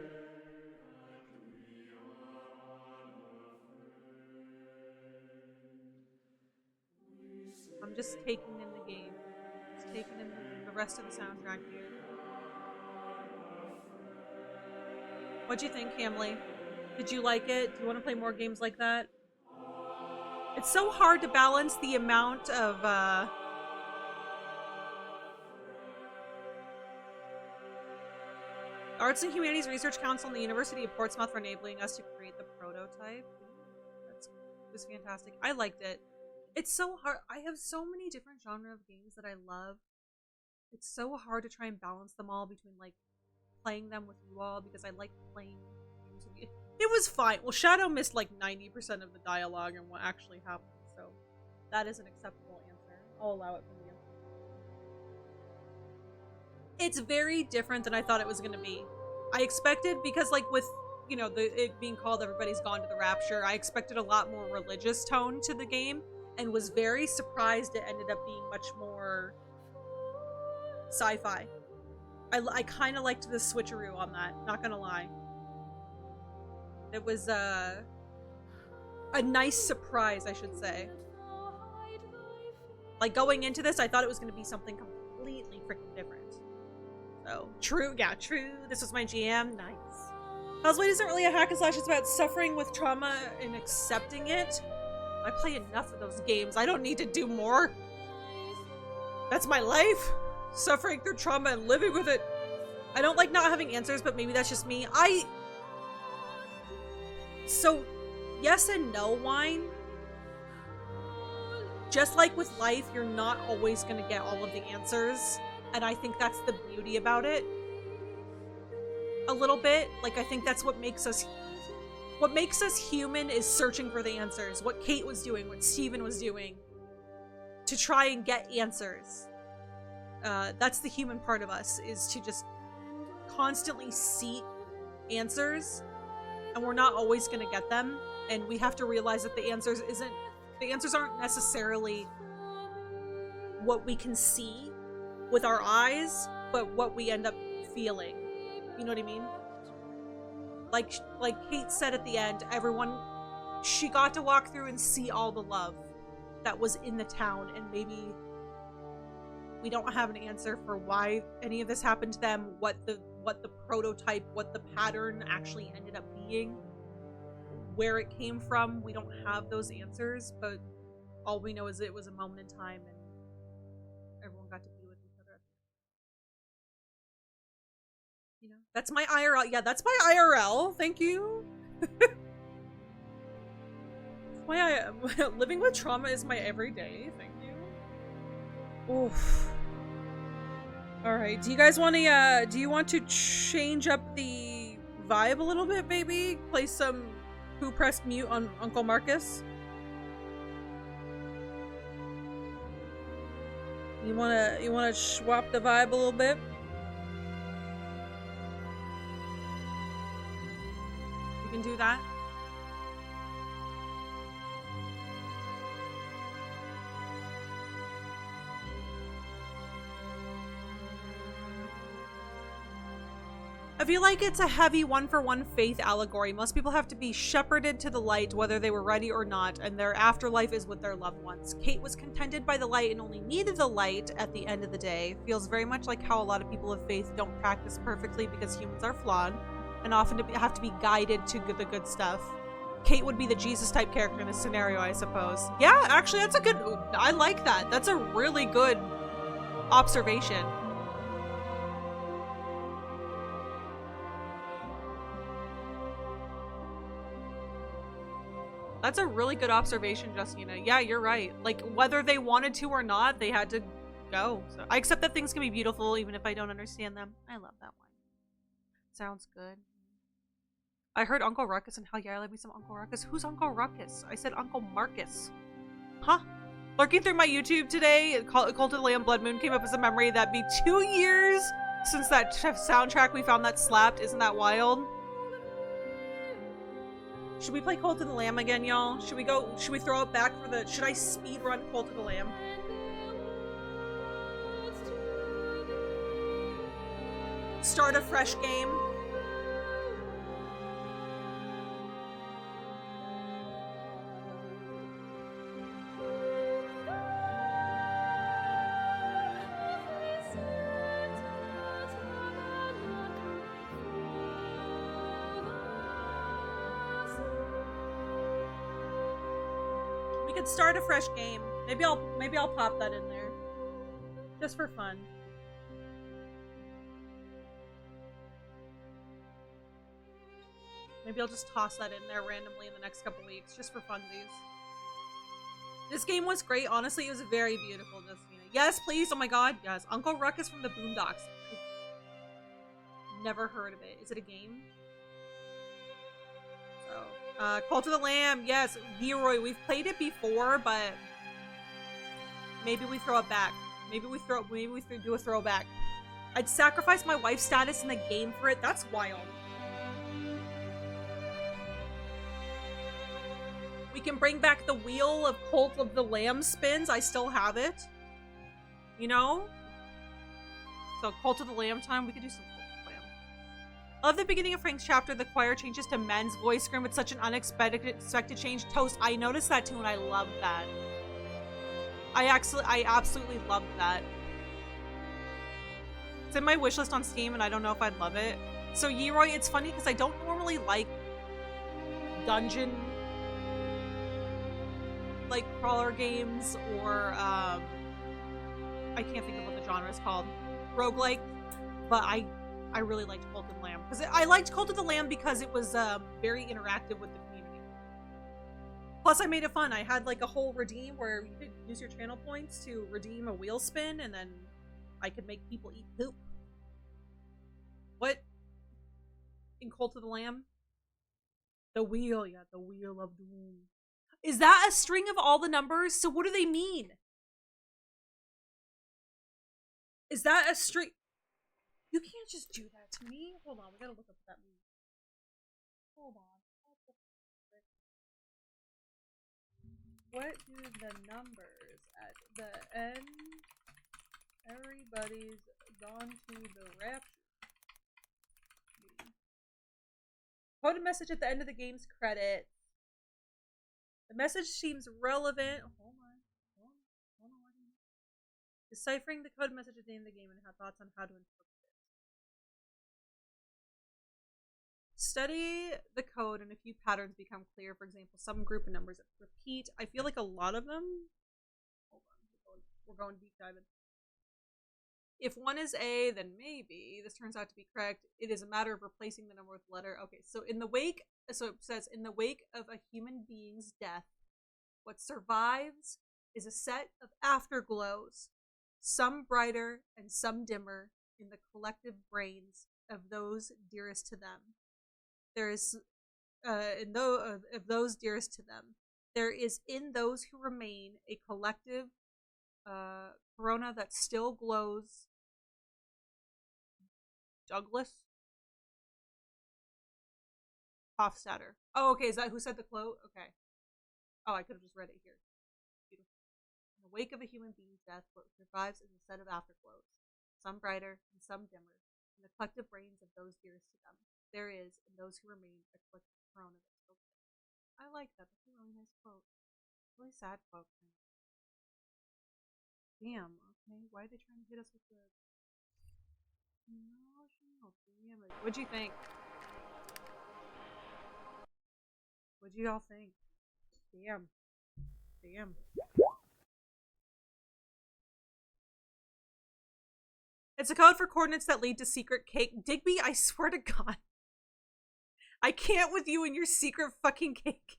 I'm just taking in the game. Just taking in the rest of the soundtrack here. What'd you think, Hamley? Did you like it? Do you want to play more games like that? It's so hard to balance the amount of, Arts and Humanities Research Council and the University of Portsmouth for enabling us to create the prototype. It was fantastic. I liked it. It's so hard. I have so many different genre of games that I love. It's so hard to try and balance them all between, like, playing them with you all, because I like playing games with you. It was fine. Well, Shadow missed like 90% of the dialogue and what actually happened, so that is an acceptable answer. I'll allow it from you. It's very different than I thought it was going to be. I expected, because like with, you know, it being called Everybody's Gone to the Rapture, I expected a lot more religious tone to the game, and was very surprised it ended up being much more sci-fi. I kind of liked the switcheroo on that, not gonna lie. It was a nice surprise, I should say. Like, going into this, I thought it was gonna be something completely freaking different. So, true, yeah, true. This was my GM, nice. Hell's Blade isn't really a hack and slash, it's about suffering with trauma and accepting it. I play enough of those games, I don't need to do more. That's my life. Suffering through trauma and living with it. I don't like not having answers, but maybe that's just me. So, yes and no, Wine. Just like with life, you're not always gonna get all of the answers. And I think that's the beauty about it. A little bit. Like, I think that's what makes us human, is searching for the answers. What Kate was doing, what Steven was doing. To try and get answers. That's the human part of us, is to just constantly seek answers, and we're not always going to get them, and we have to realize that the answers aren't necessarily what we can see with our eyes, but what we end up feeling. You know what I mean? Like Kate said at the end, she got to walk through and see all the love that was in the town, and maybe we don't have an answer for why any of this happened to them, what the prototype, what the pattern actually ended up being, where it came from. We don't have those answers, but all we know is it was a moment in time, and everyone got to be with each other. You know, that's my IRL. Yeah, that's my IRL. Thank you. Living with trauma is my everyday. Thank you. Oof. Alright, do you guys want to, do you want to change up the vibe a little bit, baby? Play some Who Pressed Mute on Uncle Marcus? You wanna swap the vibe a little bit? You can do that. I feel like it's a heavy one-for-one faith allegory. Most people have to be shepherded to the light whether they were ready or not, and their afterlife is with their loved ones. Kate was contented by the light and only needed the light at the end of the day. Feels very much like how a lot of people of faith don't practice perfectly because humans are flawed and often have to be guided to the good stuff. Kate would be the Jesus type character in this scenario, I suppose. Yeah, actually, that's a good... I like that. That's a really good observation. That's a really good observation, Justina. Yeah, you're right. Like, whether they wanted to or not, they had to go. So I accept that things can be beautiful even if I don't understand them. I love that one. Sounds good. I heard Uncle Ruckus, and hell yeah, I love me some Uncle Ruckus. Who's Uncle Ruckus? I said Uncle Marcus. Huh? Lurking through my YouTube today, Cult of the Lamb Blood Moon came up as a memory. That'd be 2 years since that soundtrack we found that slapped. Isn't that wild? Should we play Cult of the Lamb again, y'all? Should we throw it back for the... Should I speed run Cult of the Lamb? Start a fresh game? Start a fresh game. Maybe I'll pop that in there. Just for fun. Maybe I'll just toss that in there randomly in the next couple weeks, just for funsies. This game was great. Honestly, it was very beautiful, Justina. Yes, please. Oh my god, yes. Uncle Ruckus from the Boondocks. Never heard of it. Is it a game? Cult of the Lamb, yes. Leroy, we've played it before, but maybe we throw it back. Maybe we do a throwback. I'd sacrifice my wife's status in the game for it. That's wild. We can bring back the wheel of Cult of the Lamb spins. I still have it. You know? So Cult of the Lamb time, we could do some. I love the beginning of Frank's chapter. The choir changes to men's voice scream. It's such an unexpected change. Toast, I noticed that too, and I love that. I absolutely loved that. It's in my wishlist on Steam, and I don't know if I'd love it. So, Yeroy, it's funny because I don't normally like dungeon, like, crawler games, or, I can't think of what the genre is called. Roguelike, but I really liked Cult of the Lamb. Because I liked Cult of the Lamb because it was very interactive with the community. Plus, I made it fun. I had like a whole redeem where you could use your channel points to redeem a wheel spin, and then I could make people eat poop. What? In Cult of the Lamb? The wheel, yeah, the wheel of doom. Is that a string of all the numbers? So what do they mean? Is that a string? You can't just do that to me. Hold on, we gotta look up what that means. Hold on. What do the numbers at the end? Everybody's gone to the Rapture. Put a message at the end of the game's credits. The message seems relevant. Hold on. Deciphering the code message at the end of the game and have thoughts on how to interpret it. Study the code and a few patterns become clear. For example, some group of numbers repeat. I feel like a lot of them. Hold on, we're going deep diving. If one is A, then maybe this turns out to be correct. It is a matter of replacing the number with the letter. Okay, so in the wake, so it says in the wake of a human being's death, what survives is a set of afterglows, some brighter and some dimmer, in the collective brains of those dearest to them. There is, of those dearest to them, there is in those who remain a collective corona that still glows. Douglas? Hofstadter. Oh, okay, is that who said the quote? Okay. Oh, I could have just read it here. Beautiful. In the wake of a human being's death, what survives is a set of afterglows, some brighter and some dimmer, In the collective brains of those dearest to them, there is, in those who remain, a collective corona that still lives. I like that. That's a really nice quote. Really sad quote. Damn. Okay. Why are they trying to hit us with the emotional damage? What'd you think? What'd you all think? Damn. Damn. It's a code for coordinates that lead to secret cake. Digby, I swear to God. I can't with you and your secret fucking cake.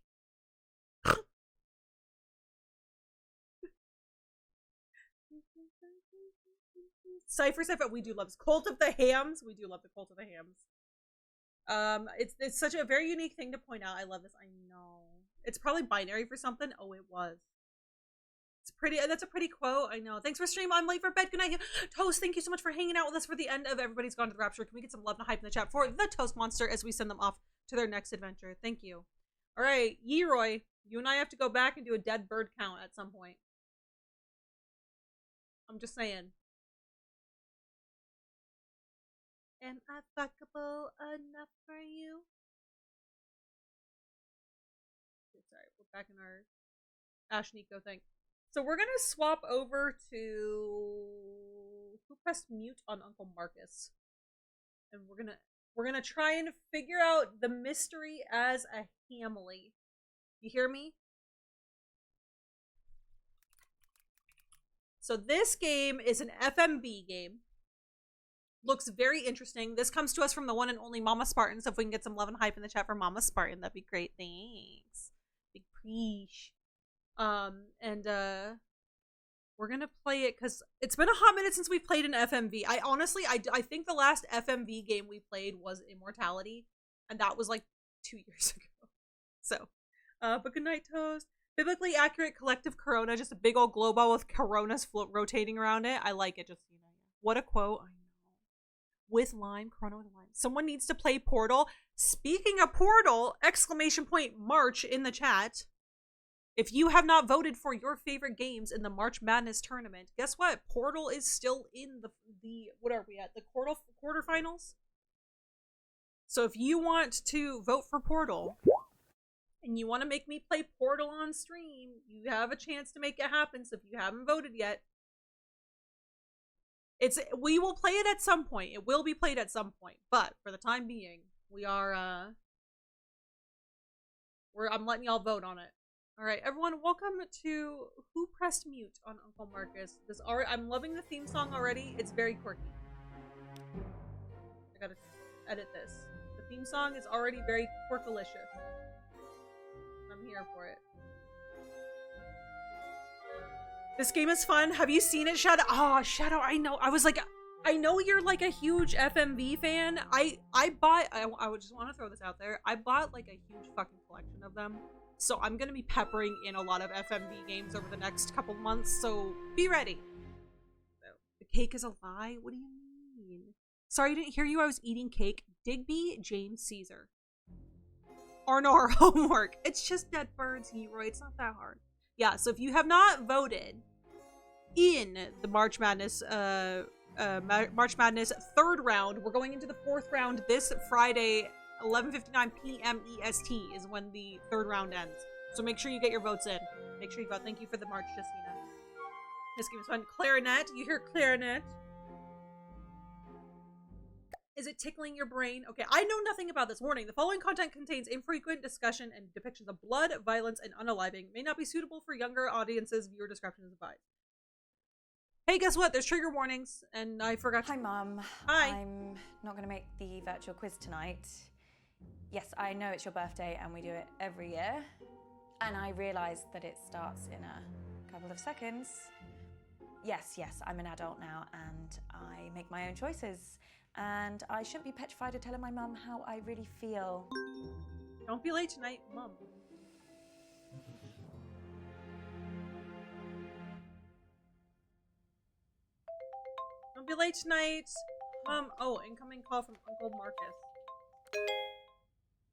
Cypher's FF, we do love this. Cult of the Hams. We do love the Cult of the Hams. It's such a very unique thing to point out. I love this. I know. It's probably binary for something. Oh, it was. It's pretty. That's a pretty quote. I know. Thanks for stream. I'm late for bed. Good night. Toast, thank you so much for hanging out with us for the end of Everybody's Gone to the Rapture. Can we get some love and hype in the chat for the Toast Monster as we send them off to their next adventure? Thank you. All right, Yeroy, you and I have to go back and do a dead bird count at some point. I'm just saying. Am I fuckable enough for you? Okay, sorry, we're back in our Ash Nico thing. So we're gonna swap over to who pressed mute on Uncle Marcus, and we're gonna try and figure out the mystery as a family. You hear me? So this game is an FMV game. Looks very interesting. This comes to us from the one and only Mama Spartan, so if we can get some love and hype in the chat for Mama Spartan, that'd be great. Thanks. Big preach. We're gonna play it because it's been a hot minute since we've played an FMV. I think the last FMV game we played was Immortality, and that was like 2 years ago. So, but good night, Toast. Biblically accurate collective corona, just a big old glow ball with coronas rotating around it. I like it. Just, you know, what a quote. I know. With lime, corona with lime. Someone needs to play Portal. Speaking of Portal, exclamation point March in the chat. If you have not voted for your favorite games in the March Madness tournament, guess what? Portal is still in the what are we at? The quarterfinals? So if you want to vote for Portal and you want to make me play Portal on stream, you have a chance to make it happen. So if you haven't voted yet, we will play it at some point. It will be played at some point. But for the time being, we are I'm letting y'all vote on it. All right, everyone, welcome to Who Pressed Mute on Uncle Marcus. I'm loving the theme song already. It's very quirky. I gotta edit this. The theme song is already very quirkalicious. I'm here for it. This game is fun. Have you seen it, Shadow? Oh, Shadow, I know. I know you're like a huge FMV fan. I just want to throw this out there. I bought like a huge fucking collection of them. So I'm going to be peppering in a lot of FMV games over the next couple months, so be ready. So, the cake is a lie? What do you mean? Sorry, I didn't hear you. I was eating cake. Digby James Caesar. Or no, our homework. It's just dead birds, Leroy. It's not that hard. Yeah, so if you have not voted in the March Madness third round, we're going into the fourth round this Friday. 11:59 p.m. EST is when the third round ends. So make sure you get your votes in. Make sure you vote. Thank you for the March, Justina. This game is fun. Clarinet. You hear clarinet? Is it tickling your brain? Okay, I know nothing about this. Warning. The following content contains infrequent discussion and depictions of blood, violence, and unaliving. May not be suitable for younger audiences. Viewer discretion is advised. Hey, guess what? There's trigger warnings, and I forgot to... Hi, Mum. Hi. I'm not going to make the virtual quiz tonight. Yes, I know it's your birthday and we do it every year. And I realise that it starts in a couple of seconds. Yes, I'm an adult now and I make my own choices. And I shouldn't be petrified of telling my mum how I really feel. Don't be late tonight, Mum. Don't be late tonight, Mom. Oh, incoming call from Uncle Marcus.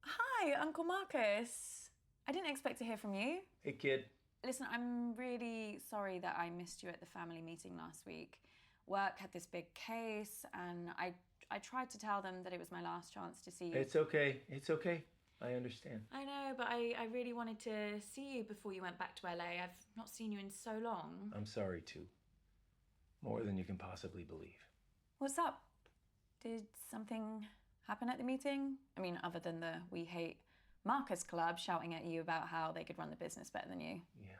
Hi, Uncle Marcus. I didn't expect to hear from you. Hey, kid. Listen, I'm really sorry that I missed you at the family meeting last week. work had this big case, and I tried to tell them that it was my last chance to see you. It's okay. It's okay. I understand. I know, but I really wanted to see you before you went back to LA. I've not seen you in so long. I'm sorry, too. More than you can possibly believe. What's up? Did something happen at the meeting? I mean, other than the We Hate Marcus Club shouting at you about how they could run the business better than you. Yeah.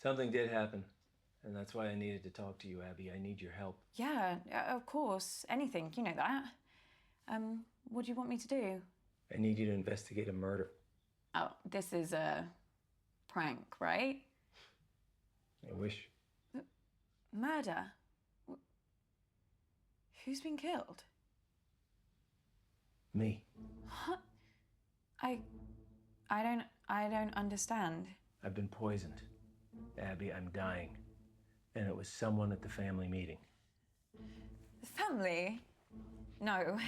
Something did happen, and that's why I needed to talk to you, Abby. I need your help. Yeah, of course. Anything, you know that. What do you want me to do? I need you to investigate a murder. Oh, this is a prank, right? I wish. Murder? Who's been killed? Me. What? I don't understand. I've been poisoned. Abby, I'm dying. And it was someone at the family meeting. The family? No.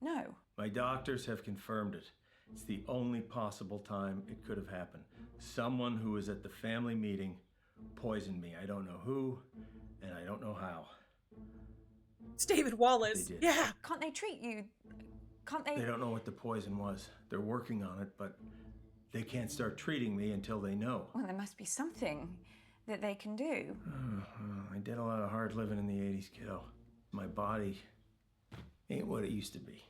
No. My doctors have confirmed it. It's the only possible time it could have happened. Someone who was at the family meeting poisoned me. I don't know who, and I don't know how. It's David Wallace. They did. Yeah. Can't they treat you? Can't they? They don't know what the poison was. They're working on it, but they can't start treating me until they know. Well, there must be something that they can do. I did a lot of hard living in the 80s, kiddo. My body ain't what it used to be.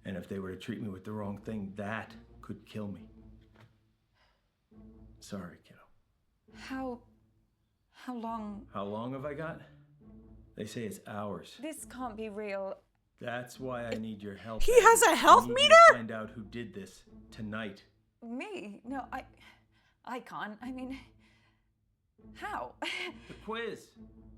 And if they were to treat me with the wrong thing, that could kill me. Sorry, kiddo. How long? How long have I got? They say it's hours. This can't be real. That's why I need your help. He has a health I need meter? you to find out who did this tonight. Me? No, I can't. I mean, how? The quiz.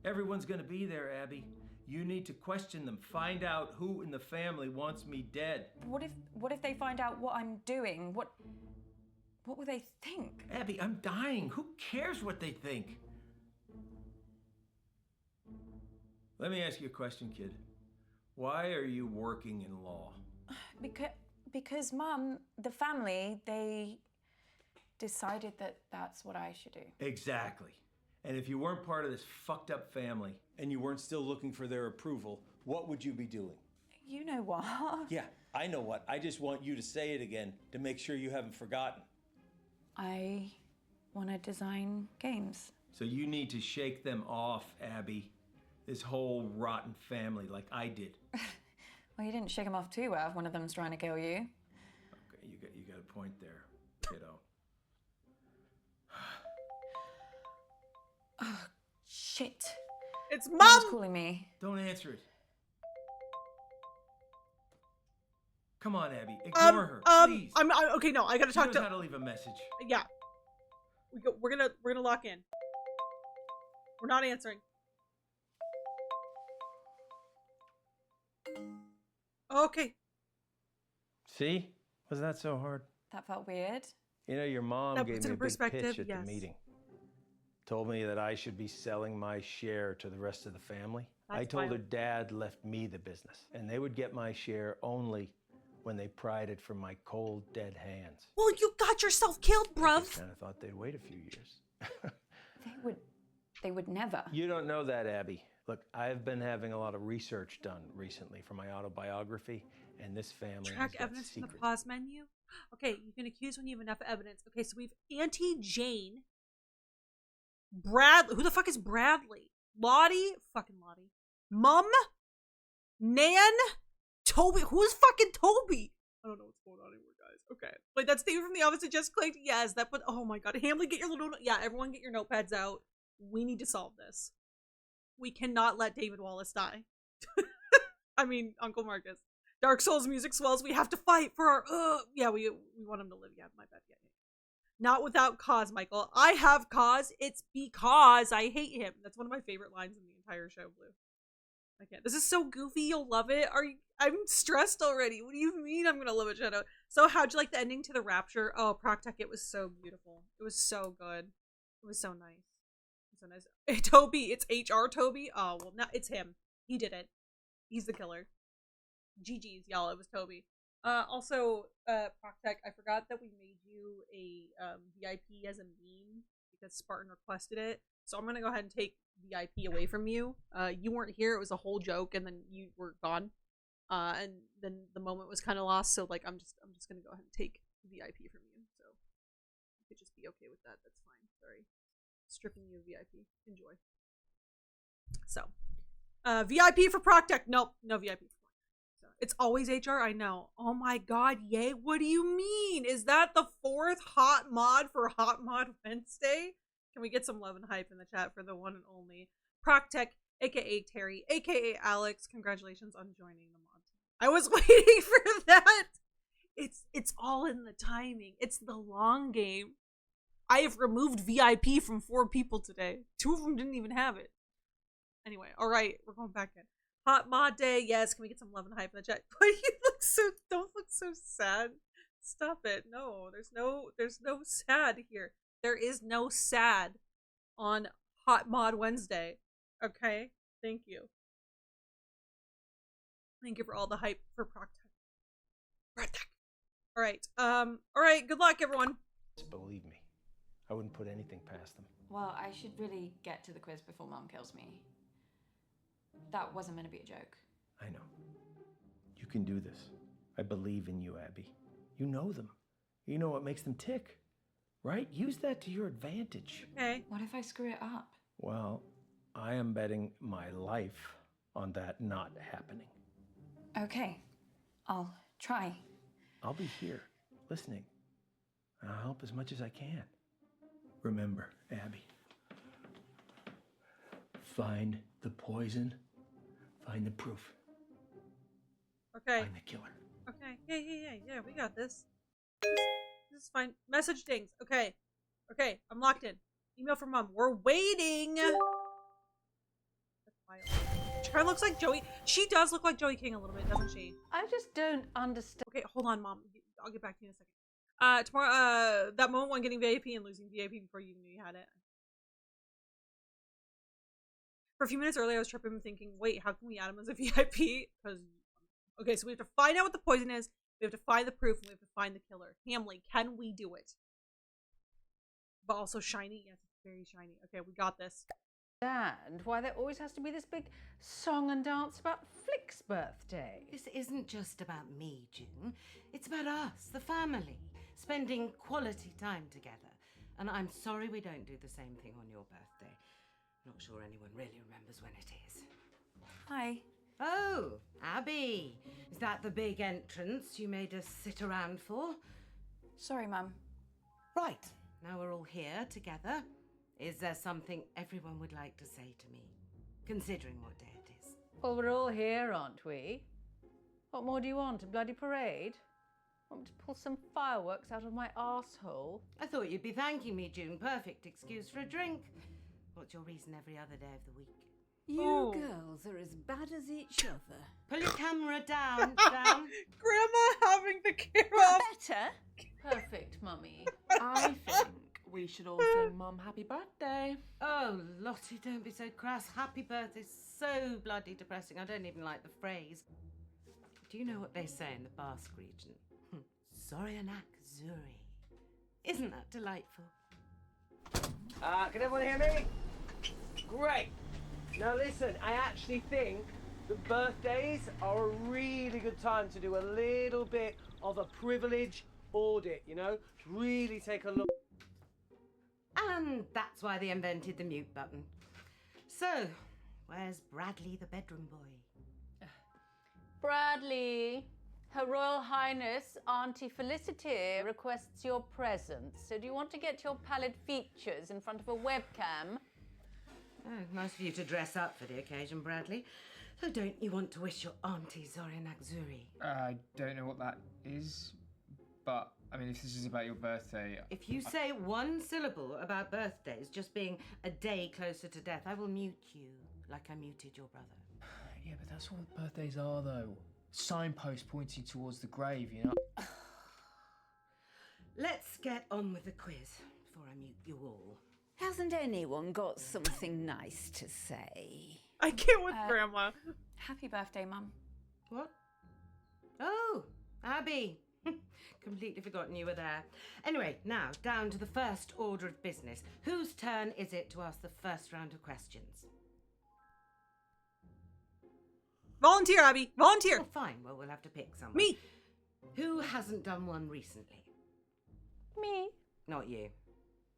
Everyone's gonna be there, Abby. You need to question them. Find out who in the family wants me dead. What if they find out what I'm doing? What will they think? Abby, I'm dying. Who cares what they think? Let me ask you a question, kid. Why are you working in law? Because Mum, the family, they decided that that's what I should do. Exactly. And if you weren't part of this fucked up family and you weren't still looking for their approval, what would you be doing? You know what? Yeah, I know what. I just want you to say it again to make sure you haven't forgotten. I want to design games. So you need to shake them off, Abby. This whole rotten family like I did. Well, you didn't shake them off too well if one of them's trying to kill you. Okay, you got a point there, kiddo. Oh, shit. It's Mum's Mom! calling me. Don't answer it. Come on, Abby. Ignore her, please. Okay, no, I gotta She talk knows to. how to leave a message. Yeah. We're gonna lock in. We're not answering. Okay. See? Wasn't that so hard? That felt weird. You know, your mom That gave puts me it a in big perspective, pitch at yes. the meeting. Told me that I should be selling my share to the rest of the family. I That's told her wild. Dad left me the business, and they would get my share only when they pried it from my cold, dead hands. Well, you got yourself killed, bruv. I kind of thought they'd wait a few years. They would never. You don't know that, Abby. Look, I've been having a lot of research done recently for my autobiography, and this family Track has got evidence from the secrets. pause menu. Okay, you can accuse when you have enough evidence. Okay, so we've Auntie Jane, Brad. Who the fuck is Bradley? Lottie, fucking Lottie. Mum, Nan, Toby. Who's fucking Toby? I don't know what's going on anymore, guys. Okay, wait, that's David from the office that just clicked. Yes, that. But oh my god, Hamley, get your little. Yeah, everyone, get your notepads out. We need to solve this. We cannot let David Wallace die. I mean, Uncle Marcus. Dark Souls music swells. We have to fight for our. Yeah, we want him to live. Yeah, my bad. Yeah. Not without cause, Michael. I have cause. It's because I hate him. That's one of my favorite lines in the entire show, Blue. I can't. This is so goofy. You'll love it. I'm stressed already. What do you mean I'm gonna love it, Shadow? So how'd you like the ending to the Rapture? Oh, Proctech, it was so beautiful. It was so good. It was so nice. So nice. Hey, Toby, it's HR Toby. Oh well, now it's him. He did it. He's the killer. GG's, y'all. It was Toby. Also, Proctech, I forgot that we made you a VIP as a meme because Spartan requested it. So I'm gonna go ahead and take VIP away from you. You weren't here; it was a whole joke, and then you were gone. And then the moment was kind of lost. So like, I'm just gonna go ahead and take VIP from you. So you could just be okay with that. That's fine. Sorry, stripping you of VIP. Enjoy. So, VIP for Proctech. Nope, no VIP. It's always HR, I know. Oh my god, yay. What do you mean? Is that the 4th hot mod for Hot Mod Wednesday? Can we get some love and hype in the chat for the one and only Proctech, aka Terry, aka Alex? Congratulations on joining the mod. I was waiting for that. It's all in the timing. It's the long game. I have removed VIP from 4 people today. 2 of them didn't even have it. Anyway, alright, we're going back in. Hot Mod Day, yes. Can we get some love and hype in the chat? Why you look so? Don't look so sad. Stop it. No, there's no sad here. There is no sad on Hot Mod Wednesday. Okay, thank you. Thank you for all the hype for Proctech. All right. All right. Good luck, everyone. Believe me, I wouldn't put anything past them. Well, I should really get to the quiz before Mum kills me. That wasn't meant to be a joke. I know. You can do this. I believe in you, Abby. You know them. You know what makes them tick, right? Use that to your advantage. Okay. What if I screw it up? Well, I am betting my life on that not happening. Okay. I'll try. I'll be here, listening. I'll help as much as I can. Remember, Abby, find the poison, find the proof. Okay. Find the killer. Okay. Yeah. We got this. This is fine. Message dings. Okay. I'm locked in. Email from Mom. We're waiting. That's wild. She kind of looks like Joey. She does look like Joey King a little bit, doesn't she? I just don't understand. Okay, hold on, Mom. I'll get back to you in a second. Tomorrow, that moment when getting VIP and losing VIP before you knew you had it. For a few minutes earlier, I was tripping thinking, wait, how can we add him as a VIP? Because, okay, so we have to find out what the poison is, we have to find the proof, and we have to find the killer. Hamley, can we do it? But also shiny? Yes, it's very shiny. Okay, we got this. And why there always has to be this big song and dance about Flick's birthday. This isn't just about me, June. It's about us, the family, spending quality time together. And I'm sorry we don't do the same thing on your birthday. Not sure anyone really remembers when it is. Hi. Oh, Abby. Is that the big entrance you made us sit around for? Sorry, Mum. Right. Now we're all here together. Is there something everyone would like to say to me, considering what day it is? Well, we're all here, aren't we? What more do you want? A bloody parade? Want me to pull some fireworks out of my arsehole? I thought you'd be thanking me, June. Perfect excuse for a drink. What's your reason every other day of the week? You girls are as bad as each other. Pull your camera down, Grandma having the camera better. Perfect, Mummy. I think we should all sing Mum happy birthday. Oh, Lottie, don't be so crass. Happy birthday's so bloody depressing. I don't even like the phrase. Do you know what they say in the Basque region? Zorianak Zuri. Isn't that delightful? Can everyone hear me? Great. Now listen, I actually think that birthdays are a really good time to do a little bit of a privilege audit, you know? To really take a look. And that's why they invented the mute button. So, where's Bradley the bedroom boy? Bradley, Her Royal Highness Auntie Felicity requests your presence. So do you want to get your pallid features in front of a webcam? Oh, nice of you to dress up for the occasion, Bradley. So don't you want to wish your auntie Zorianak Zuri? I don't know what that is, but I mean, if this is about your birthday... If you say one syllable about birthdays just being a day closer to death, I will mute you like I muted your brother. Yeah, but that's what birthdays are, though. Signposts pointing towards the grave, you know? Let's get on with the quiz before I mute you all. Hasn't anyone got something nice to say? I can't with Grandma. Happy birthday, Mum. What? Oh, Abby! Completely forgotten you were there. Anyway, now down to the first order of business. Whose turn is it to ask the first round of questions? Volunteer, Abby. Volunteer. Oh, fine. Well, we'll have to pick someone. Me. Who hasn't done one recently? Me. Not you.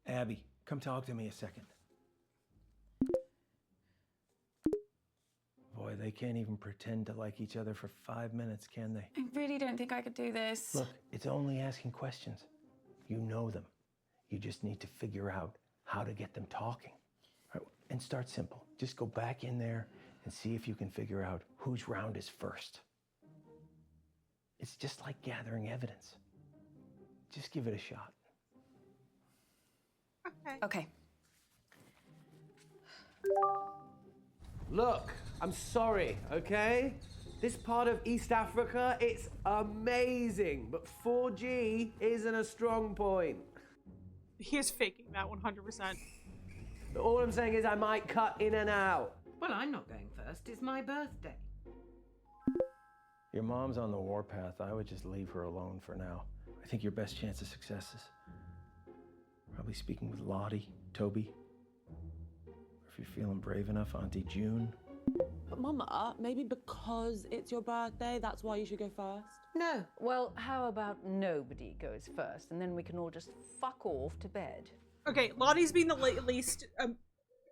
Abby, come talk to me a second. Boy, they can't even pretend to like each other for 5 minutes, can they? I really don't think I could do this. Look, it's only asking questions. You know them. You just need to figure out how to get them talking. Right? And start simple. Just go back in there and see if you can figure out whose round is first. It's just like gathering evidence. Just give it a shot. Okay. Look, I'm sorry, okay? This part of East Africa, it's amazing, but 4G isn't a strong point. He is faking that 100%. All I'm saying is I might cut in and out. Well, I'm not going first. It's my birthday. Your mom's on the warpath. I would just leave her alone for now. I think your best chance of success is probably speaking with Lottie, Toby. Or if you're feeling brave enough, Auntie June. But Mama, maybe because it's your birthday, that's why you should go first? No. Well, how about nobody goes first, and then we can all just fuck off to bed? Okay, Lottie's being the least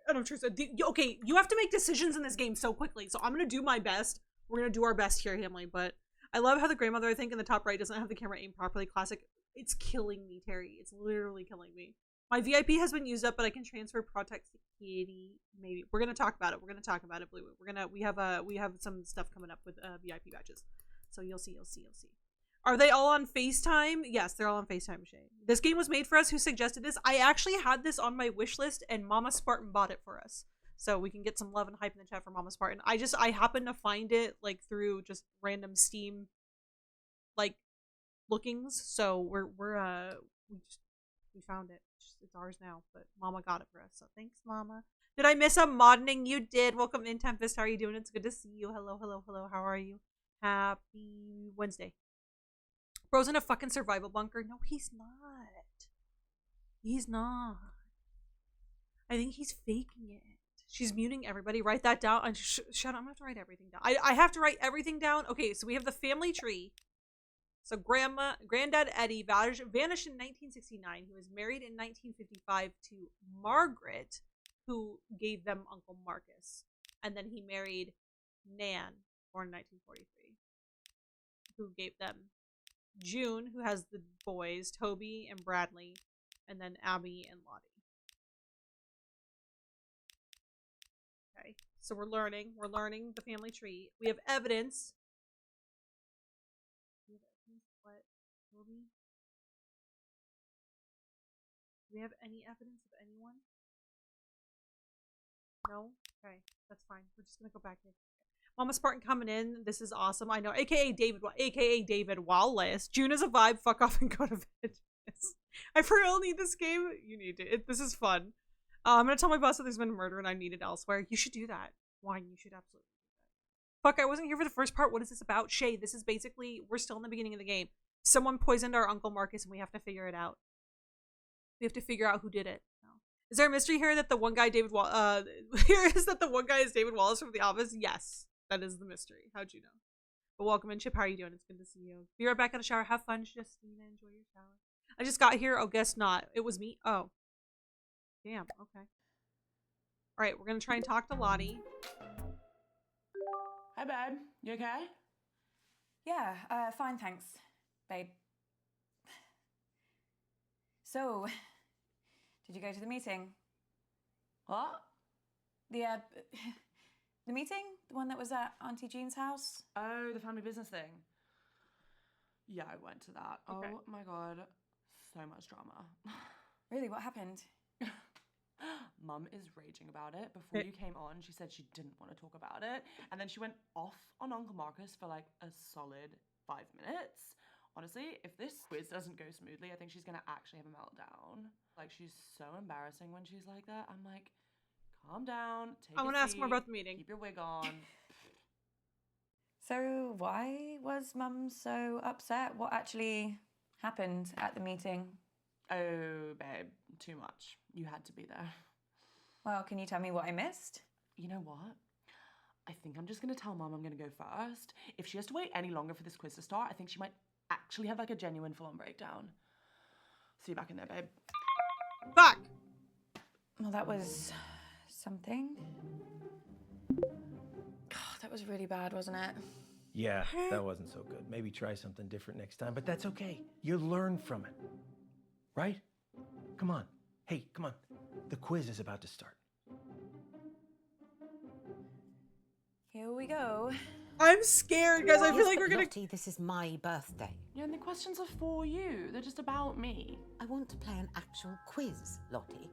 unobtrusive. Okay, you have to make decisions in this game so quickly, so I'm gonna do my best. We're gonna do our best here, Hamley, but I love how the grandmother, I think, in the top right doesn't have the camera aimed properly. Classic. It's killing me, Terry. It's literally killing me. My VIP has been used up, but I can transfer Protect Security. Maybe we're gonna talk about it. We're gonna talk about it, Blue. We have some stuff coming up with VIP badges, so you'll see. Are they all on FaceTime? Yes, they're all on FaceTime, Shay. This game was made for us. Who suggested this? I actually had this on my wish list, and Mama Spartan bought it for us. So we can get some love and hype in the chat for Mama Spartan. I happened to find it like through just random Steam like lookings. So we found it. It's ours now, but Mama got it for us. So thanks, Mama. Did I miss a modding? You did. Welcome in, Tempest. How are you doing? It's good to see you. Hello. How are you? Happy Wednesday. Bro's in a fucking survival bunker. No, he's not. He's not. I think he's faking it. She's muting everybody. Write that down. Shut up. I'm gonna have to write everything down. I have to write everything down. Okay, so we have the family tree. So Granddad Eddie vanished in 1969. He was married in 1955 to Margaret, who gave them Uncle Marcus. And then he married Nan, born in 1943, who gave them June, who has the boys, Toby and Bradley, and then Abby and Lottie. Okay, so we're learning the family tree. We have evidence. What, Toby? Do we have any evidence of anyone? No? Okay, that's fine. We're just gonna go back here. Mama Spartan coming in. This is awesome. I know. AKA David Wallace. June is a vibe. Fuck off and go to bed. I for real need this game. You need it. This is fun. I'm gonna tell my boss that there's been a murder and I need it elsewhere. You should do that. Wine, you should absolutely do that. Fuck, I wasn't here for the first part. What is this about? Shay, this is basically, we're still in the beginning of the game. Someone poisoned our Uncle Marcus and we have to figure it out. We have to figure out who did it. No. Is there a mystery here that the one guy David is David Wallace from The Office? Yes. That is the mystery. How'd you know? But welcome in, Chip. How are you doing? It's good to see you. Be right back in the shower. Have fun, Justina. Enjoy your shower. I just got here. Oh, guess not. It was me. Oh. Damn. Okay. Alright, we're gonna try and talk to Lottie. Hi, babe. You okay? Yeah, fine, thanks, babe. So, did you go to the meeting? What? The meeting? The one that was at Auntie Jean's house? Oh, the family business thing. Yeah, I went to that. Okay. Oh my god. So much drama. Really? What happened? Mum is raging about it. Before you came on, she said she didn't want to talk about it. And then she went off on Uncle Marcus for like a solid 5 minutes. Honestly, if this quiz doesn't go smoothly, I think she's going to actually have a meltdown. Like, she's so embarrassing when she's like that. I'm like, calm down. I want to ask more about the meeting. Keep your wig on. So why was Mum so upset? What actually happened at the meeting? Oh, babe, too much. You had to be there. Well, can you tell me what I missed? You know what? I think I'm just going to tell Mum I'm going to go first. If she has to wait any longer for this quiz to start, I think she might actually have like a genuine full-on breakdown. See you back in there, babe. Fuck! Well, that was something. God, that was really bad, wasn't it? Yeah, that wasn't so good. Maybe try something different next time, but that's okay. You learn from it. Right? Come on. Hey, come on. The quiz is about to start. Here we go. I'm scared, guys. I feel like we're gonna. Lottie, this is my birthday. Yeah, and the questions are for you. They're just about me. I want to play an actual quiz, Lottie.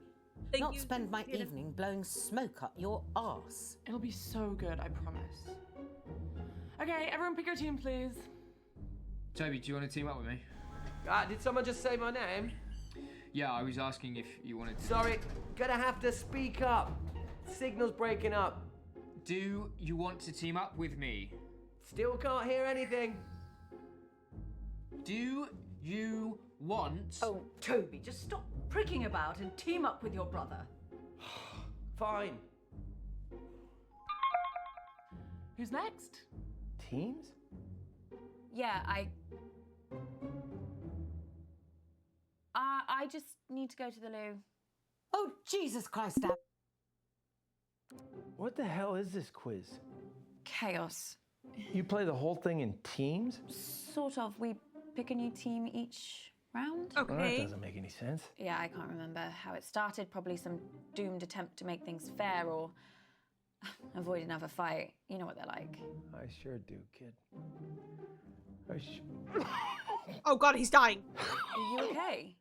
Thank Not you, spend my Peter. evening blowing smoke up your arse. It'll be so good, I promise. Okay, everyone pick your team, please. Toby, do you want to team up with me? Did someone just say my name? Yeah, I was asking if you wanted to. Sorry, gonna have to speak up. Signal's breaking up. Do you want to team up with me? Still can't hear anything. Do you want... Oh, Toby, just stop pricking about and team up with your brother. Fine. Who's next? Teams? Yeah, I just need to go to the loo. Oh, Jesus Christ, Dad. What the hell is this quiz? Chaos. You play the whole thing in teams? Sort of. We pick a new team each round. Well, that doesn't make any sense. Yeah, I can't remember how it started. Probably some doomed attempt to make things fair or avoid another fight. You know what they're like. I sure do, kid. Oh God, he's dying. Are you okay?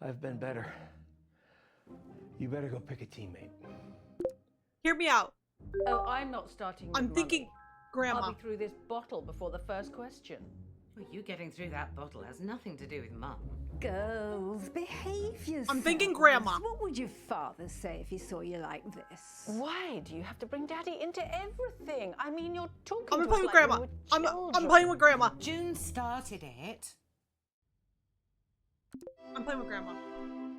I've been better. You better go pick a teammate. Hear me out. Oh, I'm not starting with I'm Mummy. thinking Grandma. I'll be through this bottle before the first question. Well, you getting through that bottle has nothing to do with Mum. Girls, behave yourselves. I'm thinking Grandma. What would your father say if he saw you like this? Why do you have to bring Daddy into everything? I mean, you're talking I'm to playing us with like Grandma. we were I'm playing with Grandma. June started it. I'm playing with Grandma.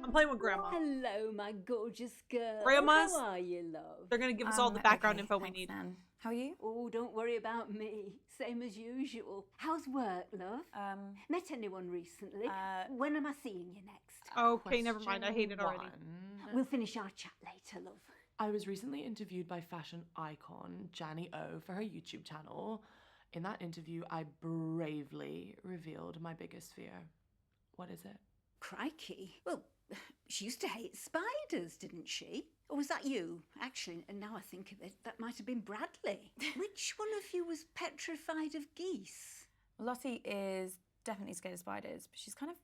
I'm playing with Grandma. Hello, my gorgeous girl. Grandmas, How are you, love? They're gonna give us all the background info we need. Then. How are you? Oh, don't worry about me. Same as usual. How's work, love? Met anyone recently? When am I seeing you next? Okay, never mind. I hate it already. We'll finish our chat later, love. I was recently interviewed by fashion icon Janny O for her YouTube channel. In that interview, I bravely revealed my biggest fear. What is it? Crikey. Well, she used to hate spiders, didn't she? Or was that you? Actually, and now I think of it, that might have been Bradley. Which one of you was petrified of geese? Lottie is definitely scared of spiders, but she's kind of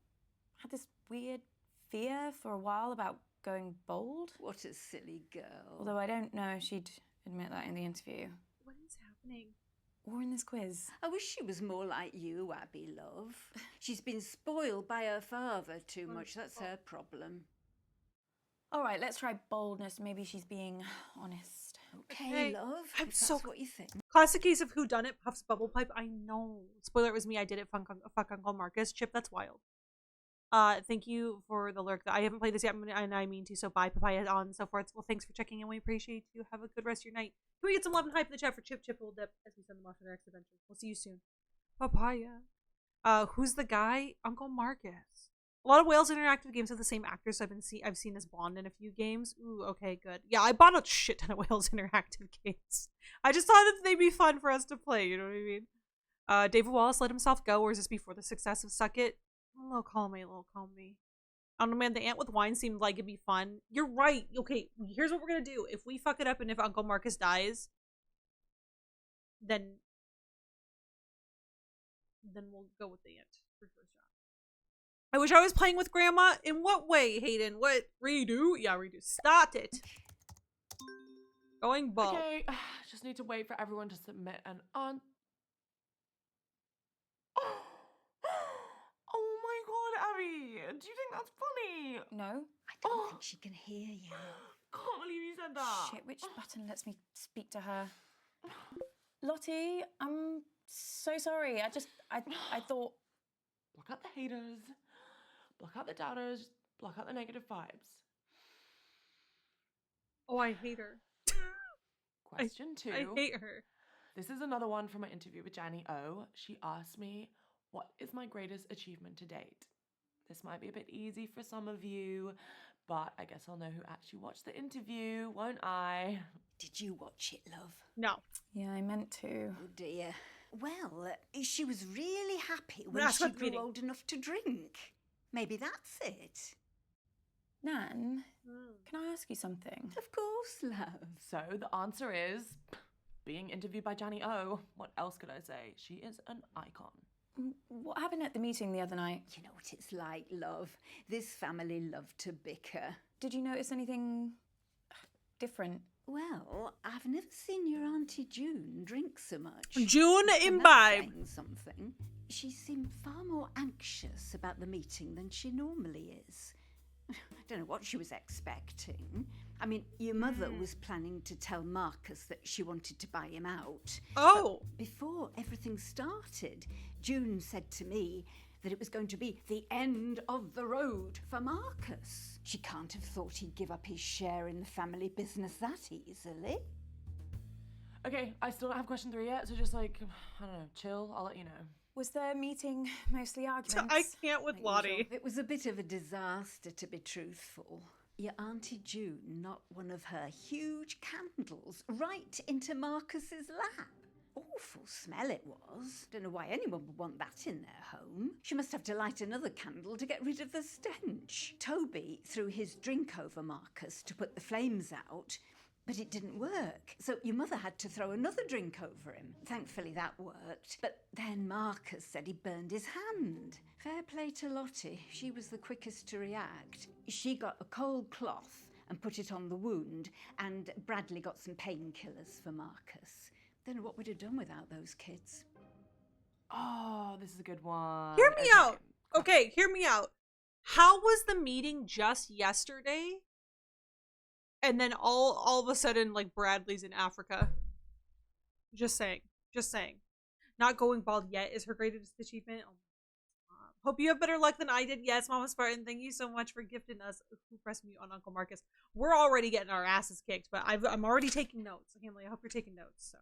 had this weird fear for a while about going bold. What a silly girl. Although I don't know if she'd admit that in the interview. What is happening? Or in this quiz. I wish she was more like you, Abby, love. She's been spoiled by her father too much. That's her problem. All right, let's try boldness. Maybe she's being honest. Okay, love. I'm if so that's what you think. Classic case of who done it. Puff's bubble pipe. I know. Spoiler: it was me. I did it. Fuck Uncle Marcus. Chip. That's wild. Thank you for the lurk. I haven't played this yet, and I mean to. So bye, papaya on and so forth. Well, thanks for checking in. We appreciate you. Have a good rest of your night. Can we get some love and hype in the chat for Chip Will Dip as we send them off to their next adventure? We'll see you soon. Papaya. Who's the guy? Uncle Marcus. A lot of Wales Interactive games have the same actors. I've seen as Bond in a few games. Ooh, okay, good. Yeah, I bought a shit ton of Wales Interactive games. I just thought that they'd be fun for us to play. You know what I mean? David Wallace let himself go, or is this before the success of Suck It? Little call me. I don't know, man. The Ant with Wine seemed like it'd be fun. You're right. Okay, here's what we're gonna do. If we fuck it up and if Uncle Marcus dies, then we'll go with the Ant for first round. I wish I was playing with Grandma. In what way, Hayden? What? Redo? Yeah, redo. Start it. Going bald. Okay, just need to wait for everyone to submit an on. Oh my god, Abby! Do you think that's funny? No. I don't think she can hear you. Can't believe you said that. Shit, which button lets me speak to her? Lottie, I'm so sorry. I thought... Block out the haters, block out the doubters, block out the negative vibes. Oh, I hate her. Question 2. I hate her. This is another one from my interview with Janny O. She asked me, what is my greatest achievement to date? This might be a bit easy for some of you, but I guess I'll know who actually watched the interview, won't I? Did you watch it, love? No. Yeah, I meant to. Oh dear. Well, she was really happy when That's she what grew meaning. old enough to drink. Maybe that's it. Nan, can I ask you something? Of course, love. So the answer is being interviewed by Janny O. What else could I say? She is an icon. What happened at the meeting the other night? You know what it's like, love. This family love to bicker. Did you notice anything different? Well, I've never seen your Auntie June drink so much. June And imbibe. that's saying something. She seemed far more anxious about the meeting than she normally is. I don't know what she was expecting. I mean, your mother was planning to tell Marcus that she wanted to buy him out. Oh! But before everything started, June said to me that it was going to be the end of the road for Marcus. She can't have thought he'd give up his share in the family business that easily. Okay, I still don't have question 3 yet, so just like, I don't know, chill, I'll let you know. Was the meeting mostly arguments? I can't with Lottie. It was a bit of a disaster, to be truthful. Your Auntie June knocked one of her huge candles right into Marcus's lap. Awful smell it was. Don't know why anyone would want that in their home. She must have to light another candle to get rid of the stench. Toby threw his drink over Marcus to put the flames out, but it didn't work. So your mother had to throw another drink over him. Thankfully that worked. But then Marcus said he burned his hand. Fair play to Lottie. She was the quickest to react. She got a cold cloth and put it on the wound, and Bradley got some painkillers for Marcus. Don't know what we'd have done without those kids. Oh, this is a good one. Hear me out. Okay, hear me out. How was the meeting just yesterday? And then all of a sudden, like, Bradley's in Africa. Just saying. Just saying. Not going bald yet is her greatest achievement. Oh, hope you have better luck than I did. Yes, Mama Spartan, thank you so much for gifting us Who Pressed Mute on Uncle Marcus. We're already getting our asses kicked, but I'm already taking notes. Emily, I hope you're taking notes. So,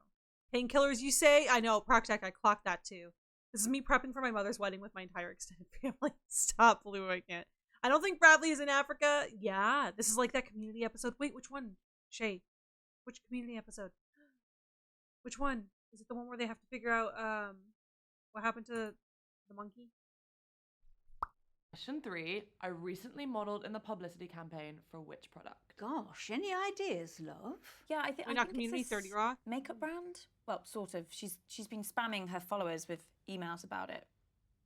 painkillers, you say? I know, Proctec, I clocked that too. This is me prepping for my mother's wedding with my entire extended family. Stop, Blue, I can't. I don't think Bradley is in Africa. Yeah, this is like that Community episode. Wait, which one? Shay, which Community episode? Which one? Is it the one where they have to figure out what happened to the monkey? Question 3. I recently modeled in the publicity campaign for which product? Gosh, any ideas, love? Yeah, I think Community it's this 30 Rock makeup brand. Well, sort of. She's been spamming her followers with emails about it.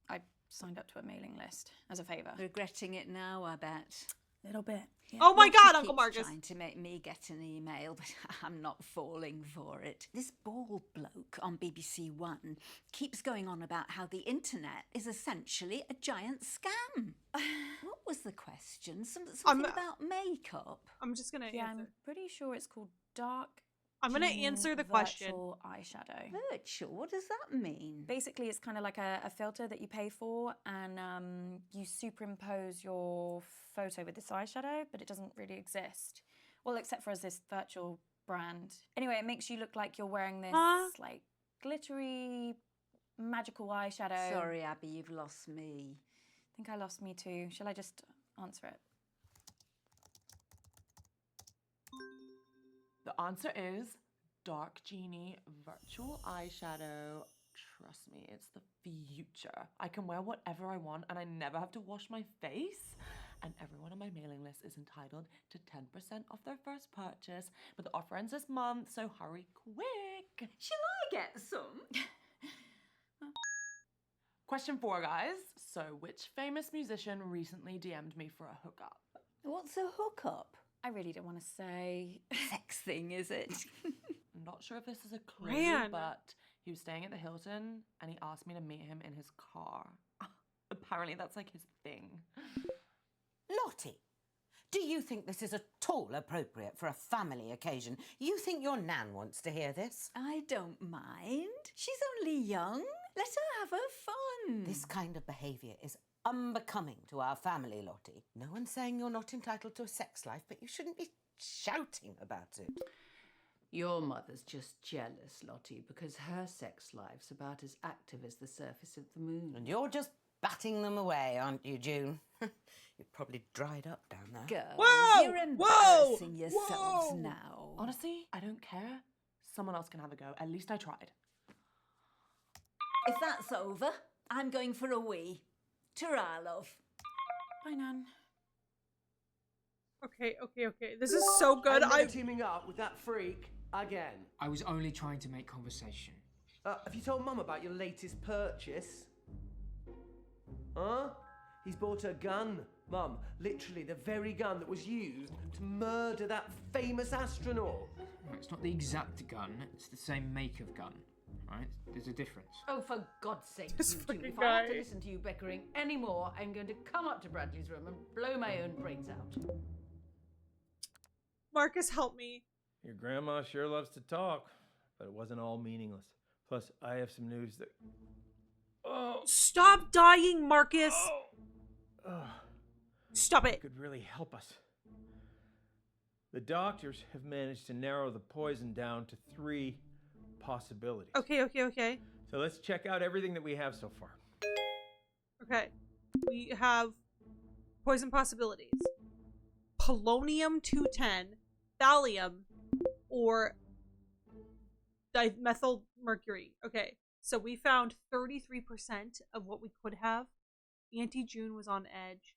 I signed up to a mailing list as a favor. Regretting it now, I bet. A little bit. Yeah. Oh my Well, God, she Uncle keeps Marcus. Trying to make me get an email, but I'm not falling for it. This bald bloke on BBC One keeps going on about how the internet is essentially a giant scam. What was the question? Something about makeup. I'm just gonna Yeah, answer. I'm pretty sure it's called dark. I'm gonna Genie answer the question. Virtual eyeshadow. Virtual? What does that mean? Basically, it's kind of like a filter that you pay for, and you superimpose your photo with this eyeshadow, but it doesn't really exist. Well, except for as this virtual brand. Anyway, it makes you look like you're wearing this like glittery, magical eyeshadow. Sorry, Abby, you've lost me. I think I lost me too. Shall I just answer it? The answer is Dark Genie Virtual Eyeshadow. Trust me, it's the future. I can wear whatever I want and I never have to wash my face. And everyone on my mailing list is entitled to 10% off their first purchase. But the offer ends this month, so hurry quick. Shall I get some? Question 4, guys. So, which famous musician recently DM'd me for a hookup? What's a hookup? I really don't want to say. Sex thing, is it? I'm not sure if this is a clue, Man. but he was staying at the Hilton and he asked me to meet him in his car. Apparently that's like his thing. Lottie, Do you think this is at all appropriate for a family occasion? You think your Nan wants to hear this? I don't mind. She's only young. Let her have her fun. This kind of behaviour is unbecoming to our family, Lottie. No one's saying you're not entitled to a sex life, but you shouldn't be shouting about it. Your mother's just jealous, Lottie, because her sex life's about as active as the surface of the moon. And you're just batting them away, aren't you, June? You've probably dried up down there. Girls, Whoa! you're embarrassing yourselves now. Honestly, I don't care. Someone else can have a go. At least I tried. If that's over, I'm going for a wee. Ta-ra, love. Bye, Nan. Okay. This is so good. I'm never teaming up with that freak again. I was only trying to make conversation. Have you told Mum about your latest purchase? Huh? He's bought a gun, Mum. Literally the very gun that was used to murder that famous astronaut. No, it's not the exact gun. It's the same make of gun, right? There's a difference. Oh, for God's sake, This you two. fucking If I have to guy. listen to you bickering anymore, I'm going to come up to Bradley's room and blow my own brains out. Marcus, help me. Your grandma sure loves to talk, but it wasn't all meaningless. Plus, I have some news that... Oh! Stop dying, Marcus. Stop it. Could really help us. The doctors have managed to narrow the poison down to 3 possibilities. Okay. So let's check out everything that we have so far. Okay. We have poison possibilities. Polonium-210, thallium, or dimethyl mercury. Okay. So we found 33% of what we could have. Auntie June was on edge.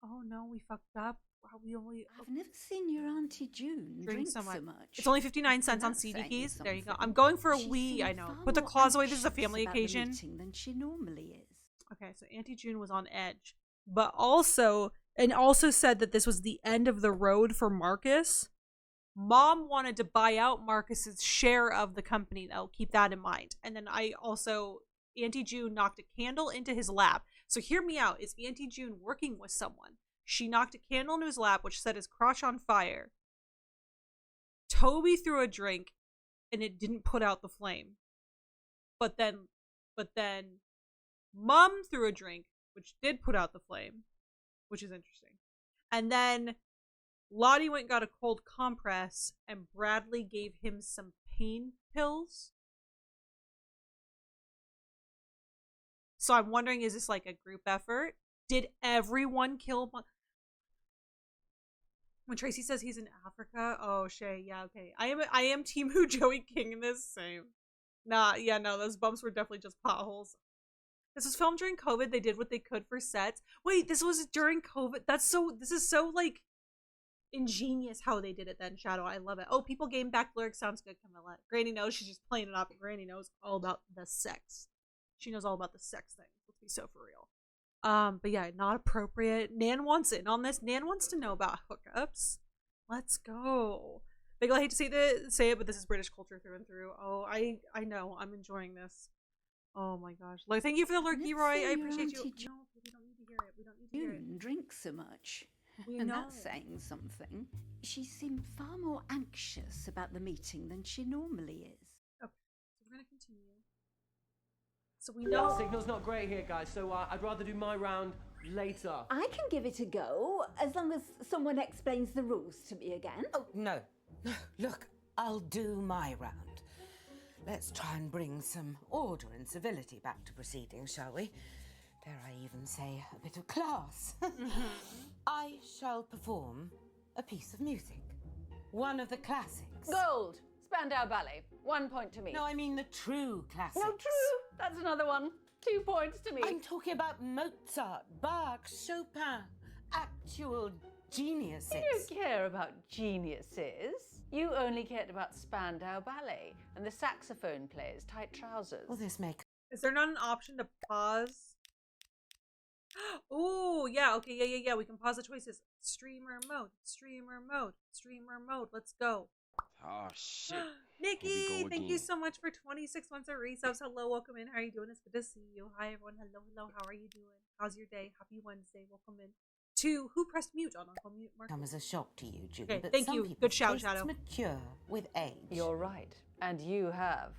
Oh no, we fucked up. Wow, we only... I've never seen your Auntie June drink so much. It's only 59 cents on CD keys. There you go. I'm going for a wee, I know. Put the claws away, this is a family occasion. Than she normally is. Okay, so Auntie June was on edge. But also said that this was the end of the road for Marcus. Mom wanted to buy out Marcus's share of the company, though. Keep that in mind. And then Auntie June knocked a candle into his lap. So hear me out. Is Auntie June working with someone? She knocked a candle into his lap, which set his crotch on fire. Toby threw a drink, and it didn't put out the flame. But then Mom threw a drink, which did put out the flame, which is interesting. And then Lottie went and got a cold compress, and Bradley gave him some pain pills. So I'm wondering, is this like a group effort? Did everyone kill... When Tracy says he's in Africa, oh Shay, yeah, okay. I am Team Who Joey King in this. Same. No, those bumps were definitely just potholes. This was filmed during COVID. They did what they could for sets. Wait, this was during COVID. This is so like ingenious how they did it then, Shadow. I love it. Oh, people game back lyrics sounds good, Camilla. Granny knows, she's just playing it up. Granny knows all about the sex. She knows all about the sex thing. Let's be so for real. But yeah, not appropriate. Nan wants in on this. Nan wants to know about hookups. Let's go. Bagel, I hate to say it, but this is British culture through and through. Oh, I know. I'm enjoying this. Oh my gosh. Like, thank you for the lurk, Roy. I appreciate you. No, we don't need to hear it. We don't need to hear it. June drinks so much. We And know. that's saying something. She seemed far more anxious about the meeting than she normally is. Okay, so we're gonna continue. So we know Signal's not great here, guys, so I'd rather do my round later. I can give it a go, as long as someone explains the rules to me again. Oh, no. Look, I'll do my round. Let's try and bring some order and civility back to proceedings, shall we? Dare I even say a bit of class? I shall perform a piece of music. One of the classics. Gold! Spandau Ballet. 1 point to me. No, I mean the true classics. No, true. That's another one. 2 points to me. I'm talking about Mozart, Bach, Chopin. Actual geniuses. You don't care about geniuses. You only cared about Spandau Ballet and the saxophone player's tight trousers. Will this make... Is there not an option to pause? Oh, yeah, okay, yeah. We can pause the choices. Streamer mode, streamer mode, streamer mode. Let's go. Oh, shit. Nikki, thank you so much for 26 months of resubs. Hello, welcome in. How are you doing? It's good to see you. Hi, everyone. Hello. How are you doing? How's your day? Happy Wednesday. Welcome in to who pressed mute on Uncle Mute Mark. Come as a shock to you, June, Okay, but thank some you. people's Good shout, tastes Shadow. mature with age. You're right. And you have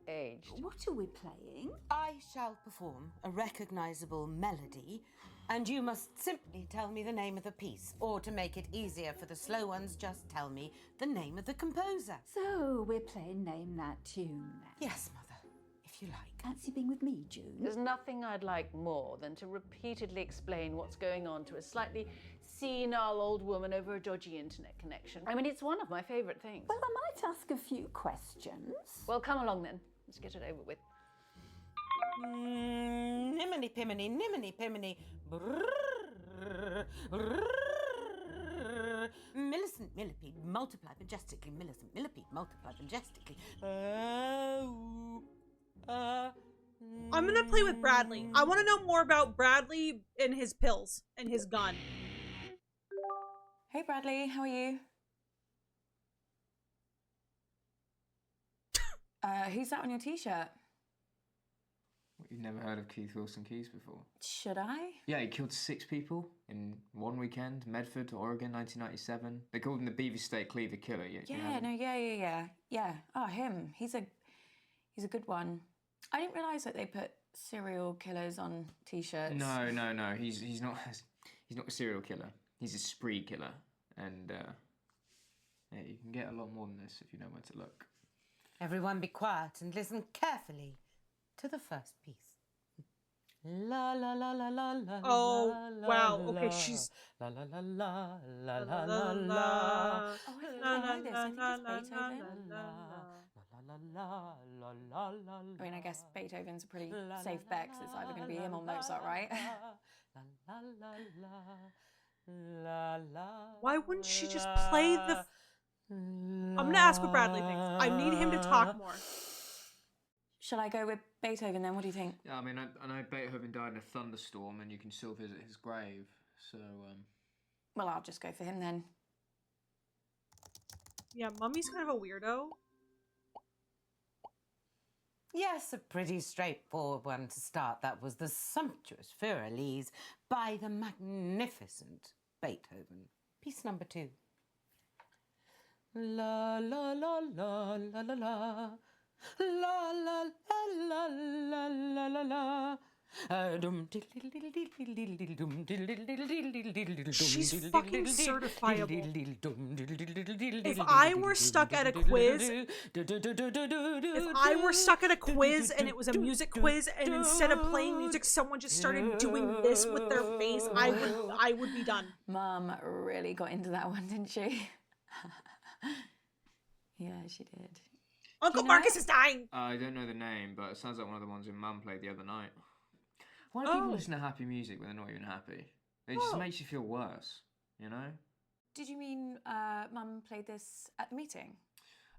aged. What are we playing? I shall perform a recognizable melody, and you must simply tell me the name of the piece, or to make it easier for the slow ones, just tell me the name of the composer. So we're playing Name That Tune then? Yes, Mother, if you like. Fancy being with me, June? There's nothing I'd like more than to repeatedly explain what's going on to a slightly senile old woman over a dodgy internet connection. I mean, it's one of my favourite things. Well, I might ask a few questions. Well, come along then. Let's get it over with. Niminy piminy, niminy piminy. Millicent millipede, multiply majestically. Millicent millipede, multiply majestically. I'm gonna play with Bradley. I want to know more about Bradley and his pills and his gun. Hey Bradley, how are you? Who's that on your t-shirt? You've never heard of Keith Wilson Keys before? Should I? Yeah, he killed 6 people in one weekend, Medford, Oregon, 1997. They called him the Beaver State Cleaver Killer. Yeah. Oh, him. He's a good one. I didn't realise that they put serial killers on t-shirts. No. He's not a serial killer. He's a spree killer, and yeah, you can get a lot more than this if you know where to look. Everyone be quiet and listen carefully to the first piece. La la la la la la. Oh, la, wow. la, Okay, she's la la la la la la la la. Oh, I know this. I think it's Beethoven. I mean, I guess Beethoven's a pretty safe bet because it's either going to be him or Mozart, right? Why wouldn't she just play the... I'm gonna ask what Bradley thinks. I need him to talk more. Shall I go with Beethoven then? What do you think? Yeah, I mean, I know Beethoven died in a thunderstorm, and you can still visit his grave. So, Well, I'll just go for him then. Yeah, Mummy's kind of a weirdo. Yes, a pretty straightforward one to start. That was the sumptuous Für Elise by the magnificent Beethoven. Piece number 2. La la la la la la la. La la la la la la la. She's fucking certifiable. If I were stuck at a quiz, and it was a music quiz, and instead of playing music, someone just started doing this with their face, I would be done. Mum really got into that one, didn't she? Yeah, she did. Uncle Marcus is dying! I don't know the name, but it sounds like one of the ones your mum played the other night. Why do people listen to happy music when they're not even happy? It just makes you feel worse, you know? Did you mean Mum played this at the meeting?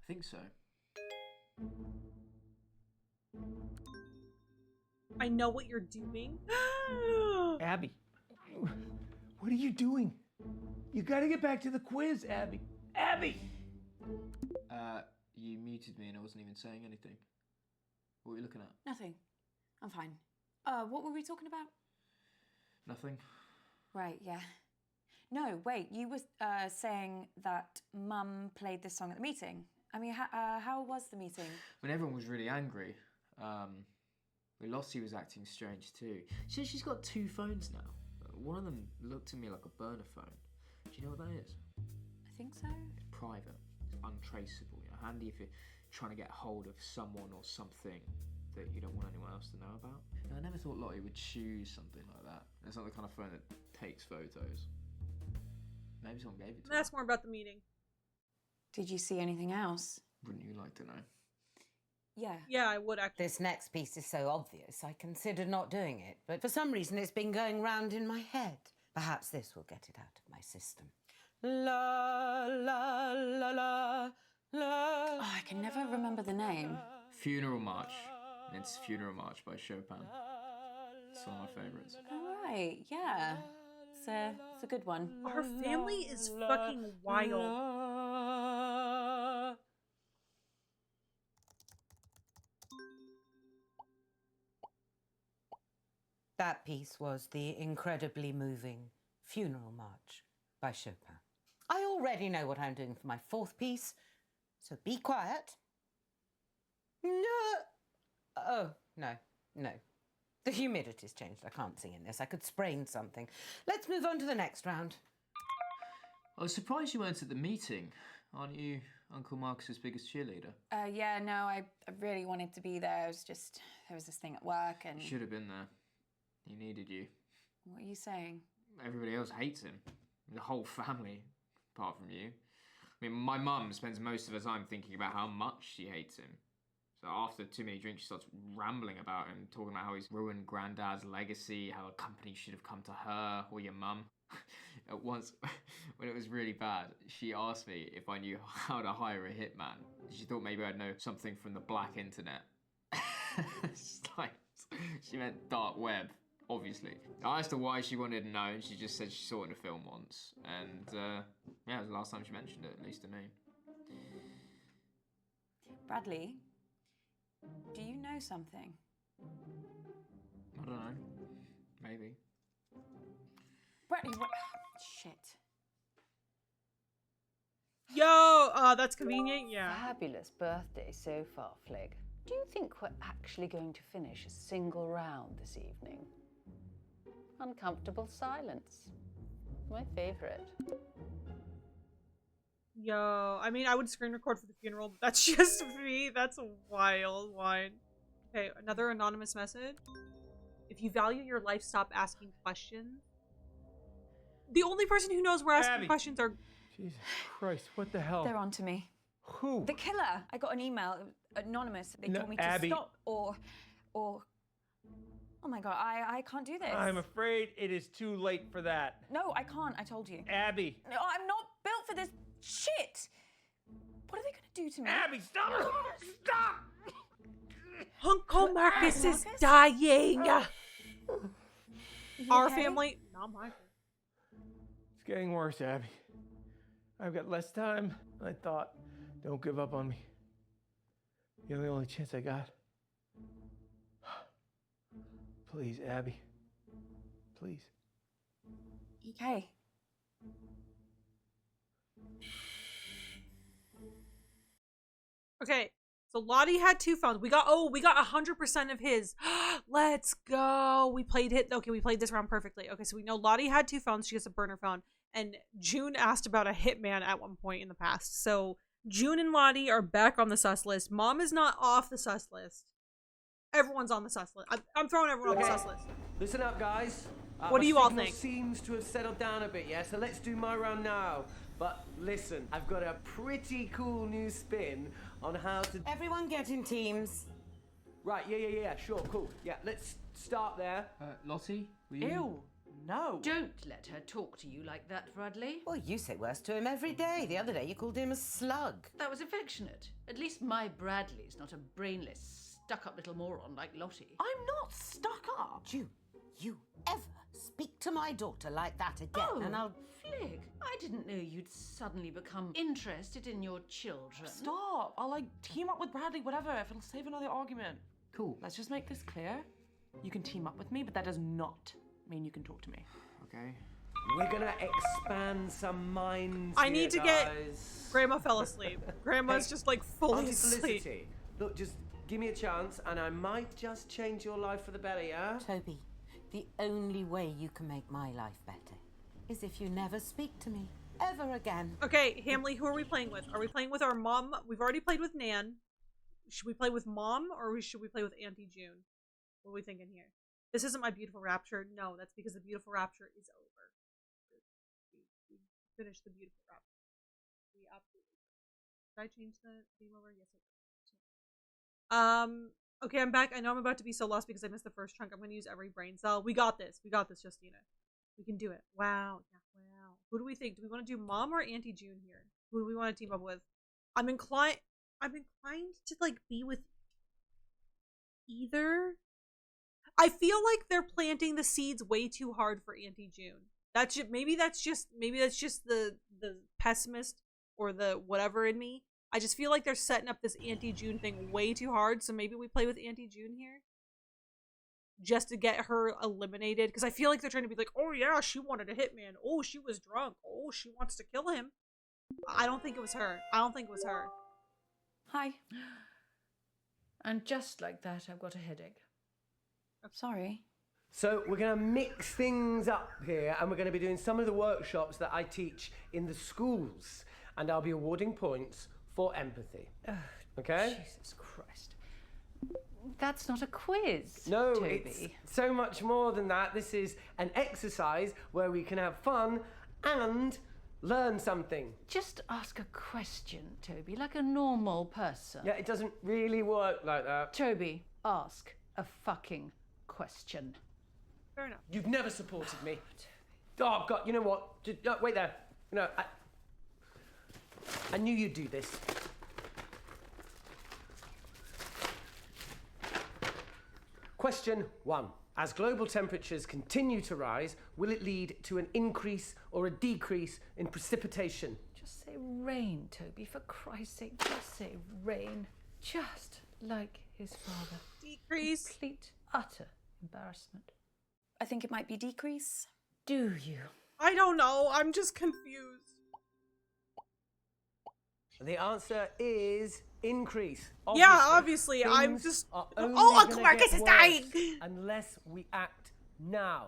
I think so. I know what you're doing. Abby, what are you doing? You gotta get back to the quiz, Abby. Abby! You muted me and I wasn't even saying anything. What were you looking at? Nothing. I'm fine. What were we talking about? Nothing. Right, yeah. No, wait, you were saying that Mum played this song at the meeting. I mean, how was the meeting? When everyone was really angry, Lottie was acting strange too. She says she's got 2 phones now. One of them looked to me like a burner phone. Do you know what that is? I think so. It's private. It's untraceable. You know, handy if you're trying to get hold of someone or something that you don't want anyone else to know about. And I never thought Lottie would choose something like that. It's not the kind of phone that takes photos. Maybe someone gave it to her. That's more about the meeting. Did you see anything else? Wouldn't you like to know? Yeah. Yeah, I would actually. This next piece is so obvious, I considered not doing it, but for some reason it's been going round in my head. Perhaps this will get it out of my system. La, la, la, la, la. Oh, I can never remember the name. Funeral March. It's Funeral March by Chopin. It's one of my favourites. All right, yeah. It's a good one. Her family is fucking wild. That piece was the incredibly moving Funeral March by Chopin. I already know what I'm doing for my fourth piece, so be quiet. No. Oh, no. The humidity's changed. I can't sing in this. I could sprain something. Let's move on to the next round. I was surprised you weren't at the meeting. Aren't you Uncle Marcus's biggest cheerleader? Yeah, no, I really wanted to be there. There was this thing at work and... You should have been there. He needed you. What are you saying? Everybody else hates him. The whole family, apart from you. I mean, my mum spends most of her time thinking about how much she hates him. So after too many drinks, she starts rambling about him, talking about how he's ruined Granddad's legacy, how a company should have come to her or your mum. At once, when it was really bad, she asked me if I knew how to hire a hitman. She thought maybe I'd know something from the black internet. It's like, she meant dark web, obviously. I asked her why she wanted to know, and she just said she saw it in a film once. And yeah, it was the last time she mentioned it, at least to me. Bradley, do you know something? I don't know. Maybe. Bradley, what? Shit. Yo, that's convenient, yeah. Fabulous birthday so far, Flig. Do you think we're actually going to finish a single round this evening? Uncomfortable silence. My favourite. Yo, I mean, I would screen record for the funeral, but that's just me. That's a wild one. Okay, another anonymous message. If you value your life, stop asking questions. The only person who knows we're asking Abby. questions are... Jesus Christ, what the hell? They're on to me. Who? The killer. I got an email, anonymous. They No, told me to Abby. stop or... Oh my god, I can't do this. I'm afraid it is too late for that. No, I can't, I told you. Abby. No, I'm not built for this shit. What are they gonna do to me? Abby, stop! Stop! Uncle Marcus is dying! Our okay? family... Not my family. It's getting worse, Abby. I've got less time than I thought. Don't give up on me. You're the only chance I got. Please, Abby. Please. Okay. Okay, so Lottie had 2 phones. We got 100% of his. Let's go. We played this round perfectly. Okay, so we know Lottie had 2 phones. She gets a burner phone. And June asked about a hitman at one point in the past. So June and Lottie are back on the sus list. Mom is not off the sus list. Everyone's on the sus list. I'm throwing everyone on the sus list. Listen up, guys. What do you all think? Seems to have settled down a bit, yeah? So let's do my round now. But listen, I've got a pretty cool new spin on how to... Everyone get in teams. Right, yeah, sure, cool. Yeah, let's start there. Lottie, were you... Ew, no. Don't let her talk to you like that, Bradley. Well, you say worse to him every day. The other day you called him a slug. That was affectionate. At least my Bradley's not a brainless, stuck-up little moron like Lottie. I'm not stuck up. June, you ever speak to my daughter like that again, and I'll... Flig, I didn't know you'd suddenly become interested in your children. Stop. I'll, team up with Bradley, whatever, if it'll save another argument. Cool. Let's just make this clear. You can team up with me, but that does not mean you can talk to me. Okay. We're gonna expand some minds I need to get... guys. Grandma fell asleep. Grandma's just fully Auntie asleep. Felicity, look, just give me a chance and I might just change your life for the better, yeah? Toby, the only way you can make my life better is if you never speak to me ever again. Okay, Hamley, who are we playing with? Are we playing with our mom? We've already played with Nan. Should we play with Mom or should we play with Auntie June? What are we thinking here? This isn't my beautiful rapture. No, that's because the beautiful rapture is over. We finished the beautiful rapture. We absolutely. Did I change the theme over? Yes, I did. Okay, I'm back. I know I'm about to be so lost because I missed the first chunk. I'm going to use every brain cell. We got this. We got this, Justina. We can do it. Wow. Yeah, wow. Who do we think? Do we want to do Mom or Auntie June here? Who do we want to team up with? I'm inclined to be with either. I feel like they're planting the seeds way too hard for Auntie June. Maybe that's just the pessimist or the whatever in me. I just feel like they're setting up this Auntie June thing way too hard, so maybe we play with Auntie June here. just to get her eliminated. Because I feel like they're trying to be like, oh yeah, she wanted a hitman. Oh, she was drunk. Oh, she wants to kill him. I don't think it was her. I don't think it was her. Hi. And just like that, I've got a headache. I'm sorry. So we're going to mix things up here, and we're going to be doing some of the workshops that I teach in the schools, and I'll be awarding points for empathy. Okay? Jesus Christ. That's not a quiz, No, Toby. it's so much more than that. This is an exercise where we can have fun and learn something. Just ask a question, Toby, like a normal person. Yeah, it doesn't really work like that. Toby, ask a fucking question. Fair enough. You've never supported me. Oh, God, you know what? Just, wait there. You know, I knew you'd do this. Question 1. As global temperatures continue to rise, will it lead to an increase or a decrease in precipitation? Just say rain, Toby, for Christ's sake. Just say rain. Just like his father. Decrease. Complete, utter embarrassment. I think it might be decrease. Do you? I don't know. I'm just confused. The answer is increase. Yeah, obviously. I'm Things just... are only Oh, Uncle gonna Marcus get is dying! worse unless we act now.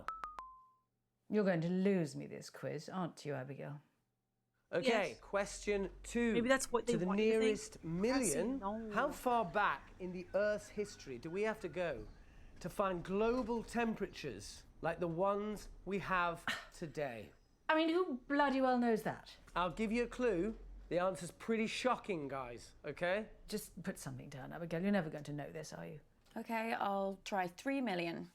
You're going to lose me this quiz, aren't you, Abigail? Okay, Yes. question 2. Maybe that's what they to the want you to think. nearest million. No. How far back in the Earth's history do we have to go to find global temperatures like the ones we have today? I mean, who bloody well knows that? I'll give you a clue. The answer's pretty shocking, guys, okay? Just put something down, Abigail. You're never going to know this, are you? Okay, I'll try 3 million.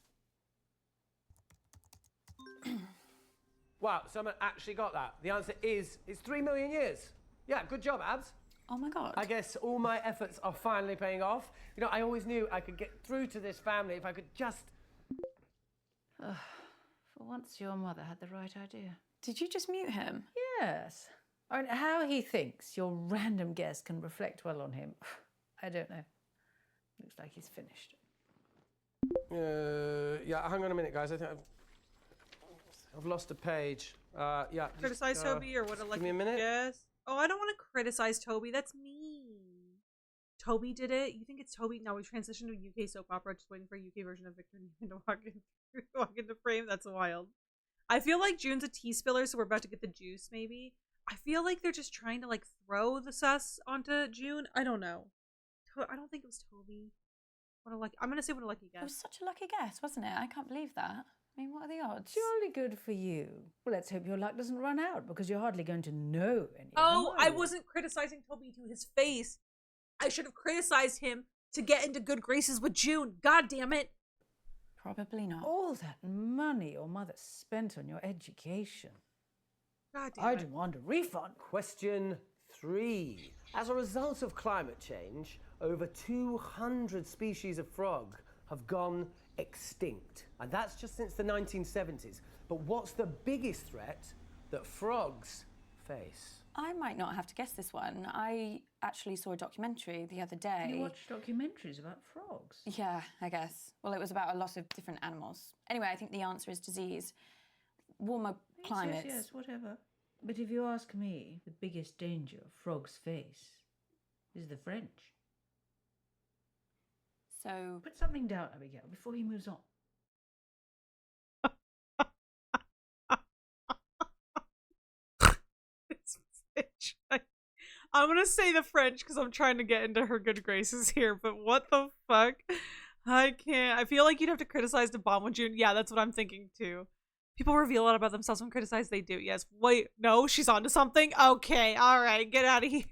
Wow, someone actually got that. The answer is, it's 3 million years. Yeah, good job, Abs. Oh my God. I guess all my efforts are finally paying off. You know, I always knew I could get through to this family if I could just... For once, your mother had the right idea. Did you just mute him? Yes. I mean, how he thinks your random guess can reflect well on him, I don't know. Looks like he's finished. Yeah, hang on a minute, guys. I think I've lost a page. Yeah. just, Criticize Toby or what a give lucky me a minute. guess. Oh, I don't want to criticize Toby. That's mean. Toby did it. You think it's Toby? Now we transitioned to a UK soap opera. Just waiting for a UK version of Victor Newman to walk into frame. That's wild. I feel like June's a tea spiller, so we're about to get the juice. Maybe. I feel like they're just trying to like throw the sus onto June. I don't know. I don't think it was Toby. What a lucky! I'm gonna say what a lucky guess. It was such a lucky guess, wasn't it? I can't believe that. I mean, what are the odds? Jolly good for you. Well, let's hope your luck doesn't run out, because you're hardly going to know any Oh, of them, I are you? wasn't criticizing Toby to his face. I should have criticized him to get into good graces with June. God damn it. Probably not. All that money your mother spent on your education. God damn I it. demand a refund. Question 3. As a result of climate change, over 200 species of frog have gone extinct. And that's just since the 1970s. But what's the biggest threat that frogs face? I might not have to guess this one. I actually saw a documentary the other day. You watch documentaries about frogs? Yeah, I guess. Well, it was about a lot of different animals. Anyway, I think the answer is disease. Warmer climates. Yes, whatever. But if you ask me, the biggest danger frogs face is the French. So... Put something down, Abigail, before he moves on. I'm gonna say the French because I'm trying to get into her good graces here, but what the fuck? I can't. I feel like you'd have to criticize the bomb with June. Yeah, that's what I'm thinking too. People reveal a lot about themselves when criticized. They do. Yes. Wait. No, she's onto something. Okay. All right. Get out of here.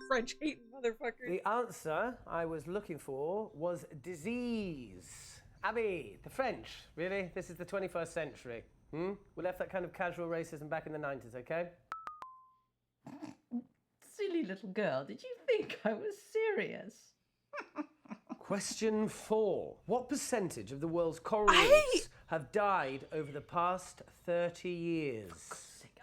French hating motherfucker. The answer I was looking for was disease. Abby, the French. Really? This is the 21st century. We left that kind of casual racism back in the 90s, okay? Silly little girl, did you think I was serious? Question 4. What percentage of the world's coral reefs have died over the past 30 years?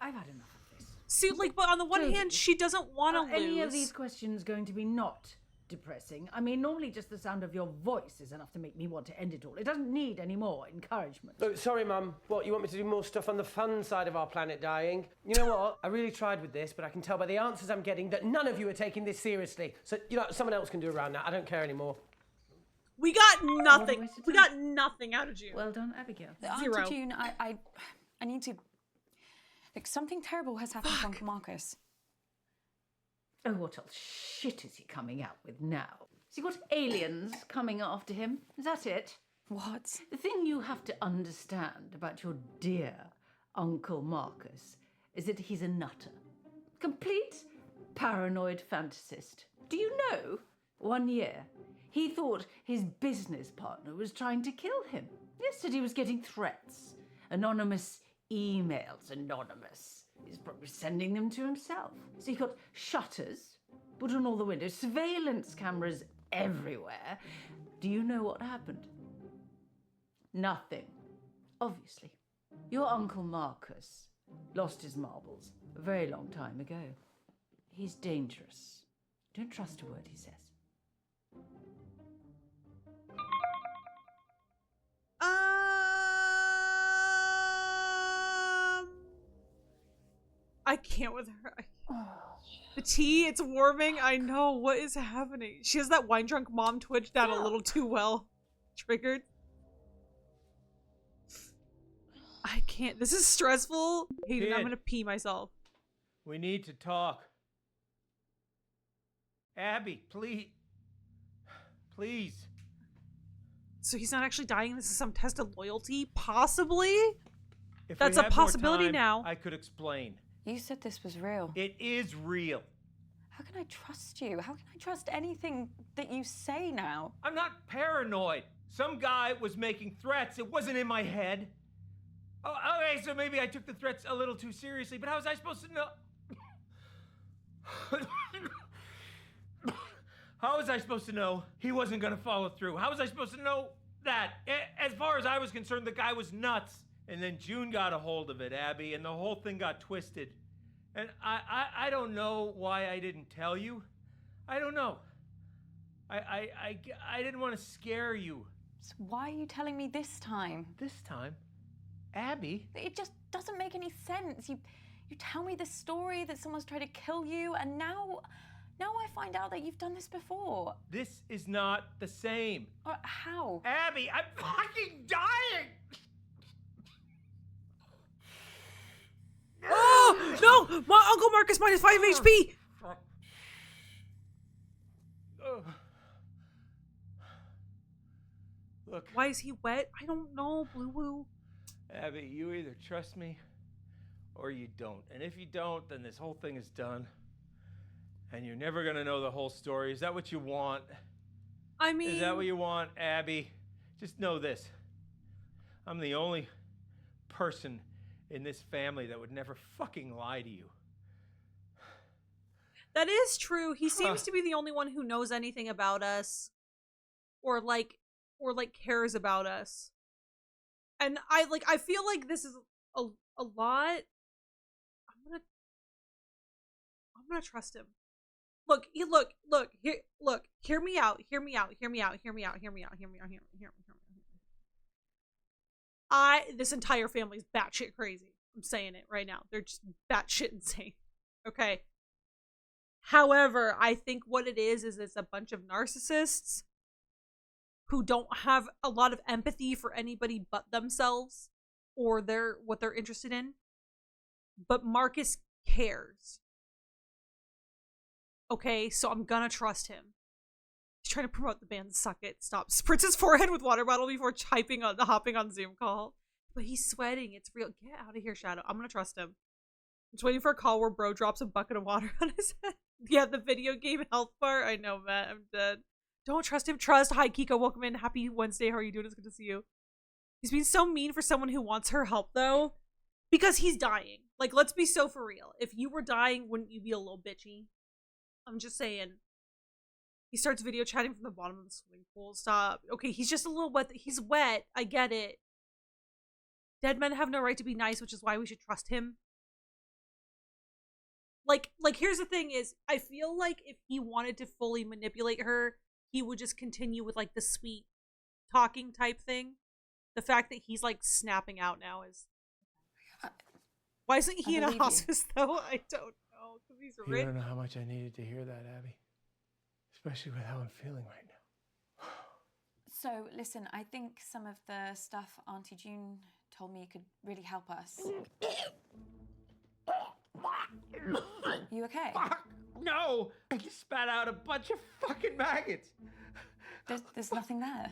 I've had enough of this. See, like, but on the one hand, she doesn't want to lose. Any of these questions going to be not depressing. I mean, normally just the sound of your voice is enough to make me want to end it all. It doesn't need any more encouragement. Oh, sorry, Mum. What, you want me to do more stuff on the fun side of our planet dying? You know what? I really tried with this, but I can tell by the answers I'm getting that none of you are taking this seriously. So, someone else can do around that. I don't care anymore. We got nothing. We got nothing out of June. Well done, Abigail. Zero. Auntie June, I need to... Like, something terrible has happened to Uncle Marcus. Oh, what else shit is he coming out with now? Has he got aliens coming after him? Is that it? What? The thing you have to understand about your dear Uncle Marcus is that he's a nutter. Complete paranoid fantasist. Do you know, 1 year, he thought his business partner was trying to kill him. Yesterday he was getting threats. Anonymous emails, anonymous. He's probably sending them to himself. So he got shutters put on all the windows, surveillance cameras everywhere. Do you know what happened? Nothing. Obviously. Your Uncle Marcus lost his marbles a very long time ago. He's dangerous. Don't trust a word he says. I can't with her. The tea, it's warming. I know. What is happening? She has that wine drunk mom twitch down a little too well. Triggered. I can't. This is stressful. Hayden, Kid. I'm gonna pee myself. We need to talk. Abby, please. Please. So he's not actually dying. This is some test of loyalty? Possibly? If That's we a had more possibility time, now. I could explain. You said this was real. It is real. How can I trust you? How can I trust anything that you say now? I'm not paranoid. Some guy was making threats. It wasn't in my head. Oh, okay, so maybe I took the threats a little too seriously, but how was I supposed to know? How was I supposed to know he wasn't gonna follow through? How was I supposed to know that? As far as I was concerned, the guy was nuts. And then June got a hold of it, Abby, and the whole thing got twisted. And I don't know why I didn't tell you. I don't know. I didn't want to scare you. So why are you telling me this time? This time? Abby? It just doesn't make any sense. You tell me this story that someone's tried to kill you, and now I find out that you've done this before. This is not the same. How? Abby, I'm fucking dying! Oh no! My Uncle Marcus minus 5 HP. Look. Why is he wet? I don't know, Blue Woo. Abby, you either trust me or you don't. And if you don't, then this whole thing is done. And you're never gonna know the whole story. Is that what you want? I mean... Is that what you want, Abby? Just know this. I'm the only person in this family that would never fucking lie to you. That is true. He seems to be the only one who knows anything about us, or like cares about us. And I feel like this is a lot. I'm gonna trust him. Look, hear me out. This entire family's batshit crazy. I'm saying it right now. They're just batshit insane. Okay. However, I think what it is it's a bunch of narcissists who don't have a lot of empathy for anybody but themselves or what they're interested in. But Marcus cares. Okay, so I'm gonna trust him. He's trying to promote the band Suck It. Stop. Spritz his forehead with water bottle before hopping on Zoom call. But he's sweating. It's real. Get out of here, Shadow. I'm gonna trust him. I'm just waiting for a call where bro drops a bucket of water on his head. Yeah, the video game health bar. I know, Matt. I'm dead. Don't trust him. Trust. Hi, Kiko. Welcome in. Happy Wednesday. How are you doing? It's good to see you. He's being so mean for someone who wants her help, though. Because he's dying. Like, let's be so for real. If you were dying, wouldn't you be a little bitchy? I'm just saying. He starts video chatting from the bottom of the swimming pool. Stop. Okay, he's just a little wet. He's wet. I get it. Dead men have no right to be nice, which is why we should trust him. Like here's the thing is, I feel like if he wanted to fully manipulate her, he would just continue with like the sweet talking type thing. The fact that he's like snapping out now is... Why isn't he in a hospice though? I don't know, because he's You rich. don't know how much I needed to hear that, Abby. Especially with how I'm feeling right now. So, listen, I think some of the stuff Auntie June told me could really help us. You okay? No! I just spat out a bunch of fucking maggots. There's nothing there.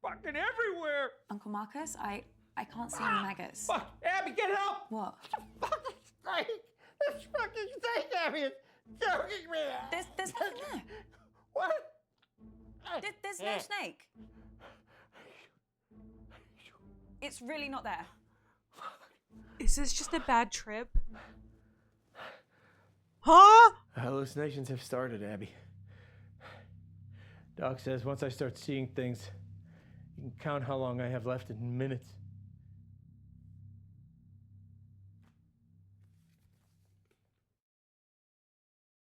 Fucking everywhere! Uncle Marcus, I can't see any maggots. Fuck! Abby, get help! What? Fucking snake! This fucking snake, Abby, is choking me! There's nothing there. What? There's no snake. It's really not there. Is this just a bad trip? Huh? Hallucinations have started, Abby. Doc says once I start seeing things, you can count how long I have left in minutes.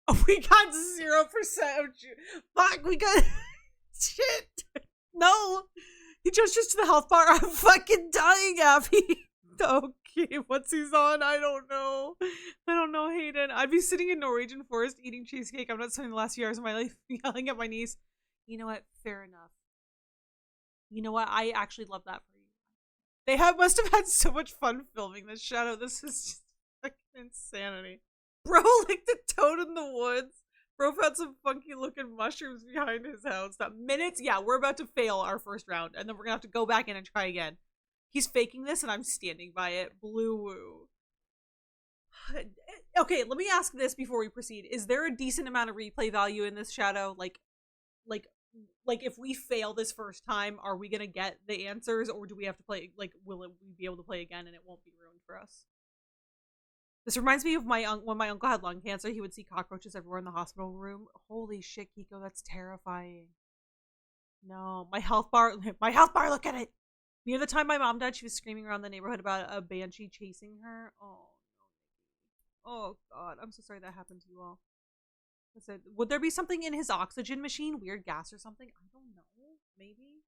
Oh, we got 0% of fuck, we got shit. No. He chose just to the health bar. I'm fucking dying, Abby. Okay, what's he's on? I don't know. I don't know, Hayden. I'd be sitting in Norwegian forest eating cheesecake. I'm not spending the last few hours of my life yelling at my niece. You know what? Fair enough. You know what? I actually love that for you. They must have had so much fun filming this shadow. This is just fucking insanity. Bro licked a toad in the woods. Bro found some funky looking mushrooms behind his house. That minutes? Yeah, we're about to fail our first round. And then we're gonna have to go back in and try again. He's faking this and I'm standing by it. Blue woo. Okay, let me ask this before we proceed. Is there a decent amount of replay value in this shadow? Like if we fail this first time, are we gonna get the answers, or do we have to play, like, will we be able to play again and it won't be ruined for us? This reminds me of when my uncle had lung cancer. He would see cockroaches everywhere in the hospital room. Holy shit, Kiko, that's terrifying. No, my health bar, look at it! Near the time my mom died, she was screaming around the neighborhood about a banshee chasing her. Oh, no. Oh, God, I'm so sorry that happened to you all. Would there be something in his oxygen machine? Weird gas or something? I don't know. Maybe?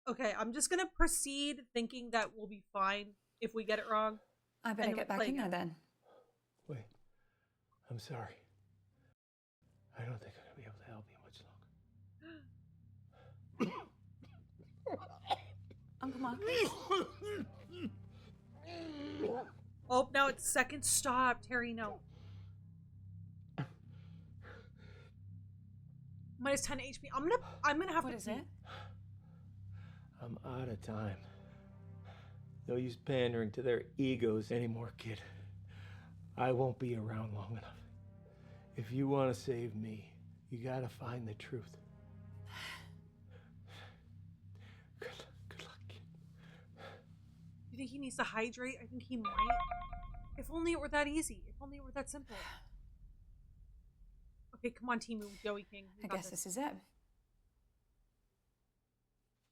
Okay, I'm just gonna proceed thinking that we'll be fine if we get it wrong. I better get back in there then. Wait. I'm sorry. I don't think I'm gonna be able to help you much longer. Uncle Marcus? Oh, now it's second stop. Terry, no. Minus 10 HP. I'm gonna have What to... is it? I'm out of time. No use pandering to their egos anymore, kid. I won't be around long enough. If you want to save me, you gotta find the truth. Good luck, kid. You think he needs to hydrate? I think he might. If only it were that easy. If only it were that simple. Okay, come on, Team Joey King. I guess this is it.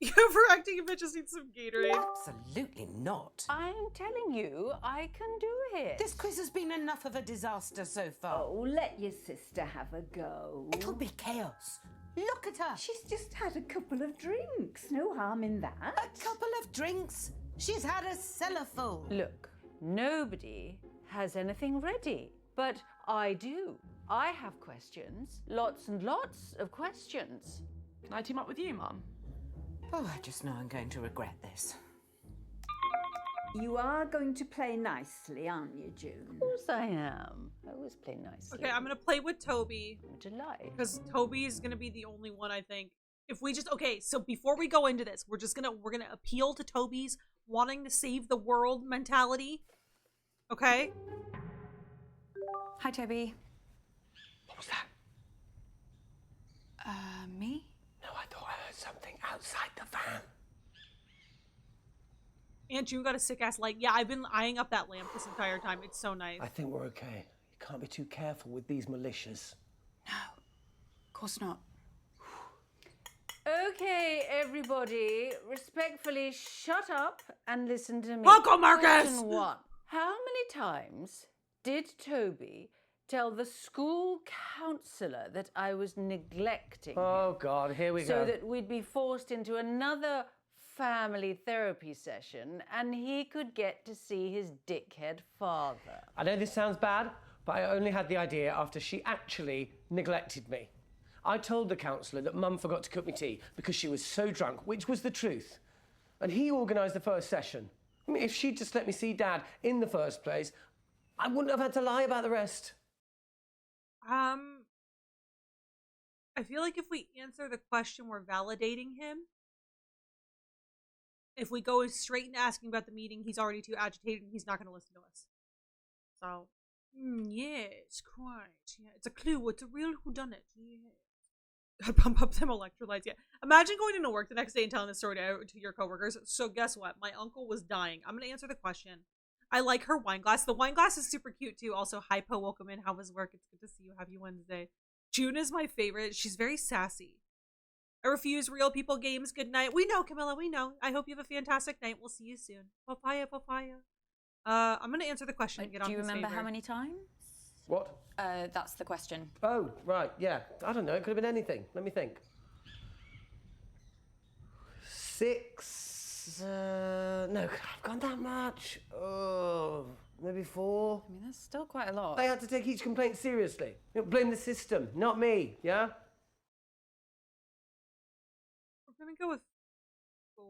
You overacting a bitch just needs some Gatorade. Absolutely not. I'm telling you, I can do it. This quiz has been enough of a disaster so far. Oh, let your sister have a go. It'll be chaos. Look at her. She's just had a couple of drinks. No harm in that. A couple of drinks? She's had a cellar full. Look, nobody has anything ready, but I do. I have questions. Lots and lots of questions. Can I team up with you, Mum? Oh, I just know I'm going to regret this. You are going to play nicely, aren't you, June? Of course I am. I always play nicely. Okay, I'm gonna play with Toby. Delight. Because Toby is gonna be the only one, I think. If we just... Okay, so before we go into this, we're gonna appeal to Toby's wanting to save the world mentality. Okay? Hi, Toby. What was that? Me? No, I thought I heard something outside the van. Aunt June got a sick-ass light. Yeah, I've been eyeing up that lamp this entire time. It's so nice. I think we're okay. You can't be too careful with these militias. No, of course not. Okay, everybody, respectfully shut up and listen to me. Uncle Marcus! Question 1. How many times did Toby tell the school counsellor that I was neglecting Oh, him, God, here we so go. that we'd be forced into another family therapy session and he could get to see his dickhead father? I know this sounds bad, but I only had the idea after she actually neglected me. I told the counsellor that Mum forgot to cook me tea because she was so drunk, which was the truth. And he organised the first session. I mean, if she'd just let me see Dad in the first place, I wouldn't have had to lie about the rest. I feel like if we answer the question, we're validating him. If we go straight into asking about the meeting, he's already too agitated and he's not going to listen to us. So, yes, quite. Yeah, it's a clue. It's a real whodunit. Yeah. Pump up them electrolytes. Yeah. Imagine going into work the next day and telling this story to your coworkers. So guess what? My uncle was dying. I'm going to answer the question. I like her wine glass. The wine glass is super cute too. Also, hi Po, welcome in. How was work? It's good to see you. Happy Wednesday. June is my favorite. She's very sassy. I refuse real people games. Good night. We know, Camilla. We know. I hope you have a fantastic night. We'll see you soon. Papaya, papaya. I'm going to answer the question and get on Do you his remember favor. how many times? What? That's the question. Oh, right, yeah. I don't know. It could have been anything. Let me think. 6. No, I've gone that much. Oh, maybe 4. I mean, that's still quite a lot. They had to take each complaint seriously. You know, blame the system, not me, yeah? We're going to go with 4.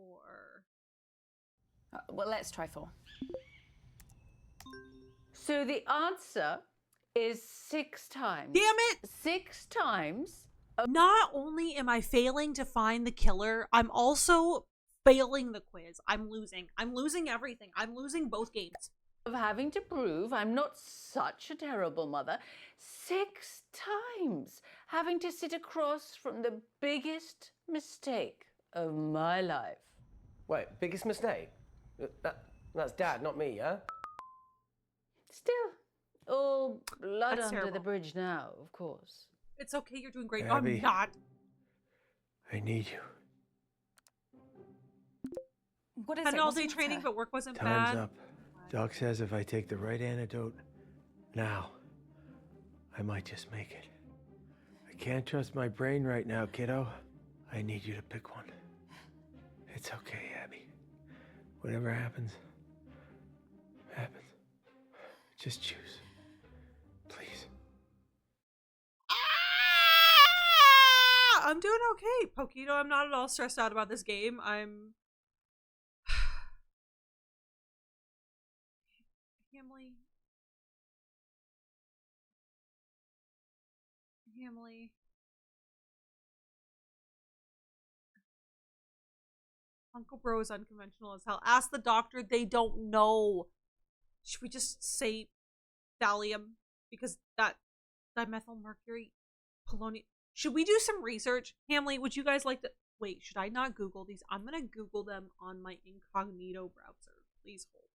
Well, let's try 4. So the answer is 6 times. Damn it! 6 times. Not only am I failing to find the killer, I'm also failing the quiz. I'm losing. I'm losing everything. I'm losing both games. Of having to prove I'm not such a terrible mother. 6 times. Having to sit across from the biggest mistake of my life. Wait, biggest mistake? That's Dad, not me, yeah? Still, all blood That's under terrible. the bridge now, of course. It's okay. You're doing great. Abby. I'm not. I need you. What is Had it? an What's the all-day training, matter? but work wasn't Time's bad. up. Doc says if I take the right antidote now, I might just make it. I can't trust my brain right now, kiddo. I need you to pick one. It's okay, Abby. Whatever happens, happens. Just choose. Please. I'm doing okay, Pokito. I'm not at all stressed out about this game. I'm... Hamley. Uncle Bro is unconventional as hell. Ask the doctor. They don't know. Should we just say thallium? Because that dimethylmercury, polonium. Should we do some research? Hamley, would you guys like to... Wait, should I not Google these? I'm going to Google them on my incognito browser. Please hold.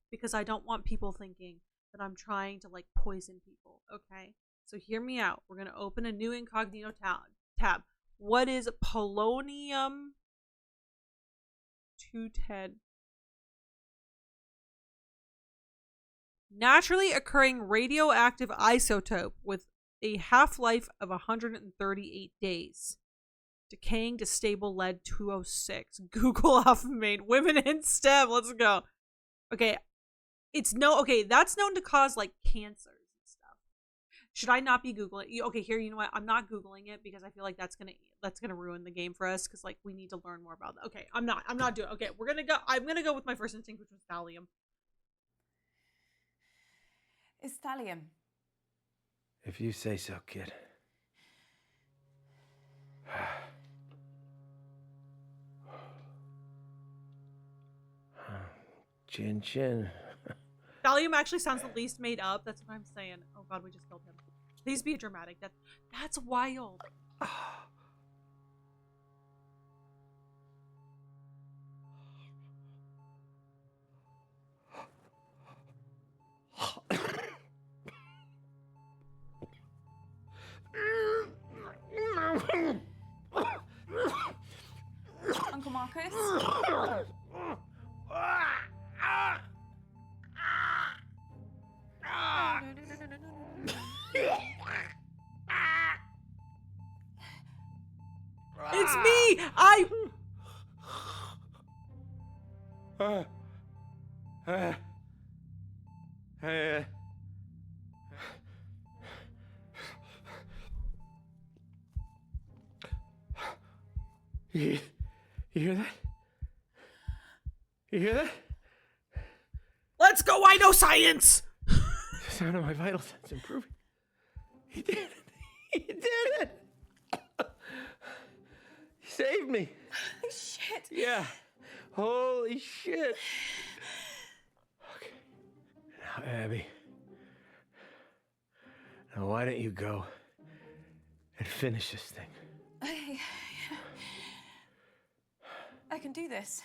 Because I don't want people thinking that I'm trying to, like, poison people, okay? So hear me out. We're going to open a new incognito tab. What is polonium 210? Naturally occurring radioactive isotope with a half-life of 138 days. Decaying to stable lead 206. Google off of main. Women in STEM. Let's go. Okay. Okay, that's known to cause like cancers and stuff. Should I not be Googling? Okay, here, you know what? I'm not Googling it because I feel like that's gonna ruin the game for us because like we need to learn more about that. Okay, I'm not doing it. Okay, I'm gonna go with my first instinct, which was thallium. It's thallium. If you say so, kid. Chin chin. Thallium actually sounds the least made up. That's what I'm saying. Oh god, we just killed him. Please be dramatic. That's wild. Uncle Marcus? It's me! You hear that? You hear that? Let's go, I know science! The sound of my vital signs improving. He did it. He did it. He saved me. Shit. Yeah. Holy shit. Okay. Now, Abby. Now, why don't you go and finish this thing? I can do this.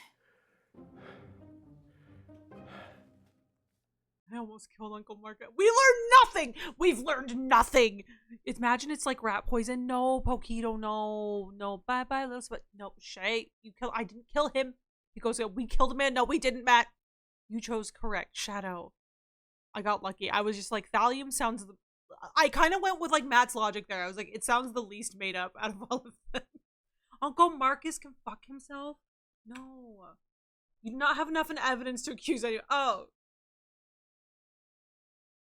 I almost killed Uncle Marcus. We learned nothing! We've learned nothing! Imagine it's like rat poison. No, Pokito, no. No, bye-bye, little spot. No, Shay, I didn't kill him. He goes, we killed a man. No, we didn't, Matt. You chose correct. Shadow. I got lucky. I was just like, Thallium sounds... I kind of went with like Matt's logic there. I was like, it sounds the least made up out of all of them. Uncle Marcus can fuck himself? No. You do not have enough evidence to accuse anyone. Oh.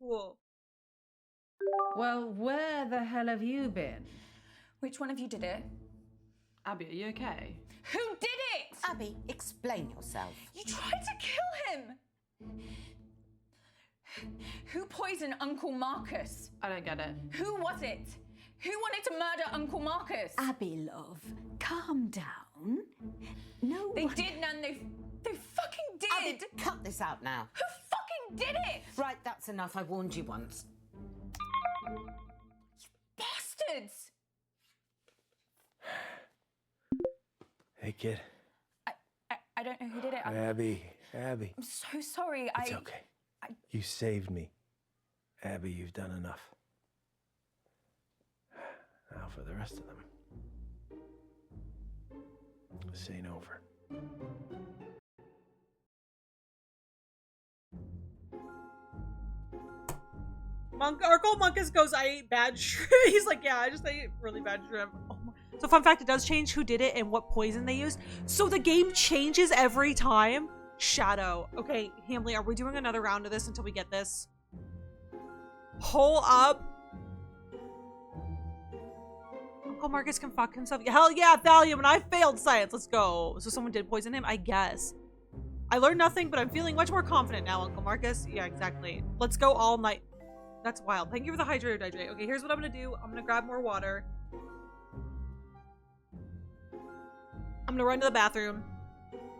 Cool. Well, where the hell have you been? Which one of you did it? Abby, are you okay? Who did it? Abby, explain yourself. You tried to kill him! Who poisoned Uncle Marcus? I don't get it. Who was it? Who wanted to murder Uncle Marcus? Abby, love, calm down. No They one... did, Nan. They fucking did! Abby, cut this out now. Who fucking did it? Right, that's enough. I warned you once. You bastards! Hey, kid. I don't know who did it. Abby. I'm so sorry. It's okay. You saved me. Abby, you've done enough. Now for the rest of them. This ain't over. Uncle Marcus goes, I ate bad shrimp. He's like, yeah, I just ate really bad shrimp. Oh my. So fun fact, it does change who did it and what poison they used. So the game changes every time. Shadow. Okay, Hamley, are we doing another round of this until we get this? Hole up. Uncle Marcus can fuck himself. Hell yeah, Thallium, and I failed science. Let's go. So someone did poison him, I guess. I learned nothing, but I'm feeling much more confident now, Uncle Marcus. Yeah, exactly. Let's go all night. That's wild. Thank you for the hydrator, DJ. Okay, here's what I'm gonna do. I'm gonna grab more water. I'm gonna run to the bathroom.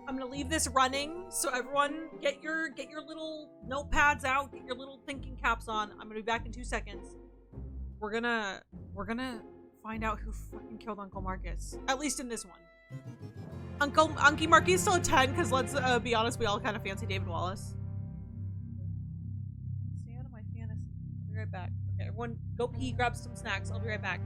I'm gonna leave this running, so everyone get your little notepads out, get your little thinking caps on. I'm gonna be back in 2 seconds. We're gonna find out who fucking killed Uncle Marcus. At least in this one. Uncle Marcus is still a 10, because let's be honest, we all kind of fancy David Wallace. Stay out of my fantasy. I'll be right back. Okay, everyone go pee, grab some snacks. I'll be right back.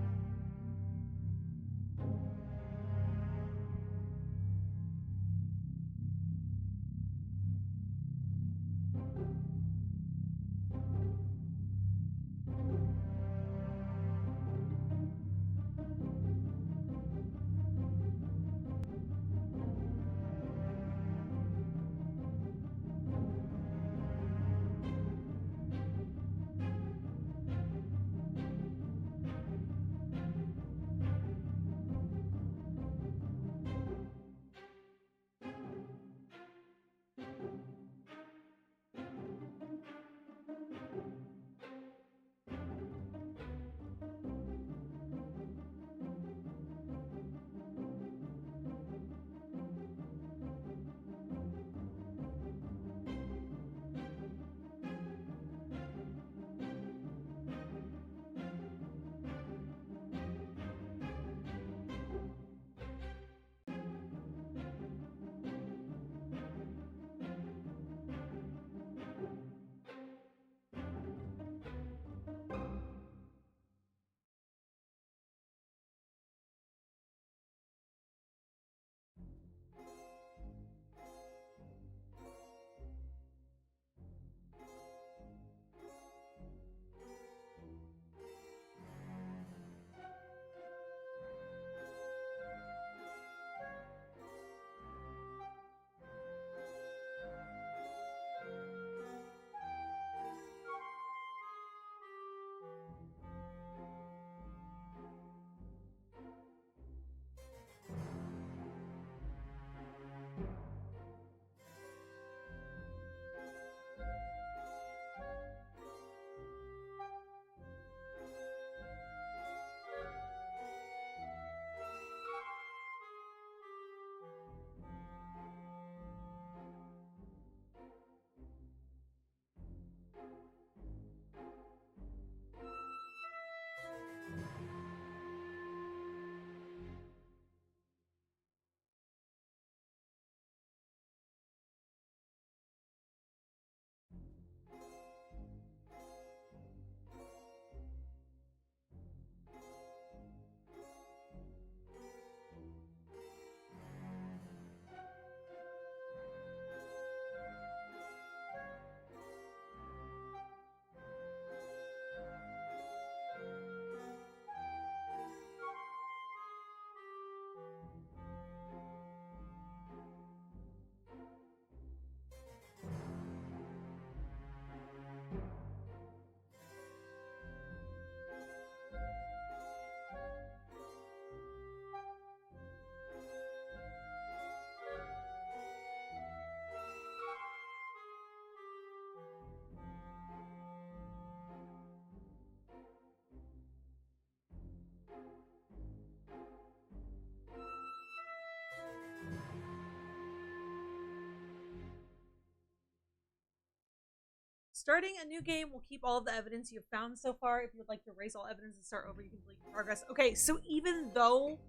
Starting a new game will keep all of the evidence you've found so far. If you'd like to erase all evidence and start over, you can delete your progress. Okay, so even though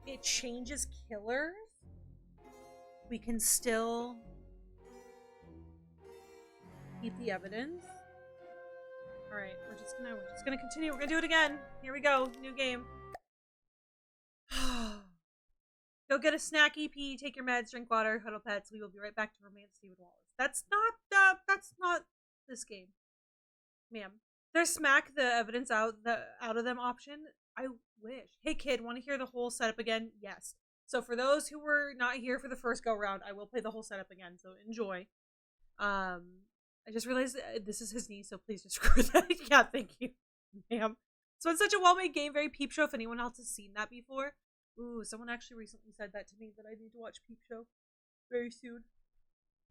it changes killers, we can still keep the evidence. All right, we're just gonna continue. We're gonna do it again. Here we go. New game. Go get a snacky, pee, take your meds, drink water, huddle pets. We will be right back to romance David Wallace. That's not this game, ma'am. There's smack the evidence out of them option. I wish. Hey kid, want to hear the whole setup again? Yes. So for those who were not here for the first go round, I will play the whole setup again. So enjoy. I just realized this is his niece, so please just screw that. Yeah, thank you, ma'am. So it's such a well-made game, very Peep Show. If anyone else has seen that before. Ooh, someone actually recently said that to me, that I need to watch Peep Show very soon.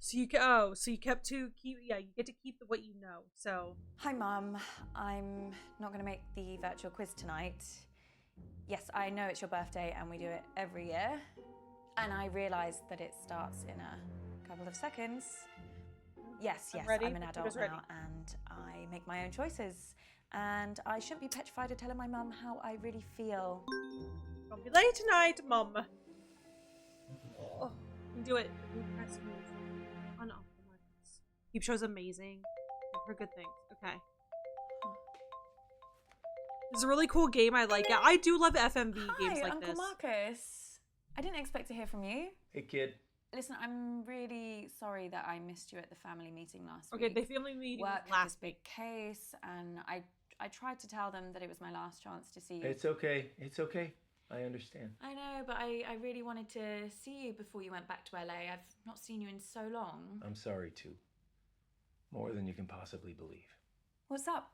So you get to keep what you know. So Hi, Mum. I'm not going to make the virtual quiz tonight. Yes, I know it's your birthday and we do it every year. And I realize that it starts in a couple of seconds. Yes, I'm an adult now and I make my own choices. And I shouldn't be petrified of telling my mum how I really feel. Don't be late tonight, Mum. Oh, you can do it. Press move on off the markets. Peep Show's amazing. I've heard good things. Okay. It's a really cool game. I like it. I do love FMV games like Uncle this. Marcus. I didn't expect to hear from you. Hey, kid. Listen, I'm really sorry that I missed you at the family meeting last week. Okay, the family meeting was Work had this big case, and I tried to tell them that it was my last chance to see you. It's okay. It's okay. I understand. I know, but I really wanted to see you before you went back to LA. I've not seen you in so long. I'm sorry, too. More than you can possibly believe. What's up?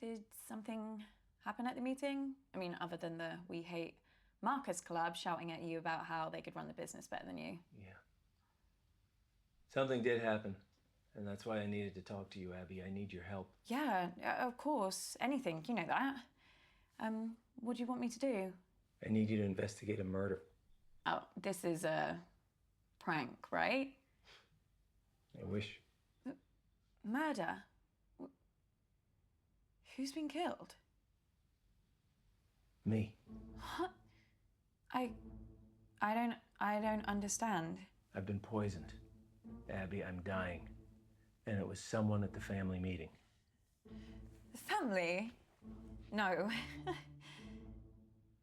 Did something happen at the meeting? I mean, other than the We Hate Marcus collab shouting at you about how they could run the business better than you. Yeah. Something did happen, and that's why I needed to talk to you, Abby. I need your help. Yeah, of course. Anything, you know that. What do you want me to do? I need you to investigate a murder. Oh, this is a prank, right? I wish. Murder? Who's been killed? Me. What? I don't understand. I've been poisoned. Abby, I'm dying. And it was someone at the family meeting. Family? No.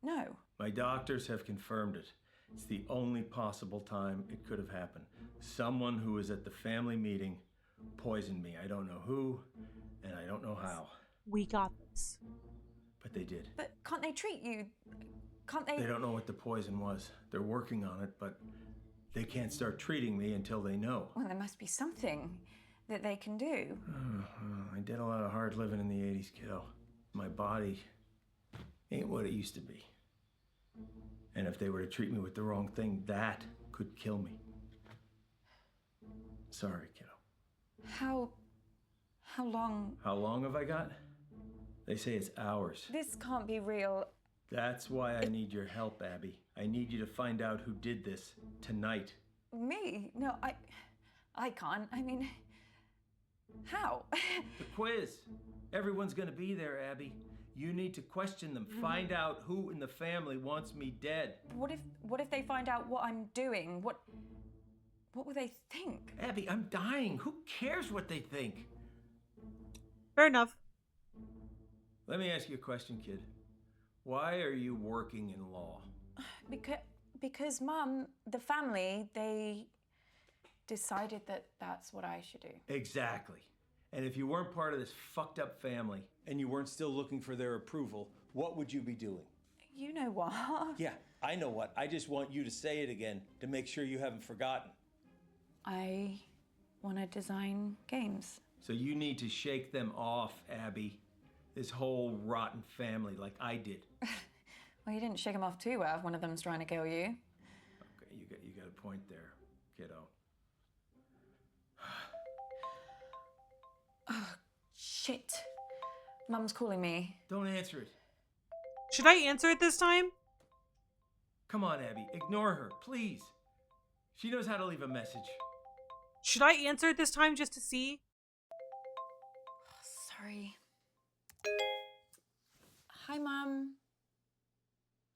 No. My doctors have confirmed it. It's the only possible time it could have happened. Someone who was at the family meeting poisoned me. I don't know who, and I don't know how. We got this. But they did. But can't they treat you? Can't they? They don't know what the poison was. They're working on it, but they can't start treating me until they know. Well, there must be something that they can do. I did a lot of hard living in the 80s, kiddo. My body ain't what it used to be. And if they were to treat me with the wrong thing, that could kill me. Sorry, kiddo. How long? How long have I got? They say it's hours. This can't be real. That's why I need your help, Abby. I need you to find out who did this tonight. Me? No, I can't. I mean, how? The quiz. Everyone's gonna be there, Abby. You need to question them. Find out who in the family wants me dead. What if they find out what I'm doing? What will they think? Abby, I'm dying. Who cares what they think? Fair enough. Let me ask you a question, kid. Why are you working in law? Because Mum, the family, they decided that that's what I should do. Exactly. And if you weren't part of this fucked up family and you weren't still looking for their approval, what would you be doing? You know what? Yeah, I know what. I just want you to say it again to make sure you haven't forgotten. I want to design games. So you need to shake them off, Abby. This whole rotten family like I did. Well, you didn't shake them off too well if one of them's trying to kill you. Okay, you got a point there, kiddo. Oh, shit. Mum's calling me. Don't answer it. Should I answer it this time? Come on, Abby. Ignore her, please. She knows how to leave a message. Should I answer it this time just to see? Sorry. Hi, Mum.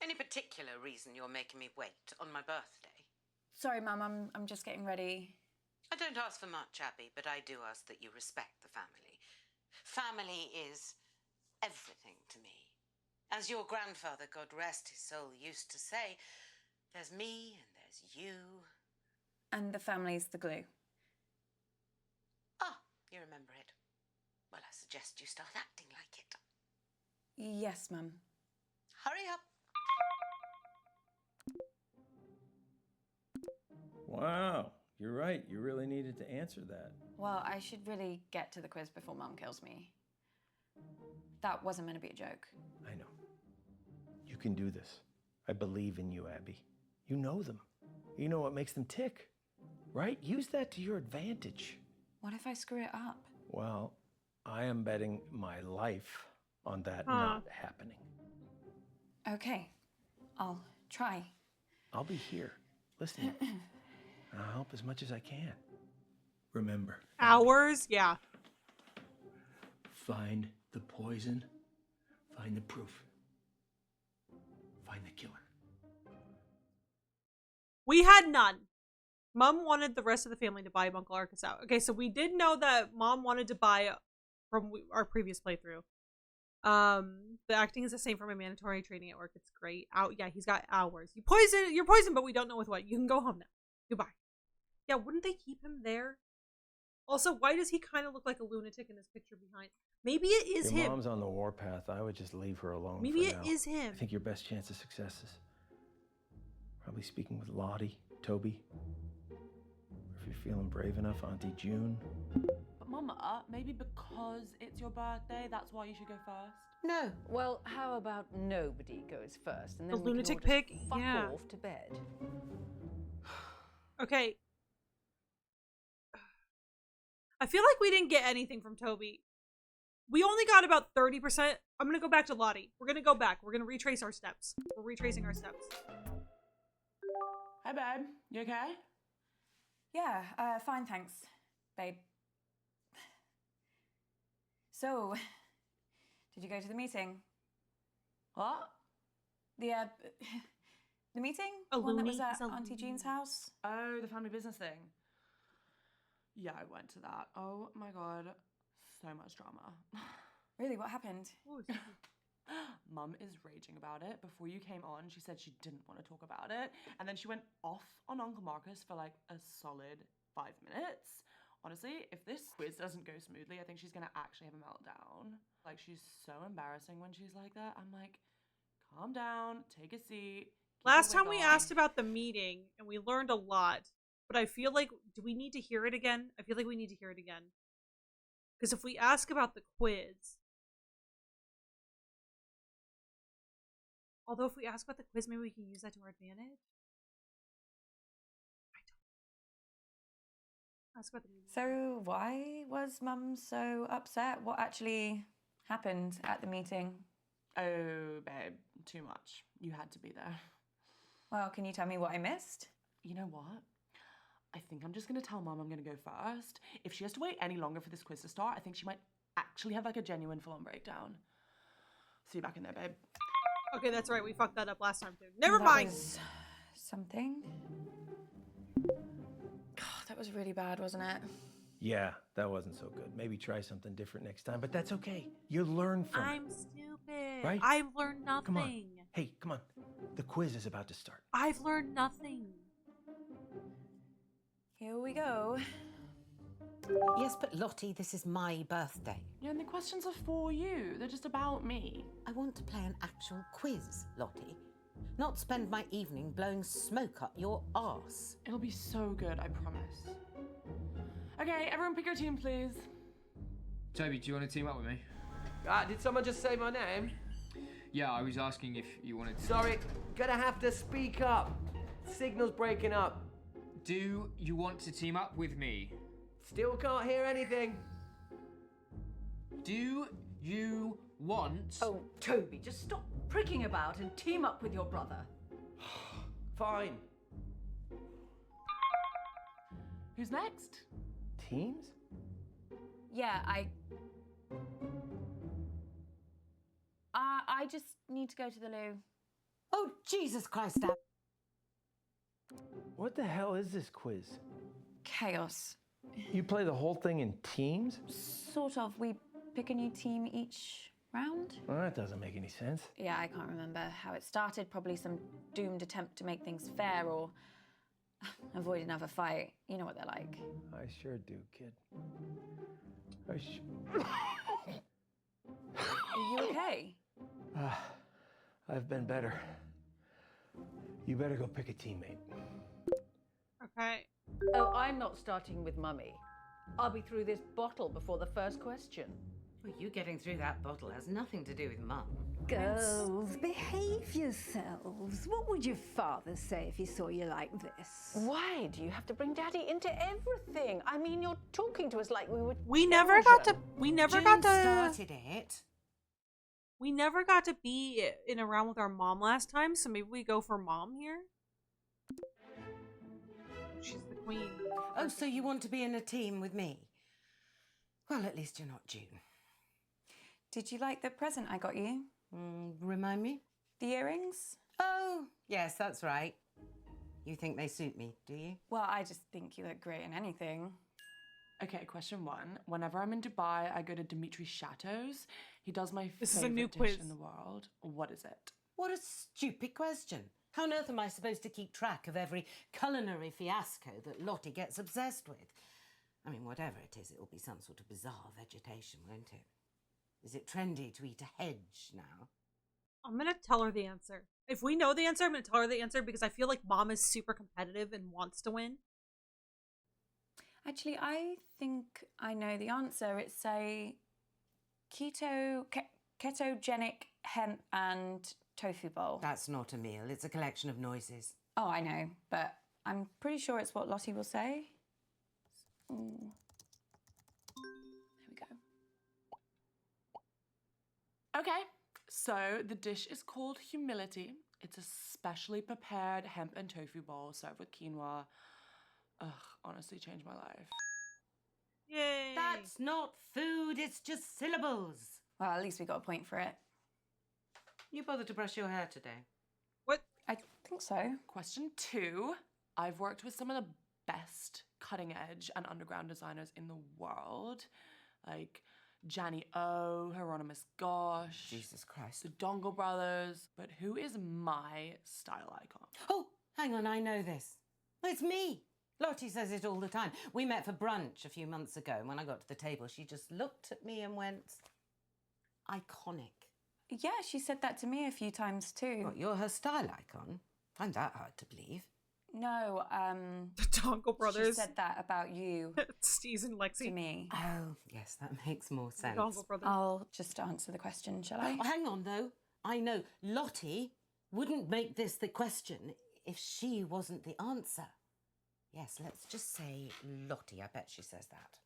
Any particular reason you're making me wait on my birthday? Sorry, Mum. I'm just getting ready. I don't ask for much, Abby, but I do ask that you respect the family. Family is everything to me. As your grandfather, God rest his soul, used to say, there's me and there's you. And the family's the glue. Ah, you remember it. Well, I suggest you start acting like it. Yes, Mum. Hurry up. Wow, you're right. You really needed to answer that. Well, I should really get to the quiz before Mum kills me. That wasn't meant to be a joke. I know. You can do this. I believe in you, Abby. You know them. You know what makes them tick, right? Use that to your advantage. What if I screw it up? Well, I am betting my life on that not happening. Okay, I'll try. I'll be here, listening. I'll help as much as I can. Remember. Hours? Yeah. Find the poison. Find the proof. Find the killer. We had none. Mom wanted the rest of the family to buy Uncle Arcus out. Okay, so we did know that Mom wanted to buy from our previous playthrough. The acting is the same for my mandatory training at work. It's great. Yeah, he's got hours. You're poisoned, but we don't know with what. You can go home now. Goodbye. Yeah, wouldn't they keep him there? Also, why does he kind of look like a lunatic in this picture behind? Maybe it is him. Your mom's on the warpath. I would just leave her alone. Maybe for it now. is him. I think your best chance of success is probably speaking with Lottie, Toby. Or if you're feeling brave enough, Auntie June. But Mama, maybe because it's your birthday, that's why you should go first? No. Well, how about nobody goes first, and then The we lunatic can all just pig? fuck Yeah. off to bed. Okay. I feel like we didn't get anything from Toby. We only got about 30%. I'm gonna go back to Lottie. We're gonna go back. We're gonna retrace our steps. We're retracing our steps. Hey, babe. You okay? Yeah, fine, thanks, babe. So, did you go to the meeting? What? The meeting? A The one that was loony. at He's a Auntie loony. Jean's house? Oh, the family business thing. Yeah, I went to that. Oh my god. So much drama. Really, what happened? Mum is raging about it. Before you came on, she said she didn't want to talk about it. And then she went off on Uncle Marcus for like a solid 5 minutes. Honestly, if this quiz doesn't go smoothly, I think she's gonna actually have a meltdown. Like, she's so embarrassing when she's like that. I'm like, calm down, take a seat. Last time we asked about the meeting, and we learned a lot. But I feel like, do we need to hear it again? I feel like we need to hear it again. Because if we ask about the quiz... Although if we ask about the quiz, maybe we can use that to our advantage? I don't. Ask about the meeting. So, why was Mum so upset? What actually happened at the meeting? Oh, babe, too much. You had to be there. Well, can you tell me what I missed? You know what? I think I'm just gonna tell Mum I'm gonna go first. If she has to wait any longer for this quiz to start, I think she might actually have like a genuine full-on breakdown. See you back in there, babe. Okay, that's right. We fucked that up last time, too. Never That mind. was something. God, that was really bad, wasn't it? Yeah, that wasn't so good. Maybe try something different next time, but that's okay. You learn from it. I'm stupid. Right? I've learned nothing. Come on. Hey, come on. The quiz is about to start. I've learned nothing. Here we go. Yes, but Lottie, this is my birthday. Yeah, and the questions are for you. They're just about me. I want to play an actual quiz, Lottie. Not spend my evening blowing smoke up your arse. It'll be so good, I promise. Okay, everyone pick your team, please. Toby, do you want to team up with me? Did someone just say my name? Yeah, I was asking if you wanted to... Sorry, gonna have to speak up. Signal's breaking up. Do you want to team up with me? Still can't hear anything. Do you want... Oh, Toby, just stop pricking about and team up with your brother. Fine. Who's next? Teams? Yeah, I just need to go to the loo. Oh, Jesus Christ, Dad. What the hell is this quiz? Chaos. You play the whole thing in teams? Sort of. We pick a new team each round. Well, that doesn't make any sense. Yeah, I can't remember how it started. Probably some doomed attempt to make things fair or avoid another fight. You know what they're like. I sure do, kid. Are you okay? I've been better. You better go pick a teammate. Okay. Oh, I'm not starting with Mummy. I'll be through this bottle before the first question. Well, you getting through that bottle has nothing to do with Mum. Girls, behave yourselves. What would your father say if he saw you like this? Why do you have to bring Daddy into everything? I mean, you're talking to us like we would. We never got to. We never got to. Started it. We never got to be in a round with our mom last time, so maybe we go for mom here. She's the queen. Oh, so you want to be in a team with me? Well, at least you're not June. Did you like the present I got you? Remind me? The earrings? Oh, yes, that's right. You think they suit me, do you? Well, I just think you look great in anything. Okay, question 1. Whenever I'm in Dubai, I go to Dimitri's chateaus. He does my This is a favorite new dish quiz. in the world. What is it? What a stupid question. How on earth am I supposed to keep track of every culinary fiasco that Lottie gets obsessed with? I mean, whatever it is, it'll be some sort of bizarre vegetation, won't it? Is it trendy to eat a hedge now? I'm gonna tell her the answer. If we know the answer, I'm gonna tell her the answer because I feel like mom is super competitive and wants to win. Actually, I think I know the answer. It's a ketogenic hemp and tofu bowl. That's not a meal. It's a collection of noises. Oh, I know, but I'm pretty sure it's what Lottie will say. There we go. Okay, so the dish is called humility. It's a specially prepared hemp and tofu bowl served with quinoa. Ugh, honestly changed my life. Yay! That's not food, it's just syllables. Well, at least we got a point for it. You bothered to brush your hair today? What? I think so. Question 2. I've worked with some of the best cutting edge and underground designers in the world. Like Janny O, Hieronymus Gosh. Jesus Christ. The Dongle Brothers. But who is my style icon? Oh, hang on, I know this. It's me. Lottie says it all the time. We met for brunch a few months ago, and when I got to the table, she just looked at me and went, iconic. Yeah, she said that to me a few times too. What, you're her style icon? Find that hard to believe. No, The Dongle Brothers. She said that about you. Steez and Lexi. To me. Oh, yes, that makes more sense. Dongle Brothers. I'll just answer the question, shall I? Oh, hang on, though. I know Lottie wouldn't make this the question if she wasn't the answer. Yes, let's just say Lottie. I bet she says that.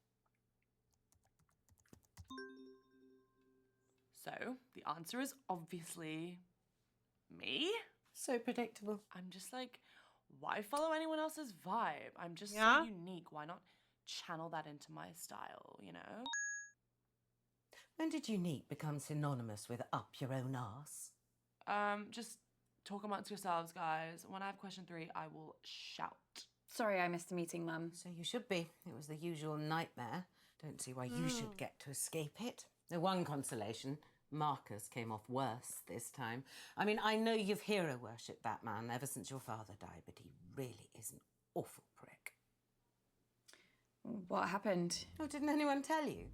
So, the answer is obviously me. So predictable. I'm just like, why follow anyone else's vibe? I'm just Yeah? so unique. Why not channel that into my style, you know? When did unique become synonymous with up your own arse? Just talk amongst yourselves, guys. When I have question 3, I will shout. Sorry I missed the meeting, Mum. So you should be. It was the usual nightmare. Don't see why you should get to escape it. The one consolation, Marcus came off worse this time. I mean, I know you've hero worshipped that man ever since your father died, but he really is an awful prick. What happened? Oh, didn't anyone tell you?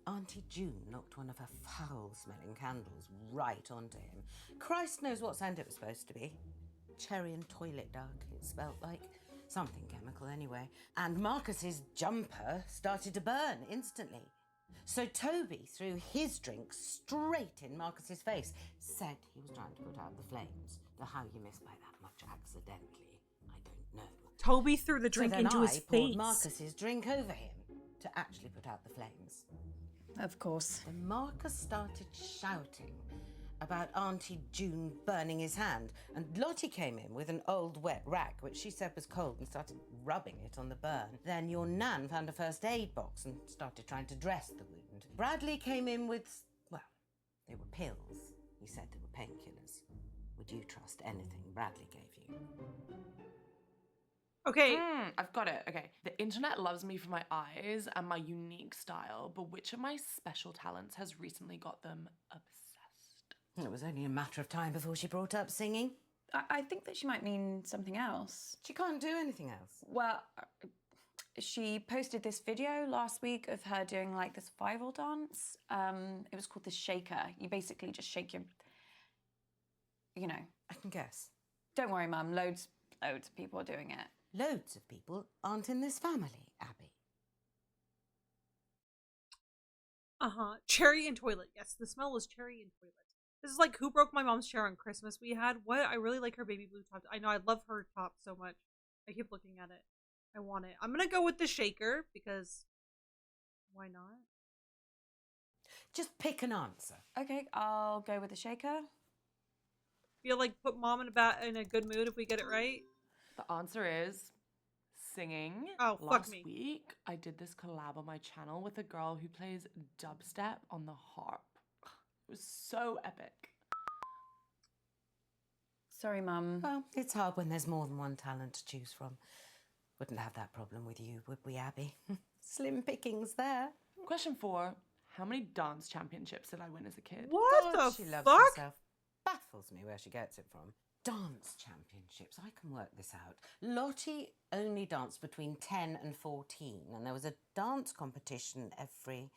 Auntie June knocked one of her foul-smelling candles right onto him. Christ knows what scent it was supposed to be. Cherry and toilet duck, it smelt like. Something chemical anyway. And Marcus's jumper started to burn instantly. So Toby threw his drink straight in Marcus's face, said he was trying to put out the flames. Now, how you missed by that much accidentally, I don't know. Toby threw the drink so then into his I poured face. Marcus's drink over him to actually put out the flames. Of course. Then Marcus started shouting about Auntie June burning his hand, and Lottie came in with an old wet rag, which she said was cold, and started rubbing it on the burn. Then your nan found a first aid box and started trying to dress the wound. Bradley came in with, well, they were pills. He You said they were painkillers. Would you trust anything Bradley gave you? Okay. I've got it. Okay. The internet loves me for my eyes and my unique style, but which of my special talents has recently got them obsessed? It was only a matter of time before she brought up singing. I think that she might mean something else. She can't do anything else. Well, she posted this video last week of her doing like this survival dance. It was called the shaker. You basically just shake your, you know. I can guess. Don't worry, Mum. Loads of people are doing it. Loads of people aren't in this family, Abby. Cherry and toilet. Yes, the smell was cherry and toilet. This is like Who Broke My Mom's Chair on Christmas we had. What? I really like her baby blue top. I know, I love her top so much. I keep looking at it. I want it. I'm gonna go with the shaker because why not? Just pick an answer. Okay, I'll go with the shaker. Feel like put Mom in a good mood if we get it right. The answer is singing. Oh, fuck Last me. week, I did this collab on my channel with a girl who plays dubstep on the harp. It was so epic. Sorry, Mum. Well, it's hard when there's more than one talent to choose from. Wouldn't have that problem with you, would we, Abby? Slim pickings there. Question 4. How many dance championships did I win as a kid? What God, the she loves fuck? herself. Baffles me where she gets it from. Dance championships. I can work this out. Lottie only danced between 10 and 14, and there was a dance competition every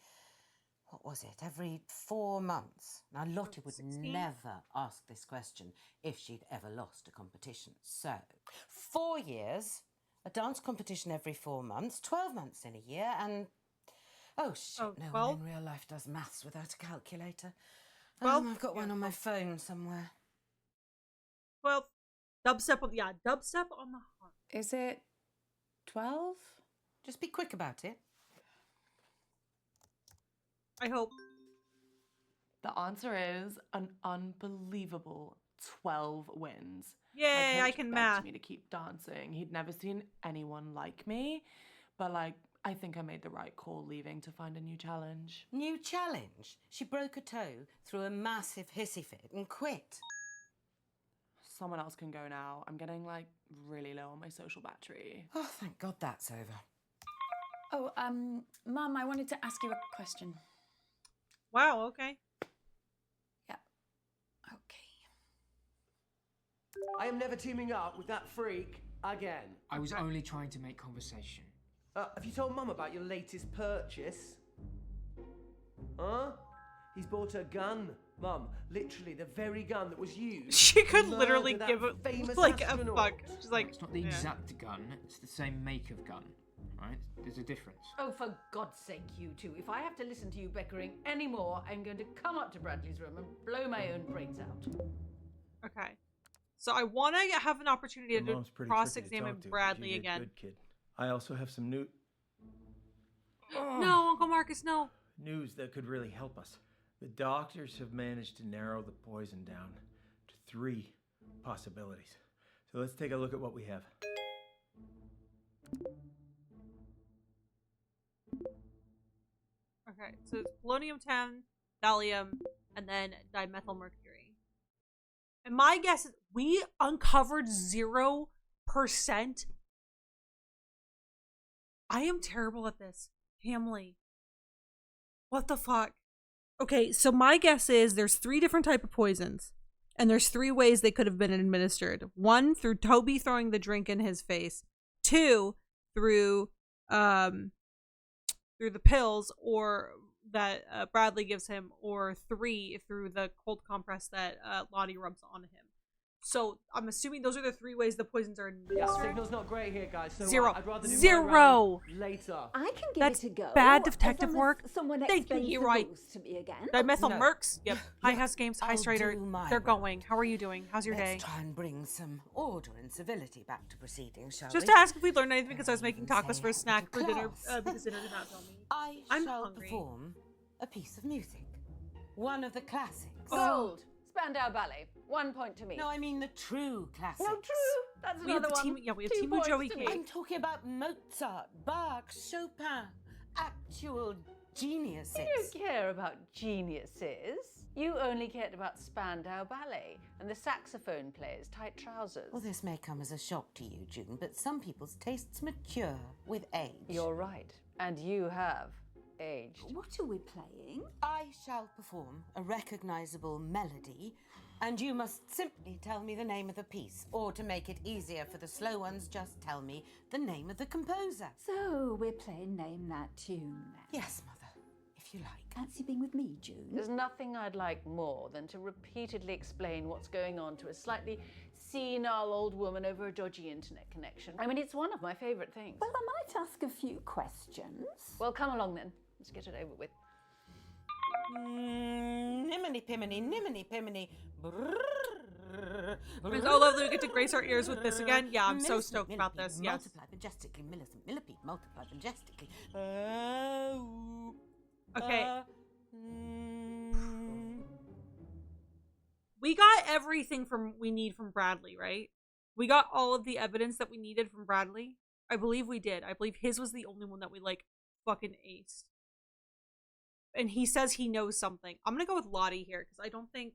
4 months. Now, Lottie would 16? never ask this question if she'd ever lost a competition. So, 4 years, a dance competition every 4 months, 12 months in a year, and... Oh, shit, no 12? one in real life does maths without a calculator. Well, I've got one on my phone somewhere. Well, dubstep on the harp. Is it 12? Just be quick about it. I hope. The answer is an unbelievable 12 wins. Yay, My I coach can begged math. me to keep dancing. He'd never seen anyone like me, but like, I think I made the right call leaving to find a new challenge. New challenge? She broke a toe, threw a massive hissy fit and quit. Someone else can go now. I'm getting like really low on my social battery. Oh, thank God that's over. Oh, Mum, I wanted to ask you a question. Wow, okay. Yeah. Okay. I am never teaming up with that freak again. I was only trying to make conversation. Have you told Mum about your latest purchase? Huh? He's bought a gun, Mum. Literally the very gun that was used. She could to literally murder give that it famous like astronaut. a fuck. She's like, It's not the yeah. exact gun, it's the same make of gun, right? There's a difference. Oh, for God's sake, you two. If I have to listen to you bickering anymore, I'm going to come up to Bradley's room and blow my own brains out. Okay. So I want to have an opportunity Your to mom's pretty cross-examine tricky to talk to, but Bradley you did again. Good kid. I also have some No, Uncle Marcus, no. news that could really help us. The doctors have managed to narrow the poison down to 3 possibilities. So let's take a look at what we have. Okay, so it's polonium-10, thallium, and then dimethylmercury. And my guess is we uncovered 0%. I am terrible at this. Hamley. What the fuck? Okay, so my guess is there's 3 different type of poisons. And there's 3 ways they could have been administered. 1, through Toby throwing the drink in his face. 2, through the pills or that Bradley gives him, or 3 through the cold compress that Lottie rubs on him. So I'm assuming those are the 3 ways the poisons are Yeah, administered. signal's not great here, guys. So 0. I'd rather do my 0. round later. I can give That's it a go. bad as detective long as work. Someone Thank you, explains you're the right. rules to me again. Dimethylmercs? Yep. Hi, House Games. Hi, I'll Strider. do my They're round. going. How are you doing? How's your day? Let's try and bring some order and civility back to proceedings, shall Just we? to ask if we learned anything because I was making tacos for a Say snack for dinner class. because dinner did not tell me. I'm I'm shall hungry. perform a piece of music. One of the classics. Sold. Spandau Ballet. 1 point to me. No, I mean the true classics. No, true. That's We have another the team. one. Yeah, we have 2 Team points Joey to K. me. I'm talking about Mozart, Bach, Chopin, actual geniuses. You don't care about geniuses. You only cared about Spandau Ballet and the saxophone player's tight trousers. Well, this may come as a shock to you, June, but some people's tastes mature with age. You're right. And you have aged. What are we playing? I shall perform a recognizable melody, and you must simply tell me the name of the piece. Or to make it easier for the slow ones, just tell me the name of the composer. So we're playing Name That Tune then? Yes, Mother, if you like. Fancy being with me, June? There's nothing I'd like more than to repeatedly explain what's going on to a slightly senile old woman over a dodgy internet connection. I mean, it's one of my favourite things. Well, I might ask a few questions. Well, come along then. Let's get it over with. Niminy piminy, niminy piminy. Oh, lovely, we get to grace our ears with this again. Yeah, I'm so stoked about this. Yes. Multiply majestically, millipede, multiply majestically. Okay. We got everything we need from Bradley, right? We got all of the evidence that we needed from Bradley. I believe we did. I believe his was the only one that we, like, fucking aced. And he says he knows something. I'm gonna go with Lottie here, because I don't think...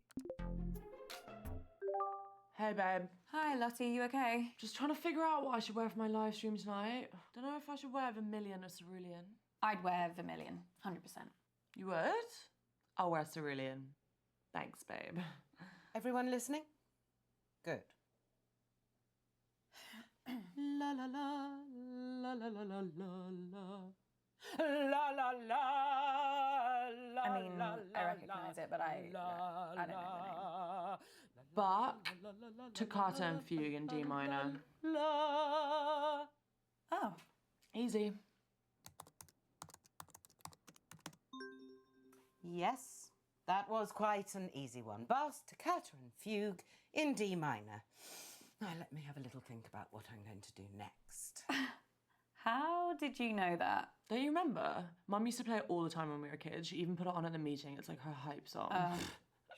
Hey, babe. Hi, Lottie, you okay? Just trying to figure out what I should wear for my live stream tonight. Don't know if I should wear vermilion or cerulean. I'd wear vermilion, 100%. You would? I'll wear cerulean. Thanks, babe. Everyone listening? Good. La la la la la la la la la la la. I mean, I recognise it, but I don't know the name. But Toccata and Fugue in D minor. Oh. Easy. Yes, that was quite an easy one. Bass, Toccata and Fugue in D minor. Now let me have a little think about what I'm going to do next. How did you know that? Don't you remember? Mum used to play it all the time when we were kids. She even put it on at the meeting. It's like her hype song.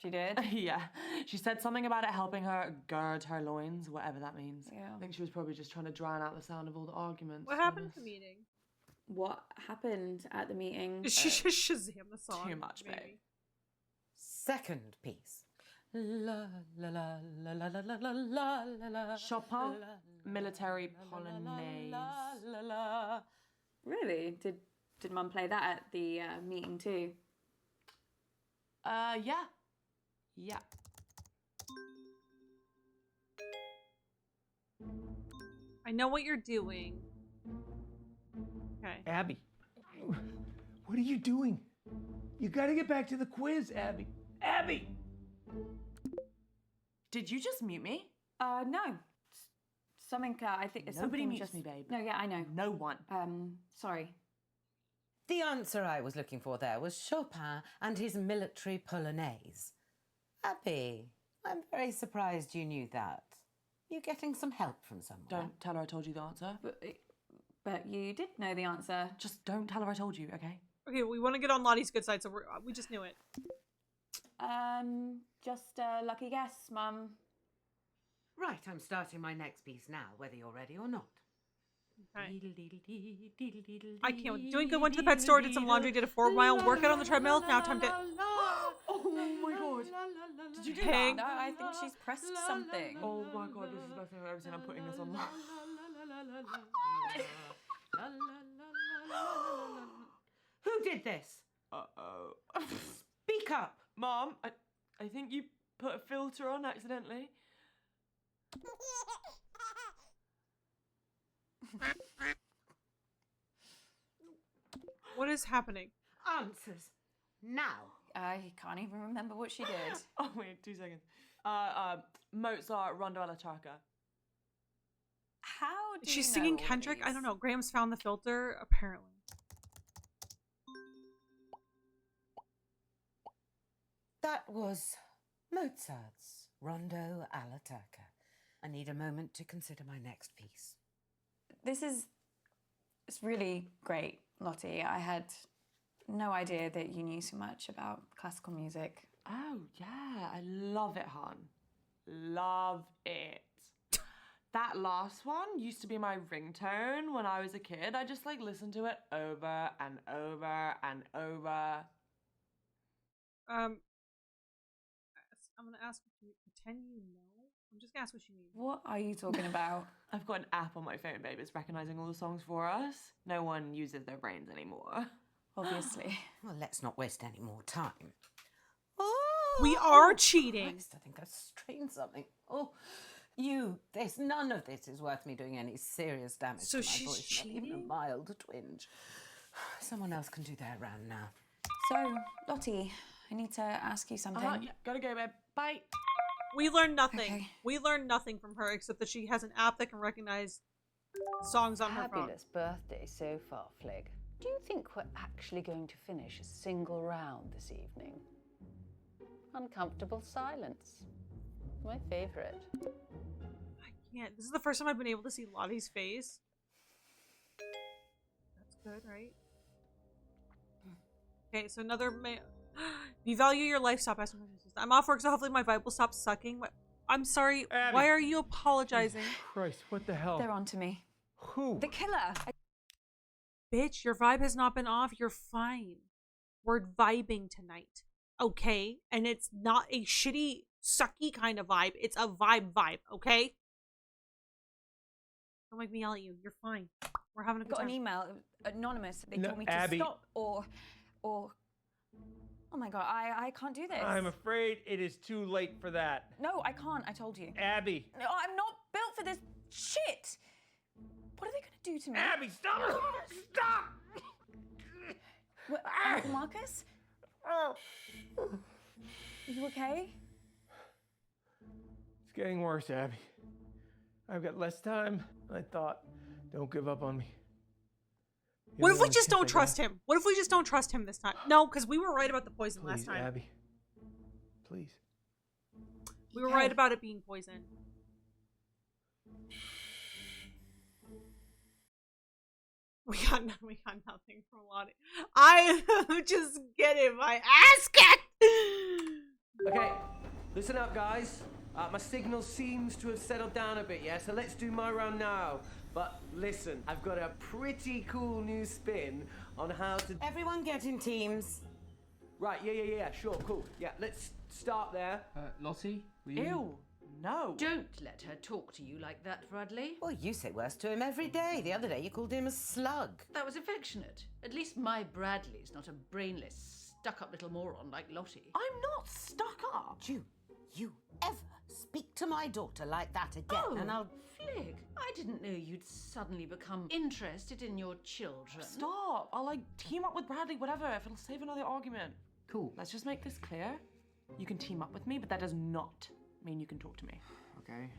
She did? Yeah. She said something about it helping her gird her loins, whatever that means. Yeah. I think she was probably just trying to drown out the sound of all the arguments. What happened at the meeting? What happened at the meeting? She just Shazam the song. Too much, maybe. babe. Second piece. La la la la la la la la la la. Chopin, Military Polonaise. La la. Really? Did Mum play that at the meeting too? Yeah. Yeah. I know what you're doing. Okay. Abby, what are you doing? You gotta get back to the quiz, Abby. Abby! Did you just mute me? No. Something, I think Nobody something mutes just... me, babe. No, yeah, I know. No one. Sorry. The answer I was looking for there was Chopin and his Military Polonaise. Abby, I'm very surprised you knew that. You getting some help from someone? Don't tell her I told you the answer. But you did know the answer. Just don't tell her I told you, okay? Okay, we want to get on Lottie's good side, so we just knew it. Just a lucky guess, Mum. Right, I'm starting my next piece now, whether you're ready or not. Okay. I can't wait. Doing good, went to the pet store, did some laundry, did a 4-mile workout on the treadmill. Now time to... Oh my god. Did you do Hang. No, I think she's pressed something. Oh my god, this is the best thing I've ever seen. I'm putting this on. Who did this? Uh-oh. Speak up! Mom, I think you put a filter on accidentally. What is happening? Answers. Now. I can't even remember what she did. Oh wait, 2 seconds. Mozart, Rondo alla Turca. How do She's you singing know all Kendrick? these? I don't know. Graham's found the filter, apparently. That was Mozart's Rondo alla Turca. I need a moment to consider my next piece. It's really great, Lottie. I had no idea that you knew so much about classical music. Oh, yeah. I love it, hon. Love it. That last one used to be my ringtone when I was a kid. I just, like, listened to it over and over and over. I'm gonna ask what you pretend you know. I'm just gonna ask what you mean. What are you talking about? I've got an app on my phone, babe. It's recognizing all the songs for us. No one uses their brains anymore. Obviously. Well, let's not waste any more time. We are cheating. Christ, I think I've strained something. Oh, none of this is worth me doing any serious damage So to my she's voice. Not even a cheating? mild twinge. Someone else can do their round now. So, Lottie, I need to ask you something. Yeah, gotta go, babe. Bye. We learned nothing. Okay. We learned nothing from her except that she has an app that can recognize songs on her phone. Fabulous birthday so far, Flig. Do you think we're actually going to finish a single round this evening? Uncomfortable silence. My favorite. I can't. This is the first time I've been able to see Lottie's face. That's good, right? Okay, so another you value your life, stop asking questions. I'm off work, so hopefully my vibe will stop sucking. I'm sorry. Abby. Why are you apologizing? Christ, what the hell? They're on to me. Who? The killer. Bitch, your vibe has not been off. You're fine. We're vibing tonight. Okay? And it's not a shitty, sucky kind of vibe. It's a vibe, okay? Don't make me yell at you. You're fine. We're having a I good got time. an email, anonymous. They No, told me to Abby. stop or... Oh my god, I can't do this. I'm afraid it is too late for that. No, I can't. I told you. Abby. No, I'm not built for this shit. What are they gonna do to me? Abby, stop! Stop! What, Uncle Marcus? Oh. Are you okay? It's getting worse, Abby. I've got less time than I thought. Don't give up on me. What if we just don't trust him? What if we just don't trust him this time? No, because we were right about the poison Please, last time. Abby. Please. We were right about it being poison. We got nothing from Lottie. I just get in my ass kicked. Okay, listen up, guys. My signal seems to have settled down a bit, yeah? So let's do my round now. But listen, I've got a pretty cool new spin on how to... Everyone get in teams. Right, yeah, sure, cool. Yeah, let's start there. Lottie, will you... Ew, no. Don't let her talk to you like that, Bradley. Well, you say worse to him every day. The other day you called him a slug. That was affectionate. At least my Bradley's not a brainless, stuck-up little moron like Lottie. I'm not stuck up. June, you ever speak to my daughter like that again, Oh, and I'll... Flig, I didn't know you'd suddenly become interested in your children. Stop. I'll, team up with Bradley, whatever, if it'll save another argument. Cool. Let's just make this clear. You can team up with me, but that does not mean you can talk to me. Okay.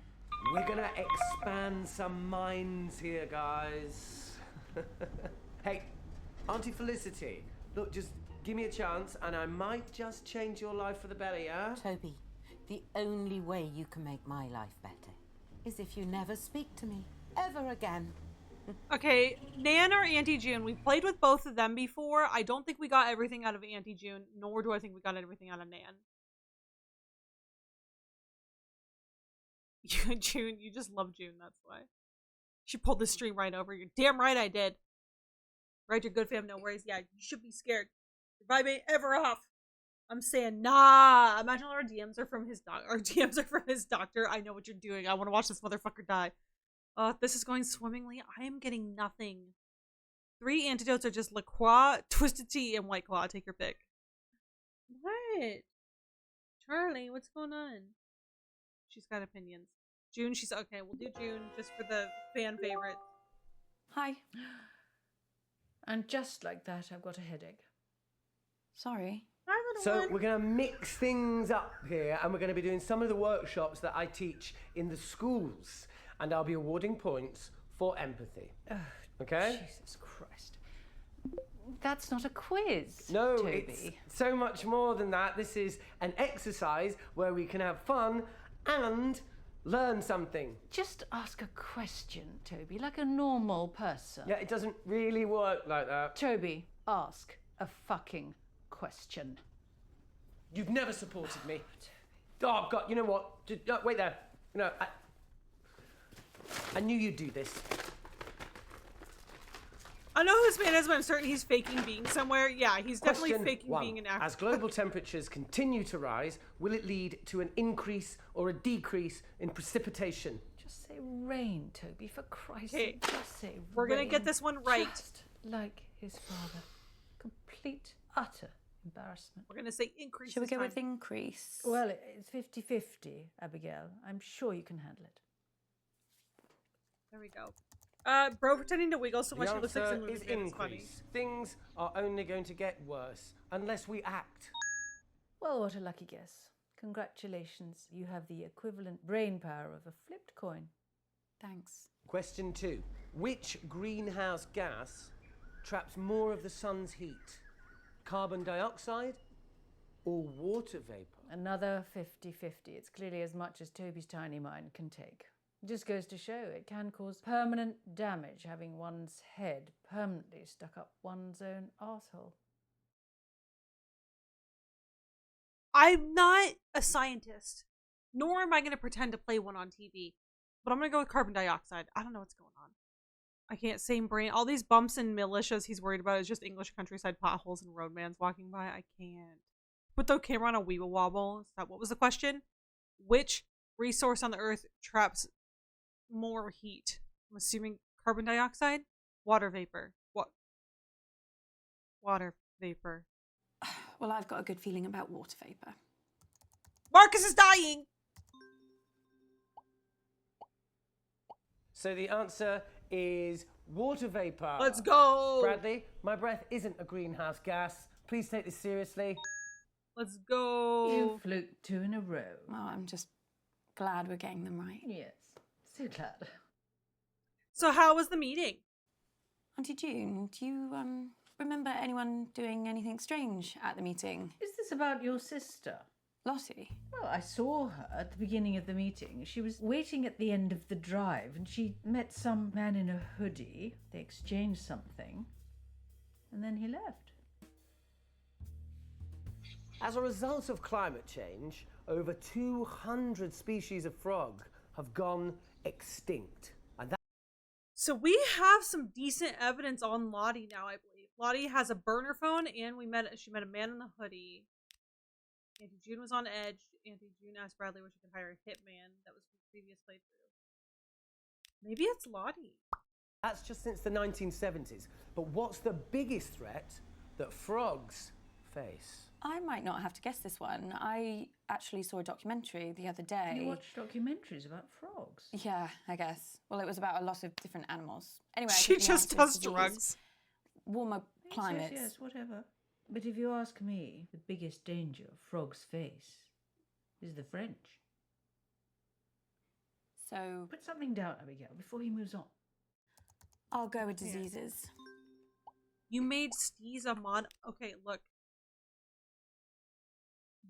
We're gonna expand some minds here, guys. Hey, Auntie Felicity, look, just give me a chance and I might just change your life for the better, yeah? Toby, the only way you can make my life better is if you never speak to me ever again. Okay, Nan or Auntie June? We played with both of them before. I don't think we got everything out of Auntie June, nor do I think we got everything out of Nan. June, you just love June, that's why. She pulled the stream right over you. Damn right I did. Right, you're good fam, no worries. Yeah, you should be scared. Your vibe ain't ever off. I'm saying, nah. Imagine our DMs are from his Our DMs are from his doctor. I know what you're doing. I want to watch this motherfucker die. This is going swimmingly. I am getting nothing. 3 antidotes are just La Croix, Twisted Tea, and White Claw. Take your pick. What? Charlie, what's going on? She's got opinions. June, she's okay. We'll do June just for the fan favorites. Hi. And just like that, I've got a headache. Sorry. So we're going to mix things up here and we're going to be doing some of the workshops that I teach in the schools and I'll be awarding points for empathy. Okay? Jesus Christ. That's not a quiz, No, Toby. it's so much more than that. This is an exercise where we can have fun and learn something. Just ask a question, Toby, like a normal person. Yeah, it doesn't really work like that. Toby, ask a fucking question. You've never supported me. Oh, God, you know what? Wait there. No, I knew you'd do this. I know who this man is, but I'm certain he's faking being somewhere. Yeah, he's definitely Question faking 1. being in Africa. As global temperatures continue to rise, will it lead to an increase or a decrease in precipitation? Just say rain, Toby, for Christ's Okay, sake. Just say we're gonna rain. get this one right. Just like his father. Complete, utter embarrassment. We're gonna say increase. Should we this go time. with increase? Well, it's 50-50, Abigail. I'm sure you can handle it. There we go. Bro pretending to wiggle so The much he looks like answer some movie is fan. It's funny. increase. Things are only going to get worse unless we act. Well, what a lucky guess. Congratulations. You have the equivalent brain power of a flipped coin. Thanks. Question 2. Which greenhouse gas traps more of the sun's heat? Carbon dioxide or water vapor? Another 50-50. It's clearly as much as Toby's tiny mind can take. It just goes to show it can cause permanent damage having one's head permanently stuck up one's own arsehole. I'm not a scientist, nor am I going to pretend to play one on TV, but I'm going to go with carbon dioxide. I don't know what's going on. I can't same brain. All these bumps and militias he's worried about is just English countryside potholes and roadmans walking by. I can't. Put the camera on a weeble wobble. Is that what was the question? Which resource on the earth traps more heat? I'm assuming carbon dioxide? Water vapor. What? Water vapor. Well, I've got a good feeling about water vapor. Marcus is dying! So the answer is water vapor. Let's go! Bradley, my breath isn't a greenhouse gas. Please take this seriously. Let's go. You fluked 2 in a row. Well, I'm just glad we're getting them right. Yes, so glad. So how was the meeting? Auntie June, do you remember anyone doing anything strange at the meeting? Is this about your sister? Lottie? Well, I saw her at the beginning of the meeting. She was waiting at the end of the drive and she met some man in a hoodie. They exchanged something and then he left. As a result of climate change, over 200 species of frog have gone extinct. And that So we have some decent evidence on Lottie now, I believe. Lottie has a burner phone, and she met a man in the hoodie. Auntie June was on edge. Auntie June asked Bradley where she could hire a hitman. That was from the previous playthrough. Maybe it's Lottie. That's just since the 1970s. But what's the biggest threat that frogs face? I might not have to guess this one. I actually saw a documentary the other day. You watch documentaries about frogs? Yeah, I guess. Well, it was about a lot of different animals. Anyway, I She think the just answer does is disease. drugs. Warmer climates. Yes, whatever. But if you ask me, the biggest danger frogs face is the French. So put something down, Abigail, before he moves on. I'll go with diseases. You made Steez a mod. Okay, look.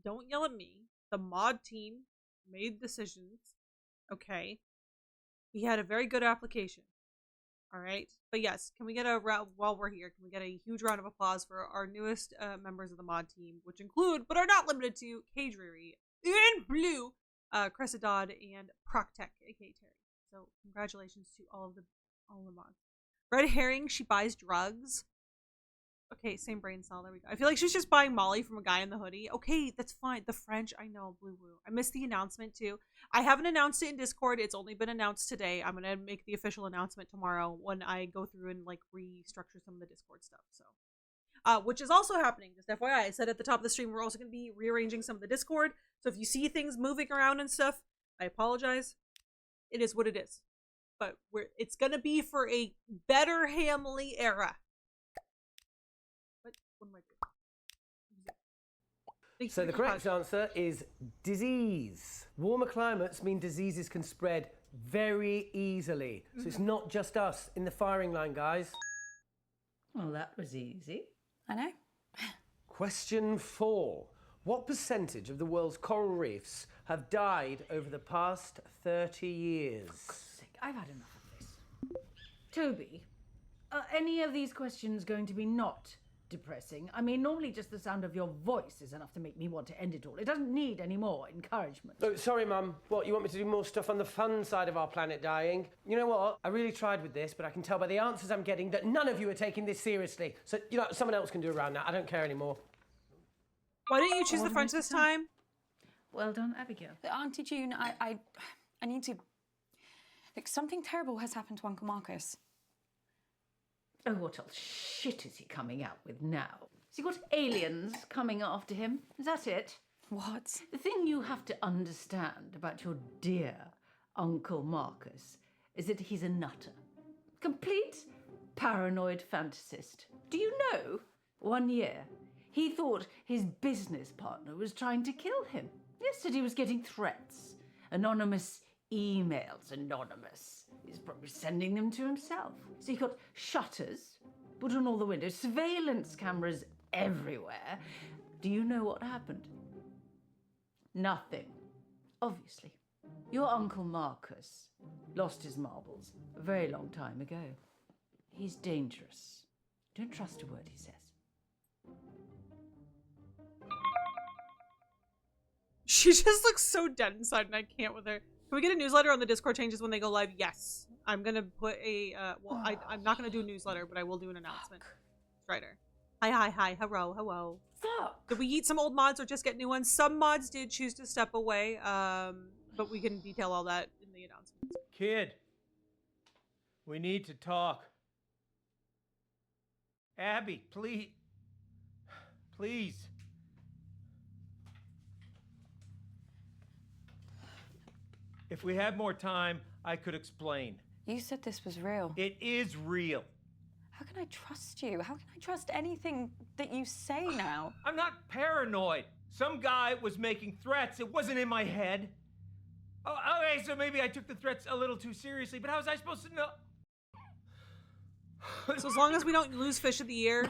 Don't yell at me. The mod team made decisions. Okay. He had a very good application. All right. But yes, can we get while we're here, can we get a huge round of applause for our newest members of the mod team, which include, but are not limited to, K Dreary, and Blue, Cressa Dodd, and Proctech, aka Terry. So congratulations to all the mods. Red Herring, she buys drugs. Okay, same brain cell. There we go. I feel like she's just buying Molly from a guy in the hoodie. Okay, that's fine. The French, I know, blue woo. I missed the announcement too. I haven't announced it in Discord. It's only been announced today. I'm gonna make the official announcement tomorrow when I go through and like restructure some of the Discord stuff. So, which is also happening. Just FYI, I said at the top of the stream we're also gonna be rearranging some of the Discord. So if you see things moving around and stuff, I apologize. It is what it is. But it's gonna be for a better Hamley era. What am I doing? So the correct answer is disease. Warmer climates mean diseases can spread very easily. So it's not just us in the firing line, guys. Well, that was easy. I know. Question 4. What percentage of the world's coral reefs have died over the past 30 years? For God's sake, I've had enough of this. Toby, are any of these questions going to be not depressing. I mean, normally just the sound of your voice is enough to make me want to end it all. It doesn't need any more encouragement. Oh, sorry, Mum. What, you want me to do more stuff on the fun side of our planet dying? You know what? I really tried with this, but I can tell by the answers I'm getting that none of you are taking this seriously. So, someone else can do around that. I don't care anymore. Why didn't you choose the French this time? Well done, Abigail. Auntie June, I need to... Like, something terrible has happened to Uncle Marcus. Oh, what else shit is he coming out with now? Has he got aliens coming after him? Is that it? What? The thing you have to understand about your dear Uncle Marcus is that he's a nutter. Complete paranoid fantasist. Do you know, 1 year, he thought his business partner was trying to kill him. Yesterday he was getting threats. Anonymous emails, anonymous. He's probably sending them to himself. So he got shutters put on all the windows, surveillance cameras everywhere. Do you know what happened? Nothing. Obviously. Your Uncle Marcus lost his marbles a very long time ago. He's dangerous. Don't trust a word he says. She just looks so dead inside and I can't with her. Can we get a newsletter on the Discord changes when they go live? Yes. I'm gonna put a, I'm not gonna do a newsletter, but I will do an announcement. Strider. Hi, hello. Fuck. Did we eat some old mods or just get new ones? Some mods did choose to step away, but we can detail all that in the announcement. Kid, we need to talk. Abby, please. Please. If we had more time, I could explain. You said this was real. It is real. How can I trust you? How can I trust anything that you say now? I'm not paranoid. Some guy was making threats. It wasn't in my head. Oh, okay, so maybe I took the threats a little too seriously, but how was I supposed to know? So as long as we don't lose Fish of the Year.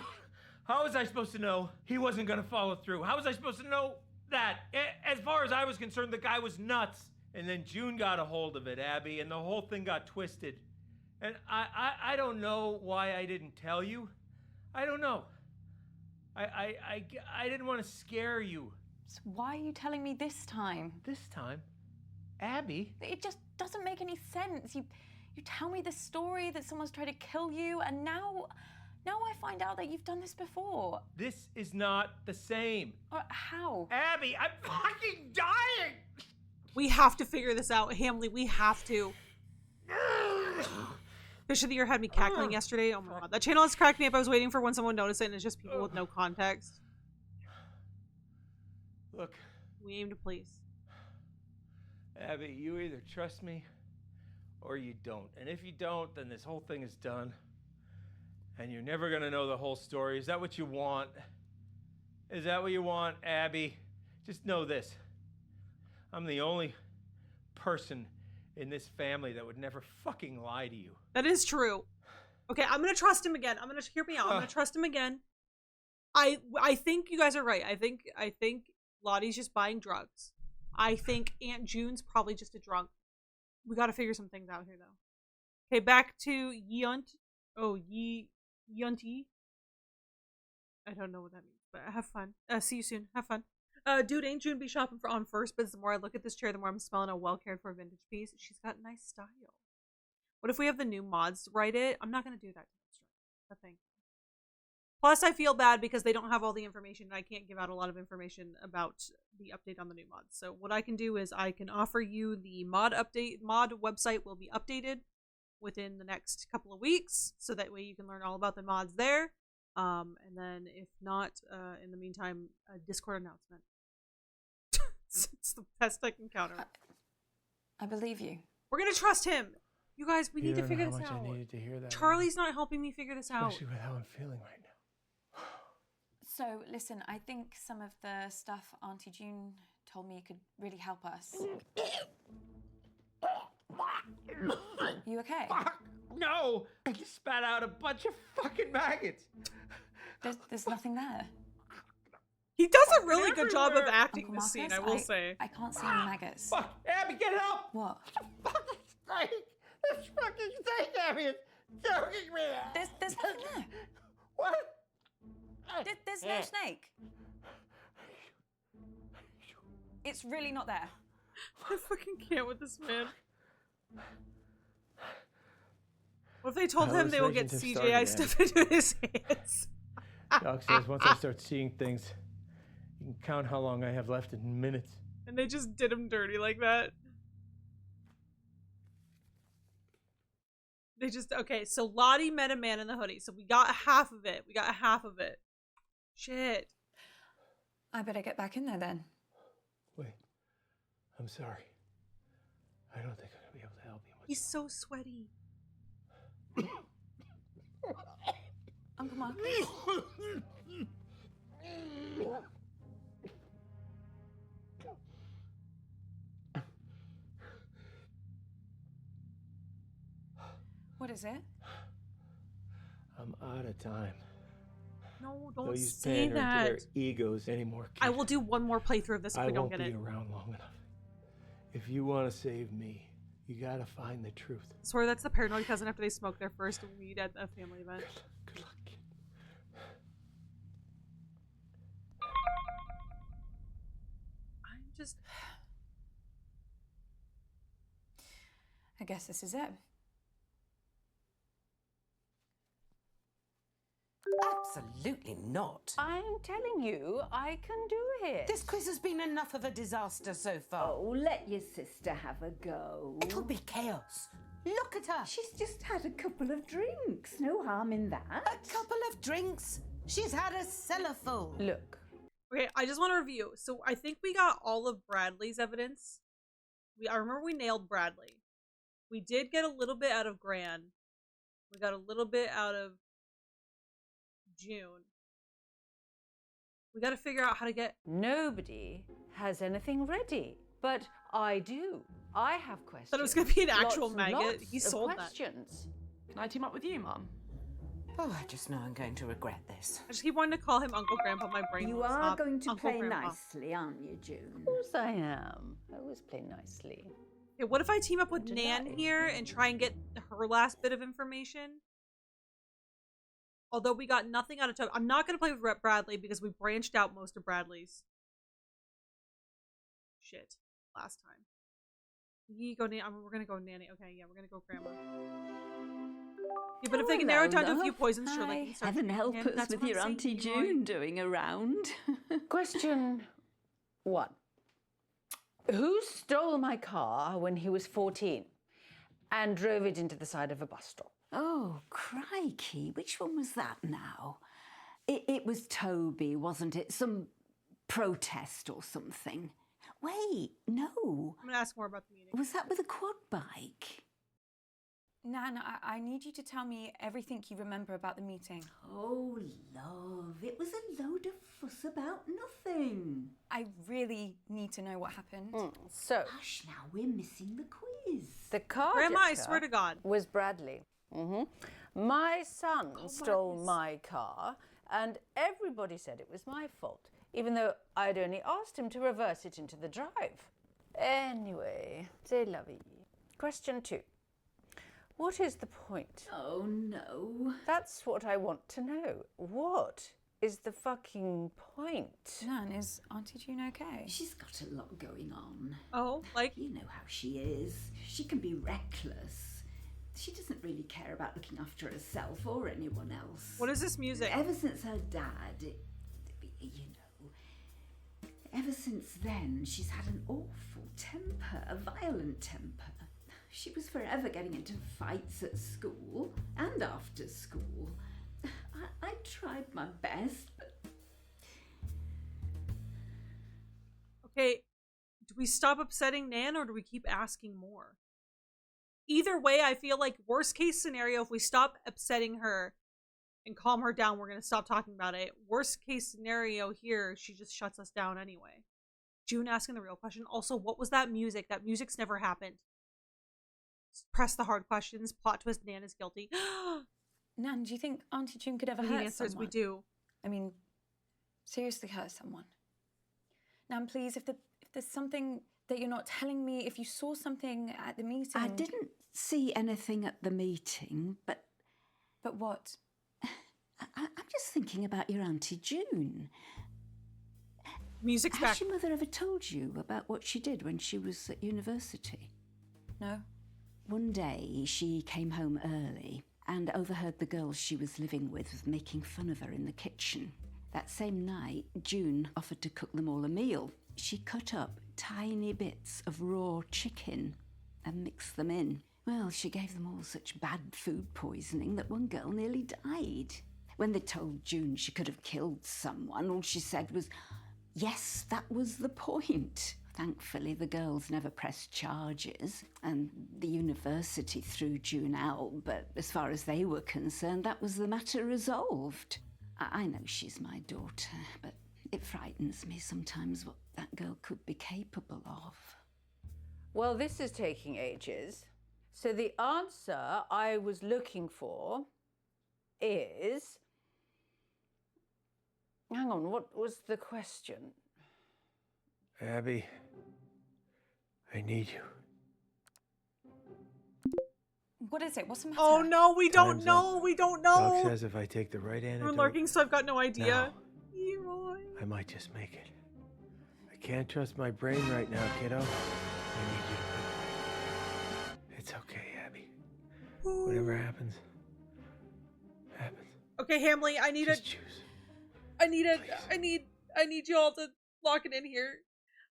How was I supposed to know he wasn't going to follow through? How was I supposed to know that? As far as I was concerned, the guy was nuts. And then June got a hold of it, Abby, and the whole thing got twisted. And I don't know why I didn't tell you. I don't know. I didn't want to scare you. So why are you telling me this time? This time? Abby? It just doesn't make any sense. You tell me this story that someone's tried to kill you, and now I find out that you've done this before. This is not the same. How? Abby, I'm fucking dying! We have to figure this out, Hamley. We have to. Fish of the Year had me cackling yesterday. Oh my god. That channel has cracked me up. I was waiting for when someone noticed it, and it's just people with no context. Look. We aim to please. Abby, you either trust me or you don't. And if you don't, then this whole thing is done. And you're never gonna know the whole story. Is that what you want? Is that what you want, Abby? Just know this. I'm the only person in this family that would never fucking lie to you. That is true. Okay, I'm gonna trust him again. I'm gonna hear me out. I'm gonna trust him again. I think you guys are right. I think Lottie's just buying drugs. I think Aunt June's probably just a drunk. We gotta figure some things out here though. Okay, back to Yunt. Oh, Yunty. I don't know what that means, but have fun. See you soon. Have fun. Dude, ain't June be shopping on first, but the more I look at this chair, the more I'm smelling a well cared for vintage piece. She's got nice style. What if we have the new mods write it? I'm not gonna do that. I think. Plus, I feel bad because they don't have all the information, and I can't give out a lot of information about the update on the new mods. So what I can do is I can offer you the mod update. Mod website will be updated within the next couple of weeks, so that way you can learn all about the mods there. And then if not, in the meantime, a Discord announcement. It's the best I can counter. I believe you. We're gonna trust him. You guys, we need to figure this how much out. I needed to hear that. Charlie's not helping me figure this out. Especially with how I'm feeling right now. So, listen, I think some of the stuff Auntie June told me could really help us. You okay? Fuck, no! I just spat out a bunch of fucking maggots. There's nothing there. He does a really good job of acting Uncle this scene, Marcus, I will say. I can't see any maggots. Fuck, Abby, get help! What? Fucking thing! This fucking thing, Abby, is choking me! There's nothing there. What? There's no snake. It's really not there. I fucking can't with this man. What if they told him they will get CGI stuff into his hands? Doc says once I start seeing things, you can count how long I have left in minutes. And they just did him dirty like that. They just, okay, so Lottie met a man in the hoodie. So we got half of it. Shit. I better get back in there then. Wait, I'm sorry. I don't think I'm gonna be able to help you. He's so sweaty. Uncle Marcus. What is it? I'm out of time. No, No don't use say pandering to that. their egos anymore. I will do one more playthrough of this if we don't get it. I won't be around long enough. If you want to save me, you gotta find the truth. Swear that's the paranoid cousin after they smoke their first weed at a family event. Good luck, kid. I guess this is it. Absolutely not. I'm telling you, I can do it. This quiz has been enough of a disaster so far. Oh, let your sister have a go. It'll be chaos. Look at her. She's just had a couple of drinks. No harm in that. A couple of drinks? She's had a cellar full. Look. Okay, I just want to review. So I think we got all of Bradley's evidence. I remember we nailed Bradley. We did get a little bit out of Gran. We got a little bit out of June. We got to figure out how to get... Nobody has anything ready, but I do. I have questions. Thought it was going to be an actual Lots and maggot. lots He of sold questions. Can I team up with you, Mum? Oh, I just know I'm going to regret this. I just keep wanting to call him Uncle Grandpa. My brain You won't are stop. going to Uncle play Grandpa. nicely, aren't you, June? Of course I am. I always play nicely. Okay, what if I team up with Did Nan I? here and try and get her last bit of information? Although we got nothing out of Toby. I'm not going to play with Rep Bradley because we branched out most of Bradley's shit last time. We go we're going to go Nanny. Okay, yeah, we're going to go Grandma. Yeah, but if they can narrow it down to a few poisons, sure, they can start. Heaven help And us that's with what I'm your saying, Auntie Leroy. June doing around. Question 1. Who stole my car when he was 14 and drove it into the side of a bus stop? Oh, crikey. Which one was that now? It was Toby, wasn't it? Some protest or something. Wait, no. I'm going to ask more about the meeting. Was that with a quad bike? Nan, I need you to tell me everything you remember about the meeting. Oh, love, it was a load of fuss about nothing. I really need to know what happened. So, Hush now, we're missing the quiz. the car Grandma, I swear to God. was Bradley. My son stole Marcus. my car, and everybody said it was my fault, even though I'd only asked him to reverse it into the drive. Anyway, c'est la vie. Question 2. What is the point? Oh, no. That's what I want to know. What is the fucking point? Nan, is Auntie June okay? She's got a lot going on. Oh, like? You know how she is. She can be reckless. She doesn't really care about looking after herself or anyone else. What is this music? Ever since her dad, you know, ever since then, she's had an awful temper, a violent temper. She was forever getting into fights at school and after school. I tried my best, but... Okay, do we stop upsetting Nan or do we keep asking more? Either way, I feel like worst case scenario, if we stop upsetting her and calm her down, we're going to stop talking about it. Worst case scenario here, she just shuts us down anyway. June asking the real question. Also, what was that music? That music's never happened. Press the hard questions. Plot twist, Nan is guilty. Nan, do you think Auntie June could ever The hurt answer is we someone? do. I mean, seriously hurt someone. Nan, please, if there's something that you're not telling me, if you saw something at the meeting... I didn't see anything at the meeting, but... But what? I'm just thinking about your Auntie June. Music's back. Has your mother ever told you about what she did when she was at university? No. One day she came home early and overheard the girls she was living with making fun of her in the kitchen. That same night, June offered to cook them all a meal. She cut up tiny bits of raw chicken and mixed them in. Well, she gave them all such bad food poisoning that one girl nearly died. When they told June she could have killed someone, all she said was, yes, that was the point. Thankfully, the girls never pressed charges, and the university threw June out, but as far as they were concerned, that was the matter resolved. I know she's my daughter, but it frightens me sometimes what that girl could be capable of. Well, this is taking ages. So the answer I was looking for is... Hang on, what was the question? Abby, I need you. What is it? What's the matter? Oh no, we don't Time's know. up. We don't Doc know. says if I take the right We're antidote, lurking, so I've got no idea. now, Leroy. I might just make it. I can't trust my brain right now, kiddo. I need you to... It's okay, Abby. Whatever happens, happens. Okay, Hamley, I need I need you all to lock it in here.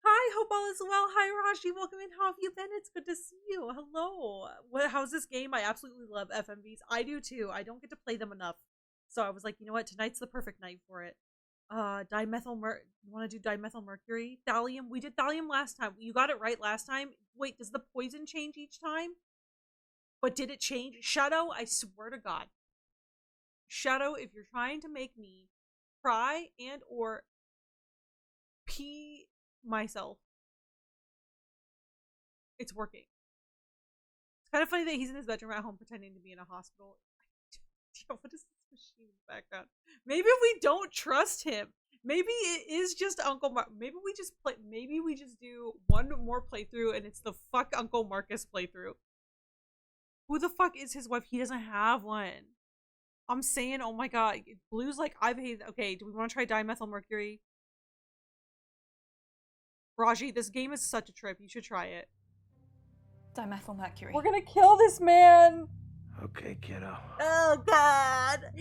Hi, hope all is well. Hi, Rashi. Welcome in. How have you been? It's good to see you. Hello. How's this game? I absolutely love FMVs. I do too. I don't get to play them enough. So I was like, you know what? Tonight's the perfect night for it. You want to do dimethyl mercury? Thallium? We did thallium last time. You got it right last time. Wait, does the poison change each time? But did it change? Shadow, I swear to God. Shadow, if you're trying to make me cry and or pee myself, it's working. It's kind of funny that he's in his bedroom at home pretending to be in a hospital. What is this machine in the background? Maybe we don't trust him. Maybe it is just Uncle Mark. Maybe we just play. Maybe we just do one more playthrough and it's the fuck Uncle Marcus playthrough. Who the fuck is his wife? He doesn't have one. I'm saying, oh my god, Blue's like, I've hated. Okay, do we want to try dimethyl mercury? Raji, this game is such a trip. You should try it. Dimethyl mercury. We're gonna kill this man. Okay, kiddo. Oh god.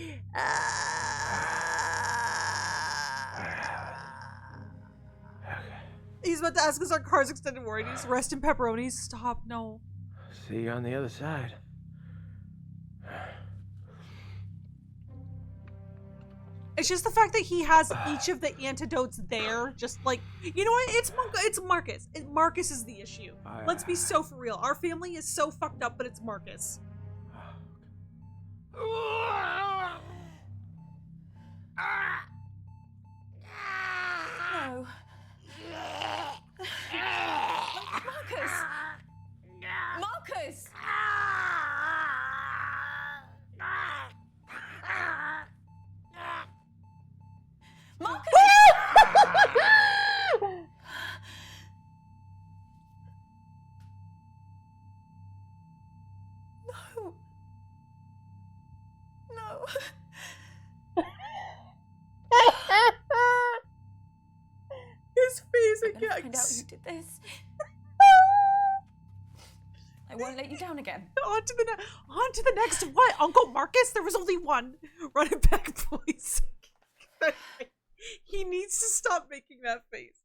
He's about to ask us our car's extended warranties. Rest in pepperonis. Stop. No. See you on the other side. It's just the fact that he has each of the antidotes there. Just like, you know what? It's Marcus. Marcus is the issue. Let's be so for real. Our family is so fucked up, but it's Marcus. No. Marcus! Marcus! Marcus! No. No. His face I'm gonna again. find out who did this. I won't let you down again. On to the next what? Uncle Marcus? There was only one. Run it back, please. He needs to stop making that face.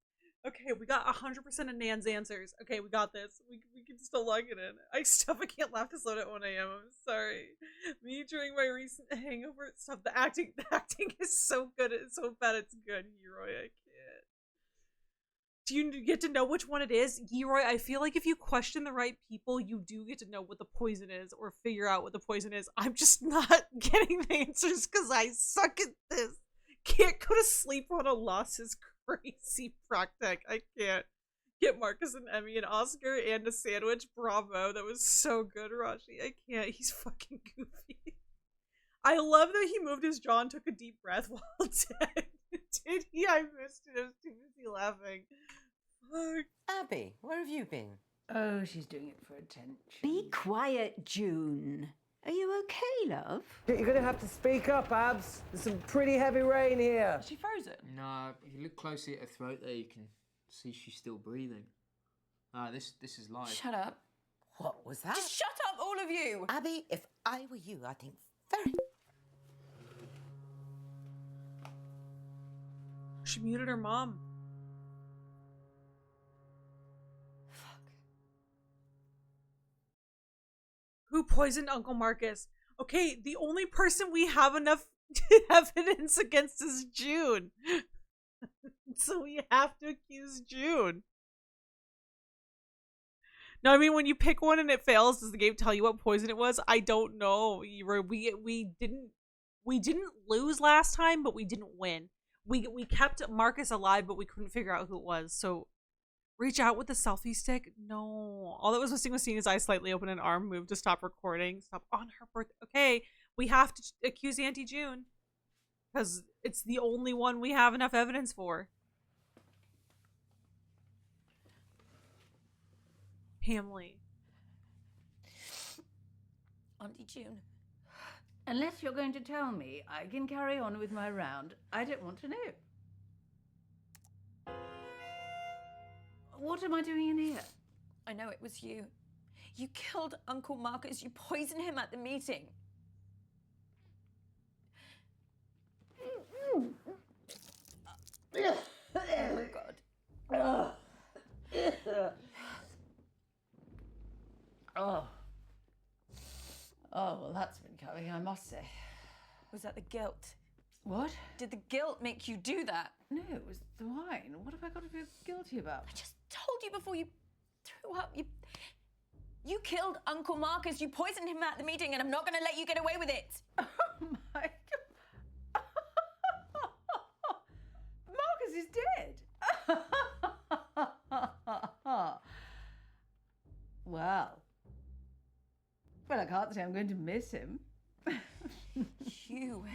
Okay, we got 100% of Nan's answers. Okay, we got this. We can still log it in. I can't laugh this loud at 1 a.m. I'm sorry. Me during my recent hangover stuff. The acting is so good. It's so bad. It's good, Leroy. I can't. Do you get to know which one it is? Leroy, I feel like if you question the right people, you do get to know what the poison is or figure out what the poison is. I'm just not getting the answers because I suck at this. Can't go to sleep on a loss is crazy, Proctec. I can't. Get Marcus and Emmy and Oscar and a sandwich. Bravo. That was so good, Rashi. I can't. He's fucking goofy. I love that he moved his jaw and took a deep breath while dead. Did he? I missed it. I was too busy laughing. Fuck. Abby, where have you been? Oh, she's doing it for attention. Be quiet, June. Are you okay, love? You're gonna have to speak up, Abs. There's some pretty heavy rain here. Is she frozen? No, if you look closely at her throat there, you can see she's still breathing. This is live. Shut up. What was that? Just shut up, all of you! Abby, if I were you, I think very... She muted her mom. Who poisoned Uncle Marcus? Okay, the only person we have enough evidence against is June. So we have to accuse June. No, I mean, when you pick one and it fails, does the game tell you what poison it was? I don't know. We didn't lose last time, but we didn't win. We kept Marcus alive, but we couldn't figure out who it was. So reach out with the selfie stick? No. All that was missing was seeing his eyes slightly open and arm move to stop recording. Stop on her birthday. Okay, we have to accuse Auntie June. Because it's the only one we have enough evidence for. Hamley. Auntie June. Unless you're going to tell me, I can carry on with my round. I don't want to know. What am I doing in here? I know it was you. You killed Uncle Marcus. You poisoned him at the meeting. Oh, God. Oh, well, that's been coming, I must say. Was that the guilt? What? Did the guilt make you do that? No, it was the wine. What have I got to feel guilty about? I just told you before you threw up. You killed Uncle Marcus. You poisoned him at the meeting, and I'm not going to let you get away with it. Oh, my God. Marcus is dead. Well, I can't say I'm going to miss him. You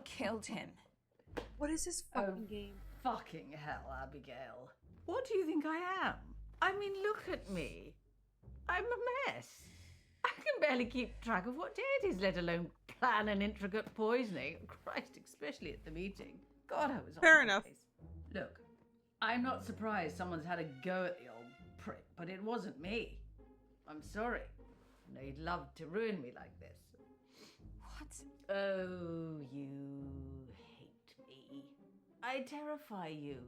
killed him. What is this fucking game? Fucking hell, Abigail. What do you think I am? I mean, look at me. I'm a mess. I can barely keep track of what day it is, let alone plan an intricate poisoning. Christ, especially at the meeting. God, I was on Fair my enough. face. Look, I'm not surprised someone's had a go at the old prick, but it wasn't me. I'm sorry. I know you'd love to ruin me like this. What? Oh, you hate me. I terrify you.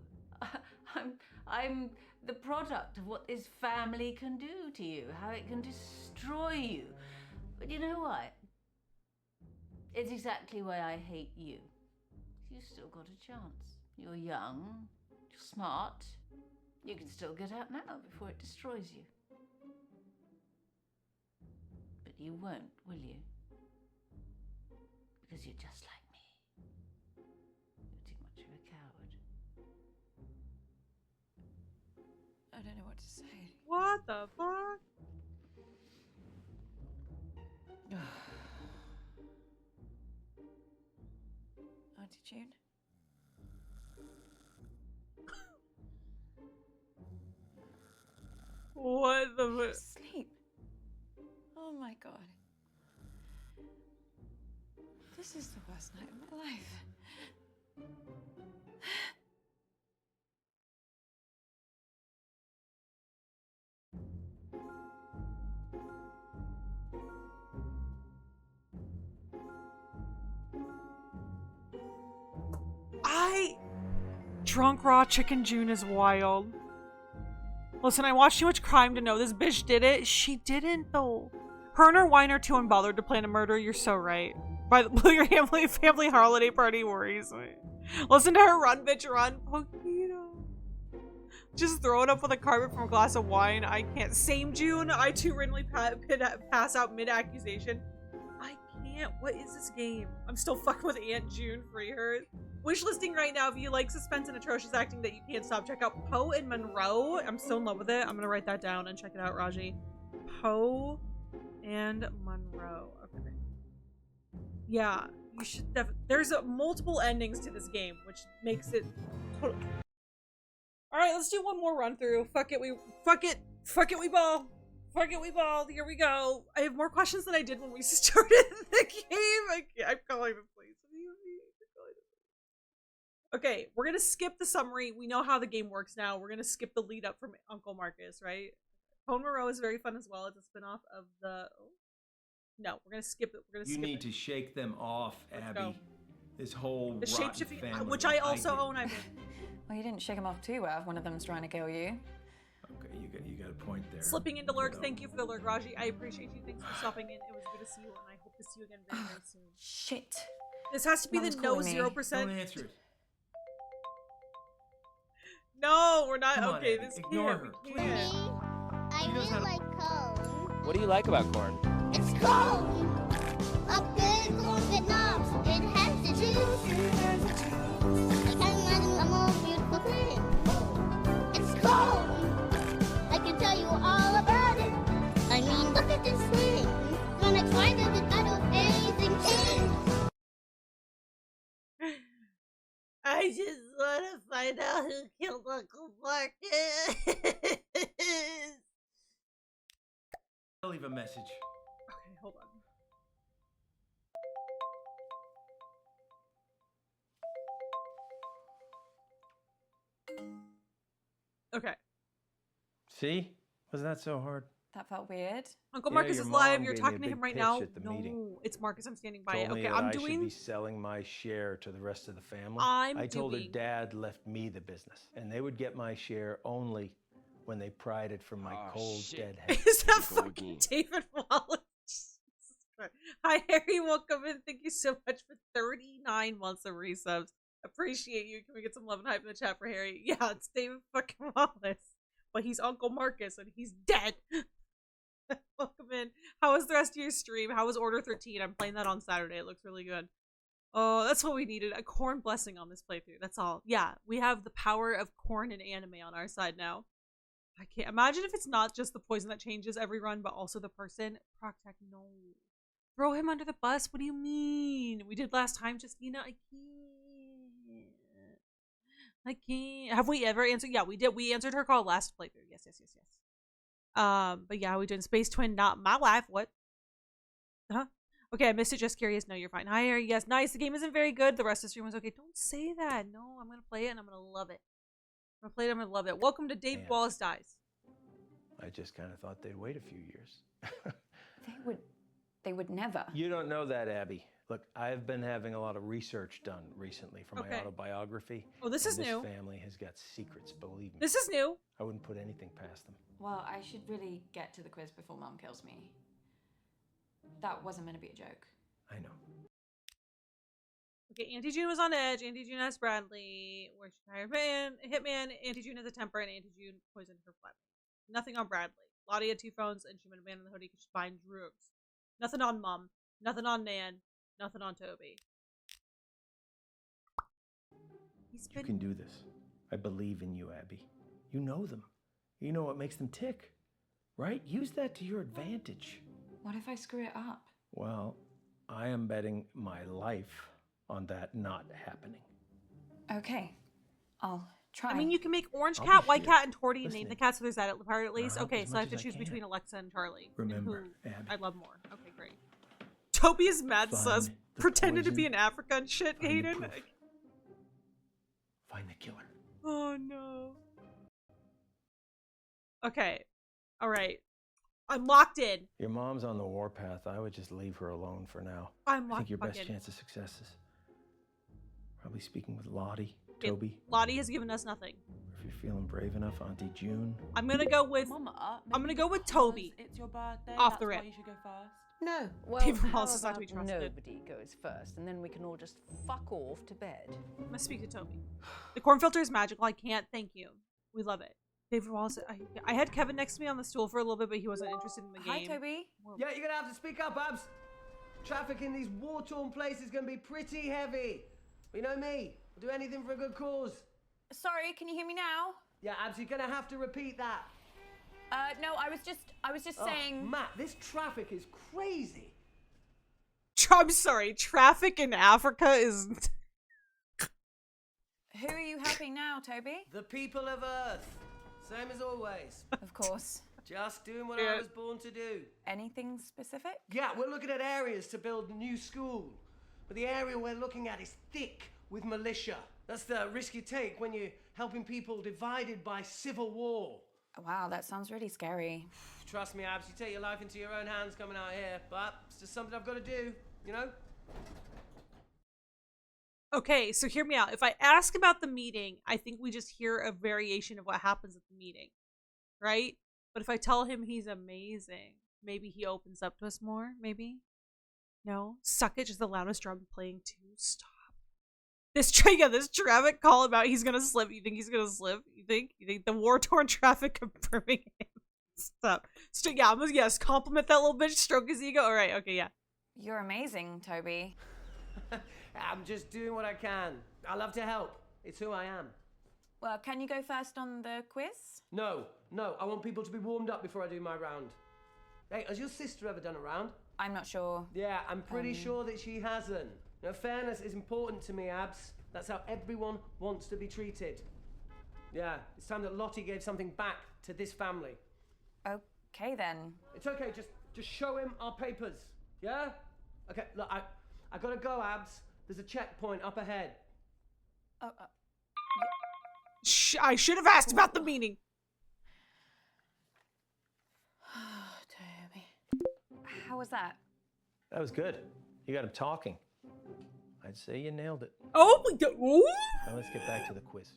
I'm the product of what this family can do to you, how it can destroy you. But you know what? It's exactly why I hate you. You've still got a chance. You're young, you're smart. You can still get out now before it destroys you. But you won't, will you? Because you're just like me. You're too much of a coward. I don't know what to say. What the fuck? Auntie June? What the Sleep. Oh my God. This is the worst night of my life. Drunk raw chicken June is wild. Listen, I watched too much crime to know this bitch did it. She didn't though. Her and her wine are too unbothered to plan a murder. You're so right. By the your family holiday party worries me. Listen to her run, bitch, run. Poquito. Just throw it up with a carpet from a glass of wine. I can't. Same June. I too randomly pass out mid-accusation. I can't. What is this game? I'm still fucking with Aunt June. Free her. Wish listing right now if you like suspense and atrocious acting that you can't stop. Check out Poe and Monroe. I'm still in love with it. I'm gonna write that down and check it out, Raji. Poe and Monroe. Okay. Yeah, you should there's multiple endings to this game, which makes it totally... Alright, let's do one more run through. Fuck it, we ball. Fuck it, we balled. Here we go. I have more questions than I did when we started the game. I'm calling the police. Okay, we're gonna skip the summary. We know how the game works now. We're gonna skip the lead up from Uncle Marcus, right? Cone Moreau is very fun as well. It's a spin-off of the... No, we're gonna skip it. We're gonna skip it. You need to shake them off, Abby. Go. This whole The rotten shapeshifting, family, which I like also did. own, I believe. Well, you didn't shake him off too well if one of them's trying to kill you. Okay, you got a point there. Slipping into lurk. Thank you for the lurk, Raji. I appreciate you. Thanks for stopping in. It was good to see you, and I hope to see you again very, very soon. Shit. This has to be Mom's the no calling me. 0%. Don't answer it. No, we're not. Come on, okay, Abby, this ignore can't. her, We can't. I really like corn. What do you like about corn? It's corn. A good corn Vietnam. It has the juice. I can't imagine a more beautiful thing. It's corn. I can tell you all about it. I mean, look at this thing. When I tried it, I don't anything change. I just want to find out who killed Uncle Marcus. I'll leave a message. Okay, hold on. Okay. See? Wasn't that so hard? That felt weird. Uncle Yeah, Marcus your is live. mom You're gave me a talking to him big right pitch now. at the No, meeting. it's Marcus. I'm standing by Told it. me Okay, that I'm I should doing. be selling my share to the rest of the family. I'm I told her doing- Dad left me the business, and they would get my share only when they pried it from my cold, dead head. Is that fucking David Wallace? Jesus Christ. Hi, Harry. Welcome in. Thank you so much for 39 months of resubs. Appreciate you. Can we get some love and hype in the chat for Harry? Yeah, it's David fucking Wallace. But he's Uncle Marcus and he's dead. Welcome in. How was the rest of your stream? How was Order 13? I'm playing that on Saturday. It looks really good. Oh, that's what we needed. A corn blessing on this playthrough. That's all. Yeah, we have the power of corn and anime on our side now. I can't imagine if it's not just the poison that changes every run, but also the person. Proctec, no. Throw him under the bus. What do you mean? We did last time, Justina. I can't. Have we ever answered? Yeah, we did. We answered her call last playthrough. Yes. But yeah, we doing Space Twin, not my wife. What? Huh? Okay, I missed it. Just curious. No, you're fine. Hi, Harry. Yes, nice. The game isn't very good. The rest of the stream was okay. Don't say that. No, I'm gonna play it and I'm gonna love it. I'm gonna play it. I'm gonna love it. Welcome to Dave Wallace Dies. I just kind of thought they'd wait a few years. They would never. You don't know that, Abby. Look, I've been having a lot of research done recently for my Okay. autobiography. Oh, this is new. This family has got secrets, believe me. This is new. I wouldn't put anything past them. Well, I should really get to the quiz before Mum kills me. That wasn't meant to be a joke. I know. Okay, Auntie June was on edge. Auntie June has Bradley. Where's she hired man? Hitman. Auntie June has a temper, and Auntie June poisoned her flat. Nothing on Bradley. Lottie had 2 phones, and she went abandon the hoodie because she's buying drugs. Nothing on Mum. Nothing on Nan. Nothing on Toby. You can do this. I believe in you, Abby. You know them. You know what makes them tick, right? Use that to your advantage. What if I screw it up? Well, I am betting my life on that not happening. Okay, I'll try. I mean, you can make Orange I'll Cat, be White here, Cat, and Torty and name listening. the cat so there's that part at least. I'll help Okay, as so I much have to as I choose can. between Alexa and Charlie. And Remember, who Abby. I love more. Okay, great. Toby is mad Find sus. the Pretended to be poison, in Africa and shit, find the Hayden. proof. Find the killer. Oh no. Okay. Alright. I'm locked in. Your mom's on the warpath. I would just leave her alone for now. I'm I locked think your best fucking- chance of success is probably speaking with Lottie, Okay, Toby. Lottie has given us nothing. If you're feeling brave enough, Auntie June. I'm gonna go with Mama, I'm gonna go with Toby. It's your birthday. Off that's the why rip. you should go first. No. Well, David how Wallace is not to be about trusted. nobody goes first, and then we can all just fuck off to bed. I'm gonna speak to Toby. The corn filter is magical. I can't thank you. We love it. David Wallace. I had Kevin next to me on the stool for a little bit, but he wasn't interested in the game. Hi, Toby. Yeah, you're gonna have to speak up, Abs. Traffic in these war-torn places is gonna be pretty heavy. But you know me, I'll do anything for a good cause. Sorry, can you hear me now? Yeah, Abs, you're gonna have to repeat that. No, I was just Oh, saying. Matt, this traffic is crazy. I'm sorry. Traffic in Africa is. Who are you helping now, Toby? The people of Earth. Same as always. Of course. Just doing what I was born to do. Anything specific? Yeah, we're looking at areas to build a new school. But the area we're looking at is thick with militia. That's the risk you take when you're helping people divided by civil war. Wow, that sounds really scary. Trust me, Abs, you take your life into your own hands coming out here, but it's just something I've got to do, you know? Okay, so hear me out. If I ask about the meeting, I think we just hear a variation of what happens at the meeting, right? But if I tell him he's amazing, maybe he opens up to us more, maybe? No? Suck It, just the loudest drum playing too. Stop. This traffic call about he's gonna slip. You think he's gonna slip? You think the war-torn traffic confirming him? Stop. Yes, compliment that little bitch, stroke his ego. All right, okay, yeah. You're amazing, Toby. I'm just doing what I can. I love to help. It's who I am. Well, can you go first on the quiz? No. I want people to be warmed up before I do my round. Hey, has your sister ever done a round? I'm not sure. Yeah, I'm pretty sure that she hasn't. Now, fairness is important to me, Abs. That's how everyone wants to be treated. Yeah, it's time that Lottie gave something back to this family. Okay, then. It's okay, just show him our papers, yeah? Okay, look, I gotta go, Abs. There's a checkpoint up ahead. I should have asked about the meeting. Toby. How was that? That was good. You got him talking. I'd say you nailed it. Oh my god. Ooh. Now let's get back to the quiz.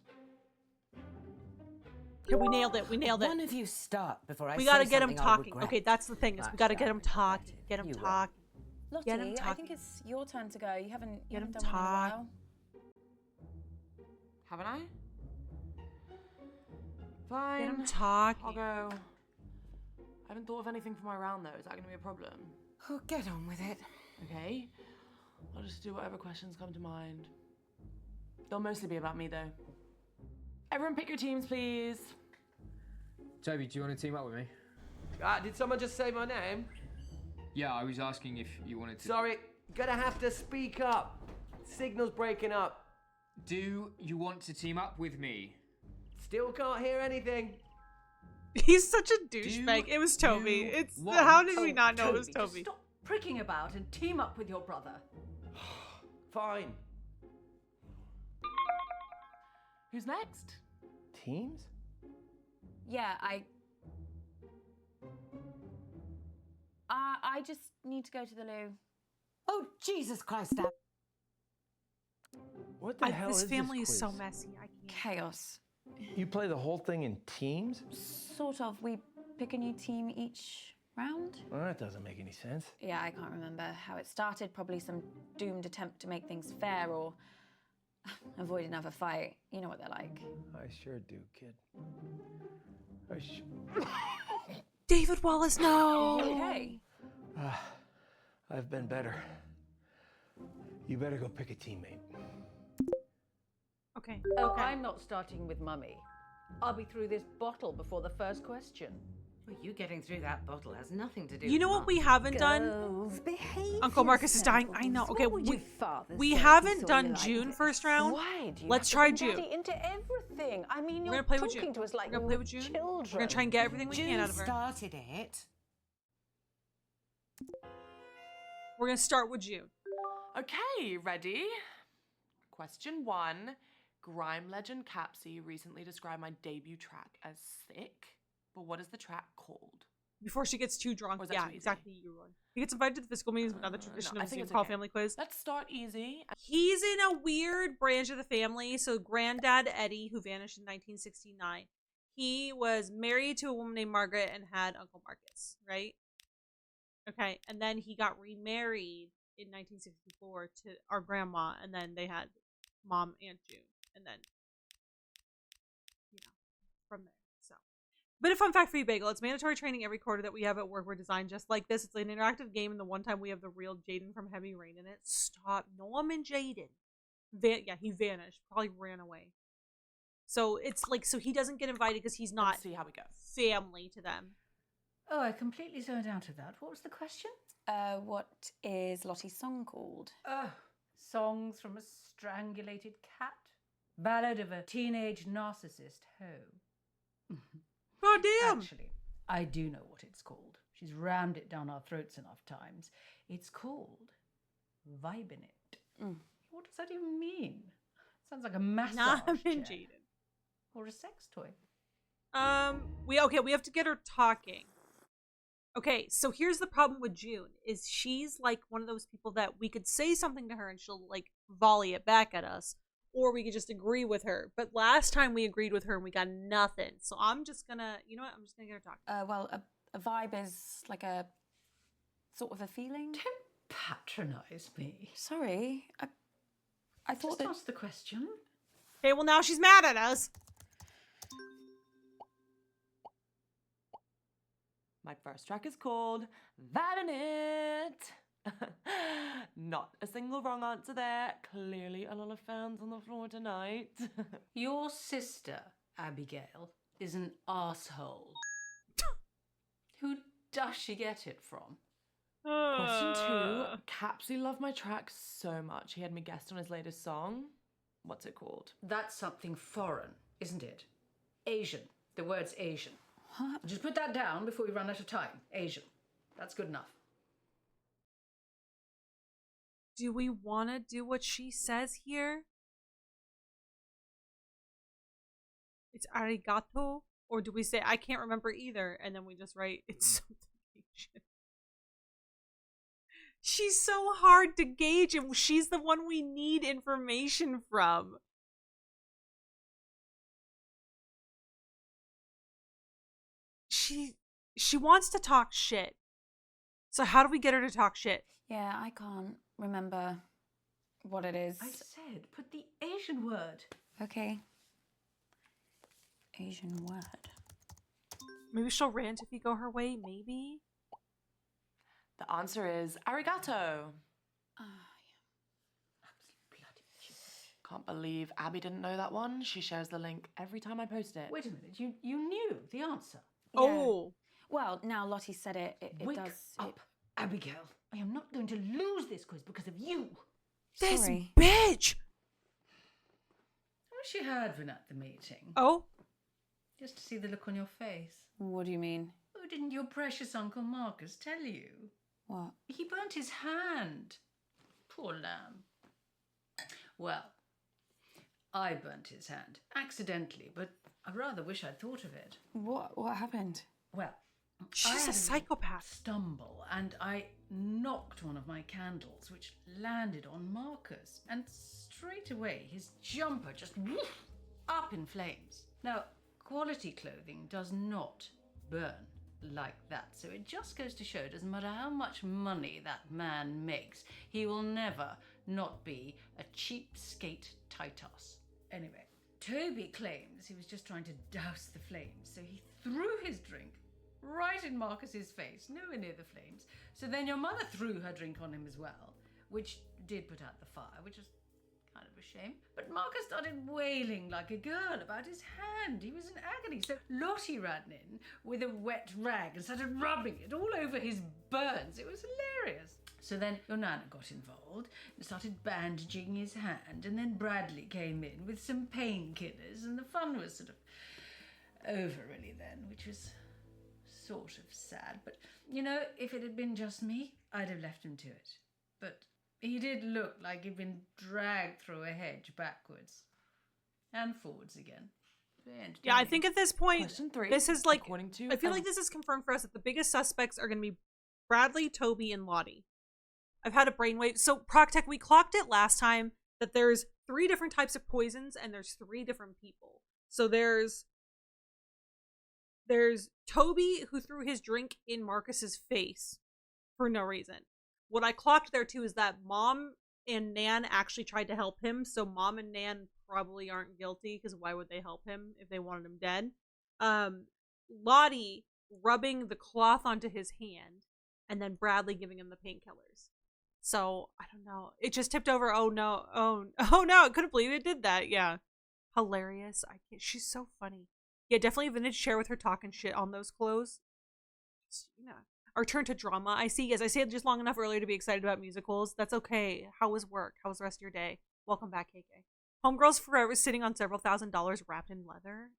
Okay, we nailed it. One of you start before I We say gotta get him something I'll talking. regret. Okay, that's the thing. Is we gotta get him talking. Get him talking. Lottie, Get him I talking. think it's your turn to go. You haven't Get him done one in a while. Haven't I? Fine. Get him talking. I'll go. I haven't thought of anything for my round though. Is that going to be a problem? Oh, get on with it. Okay. I'll just do whatever questions come to mind. They'll mostly be about me though. Everyone pick your teams, please. Toby, do you want to team up with me? Did someone just say my name? Yeah, I was asking if you wanted to... Sorry, gonna have to speak up. Signal's breaking up. Do you want to team up with me? Still can't hear anything. He's such a douchebag. It was Toby. How did we not know it was Just Toby? stop pricking about and team up with your brother. Fine. Who's next? Teams? Yeah, I just need to go to the loo. Oh, Jesus Christ, Dad. What the hell This is family this is so quiz? messy. I can't. Chaos. You play the whole thing in teams? Sort of. We pick a new team each round. Well, that doesn't make any sense. Yeah, I can't remember how it started. Probably some doomed attempt to make things fair or avoid another fight. You know what they're like. I sure do, kid. David Wallace, no. Okay. I've been better. You better go pick a teammate. Okay. Oh, I'm not starting with Mummy. I'll be through this bottle before the first question. Well, you getting through that bottle has nothing to do You with know what we haven't done? Behave Uncle Marcus is dying. I know. Okay, we haven't done June first round. Why do you Let's have to try bring June. Daddy into everything? I mean, We're you're gonna play with talking June. to us like We're gonna we play were with June. children. We're gonna try and get everything we can out of her. started it. We're gonna start with June. Okay, ready? Question 1. Grime legend Capsy recently described my debut track as sick, but what is the track called? Before she gets too drunk. Or is that Yeah, too easy? exactly. You run. He gets invited to the physical meetings, another tradition no, I of think the it's Call okay. family quiz. Let's start easy. He's in a weird branch of the family. So Granddad Eddie, who vanished in 1969, he was married to a woman named Margaret and had Uncle Marcus, right? Okay, and then he got remarried in 1964 to our grandma, and then they had Mom and June, and then, you know, from there. So, but a fun fact for you, Bagel, it's mandatory training every quarter that we have at work. We're designed just like this. It's an interactive game, and the one time we have the real Jaden from Heavy Rain in it. Stop. No, I'm in Jaden. Yeah, he vanished. Probably ran away. So it's like, so he doesn't get invited because he's not Let's see how we go. family to them. Oh, I completely zoned out of that. What was the question? What is Lottie's song called? Songs from a Strangulated Cat? Ballad of a Teenage Narcissist Hoe. God damn! Actually, I do know what it's called. She's rammed it down our throats enough times. It's called vibing it. What does that even mean? Sounds like a massage chair. Or a sex toy. We have to get her talking. Okay, so here's the problem with June, is she's like one of those people that we could say something to her and she'll like volley it back at us, or we could just agree with her. But last time we agreed with her and we got nothing. So I'm just gonna, you know what? I'm just gonna get her talking. Well, a vibe is like a sort of a feeling. Don't patronize me. Sorry, I thought Just ask the question. Okay, well now she's mad at us. My first track is called Vibin' It. Not a single wrong answer there. Clearly a lot of fans on the floor tonight. Your sister, Abigail, is an asshole. Who does she get it from? Question 2. Capsy loved my track so much he had me guest on his latest song. What's it called? That's something foreign, isn't it? Asian. The word's Asian. Just put that down before we run out of time. Asian. That's good enough. Do we want to do what she says here? It's arigato? Or do we say, I can't remember either, and then we just write, it's something Asian? She's so hard to gauge, and she's the one we need information from. She wants to talk shit. So how do we get her to talk shit? Yeah, I can't remember what it is. I said, put the Asian word. Okay. Asian word. Maybe she'll rant if you go her way, maybe? The answer is arigato. Can't believe Abby didn't know that one. She shares the link every time I post it. Wait a minute, you knew the answer. Yeah. Oh. Well, now Lottie said it. It Wake does. up, Abigail. I am not going to lose this quiz because of you. This bitch! I wish you had been at the meeting. Oh? Just to see the look on your face. What do you mean? Oh, didn't your precious Uncle Marcus tell you? What? He burnt his hand. Poor lamb. Well, I burnt his hand. Accidentally, but I rather wish I'd thought of it. What happened? Well, she's I a had psychopath. Stumble, and I knocked one of my candles, which landed on Marcus, and straight away his jumper just woof, up in flames. Now, quality clothing does not burn like that, so it just goes to show it doesn't matter how much money that man makes, he will never not be a cheapskate tight-ass. Anyway, Toby claims he was just trying to douse the flames, so he threw his drink right in Marcus's face, nowhere near the flames. So then your mother threw her drink on him as well, which did put out the fire, which was kind of a shame. But Marcus started wailing like a girl about his hand. He was in agony. So Lottie ran in with a wet rag and started rubbing it all over his burns. It was hilarious. So then your Nana got involved and started bandaging his hand, and then Bradley came in with some painkillers, and the fun was sort of over really then, which was sort of sad. But, you know, if it had been just me, I'd have left him to it. But he did look like he'd been dragged through a hedge backwards and forwards again. Yeah, I think at this point, Question 3, this is like, according to I feel like this is confirmed for us that the biggest suspects are going to be Bradley, Toby, and Lottie. I've had a brainwave. So, Proctech, we clocked it last time that there's 3 different types of poisons and there's 3 different people. So there's Toby, who threw his drink in Marcus's face for no reason. What I clocked there too is that Mom and Nan actually tried to help him, so Mom and Nan probably aren't guilty, because why would they help him if they wanted him dead? Lottie rubbing the cloth onto his hand, and then Bradley giving him the painkillers. So, I don't know. It just tipped over. Oh no. Oh no, I couldn't believe it did that. Yeah. Hilarious. I can't. She's so funny. Yeah, definitely a vintage chair with her talking shit on those clothes. Just, you know. Our turn to drama. I see. Yes, I stayed just long enough earlier to be excited about musicals. That's okay. How was work? How was the rest of your day? Welcome back, KK. Homegirls Forever sitting on several $1,000s wrapped in leather.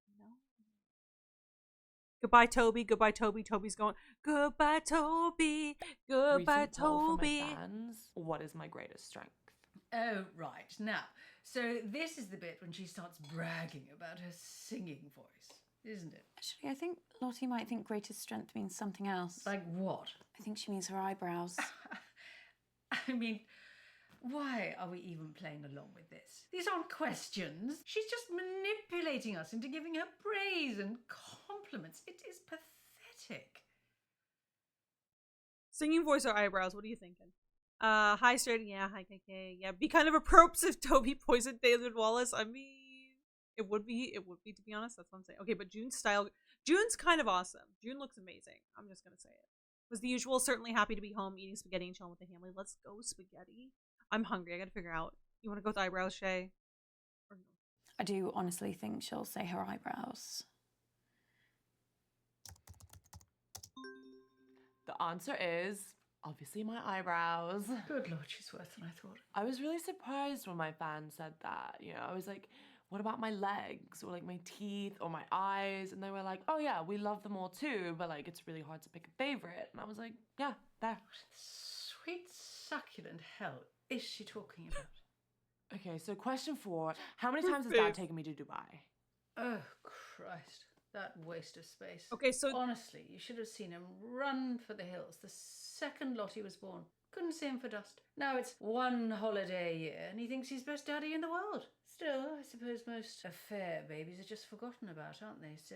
Goodbye, Toby. Goodbye, Toby. Toby's going, goodbye, Toby. Goodbye, Recent poll from Toby. my fans. What is my greatest strength? Oh, right. Now, so this is the bit when she starts bragging about her singing voice, isn't it? Actually, I think Lottie might think greatest strength means something else. Like what? I think she means her eyebrows. I mean, why are we even playing along with this? These aren't questions. She's just manipulating us into giving her praise and compliments. It is pathetic. Singing voice or eyebrows? What are you thinking? Hi, Straight. Yeah, hi, KK. Yeah, be kind of a props if Toby poisoned David Wallace. I mean, it would be, to be honest. That's what I'm saying. Okay, but June's kind of awesome. June looks amazing. I'm just gonna say it. Was the usual, certainly happy to be home eating spaghetti and chilling with the family. Let's go spaghetti. I'm hungry. I gotta figure out. You wanna go with eyebrows, Shay? Or no? I do honestly think she'll say her eyebrows. The answer is obviously my eyebrows. Good Lord, she's worse than I thought. I was really surprised when my fans said that. You know, I was like, what about my legs or like my teeth or my eyes? And they were like, oh yeah, we love them all too, but like it's really hard to pick a favorite. And I was like, yeah, there. Sweet succulent hell is she talking about? Okay, so question 4. How many times has Dad taken me to Dubai? Oh, Christ. That waste of space. Okay, so honestly, you should have seen him run for the hills the second Lottie was born. Couldn't see him for dust. Now it's one holiday a year and he thinks he's best daddy in the world. Still, I suppose most affair babies are just forgotten about, aren't they? So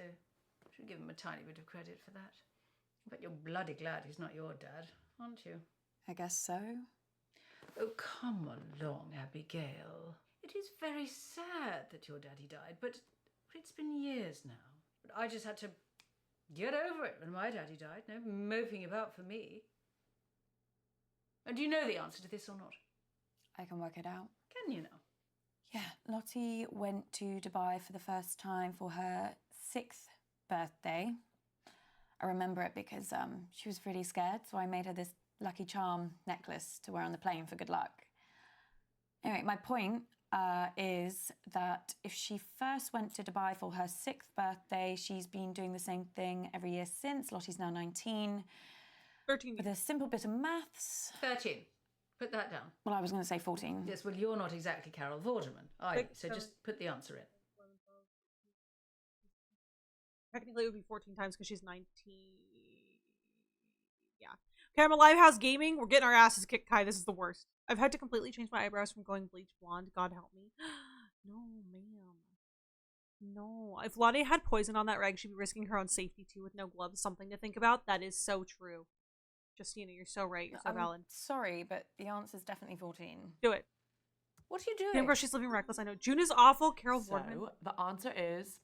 should give him a tiny bit of credit for that. But you're bloody glad he's not your dad, aren't you? I guess so. Oh, come along, Abigail. It is very sad that your daddy died, but it's been years now. But I just had to get over it when my daddy died. No moping about for me. And do you know the answer to this or not? I can work it out. Can you now? Yeah, Lottie went to Dubai for the first time for her 6th birthday. I remember it because she was really scared, so I made her this lucky charm necklace to wear on the plane for good luck. Anyway, my point is that if she first went to Dubai for her 6th birthday, she's been doing the same thing every year since. Lottie's now 19. 13. With a simple bit of maths. 13. Put that down. Well, I was going to say 14. Yes, well, you're not exactly Carol Vorderman, are you? So just put the answer in. Technically, it would be 14 times because she's 19. Yeah. Okay, I'm a Livehouse Gaming. We're getting our asses kicked, Kai. This is the worst. I've had to completely change my eyebrows from going bleach blonde. God help me. No, ma'am. No. If Lottie had poison on that rag, she'd be risking her own safety too with no gloves. Something to think about. That is so true. Justina, you're so right. You're so valid. Sorry, but the answer's definitely 14. Do it. What are you doing? Damn girl, she's living reckless. I know. June is awful. Carol So Vorderman. the answer is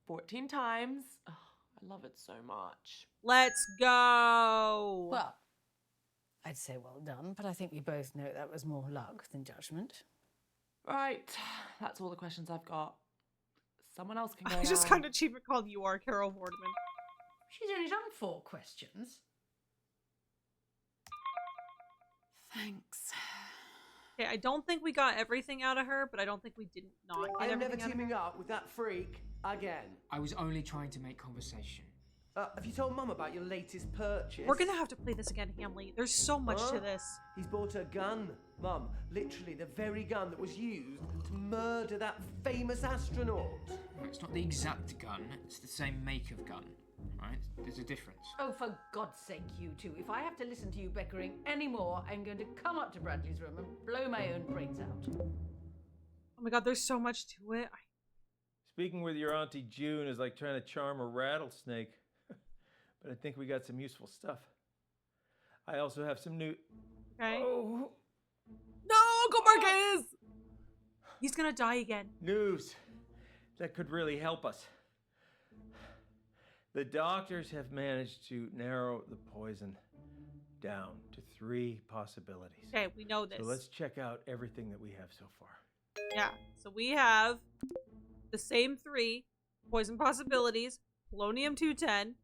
14 times. Oh, I love it so much. Let's go. Well, I'd say well done, but I think we both know that was more luck than judgment. Right, that's all the questions I've got. Someone else can go. I just now. got an achievement called You Are Carol Vorderman. She's only done 4 questions. Thanks. Okay, I don't think we got everything out of her, but I don't think we did not get I am never everything out of her. teaming up with that freak again. I was only trying to make conversation. Have you told Mum about your latest purchase? We're gonna have to play this again, Hamley. There's so much to this. He's bought a gun, Mum. Literally the very gun that was used to murder that famous astronaut. It's not the exact gun, it's the same make of gun, right? There's a difference. Oh, for God's sake, you two. If I have to listen to you bickering anymore, I'm going to come up to Bradley's room and blow my own brains out. Oh my god, there's so much to it. Speaking with your Auntie June is like trying to charm a rattlesnake. But I think we got some useful stuff. I also have some new... Okay. Oh. No, Uncle Marcus! He's gonna die again. News that could really help us. The doctors have managed to narrow the poison down to 3 possibilities. Okay, we know this. So let's check out everything that we have so far. Yeah, so we have the same 3 poison possibilities. Polonium-210,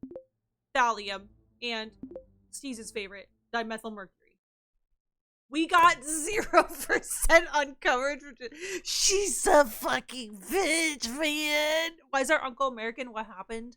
thallium, and Sneeze's favorite, dimethylmercury. We got 0% uncovered. She's a fucking bitch, man. Why is our Uncle American? What happened?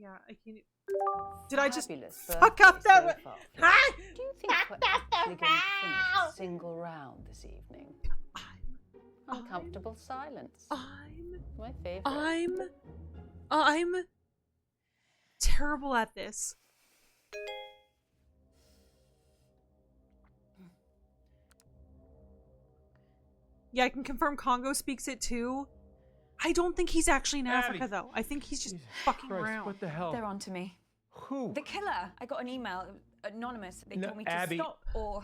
Yeah, I can't. Did I just Fabulous fuck up birthday that so one? far. Huh? Do you think we're actually going to finish a single round this evening? Uncomfortable silence. My favorite. I'm terrible at this. Yeah, I can confirm Congo speaks it too. I don't think he's actually in Africa though. I think he's just fucking around. What the hell? They're on to me. Who? The killer. I got an email, anonymous. They No, told me to Abby. stop or.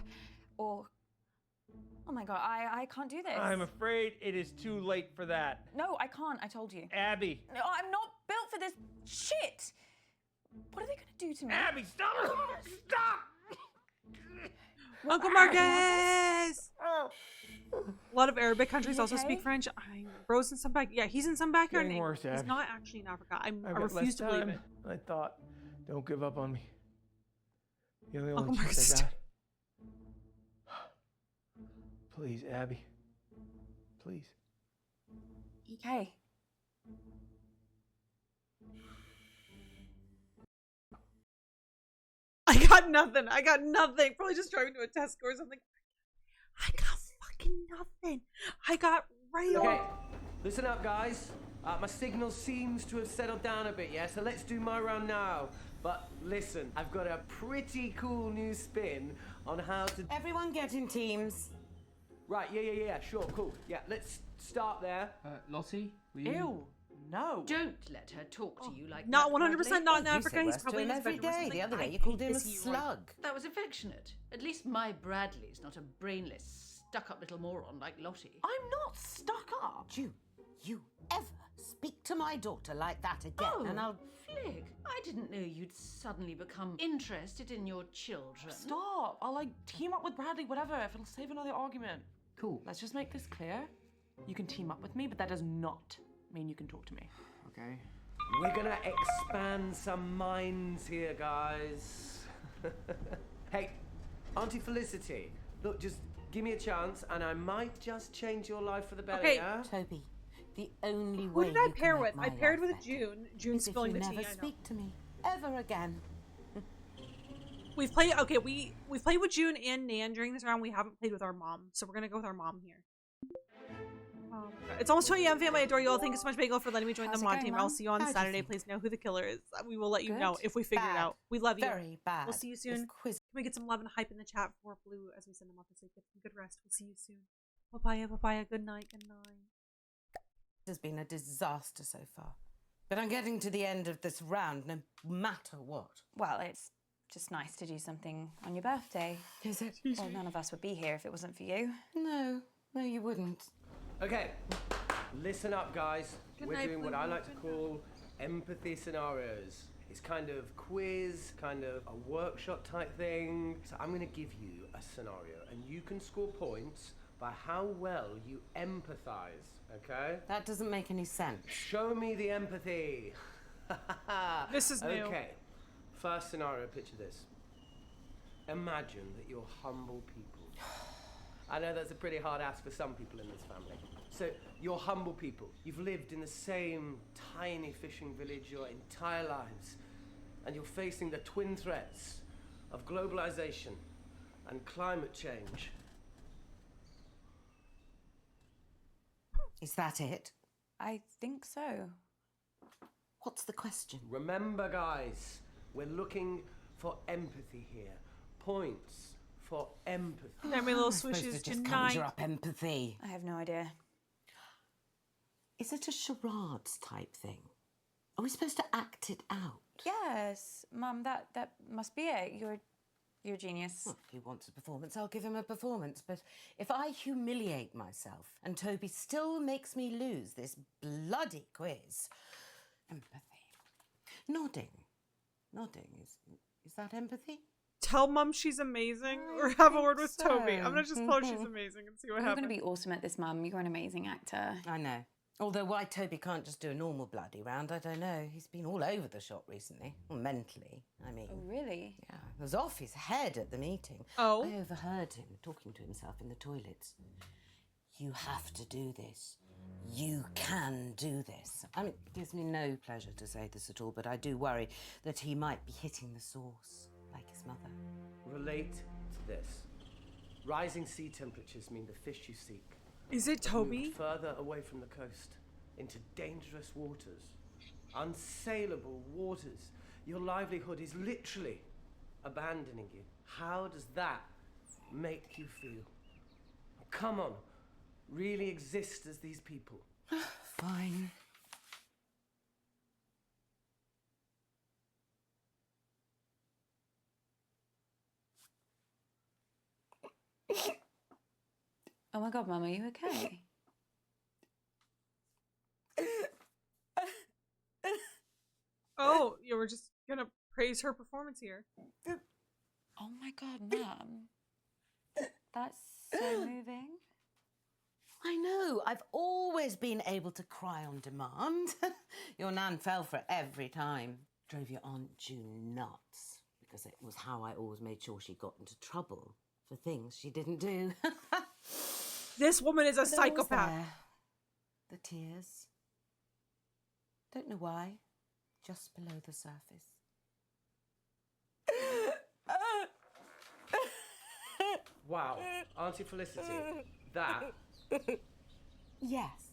Oh my god, I can't do this. I'm afraid it is too late for that. No, I can't. I told you. Abby. No, I'm not built for this shit. What are they gonna do to me? Abby, stop! Stop! Uncle Marcus! A lot of Arabic countries also speak French. Bro's in some back. Yeah, he's in some backyard. Getting worse, He's Abby. not actually in Africa. I I've got refuse less to believe time it. than I thought. Don't give up on me. You're the Uncle only Marcus, chance I got. Please, Abby. Please. Okay. I got nothing. I got nothing. Probably just driving to a test score or something. I got fucking nothing. I got right Okay, on. listen up, guys. My signal seems to have settled down a bit, yeah? So let's do my round now. But listen, I've got a pretty cool new spin on how to... Everyone get in teams. Right, yeah, sure, cool. Yeah, let's start there. Lottie, will you? Ew, no. Don't let her talk to you like Not that. 100% Bradley. not in You Africa. say He's worse to probably in him his every bedroom or day. something. The other I day you called him a piss you right. slug. That was affectionate. At least my Bradley's not a brainless, stuck-up little moron like Lottie. I'm not stuck up. You ever speak to my daughter like that again, Oh, and I'll... Flick, I didn't know you'd suddenly become interested in your children. Stop. I'll team up with Bradley, whatever, if it'll save another argument. Cool. Let's just make this clear. You can team up with me, but that does not mean you can talk to me. Okay. We're gonna expand some minds here, guys. Hey, Auntie Felicity, look, just give me a chance and I might just change your life for the better, Okay. yeah? Toby, the only Who way did I you pair can with? make I my paired life with better June. June is if spilling you the tea. never I know. speak to me ever again. We've played. Okay, we played with June and Nan during this round. We haven't played with our mom, so we're gonna go with our mom here. It's almost 2 a.m. family. I adore you all. Thank you so much, Bagel, for letting me join How's the it mod going, team. Mom? I'll see you on How'd you Saturday. think? Please know who the killer is. We will let you Good? know if we figure it Bad? out. We love you. Very bad. We'll see you This soon. quiz Can we get some love and hype in the chat for Blue as we send them off to sleep? Get some good rest. We'll see you soon. Bye bye. Good night. Good night. has been a disaster so far. But I'm getting to the end of this round no matter what. Well, it's just nice to do something on your birthday. Is it? Well, none of us would be here if it wasn't for you. No, you wouldn't. Okay, listen up, guys. Good We're night, doing what Blue I Moon. like to call empathy scenarios. It's kind of quiz, kind of a workshop type thing. So I'm going to give you a scenario, and you can score points by how well you empathize, okay? That doesn't make any sense. Show me the empathy. This is new. Okay, first scenario, picture this. Imagine that you're humble people. I know that's a pretty hard ask for some people in this family. So, you're humble people. You've lived in the same tiny fishing village your entire lives. And you're facing the twin threats of globalization and climate change. Is that it? I think so. What's the question? Remember, guys, we're looking for empathy here. Points for empathy. Let me little I'm supposed swishes to just tonight. conjure up empathy. I have no idea. Is it a charades type thing? Are we supposed to act it out? Yes, Mum, that must be it. You're a genius. Well, if he wants a performance, I'll give him a performance. But if I humiliate myself and Toby still makes me lose this bloody quiz, empathy. Nodding. Is that empathy? Tell Mum she's amazing, or have a word with Toby. I'm gonna just tell her she's amazing and see what You're happens. going to be awesome at this, Mum. You're an amazing actor. I know. Although why Toby can't just do a normal bloody round, I don't know. He's been all over the shop recently. Well, mentally, I mean. Oh, really? Yeah, he was off his head at the meeting. Oh? I overheard him talking to himself in the toilets. You have to do this. You can do this. I mean, it gives me no pleasure to say this at all, but I do worry that he might be hitting the source, like his mother. Relate to this. Rising sea temperatures mean the fish you seek. Is it have Toby? moved further away from the coast, into dangerous waters, unsaleable waters. Your livelihood is literally abandoning you. How does that make you feel? Come on, really exist as these people. Fine. Oh my god, Mum, are you okay? Oh, you were just gonna praise her performance here. Oh my god, Mum. That's so moving. I know. I've always been able to cry on demand. Your nan fell for it every time. Drove your Aunt June nuts because it was how I always made sure she got into trouble for things she didn't do. This woman is a But they're always psychopath. there. The tears. Don't know why. Just below the surface. Wow, Auntie Felicity, that... Yes.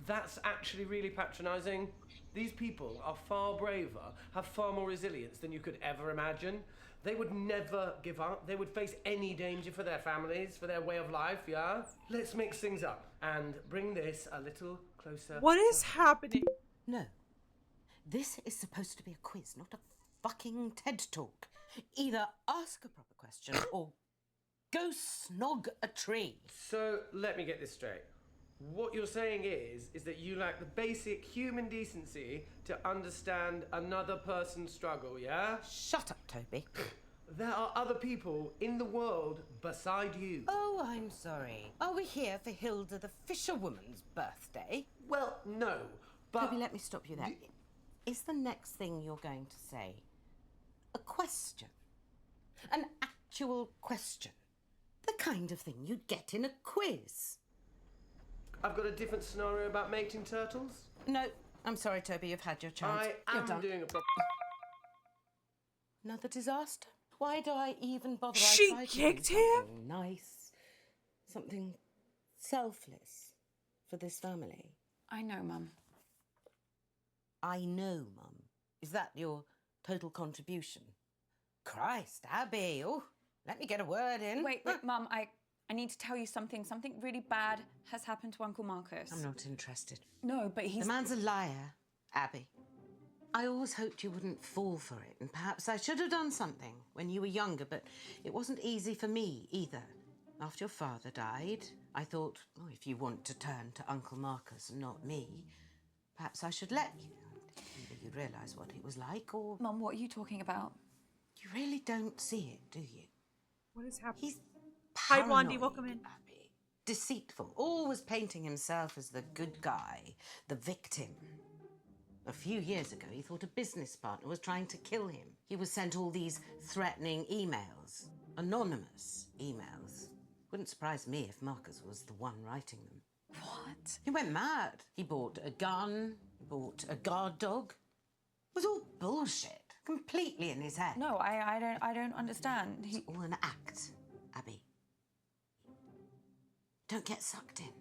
That's actually really patronising. These people are far braver, have far more resilience than you could ever imagine. They would never give up. They would face any danger for their families, for their way of life, yeah? Let's mix things up and bring this a little closer. What is happening? No. This is supposed to be a quiz, not a fucking TED Talk. Either ask a proper question or go snog a tree. So, let me get this straight. What you're saying is that you lack the basic human decency to understand another person's struggle, yeah? Shut up, Toby. There are other people in the world beside you. Oh, I'm sorry. Are we here for Hilda the fisherwoman's birthday? Well, no, but... Toby, let me stop you there. Is the next thing you're going to say a question? An actual question? The kind of thing you'd get in a quiz? I've got a different scenario about mating turtles. No, I'm sorry, Toby, you've had your chance. I You're am done. doing a proper... Another disaster? Why do I even bother? She I tried to kicked do him? something nice, something selfless for this family. I know, Mum. I know, Mum. Is that your total contribution? Christ, Abby. Oh, let me get a word in. Wait, Mum, I need to tell you something. Something really bad has happened to Uncle Marcus. I'm not interested. No, but he's... The man's a liar, Abby. I always hoped you wouldn't fall for it, and perhaps I should have done something when you were younger, but it wasn't easy for me either. After your father died, I thought, oh, if you want to turn to Uncle Marcus and not me, perhaps I should let you. Either you'd realise what it was like, or... Mum, what are you talking about? You really don't see it, do you? What is happening? He's Hi, Blondie. paranoid, Welcome in. Abby. Deceitful, always painting himself as the good guy, the victim. A few years ago, he thought a business partner was trying to kill him. He was sent all these threatening emails, anonymous emails. Wouldn't surprise me if Marcus was the one writing them. What? He went mad. He bought a gun, he bought a guard dog. It was all bullshit, completely in his head. No, I don't understand. It's all an act, Abby. Don't get sucked in.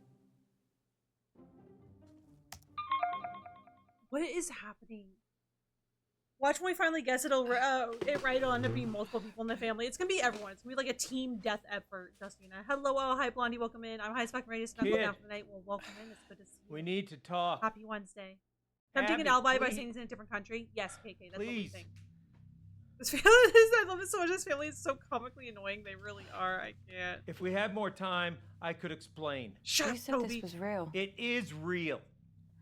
What is happening? Watch when we finally guess it right. It'll end up being multiple people in the family. It's gonna be everyone. It's gonna be like a team death effort, Justina. Hello, hi, Blondie. Welcome in. I'm High Spec Ready to snuggle Kid. down for the night. Well, welcome in. It's good to see you. We need to talk. Happy Wednesday. Tempting an Abby, alibi by please. saying he's in a different country. Yes, KK. That's what we Please. think. This family, I love it so much. This family is so comically annoying. They really are. I can't. If we had more time, I could explain. Shut You up, said Toby. this was real. It is real.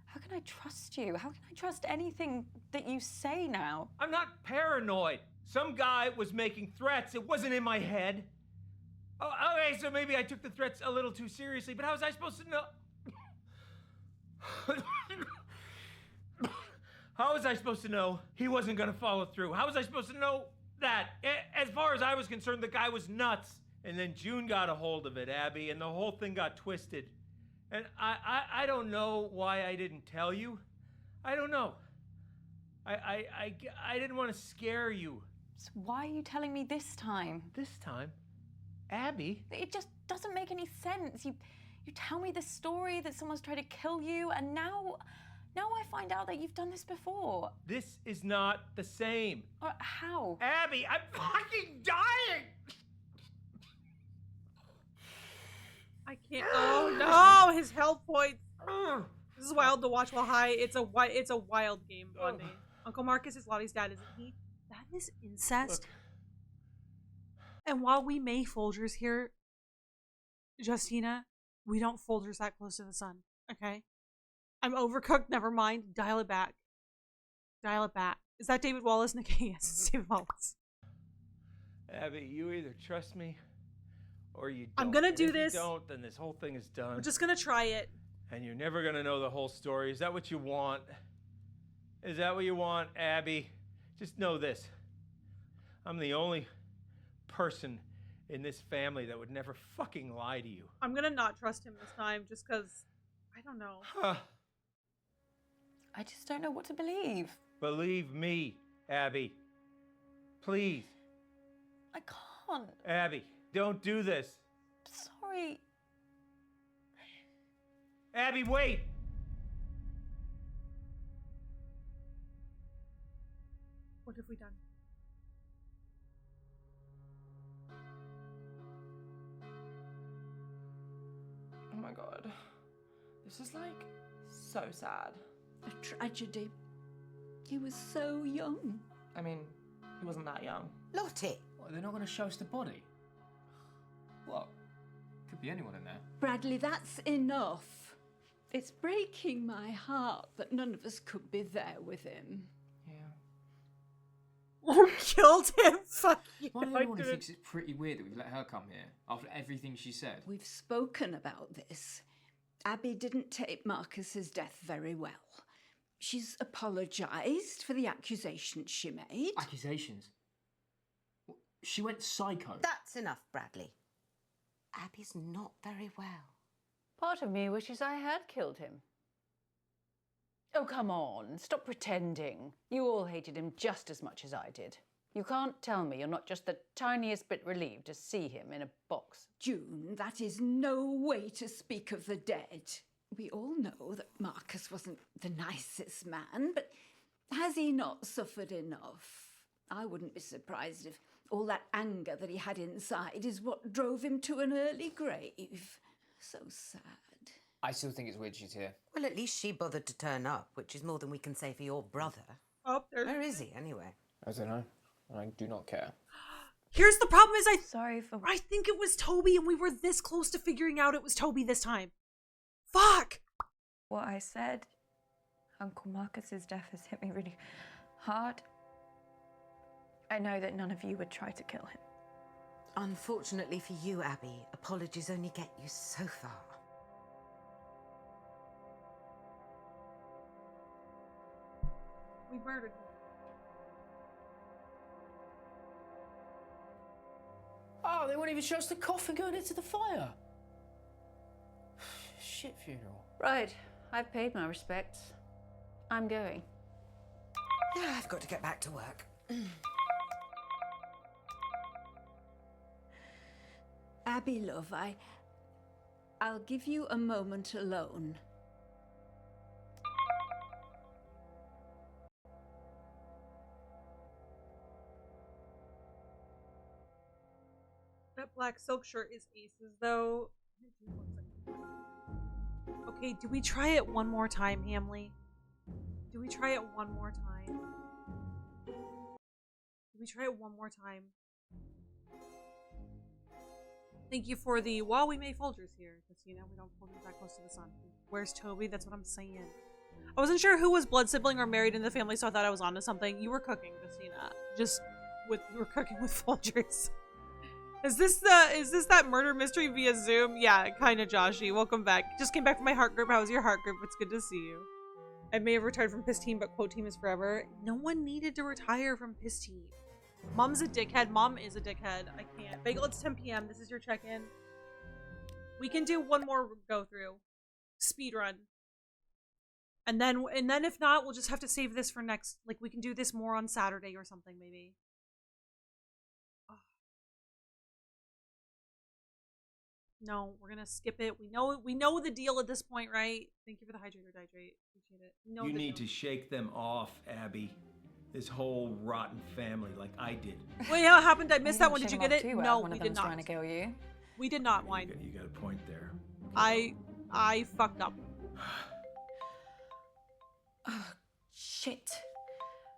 How can I trust you? How can I trust anything that you say now? I'm not paranoid. Some guy was making threats. It wasn't in my head. Oh, okay, so maybe I took the threats a little too seriously, but how was I supposed to know? How was I supposed to know he wasn't gonna follow through? How was I supposed to know that? As far as I was concerned, the guy was nuts. And then June got a hold of it, Abby, and the whole thing got twisted. And I don't know why I didn't tell you. I don't know. I didn't want to scare you. So why are you telling me this time? This time? Abby? It just doesn't make any sense. You tell me the story that someone's tried to kill you, and now I find out that you've done this before. This is not the same. How? Abby, I'm fucking dying! I can't. Oh no, his health points. This is wild to watch while high. It's a wild game, Blondie. Uncle Marcus is Lottie's dad, isn't he? That is incest. Look. And while we may Folgers here, Justina, we don't Folgers that close to the sun. Okay? I'm overcooked. Never mind. Dial it back. Dial it back. Is that David Wallace? Yes, it's David Wallace. Abby, you either trust me or you don't. I'm gonna And do if this. You don't, then this whole thing is done. We're just gonna try it. And you're never gonna know the whole story. Is that what you want? Is that what you want, Abby? Just know this. I'm the only person in this family that would never fucking lie to you. I'm gonna not trust him this time just because I don't know. I just don't know what to believe. Believe me, Abby. Please. I can't. Abby, don't do this. Sorry. Abby, wait! What have we done? Oh my god. This is like so sad. A tragedy. He was so young. I mean, he wasn't that young. Lottie! What, they're not going to show us the body? What? Could be anyone in there. Bradley, that's enough. It's breaking my heart that none of us could be there with him. Or killed him. Fuck you. One of the thinks it's pretty weird that we've let her come here after everything she said. We've spoken about this. Abby didn't take Marcus's death very well. She's apologised for the accusations she made. Accusations? She went psycho. That's enough, Bradley. Abby's not very well. Part of me wishes I had killed him. Oh, come on. Stop pretending. You all hated him just as much as I did. You can't tell me you're not just the tiniest bit relieved to see him in a box. June, that is no way to speak of the dead. We all know that Marcus wasn't the nicest man, but has he not suffered enough? I wouldn't be surprised if all that anger that he had inside is what drove him to an early grave. So sad. I still think it's weird she's here. Well, at least she bothered to turn up, which is more than we can say for your brother. Oh, Where is he, anyway? I don't know. I do not care. Here's the problem is I think it was Toby and we were this close to figuring out it was Toby this time. Fuck! What I said, Uncle Marcus's death has hit me really hard. I know that none of you would try to kill him. Unfortunately for you, Abby, apologies only get you so far. We murdered him. Oh, they won't even show us the coffin going into the fire. Shit funeral. Right. I've paid my respects. I'm going. Yeah, I've got to get back to work. Abby, love, I'll give you a moment alone. That black silk shirt is aces, though. Okay, do we try it one more time, Hamley? Do we try it one more time? Do we try it one more time? Thank you for the while we may Folgers here, because you know we don't Folgers that close to the sun. Where's Toby? That's what I'm saying. I wasn't sure who was blood sibling or married in the family, so I thought I was onto something. You were cooking, Christina. You were cooking with Folgers. Is this that murder mystery via Zoom? Yeah, kinda, Joshy. Welcome back. Just came back from my heart group. How was your heart group? It's good to see you. I may have retired from Piss Team, but quote team is forever. No one needed to retire from Piss Team. Mom's a dickhead. Mom is a dickhead. I can't. Bagel, it's 10 p.m. This is your check-in. We can do one more go through. speed run. And then if not, we'll just have to save this for next. Like, we can do this more on Saturday or something, maybe. No, we're gonna skip it. We know the deal at this point, right? Thank you for the hydrator dihydrate. Appreciate it. You need to shake them off, Abby. This whole rotten family, like I did. Wait, how happened? I missed that one. Did you Shake get 'em it? off too, No, one we of did them's not. trying to kill you. We did not, Wine. You got a point there. I fucked up. Oh, shit.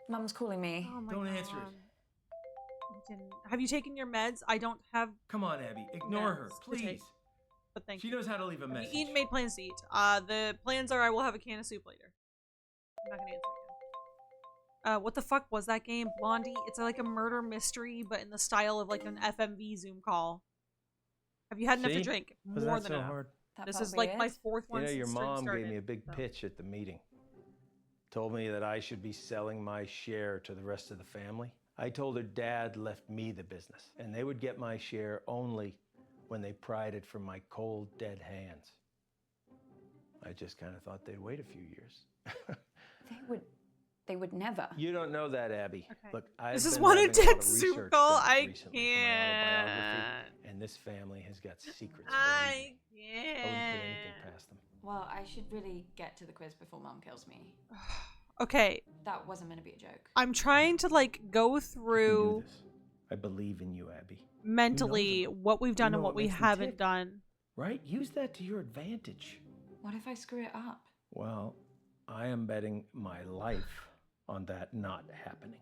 Mum's calling me. Oh my Don't God. answer it. Have you taken your meds? I don't have. Come on, Abby. Ignore her, meds to please. take. But thank She you. knows how to leave a message. Made plans to eat. The plans are I will have a can of soup later. I'm not gonna answer again. What the fuck was that game? Blondie? It's like a murder mystery, but in the style of like an FMV Zoom call. Have you had enough to See? drink? Was More that than so enough. hard? This is like my fourth one You know, your since stream mom started. gave me a big pitch at the meeting. Told me that I should be selling my share to the rest of the family. I told her Dad left me the business, and they would get my share only when they pried it from my cold, dead hands. I just kind of thought they'd wait a few years. They would never. You don't know that, Abby. Okay. Look, I've This is been one having a lot intense of Zoom research call. done I recently for my autobiography, can't. and this family has got secrets. I I wouldn't put anything can't. past them. Well, I should really get to the quiz before Mum kills me. Okay. That wasn't meant to be a joke. I'm trying to like go through I believe in you, Abby. mentally what we've done know and what what we makes them haven't tick. done. Right? Use that to your advantage. What if I screw it up? Well, I am betting my life on that not happening.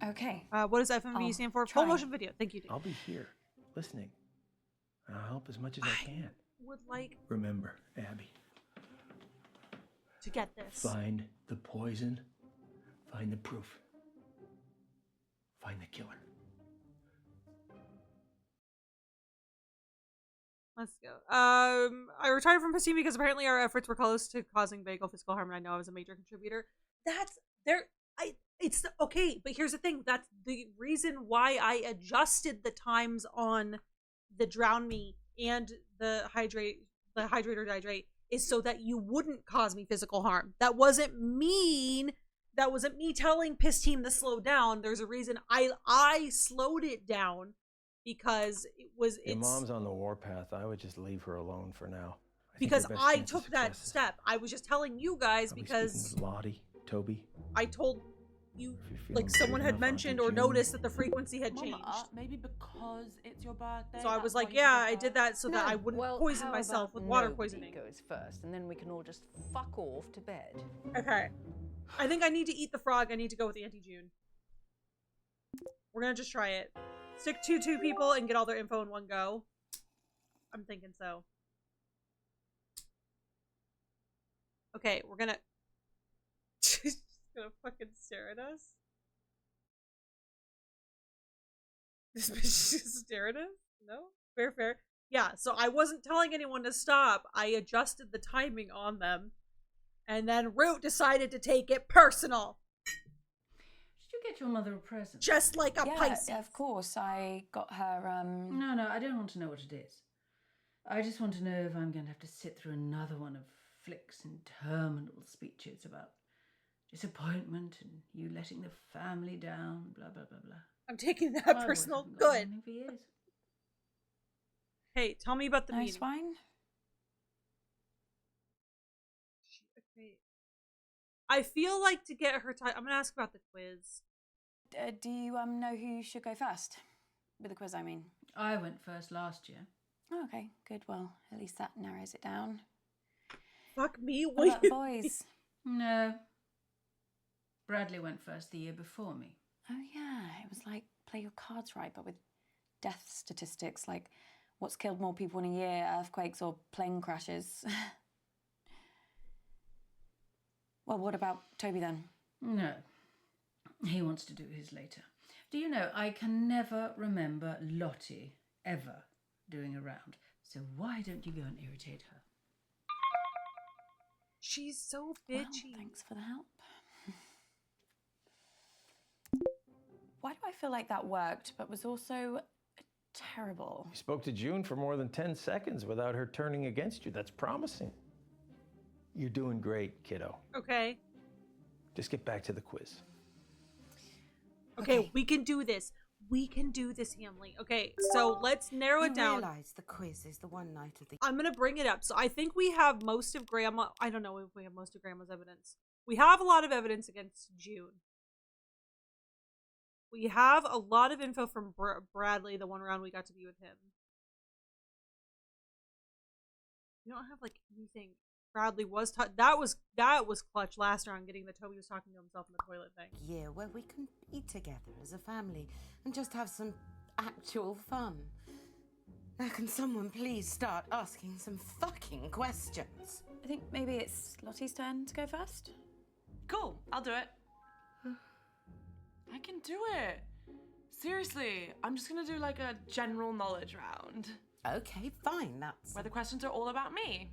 Okay. What does FMV stand for? Full motion video. Thank you, Dave. I'll be here, listening. And I'll help as much as I can. Would like Remember, Abby, to get this. find the poison, find the proof, find the killer. Let's go. I retired from Pastime because apparently our efforts were close to causing Bagel physical harm, and I know I was a major contributor. That's there. It's okay, but here's the thing. That's the reason why I adjusted the times on the Drown Me and the hydrator dihydrate is so that you wouldn't cause me physical harm. That wasn't mean. That wasn't me telling Piss Team to slow down. There's a reason I slowed it down. Because Your mom's on the warpath. I would just leave her alone for now. Because I took that step. I was just telling you guys because Lottie, Toby. I told you, feeling like someone brave had enough, Auntie mentioned or June. noticed that the frequency had changed. Mama, maybe because it's your birthday. So I that's was why like, you yeah, did I did that so that I wouldn't well, poison how myself about with water nobody poisoning. goes first, and then we can all just fuck off to bed. Okay. I think I need to eat the frog. I need to go with Auntie June. We're gonna just try it. Stick to 2 people and get all their info in one go. I'm thinking so. Okay, we're gonna... She's gonna fucking stare at us. This bitch just stare at us? No? Fair. Yeah, so I wasn't telling anyone to stop. I adjusted the timing on them. And then Root decided to take it personal. Did you get your mother a present? Just like a Yeah, Pisces. of course. I got her, No, I don't want to know what it is. I just want to know if I'm going to have to sit through another one of Flick's interminable speeches about disappointment and you letting the family down, blah, blah, blah, blah. I'm taking that My boy personal. hasn't got Good. anything for years. Hey, tell me about the nice meeting. wine. Okay. I feel like to get her time, I'm gonna ask about the quiz. Do you know who should go first? With the quiz, I mean. I went first last year. Oh, okay, good. Well, at least that narrows it down. Fuck me. What about the boys? No. Bradley went first the year before me. Oh yeah, it was like play your cards right, but with death statistics, like what's killed more people in a year, earthquakes or plane crashes. Well, what about Toby then? No. He wants to do his later. Do you know, I can never remember Lottie ever doing a round. So why don't you go and irritate her? She's so bitchy. Well, thanks for the help. Why do I feel like that worked, but was also terrible? You spoke to June for more than 10 seconds without her turning against you. That's promising. You're doing great, kiddo. Okay. Just get back to the quiz. Okay, we can do this. We can do this, Hamley. Okay, so let's narrow it down. Realize the quiz is the one night of the. I'm gonna bring it up. So I think we have most of Grandma. I don't know if we have most of Grandma's evidence. We have a lot of evidence against June. We have a lot of info from Bradley, the one round we got to be with him. We don't have like anything. Bradley was that was clutch last round, getting the Toby was talking to himself in the toilet thing. Yeah, where we can be together as a family and just have some actual fun. Now, can someone please start asking some fucking questions? I think maybe it's Lottie's turn to go first. Cool, I'll do it. I can do it. Seriously, I'm just gonna do like a general knowledge round. Okay, fine, that's... Where the questions are all about me.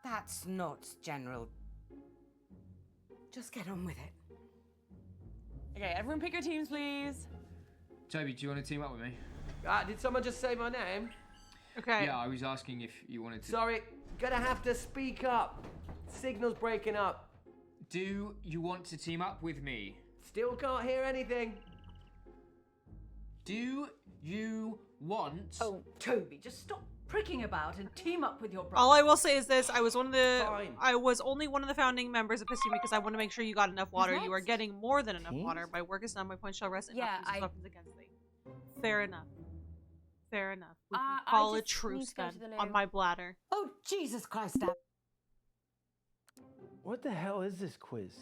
That's not general. Just get on with it. Okay, everyone pick your teams, please. Toby, do you want to team up with me? Did someone just say my name? Okay. Yeah, I was asking if you wanted to... Sorry, gonna have to speak up. Signal's breaking up. Do you want to team up with me? Still can't hear anything. Do you want... Oh, Toby, just stop pricking about and team up with your brother. All I will say is this: I was Fine. I was only one of the founding members of Pisty because I want to make sure you got enough water. You are getting more than enough water. My work is done. My point shall rest. Yeah, Weapons against thee. Fair enough. Fair enough. We can I call a just need truce to go then to the loo. on my bladder. Oh, Jesus Christ, Dad. What the hell is this quiz?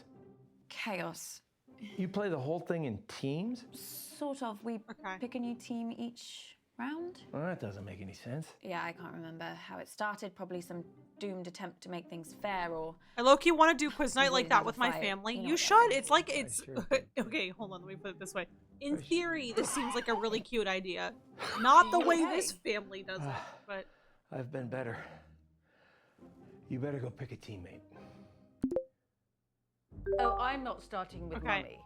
Chaos. You play the whole thing in teams? Sort of. We pick a new team each round. Well, that doesn't make any sense. Yeah, I can't remember how it started. Probably some doomed attempt to make things fair, or I low-key want to do quiz night like that Avoid with my fight. family. You know You what should. that It's like it's okay. Hold on, let me put it this way. In theory, this seems like a really cute idea. Not the way this family does it, but I've been better. You better go pick a teammate. Oh, I'm not starting with Okay. Mummy.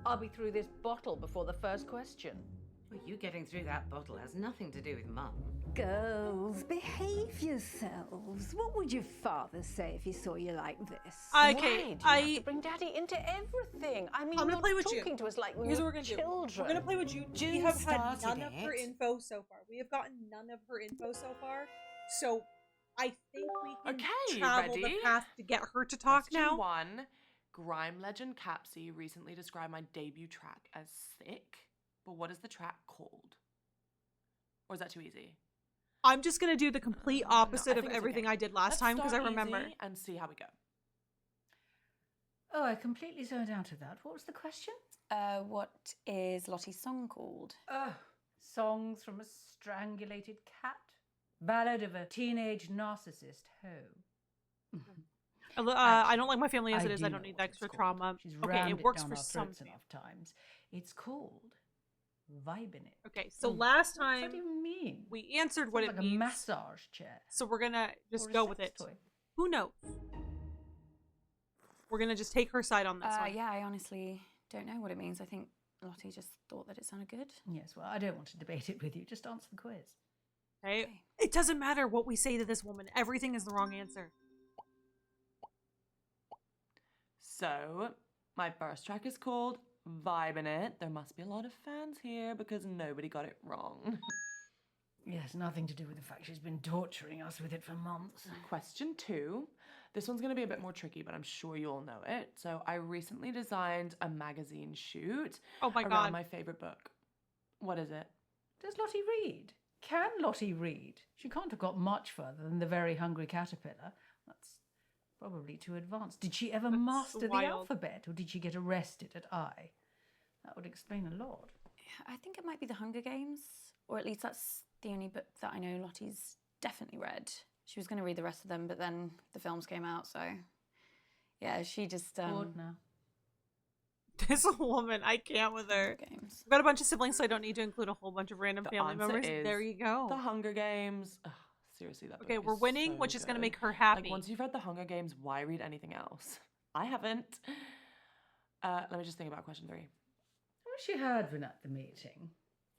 I'll be through this bottle before the first question. Well, you getting through that bottle has nothing to do with Mum. Girls, behave yourselves. What would your father say if he saw you like this? Okay, Why do you have to bring Daddy into everything? I mean, I'm gonna you're play with talking you. to us like we Here's were what we're gonna children. do. We're gonna play with June. We June have had started none of her it. info so far. We have gotten none of her info so far. So I think we can Okay, travel the ready? path to get her to talk Question now. 1. Grime legend Capsy recently described my debut track as sick, but what is the track called? Or is that too easy? I'm just gonna do the complete opposite of think it's everything okay. I did last Let's time because I start remember. easy and see how we go. Oh, I completely zoned out of that. What was the question? what is Lottie's song called? Songs from a strangulated cat? Ballad of a teenage narcissist. Ho. I don't like my family as I it is. do I know don't need what the it's extra called. trauma. She's Okay, rammed it works down for our throats something. enough times. It's called Vibing It. Okay, so last What time does that even mean? we answered what Sounds it like a means. massage chair. So we're gonna just Or a go with sex it. toy. Who knows? We're gonna just take her side on this one. Yeah, I honestly don't know what it means. I think Lottie just thought that it sounded good. Yes, well, I don't want to debate it with you. Just answer the quiz. Okay? It doesn't matter what we say to this woman. Everything is the wrong answer. So, my first track is called Vibin' It. There must be a lot of fans here because nobody got it wrong. Yes, nothing to do with the fact she's been torturing us with it for months. Question 2. This one's going to be a bit more tricky, but I'm sure you all know it. So, I recently designed a magazine shoot my around God. my favorite book. What is it? Does Lottie read? Can Lottie read? She can't have got much further than the Very Hungry Caterpillar. That's probably too advanced. Did she ever master the wild. alphabet, or did she get arrested at I? That would explain a lot. I think it might be The Hunger Games, or at least that's the only book that I know Lottie's definitely read. She was going to read the rest of them, but then the films came out, so yeah, she just Bored now. This woman, I can't with her. Games. I've got a bunch of siblings, so I don't need to include a whole bunch of random family Answer members. is There you go. The Hunger Games. Ugh, seriously, that book Okay, we're is winning, so which is gonna good. make her happy. Like, once you've read The Hunger Games, why read anything else? I haven't. Let me just think about question 3. I wish you had been at the meeting.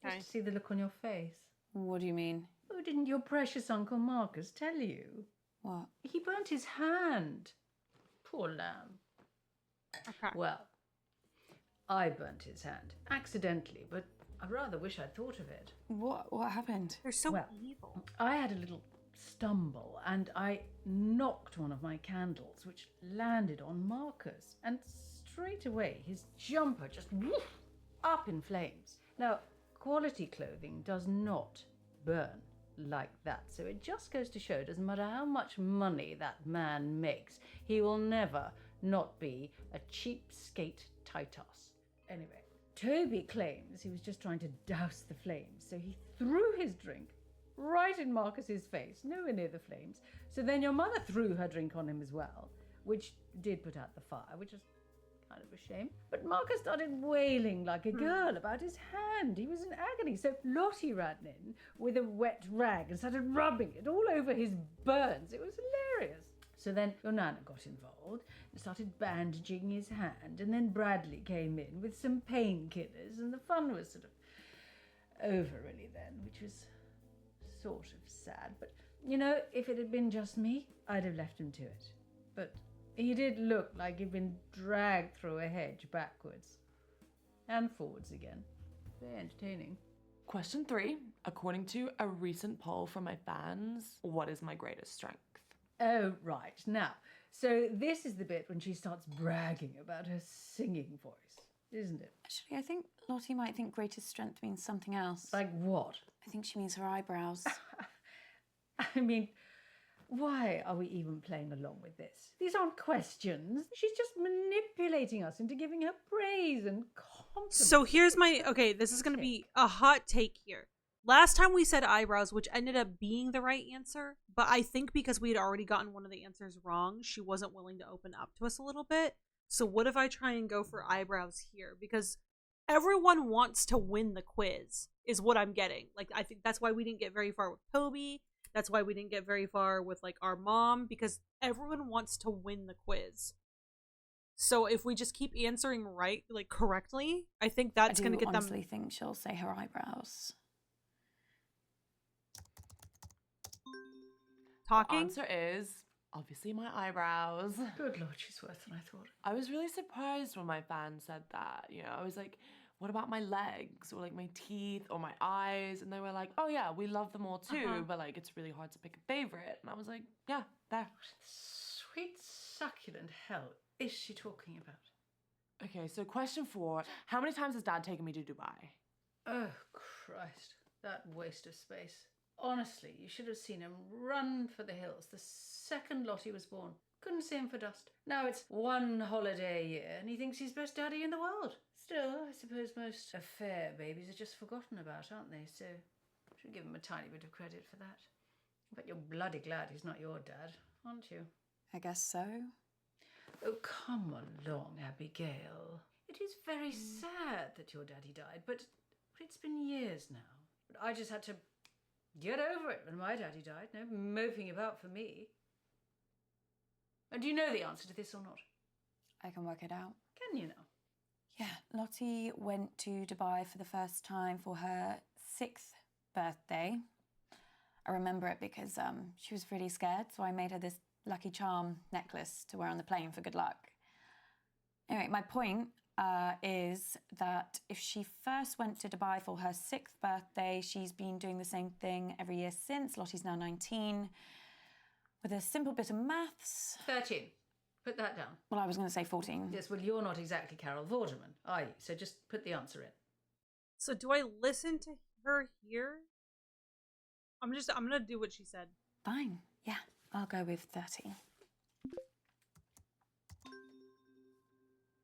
Just Okay. to see the look on your face. What do you mean? Oh, didn't your precious Uncle Marcus tell you? What? He burnt his hand. Poor lamb. Okay. Well, I burnt his hand. Accidentally, but I rather wish I'd thought of it. What happened? They're so Well, evil. I had a little stumble and I knocked one of my candles, which landed on Marcus. And straight away, his jumper just woof, up in flames. Now, quality clothing does not burn like that. So it just goes to show, doesn't matter how much money that man makes, he will never not be a cheapskate Titus. Anyway, Toby claims he was just trying to douse the flames, so he threw his drink right in Marcus's face, nowhere near the flames. So then your mother threw her drink on him as well, which did put out the fire, which is kind of a shame. But Marcus started wailing like a girl about his hand. He was in agony. So Lottie ran in with a wet rag and started rubbing it all over his burns. It was hilarious. So then your Nana got involved and started bandaging his hand, and then Bradley came in with some painkillers, and the fun was sort of over really then, which was sort of sad. But, you know, if it had been just me, I'd have left him to it. But he did look like he'd been dragged through a hedge backwards and forwards again. Very entertaining. Question 3. According to a recent poll from my fans, what is my greatest strength? Oh, right. Now, so this is the bit when she starts bragging about her singing voice, isn't it? Actually, I think Lottie might think greatest strength means something else. Like what? I think she means her eyebrows. I mean, why are we even playing along with this? These aren't questions. She's just manipulating us into giving her praise and compliments. So here's my... Okay, this is going to be a hot take here. Last time we said eyebrows, which ended up being the right answer, but I think because we had already gotten one of the answers wrong, she wasn't willing to open up to us a little bit. So what if I try and go for eyebrows here? Because everyone wants to win the quiz, is what I'm getting. Like, I think that's why we didn't get very far with Toby. That's why we didn't get very far with, like, our mom, because everyone wants to win the quiz. So if we just keep answering right, like, correctly, I think that's going to get them... I honestly think she'll say her eyebrows. Talking? The answer is obviously my eyebrows. Good Lord, she's worse than I thought. I was really surprised when my fans said that. You know, I was like, what about my legs or like my teeth or my eyes? And they were like, oh yeah, we love them all too, but like it's really hard to pick a favorite. And I was like, yeah, there. Sweet succulent hell is she talking about? Okay, so question 4. How many times has Dad taken me to Dubai? Oh, Christ. That waste of space. Honestly, you should have seen him run for the hills the second Lottie was born. Couldn't see him for dust. Now it's one holiday a year and he thinks he's best daddy in the world. Still, I suppose most affair babies are just forgotten about, aren't they? So I should give him a tiny bit of credit for that. But you're bloody glad he's not your dad, aren't you? I guess so. Oh, come along, Abigail. It is very sad that your daddy died, but it's been years now. But I just had to get over it when my daddy died. No moping about for me. And do you know the answer to this or not? I can work it out. Can you now? Yeah, Lottie went to Dubai for the first time for her 6th birthday. I remember it because she was really scared, so I made her this Lucky Charm necklace to wear on the plane for good luck. Anyway, my point is that if she first went to Dubai for her 6th birthday, she's been doing the same thing every year since. Lottie's now 19. With a simple bit of maths... 13. Put that down. Well, I was going to say 14. Yes, well, you're not exactly Carol Vorderman, are you? So just put the answer in. So do I listen to her here? I'm gonna do what she said. Fine. Yeah, I'll go with 30.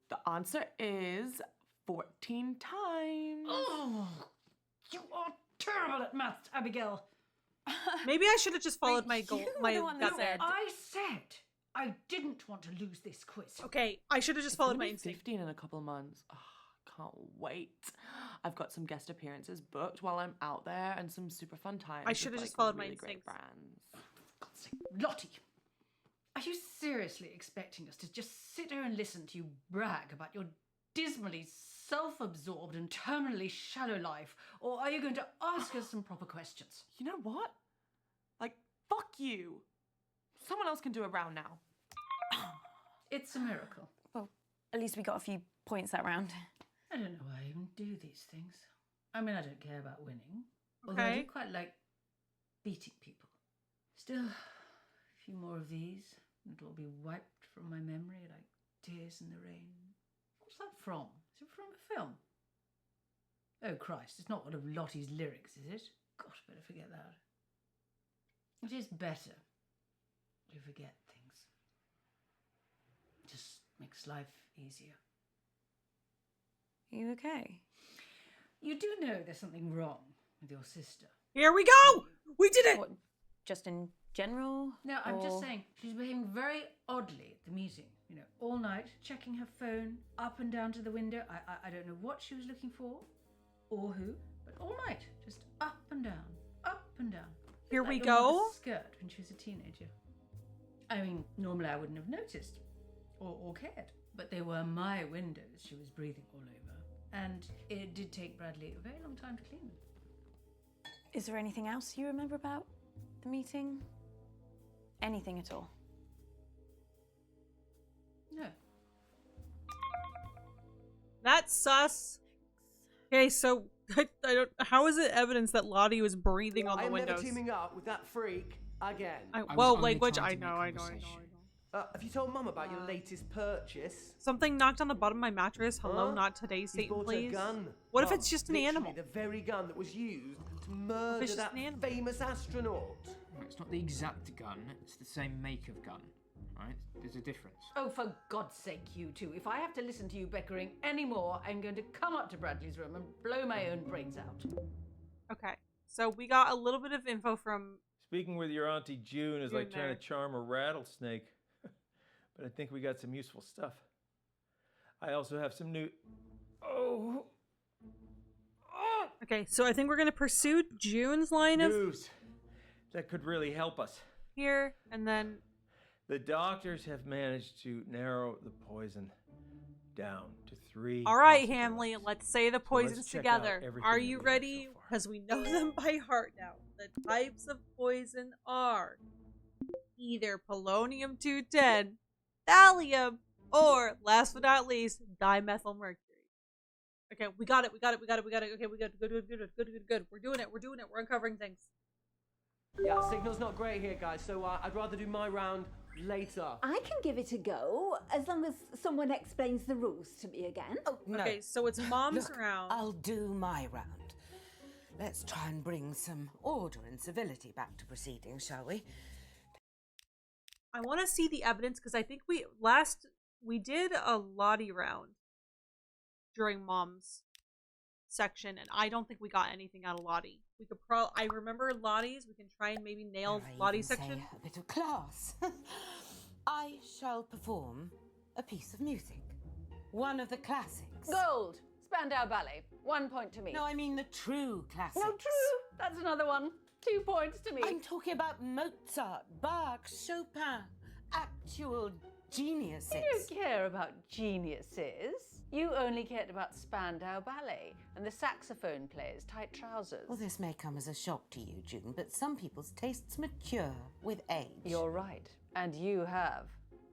The answer is 14 times. Oh, you are terrible at maths, Abigail. Maybe I should have just followed my goal. My gut there. I said I didn't want to lose this quiz. Okay, I should have just followed my instinct. 15 in a couple of months. Oh, can't wait. I've got some guest appearances booked while I'm out there and some super fun times. I should have just followed my really great instincts. brands. For God's sake, Lottie, are you seriously expecting us to just sit here and listen to you brag about your dismally self-absorbed and terminally shallow life, or are you going to ask us some proper questions? You know what? Like, fuck you. Someone else can do a round now. It's a miracle. Well, at least we got a few points that round. I don't know why I even do these things. I mean, I don't care about winning. Although I do quite like beating people. Still, a few more of these, and it'll be wiped from my memory like tears in the rain. What's that from? Is it from a film? Oh, Christ, it's not one of Lottie's lyrics, is it? God, I better forget that. It is better to forget things. Just makes life easier. Are you okay? You do know there's something wrong with your sister. Here we go! We did it! What, just in general? No, I'm just or- saying, she's behaving very oddly at the meeting. You know, all night, checking her phone, up and down to the window. I don't know what she was looking for, or who, but all night, just up and down, up and down. Here Like we your go. mother's skirt when she was a teenager. I mean, normally I wouldn't have noticed, or cared. But they were my windows she was breathing all over. And it did take Bradley a very long time to clean them. Is there anything else you remember about the meeting? Anything at all? No. That's sus. Okay, so I don't. How is it evidence that Lottie was breathing on the I'm windows? never teaming up with that freak again. Well, language. I know. Have you told Mum about your latest purchase? Something knocked on the bottom of my mattress. Hello, Huh? not today, You Satan, bought please. a gun. What if Mum, it's just an literally animal? the very gun that was used to murder just that an animal? famous astronaut. It's not the exact gun, it's the same make of gun, right? There's a difference. Oh, for God's sake, you two. If I have to listen to you bickering anymore, I'm going to come up to Bradley's room and blow my own brains out. Okay, so we got a little bit of info from. Speaking with your Auntie June is like June trying there. to charm a rattlesnake. But I think we got some useful stuff. I also have some new. Oh! Okay, so I think we're gonna pursue June's line of News that could really help us. here, and then The doctors have managed to narrow the poison down to 3. all right, Hamley, let's say the let's poisons check out together. everything Are that you we have ready? Because we know them by heart now. The types of poison are either polonium-210, thallium, or last but not least, dimethylmercury. Okay, we got it. Okay, we got it. Good. We're doing it. We're uncovering things. Yeah, signal's not great here, guys, so I'd rather do my round later. I can give it a go, as long as someone explains the rules to me again. Oh, no. Okay, so it's Mom's Look, round. I'll do my round. Let's try and bring some order and civility back to proceedings, shall we? I want to see the evidence because I think we did a Lottie round during Mom's section, and I don't think we got anything out of Lottie. We could I remember Lottie's. We can try and maybe nail Dare I Lottie's even section. say a bit of class. I shall perform a piece of music. One of the classics. Gold! Spandau Ballet. 1 point to me. No, I mean the true classics. No, true. That's another one. 2 points to me. I'm talking about Mozart, Bach, Chopin. Actual geniuses. You don't care about geniuses. You only cared about Spandau Ballet and the saxophone player's tight trousers. Well, this may come as a shock to you, June, but some people's tastes mature with age. You're right. And you have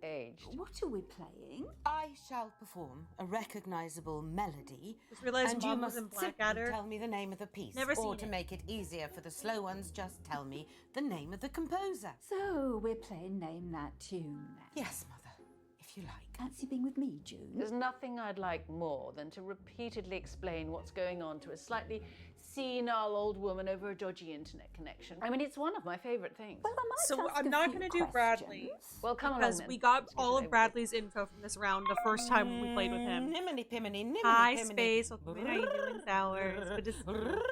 aged. What are we playing? I shall perform a recognizable melody. Just realized and you Mom was must in simply Blackadder. tell me the name of the piece. Never or seen to it. make it easier for the slow ones, just tell me the name of the composer. So, we're playing Name That Tune then. Yes, Mother, if you like. Fancy being with me, June? There's nothing I'd like more than to repeatedly explain what's going on to a slightly senile old woman over a dodgy internet connection. I mean, it's one of my favorite things. Well, I might So ask I'm a not few going to do Bradley Well, come along because then. we got Let's get all it of over Bradley's info from this round the first time we played with him. Niminy piminy, niminy Hi, piminy. Space. Welcome in. How you doing, Sour? It's good to see you.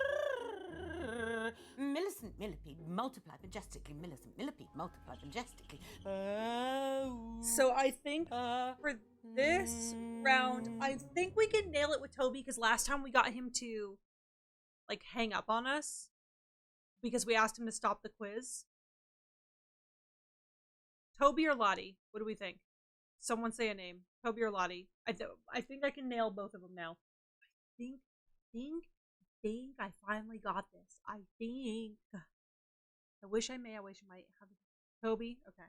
Millicent millipede multiply majestically. Millicent millipede multiply majestically. Oh. So I think for this round, I think we can nail it with Toby because last time we got him to like hang up on us because we asked him to stop the quiz. Toby or Lottie? What do we think? Someone say a name. Toby or Lottie? I think I can nail both of them now. I think I finally got this. I think. I wish I might have Toby. Okay.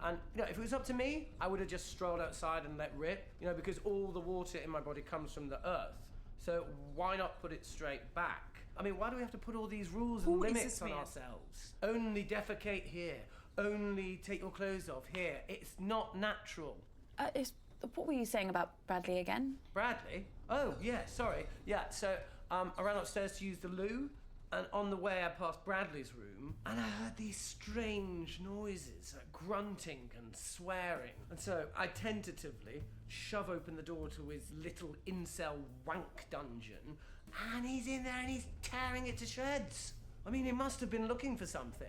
And, if it was up to me, I would have just strolled outside and let rip, because all the water in my body comes from the earth. So why not put it straight back? I mean, why do we have to put all these rules and limits on ourselves? Only defecate here. Only take your clothes off here. It's not natural. What were you saying about Bradley again? Bradley? Oh, yeah, sorry. Yeah, so I ran upstairs to use the loo, and on the way I passed Bradley's room, and I heard these strange noises, like grunting and swearing. And so I tentatively shove open the door to his little incel wank dungeon, and he's in there and he's tearing it to shreds. I mean, he must have been looking for something.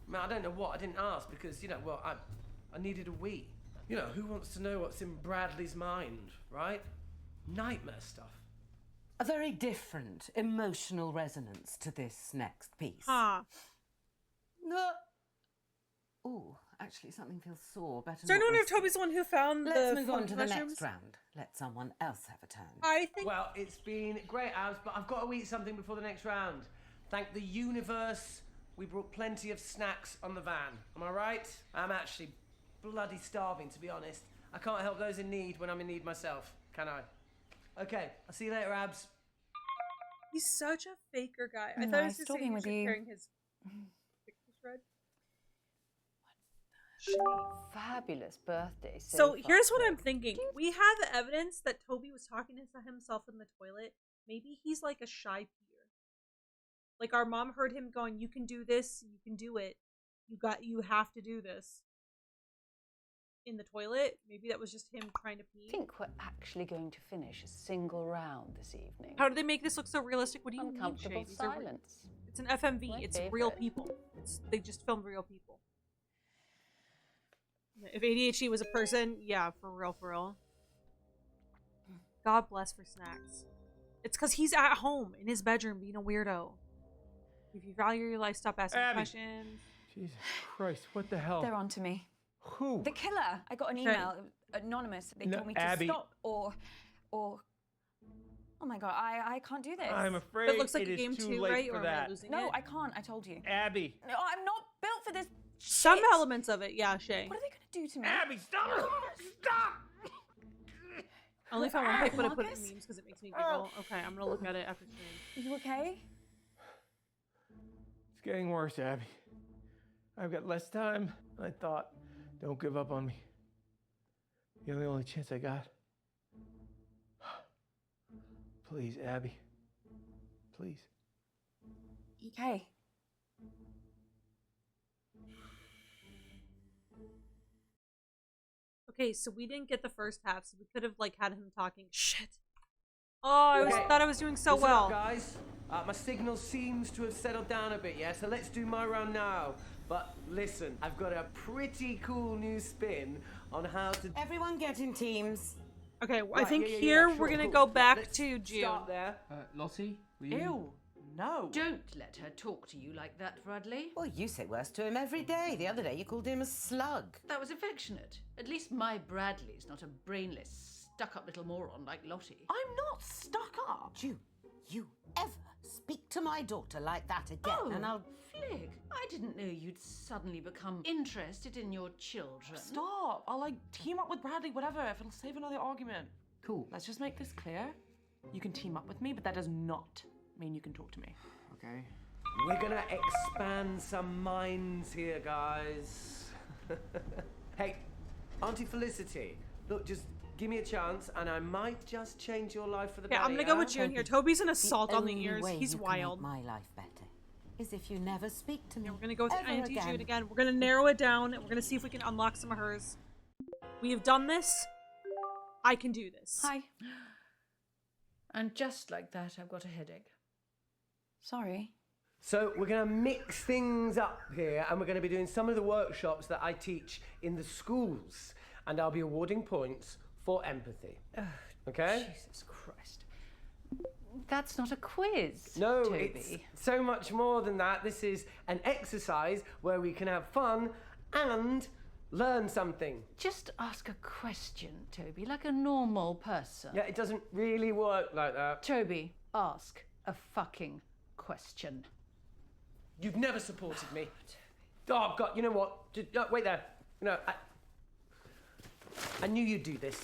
I mean, I don't know what, I didn't ask because, I needed a wee. Who wants to know what's in Bradley's mind, right? Nightmare stuff. A very different emotional resonance to this next piece. Huh. No. Ooh, actually, something feels sore. Better. So I not wonder if risk it. Toby's the one who found Let's the move on to the mushrooms. next round. Let someone else have a turn. I think. Well, it's been great, Abs, but I've got to eat something before the next round. Thank the universe, we brought plenty of snacks on the van. Am I right? I'm actually bloody starving, to be honest. I can't help those in need when I'm in need myself, can I? Okay, I'll see you later, Abs. He's such a faker guy. I No, thought he I was was just talking saying with he's you. carrying his pixel shred. Fabulous birthday. So here's what I'm thinking. We have evidence that Toby was talking to himself in the toilet. Maybe he's like a shy peer. Like our mom heard him going, "You can do this. You can do it. You have to do this." In the toilet. Maybe that was just him trying to pee. I think we're actually going to finish a single round this evening. How do they make this look so realistic? What do you mean, Uncomfortable Shay? These are silence. It's an FMV. My It's real favorite. people. They just filmed real people. If ADHD was a person, yeah, for real, for real. God bless for snacks. It's because he's at home in his bedroom being a weirdo. If you value your life, stop asking Abby. questions. Jesus Christ, what the hell? They're on to me. Who? The killer. I got an Okay. email, anonymous. They No, told me to Abby. stop or. Oh my god, I can't do this. I'm afraid It looks like a is game too two, late right? for Or am I that. losing No, it? I can't. I told you. Abby. No, I'm not built for this. Some shit. elements of it, yeah, Shay. What are they gonna do to me? Abby, stop! Stop! I only found one pic, but I put it in Marcus? memes because it makes me giggle. Okay, I'm gonna look at it after stream. Are you okay? It's getting worse, Abby. I've got less time than I thought. Don't give up on me. You're the only chance I got. Please, Abby. Please. Okay. Okay, so we didn't get the first half, so we could have like had him talking. Shit. Oh, Okay. thought I was doing so Listen well. up, guys. My signal seems to have settled down a bit, yeah? So let's do my round now. But listen, I've got a pretty cool new spin on how to... Everyone get in teams. Okay, I Right, think yeah, here sure, we're gonna cool. go back Let's to June. start there. Lottie, were you? Ew, no. Don't let her talk to you like that, Bradley. Well, you say worse to him every day. The other day you called him a slug. That was affectionate. At least my Bradley's not a brainless, stuck-up little moron like Lottie. I'm not stuck up. June, you ever speak to my daughter like that again, Oh, and I'll... Flick, I didn't know you'd suddenly become interested in your children. Stop. I'll team up with Bradley, whatever, if it'll save another argument. Cool. Let's just make this clear. You can team up with me, but that does not mean you can talk to me. Okay. We're gonna expand some minds here, guys. Hey, Auntie Felicity, look, just give me a chance and I might just change your life for the Okay, better. I'm gonna go with yeah? June here. Toby's an assault on the only ears. way He's you can wild. make my life better is if you never speak to me. We're gonna go with ever Auntie again. June again. We're gonna narrow it down and we're gonna see if we can unlock some of hers. We have done this. I can do this. Hi. And just like that, I've got a headache. Sorry. So we're going to mix things up here and we're going to be doing some of the workshops that I teach in the schools and I'll be awarding points for empathy. Okay? Jesus Christ. That's not a quiz, No, Toby. it's so much more than that. This is an exercise where we can have fun and learn something. Just ask a question, Toby, like a normal person. Yeah, it doesn't really work like that. Toby, ask a fucking question. You've never supported me. Oh, God, you know what? Just, wait there. No, I knew you'd do this.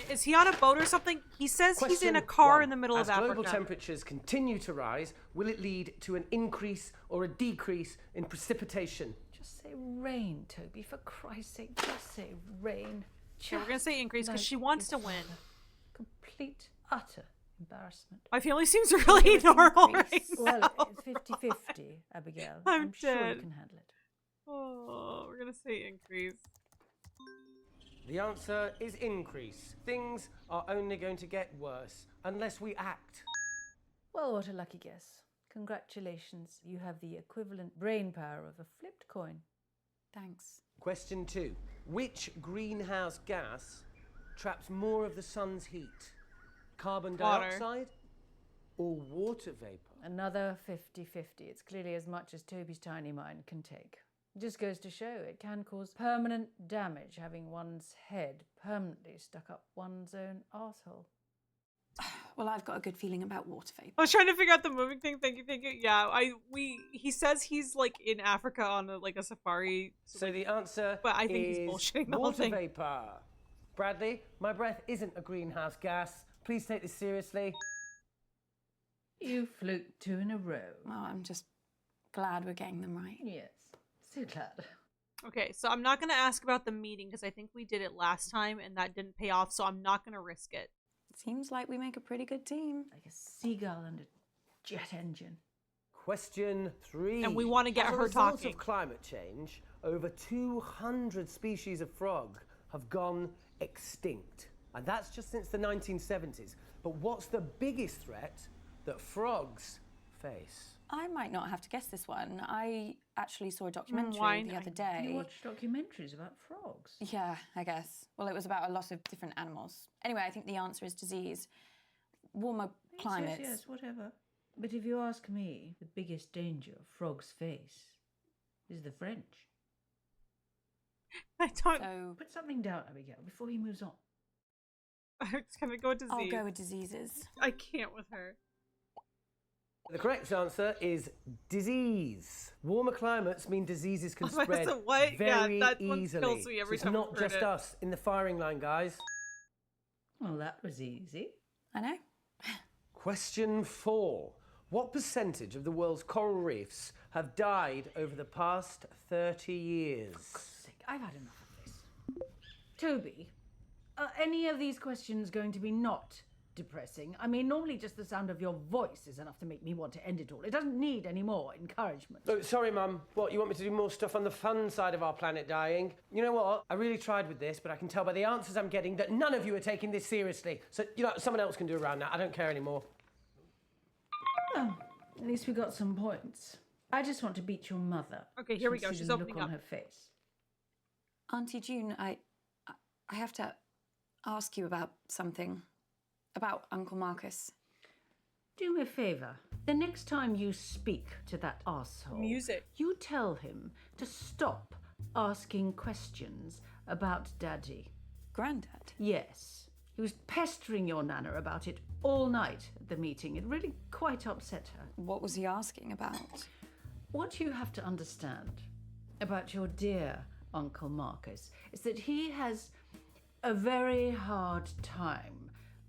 Is he on a boat or something? He says he's in a car in the middle of Africa. As global temperatures continue to rise, will it lead to an increase or a decrease in precipitation? Just say rain, Toby, for Christ's sake. Just say rain. Okay, we're gonna say increase because she wants to win. Complete, utter embarrassment. My family seems really normal right Well, now. it's 50-50, Abigail. I'm sure dead. you can handle it. Oh, we're gonna say increase. The answer is increase. Things are only going to get worse unless we act. Well, what a lucky guess. Congratulations. You have the equivalent brain power of a flipped coin. Thanks. Question 2. Which greenhouse gas traps more of the sun's heat? Carbon Water. dioxide or water vapor? Another 50-50. It's clearly as much as Toby's tiny mind can take. It just goes to show it can cause permanent damage having one's head permanently stuck up one's own arsehole. Well, I've got a good feeling about water vapor. I was trying to figure out the moving thing. Thank you. Yeah, he says he's like in Africa on a safari. So the answer but I think is he's bullshitting the whole water thing. vapor. Bradley, my breath isn't a greenhouse gas. Please take this seriously. You fluked 2 in a row. Well, I'm just glad we're getting them right. Yes, so glad. Okay, so I'm not gonna ask about the meeting because I think we did it last time and that didn't pay off. So I'm not gonna risk it. Seems like we make a pretty good team. Like a seagull and a jet engine. Question 3. And we want to get As a her result talking. of climate change, over 200 species of frog have gone extinct. And that's just since the 1970s. But what's the biggest threat that frogs face? I might not have to guess this one. I actually saw a documentary the other day. You watch documentaries about frogs? Yeah, I guess. Well, it was about a lot of different animals. Anyway, I think the answer is disease. Warmer climates. Yes, whatever. But if you ask me, the biggest danger frogs face is the French. I don't. So put something down, Abigail, before he moves on. I'm just gonna go with disease. I'll go with diseases. I can't with her. The correct answer is disease. Warmer climates mean diseases can spread what? very Yeah, that one easily. kills me every So time it's I not heard just it. us in the firing line, guys. Well, that was easy. I know. Question 4. What percentage of the world's coral reefs have died over the past 30 years? I've had enough of this. Toby, are any of these questions going to be not depressing? I mean, normally just the sound of your voice is enough to make me want to end it all. It doesn't need any more encouragement. Oh, sorry, Mum. What, you want me to do more stuff on the fun side of our planet dying? You know what? I really tried with this, but I can tell by the answers I'm getting that none of you are taking this seriously. So, someone else can do around that. I don't care anymore. Oh, at least we got some points. I just want to beat your mother. Okay, here we go. See She's the opening look up. on her face. Auntie June, I have to ask you about something. About Uncle Marcus. Do me a favour. The next time you speak to that arsehole, Music. you tell him to stop asking questions about Daddy. Grandad? Yes. He was pestering your Nana about it all night at the meeting. It really quite upset her. What was he asking about? What you have to understand about your dear Uncle Marcus is that he has a very hard time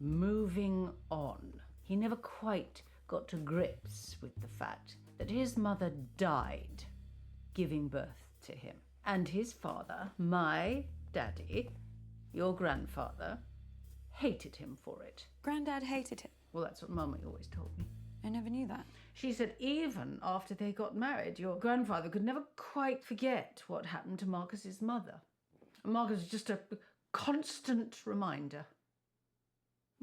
moving on. He never quite got to grips with the fact that his mother died giving birth to him. And his father, my daddy, your grandfather, hated him for it. Grandad hated him? Well, that's what Mummy always told me. I never knew that. She said even after they got married, your grandfather could never quite forget what happened to Marcus's mother. Marcus was just a constant reminder.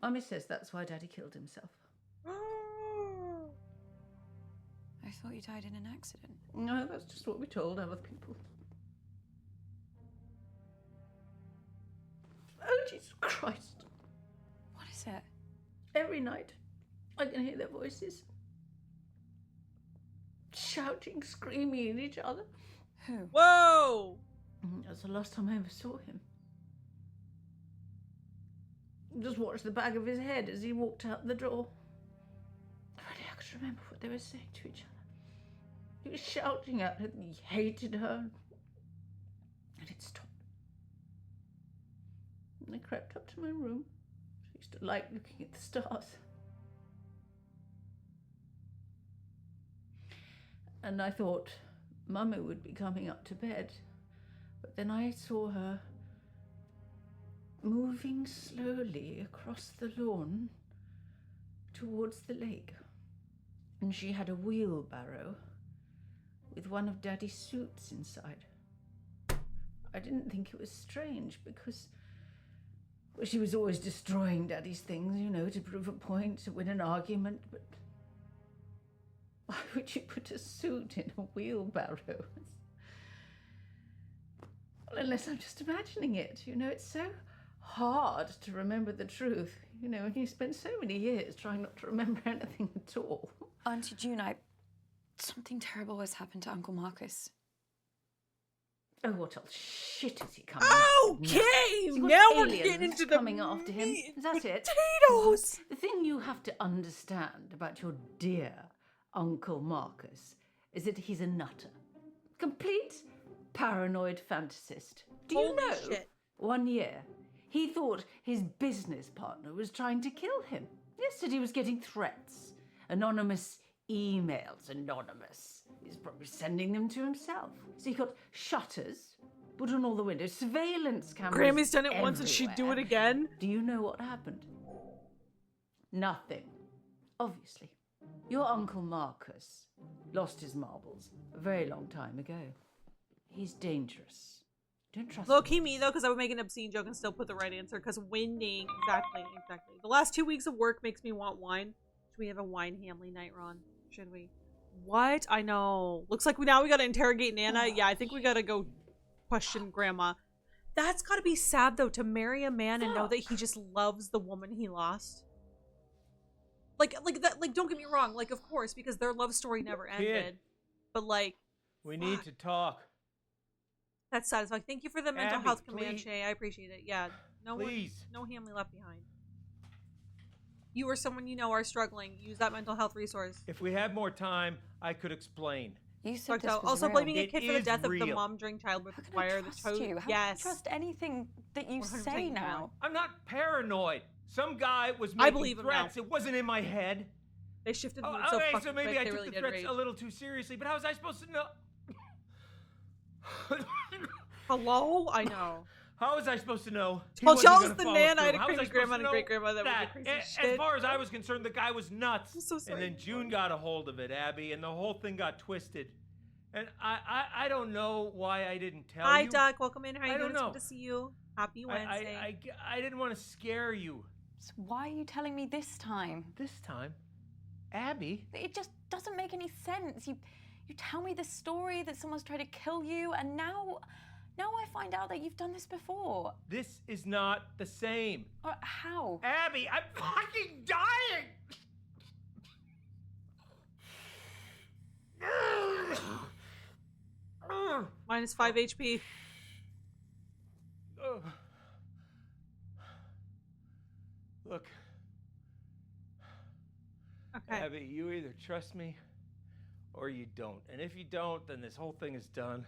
Mummy says that's why Daddy killed himself. I thought you died in an accident. No, that's just what we told other people. Oh, Jesus Christ. What is it? Every night, I can hear their voices. Shouting, screaming at each other. Who? Whoa! That's the last time I ever saw him. Just watched the back of his head as he walked out the door. If only I could remember what they were saying to each other. He was shouting at her that he hated her. And it stopped. And I crept up to my room. I used to like looking at the stars. And I thought Mummy would be coming up to bed. But then I saw her moving slowly across the lawn towards the lake. And she had a wheelbarrow with one of Daddy's suits inside. I didn't think it was strange because she was always destroying Daddy's things, you know, to prove a point, to win an argument, but why would you put a suit in a wheelbarrow? Well, unless I'm just imagining it, you know, it's so hard to remember the truth, you know, and you spend so many years trying not to remember anything at all. Auntie June, something terrible has happened to Uncle Marcus. Oh, what else shit is he coming Okay, after? now we're getting into the coming after him. Is that it? Potatoes. The thing you have to understand about your dear Uncle Marcus is that he's a nutter. Complete paranoid fantasist. Do you Holy know? shit. 1 year, he thought his business partner was trying to kill him. Yesterday he was getting threats. Anonymous emails. Anonymous. He's probably sending them to himself. So he got shutters put on all the windows, surveillance cameras. Grammy's done it once and she'd do it again. Do you know what happened? Nothing. Obviously. Your Uncle Marcus lost his marbles a very long time ago. He's dangerous. Don't trust Low him. key me though, because I would make an obscene joke and still put the right answer. Because winning, exactly. The last 2 weeks of work makes me want wine. Should we have a wine Hamley night, Ron? Should we? What? I know. Looks like we gotta interrogate Nana. Yeah, I think we gotta go question Grandma. That's gotta be sad though, to marry a man and know that he just loves the woman he lost. Like that. Like, don't get me wrong. Like, of course, because their love story never ended. But like, we need to talk. that's satisfying. Thank you for the mental Abby, health please. command, Shay. I appreciate it. Yeah, Please. no Hamley left behind. You or someone you know are struggling. Use that mental health resource. If we had more time, I could explain. You said this was Also, real. blaming a It kid for the is death of the real. mom during childbirth is wire. The Trust you. How can yes. I trust anything that you 100% say you now? I'm not paranoid. Some guy was I making believe him now. threats. It wasn't in my head. They shifted the Oh, mood so okay, fucking so maybe quick, I they took really the did threats rage. a little too seriously, but how was I supposed to know? Hello? I know. How was I supposed to know? he Well, wasn't tell us gonna the follow Nan. I had through? a How was crazy supposed grandma to and a know great grandma that that? were the crazy As shit. far as I was concerned, the guy was nuts. I'm so sorry. And then June got a hold of it, Abby, and the whole thing got twisted. And I don't know why I didn't tell Hi, you. Doc. Welcome in. How are you I doing? don't It's know. good to see you. Happy Wednesday. I didn't want to scare you. So why are you telling me this time? This time? Abby? It just doesn't make any sense. You tell me this story that someone's tried to kill you, and now I find out that you've done this before. This is not the same. How? Abby, I'm fucking dying! Minus 5 HP. Look. Okay. Abby, you either trust me or you don't. And if you don't, then this whole thing is done.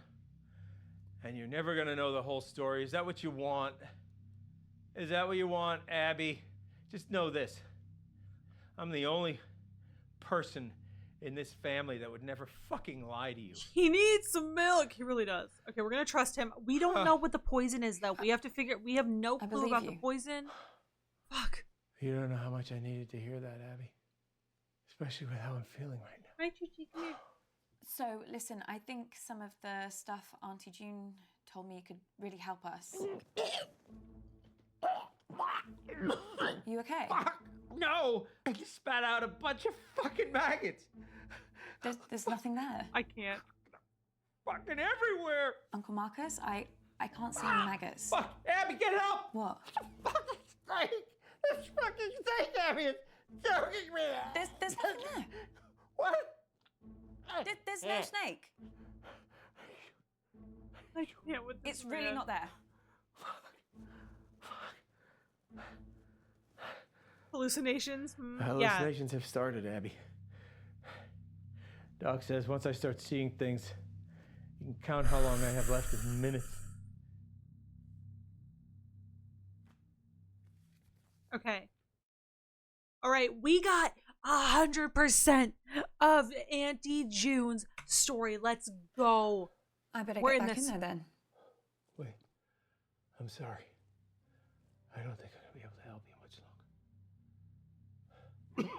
And you're never gonna know the whole story. Is that what you want? Is that what you want, Abby? Just know this. I'm the only person in this family that would never fucking lie to you. He needs some milk. He really does. Okay, we're gonna trust him. We don't know what the poison is, though. We have to figure. We have no clue believe about you. the poison. Fuck. You don't know how much I needed to hear that, Abby. Especially with how I'm feeling right now. Right, Gigi, come here. So, listen, I think some of the stuff Auntie June told me could really help us. You okay? Fuck! No! I just spat out a bunch of fucking maggots. There's nothing there. I can't. Fucking everywhere! Uncle Marcus, I can't see any maggots. Fuck! Abby, get help! What? Fucking snake! This fucking snake, Abby, is choking me! There's nothing there. What? There's no snake. I can't with this It's really man. not there. Hallucinations? Yeah. Hallucinations have started, Abby. Doc says once I start seeing things, you can count how long I have left in minutes. right, we got 100% of Auntie June's story. Let's go. I better We're get in back this. in there then. Wait, I'm sorry. I don't think I'm gonna be able to help you much longer.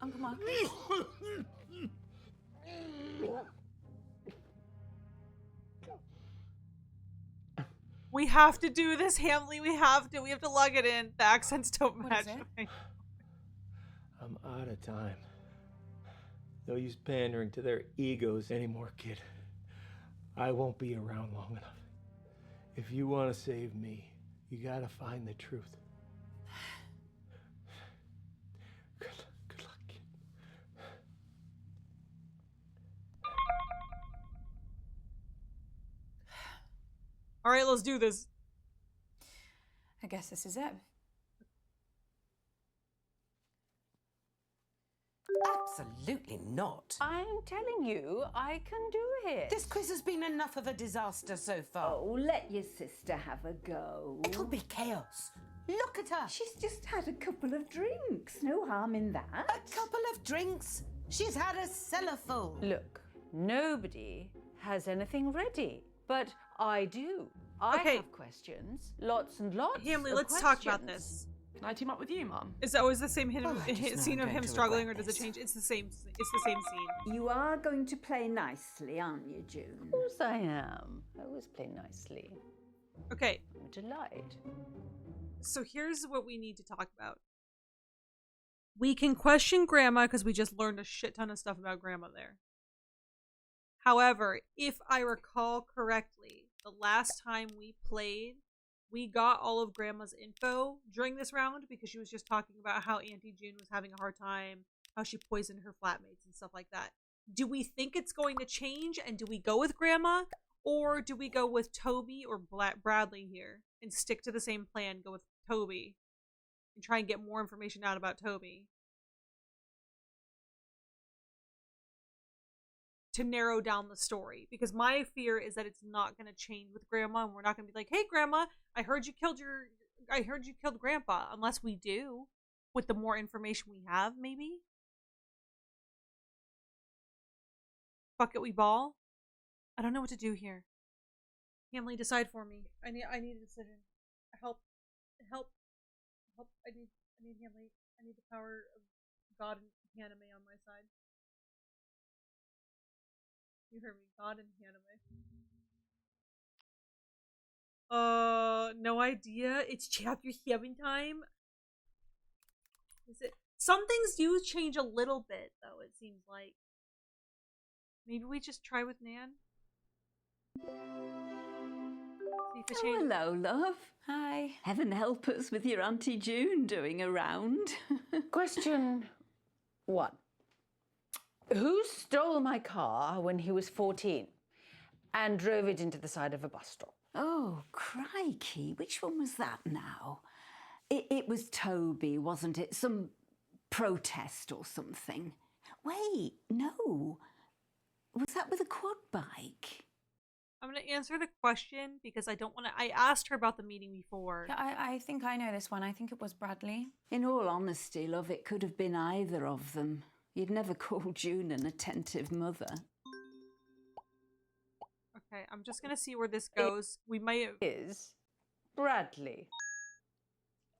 Uncle Marcus? We have to do this, Hamley. We have to. We have to lug it in. The accents don't match. I'm out of time. No use pandering to their egos anymore, kid. I won't be around long enough. If you want to save me, you gotta find the truth. Good luck, kid. All right, let's do this. I guess this is it. Absolutely not. I'm telling you, I can do it. This quiz has been enough of a disaster so far. Oh, let your sister have a go. It'll be chaos. Look at her. She's just had a couple of drinks. No harm in that. A couple of drinks? She's had a cellar full. Look, nobody has anything ready, but I do. I Okay. have questions. Lots and lots. Hamley, of let's talk about questions. this. Can I team up with you, Mum? Is that always the same Oh, I just know scene I'm of going him to struggling, or regret does it this. change? It's the same. It's the same scene. You are going to play nicely, aren't you, June? Of course I am. I always play nicely. Okay. I'm a delight. So here's what we need to talk about. We can question Grandma because we just learned a shit ton of stuff about Grandma there. However, if I recall correctly, the last time we played, we got all of Grandma's info during this round because she was just talking about how Auntie June was having a hard time, how she poisoned her flatmates and stuff like that. Do we think it's going to change, and do we go with Grandma, or do we go with Toby or Bradley here and stick to the same plan, go with Toby, and try and get more information out about Toby to narrow down the story? Because my fear is that it's not going to change with Grandma, and we're not going to be like, "Hey, Grandma, I heard you killed Grandpa," unless we do with the more information we have. Maybe fuck it, we ball. I don't know what to do here. Hamley, decide for me. I need a decision. Help. I need Hamley. I need the power of God and anime on my side. You heard me. God and anime. No idea. It's chapter 7 time. Is it? Some things do change a little bit, though, it seems like. Maybe we just try with Nan? See if it Oh, changes. hello, love. Hi. Heaven help us with your Auntie June doing around. Question 1. Who stole my car when he was 14 and drove it into the side of a bus stop? Oh, crikey. Which one was that now? It was Toby, wasn't it? Some protest or something. Wait, no. Was that with a quad bike? I'm going to answer the question because I don't want to. I asked her about the meeting before. Yeah, I think I know this one. I think it was Bradley. In all honesty, love, it could have been either of them. You'd never call June an attentive mother. Okay, I'm just going to see where this goes. We might have... Is Bradley.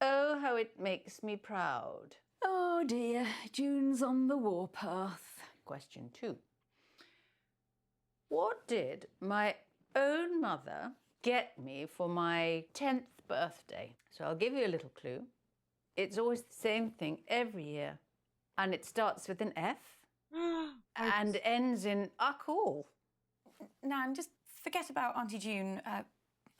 Oh, how it makes me proud. Oh dear, June's on the warpath. Question 2. What did my own mother get me for my 10th birthday? So I'll give you a little clue. It's always the same thing every year. And it starts with an F and ends in all. Nan, just forget about Auntie June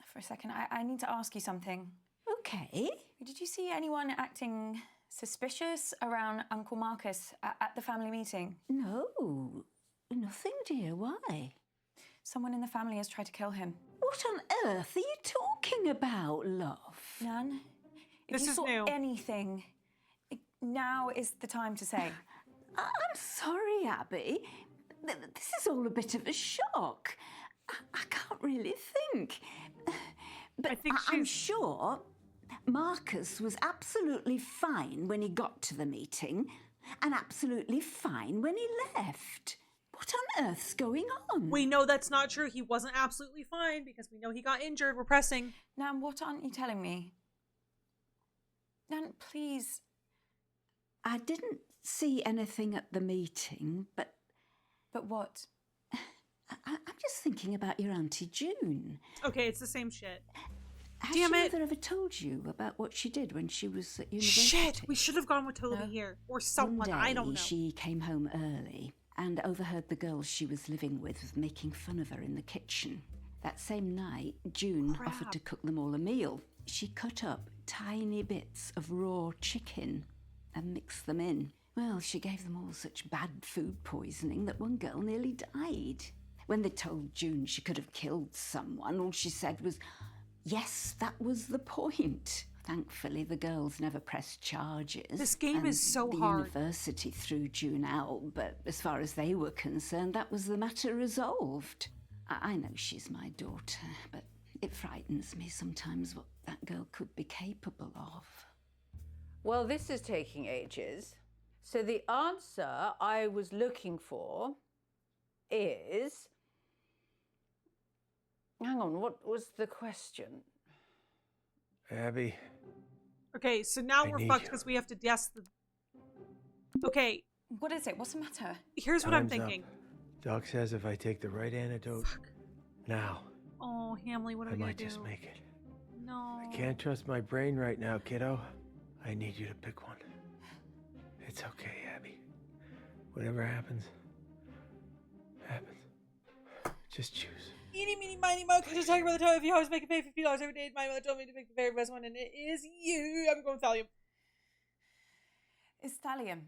for a second. I need to ask you something. Okay. Did you see anyone acting suspicious around Uncle Marcus at the family meeting? No, nothing, dear. Why? Someone in the family has tried to kill him. What on earth are you talking about, love? Nan, if This you is saw new. anything, now is the time to say. I'm sorry, Abby. This is all a bit of a shock. I can't really think. But I think I'm sure Marcus was absolutely fine when he got to the meeting and absolutely fine when he left. What on earth's going on? We know that's not true. He wasn't absolutely fine because we know he got injured. We're pressing. Nan, what aren't you telling me? Nan, please. I didn't see anything at the meeting, but... But what? I'm just thinking about your Auntie June. Okay, it's the same shit. Has Damn she it. ever told you about what she did when she was at university? Shit! We should have gone with Toby here. Or someone, One day, I don't know. She came home early and overheard the girls she was living with making fun of her in the kitchen. That same night, June offered to cook them all a meal. She cut up tiny bits of raw chicken and mixed them in. Well, she gave them all such bad food poisoning that one girl nearly died. When they told June she could have killed someone, all she said was, yes, that was the point. Thankfully, the girls never pressed charges. This game is so the hard. The university threw June out, but as far as they were concerned, that was the matter resolved. I know she's my daughter, but it frightens me sometimes what that girl could be capable of. Well, this is taking ages. So the answer I was looking for is... Hang on, what was the question? Abby. Okay, so now I we're need fucked you. because we have to guess the... Okay. What is it? What's the matter? Here's what I'm Time's up. thinking. Doc says if I take the right antidote now, Oh, Hamley, what are I we gonna might do? just make it. No. I can't trust my brain right now, kiddo. I need you to pick one. It's okay, Abby. Whatever happens, happens. Just choose. Eeny, meeny, miny, mo. Just talking about the time. If you always make a pay $50 every day, my mother told me to pick the very best one, and it is you. I'm going with Thallium. It's thallium.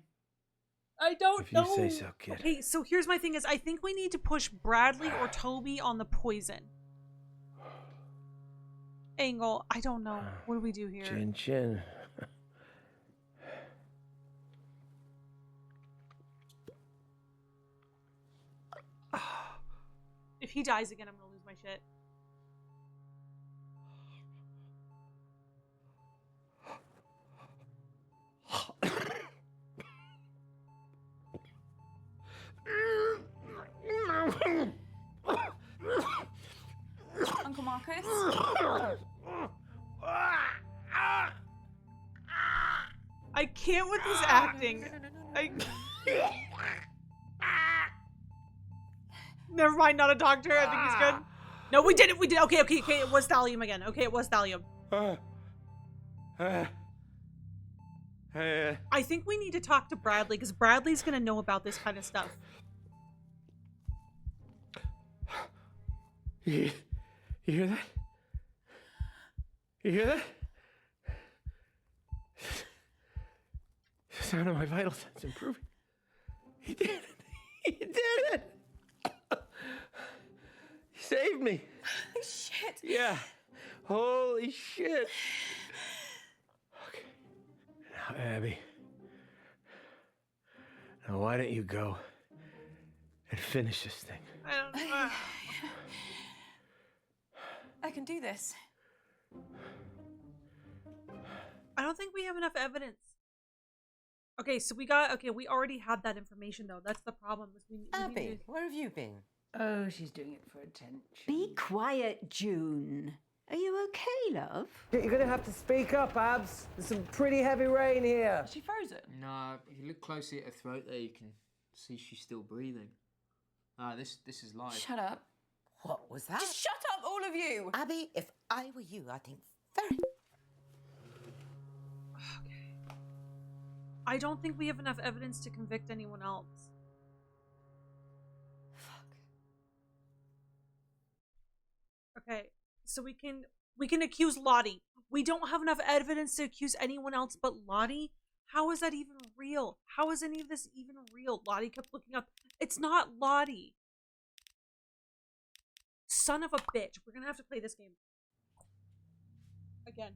I don't If you know. say so, kid. Okay, so here's my thing is I think we need to push Bradley or Toby on the poison angle. I don't know. What do we do here? Chin chin. If he dies again, I'm gonna lose my shit. Uncle Marcus? I can't with this acting. Never mind, not a doctor. I think he's good. No, we did it. We did. Okay. It was thallium again. Okay, it was thallium. I think we need to talk to Bradley because Bradley's gonna know about this kind of stuff. You hear that? You hear that? The sound of my vital signs improving. He did it. He did it. He saved me. Shit. Yeah. Holy shit. Okay. Now, Abby. Now, why don't you go and finish this thing? I don't know. I can do this. I don't think we have enough evidence. Okay, so we already had that information though. That's the problem. Abby, where have you been? Oh, she's doing it for attention. Be quiet, June. Are you okay, love? You're gonna have to speak up, Abs. There's some pretty heavy rain here. Is she frozen? No, if you look closely at her throat there, you can see she's still breathing. This is live. Shut up. What was that? Just shut up, all of you! Abby, if I were you, I think very... I don't think we have enough evidence to convict anyone else. Okay, so we can accuse Lottie. We don't have enough evidence to accuse anyone else but Lottie. How is that even real? How is any of this even real? Lottie kept looking up. It's not Lottie. Son of a bitch. We're gonna have to play this game again.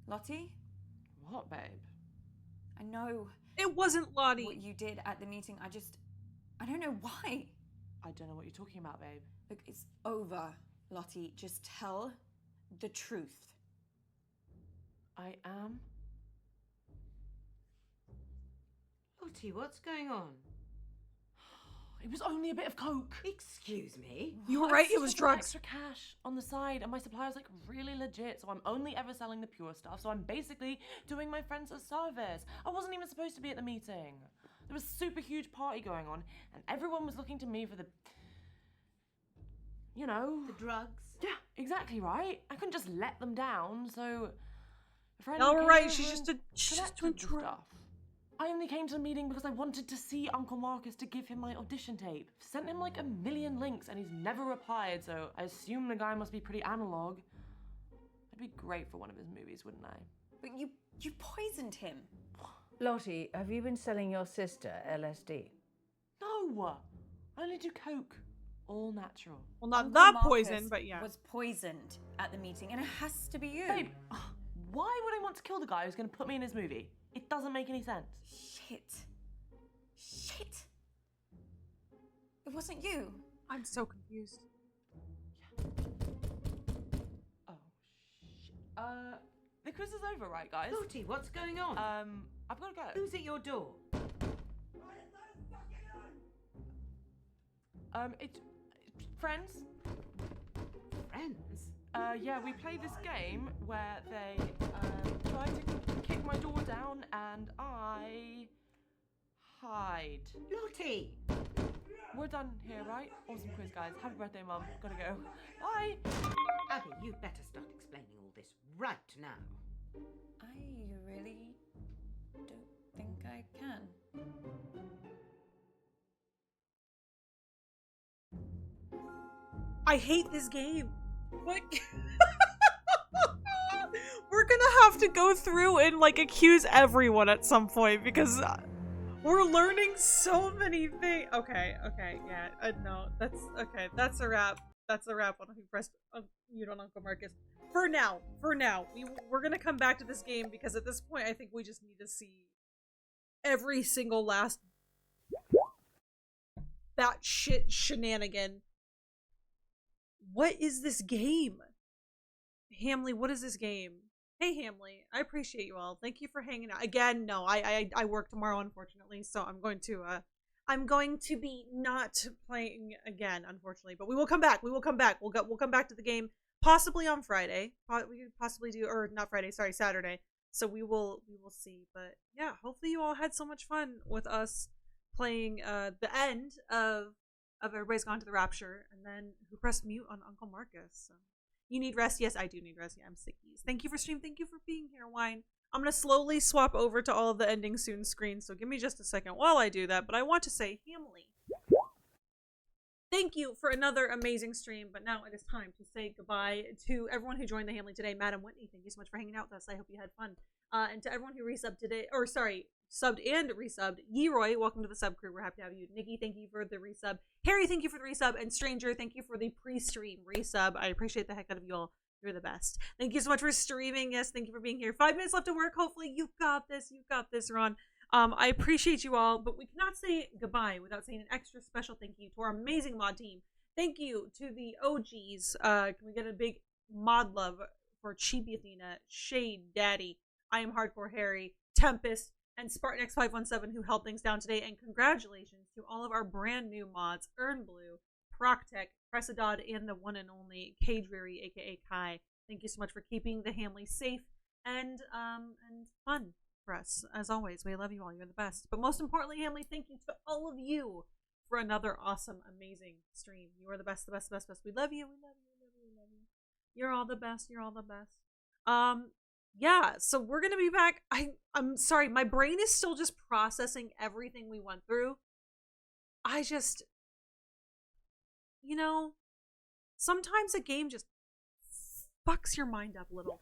Lottie? What, babe? I know. It wasn't Lottie. What you did at the meeting, I don't know why. I don't know what you're talking about, babe. Look, it's over, Lottie. Just tell the truth. I am. Lottie, what's going on? It was only a bit of coke. Excuse me? You were right, It's it was just drugs. Extra cash on the side, and my supplier's like really legit, so I'm only ever selling the pure stuff, so I'm basically doing my friends a service. I wasn't even supposed to be at the meeting. There was a super huge party going on, and everyone was looking to me for the... You know... The drugs? Yeah, exactly right. I couldn't just let them down, so... a friend Y'all were came right, over she's and just collected a the stuff. I only came to the meeting because I wanted to see Uncle Marcus to give him my audition tape. Sent him like a million links and he's never replied, so I assume the guy must be pretty analog. I'd be great for one of his movies, wouldn't I? But you poisoned him. Lottie, have you been selling your sister LSD? No! I only do coke. All natural. Well, not Uncle that Marcus poison, but yeah. was poisoned at the meeting, and it has to be you. Babe, why would I want to kill the guy who's going to put me in his movie? It doesn't make any sense. Shit. It wasn't you. I'm so confused. Oh, shit. The quiz is over, right, guys? Lottie, what's going on? I've got to go. Who's at your door? It's friends. Friends? Yeah, we play this game where they, try to kick my door down and I hide. Lottie! We're done here, right? Awesome quiz, guys. Happy birthday, Mum. Gotta go. Bye! Abby, you'd better start explaining all this right now. I really don't think I can. I hate this game. What? We're gonna have to go through and like accuse everyone at some point because we're learning so many things. Okay, yeah, no, that's okay. That's a wrap. That's a wrap on who pressed mute on Uncle Marcus. For now, we're gonna come back to this game because at this point I think we just need to see every single last batshit shenanigan. What is this game? Hamley, what is this game? Hey Hamley, I appreciate you all. Thank you for hanging out. Again, no, I work tomorrow unfortunately, so I'm going to be not playing again, unfortunately. But we will come back. We'll come back to the game possibly on Friday. We could possibly do, or not Friday, sorry, Saturday. So we will see. But yeah, hopefully you all had so much fun with us playing the end of Everybody's Gone to the Rapture, and then who pressed mute on Uncle Marcus. So. You need rest? Yes, I do need rest. Yeah, I'm sickies. Thank you for stream. Thank you for being here, Wine. I'm going to slowly swap over to all of the ending soon screens, so give me just a second while I do that. But I want to say, Hamley, thank you for another amazing stream. But now it is time to say goodbye to everyone who joined the Hamley today. Madam Whitney, thank you so much for hanging out with us. I hope you had fun. And to everyone who resubbed today, or sorry, subbed and resubbed. Yeroy, welcome to the sub crew. We're happy to have you. Nikki, thank you for the resub. Harry, thank you for the resub. And Stranger, thank you for the pre-stream resub. I appreciate the heck out of you all. You're the best. Thank you so much for streaming. Yes, thank you for being here. 5 minutes left to work. Hopefully you got this. You got this, Ron. I appreciate you all, but we cannot say goodbye without saying an extra special thank you to our amazing mod team. Thank you to the OGs. Can we get a big mod love for Chibi Athena, Shade Daddy, I Am Hardcore Harry, Tempest, and Spartan X517 who held things down today. And congratulations to all of our brand new mods, Earn Blue, Proctech, Presadod, and the one and only K Dreary, aka Kai. Thank you so much for keeping the Hamley safe and fun for us. As always, we love you all. You're the best. But most importantly, Hamley, thank you to all of you for another awesome, amazing stream. You are the best, the best, the best, best. We love you. We love you. We love you. We love you. You're all the best. You're all the best. Yeah, so we're gonna be back. I'm sorry, my brain is still just processing everything we went through. I just, you know, sometimes a game just fucks your mind up a little.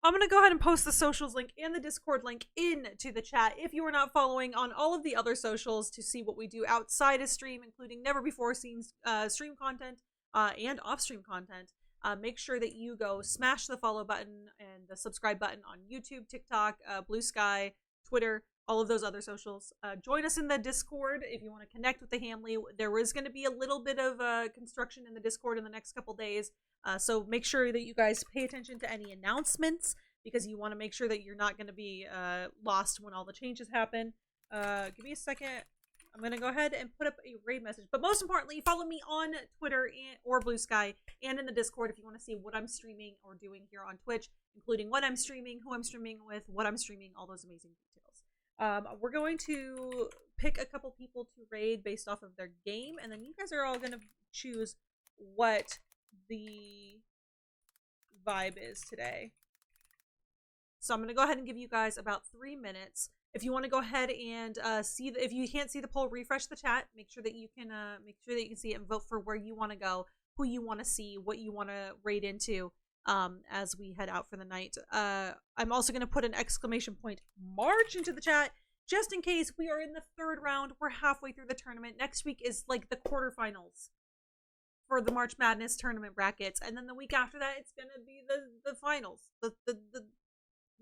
I'm gonna go ahead and post the socials link and the Discord link into the chat if you are not following on all of the other socials to see what we do outside of stream, including never before seen stream content and off-stream content. Make sure that you go smash the follow button and the subscribe button on YouTube, TikTok, Blue Sky, Twitter, all of those other socials. Join us in the Discord if you want to connect with the Hamley. There is going to be a little bit of construction in the Discord in the next couple days, so make sure that you guys pay attention to any announcements, because you want to make sure that you're not going to be lost when all the changes happen. Give me a second. I'm going to go ahead and put up a raid message. But most importantly, follow me on Twitter or Blue Sky and in the Discord if you want to see what I'm streaming or doing here on Twitch, including what I'm streaming, who I'm streaming with, what I'm streaming, all those amazing details. We're going to pick a couple people to raid based off of their game, and then you guys are all going to choose what the vibe is today. So I'm going to go ahead and give you guys about 3 minutes. If you want to go ahead and if you can't see the poll, refresh the chat. Make sure that you can see it and vote for where you want to go, who you want to see, what you want to raid into as we head out for the night. I'm also going to put an exclamation point March into the chat just in case. We are in the 3rd round. We're halfway through the tournament. Next week is like the quarterfinals for the March Madness tournament brackets, and then the week after that it's going to be the finals.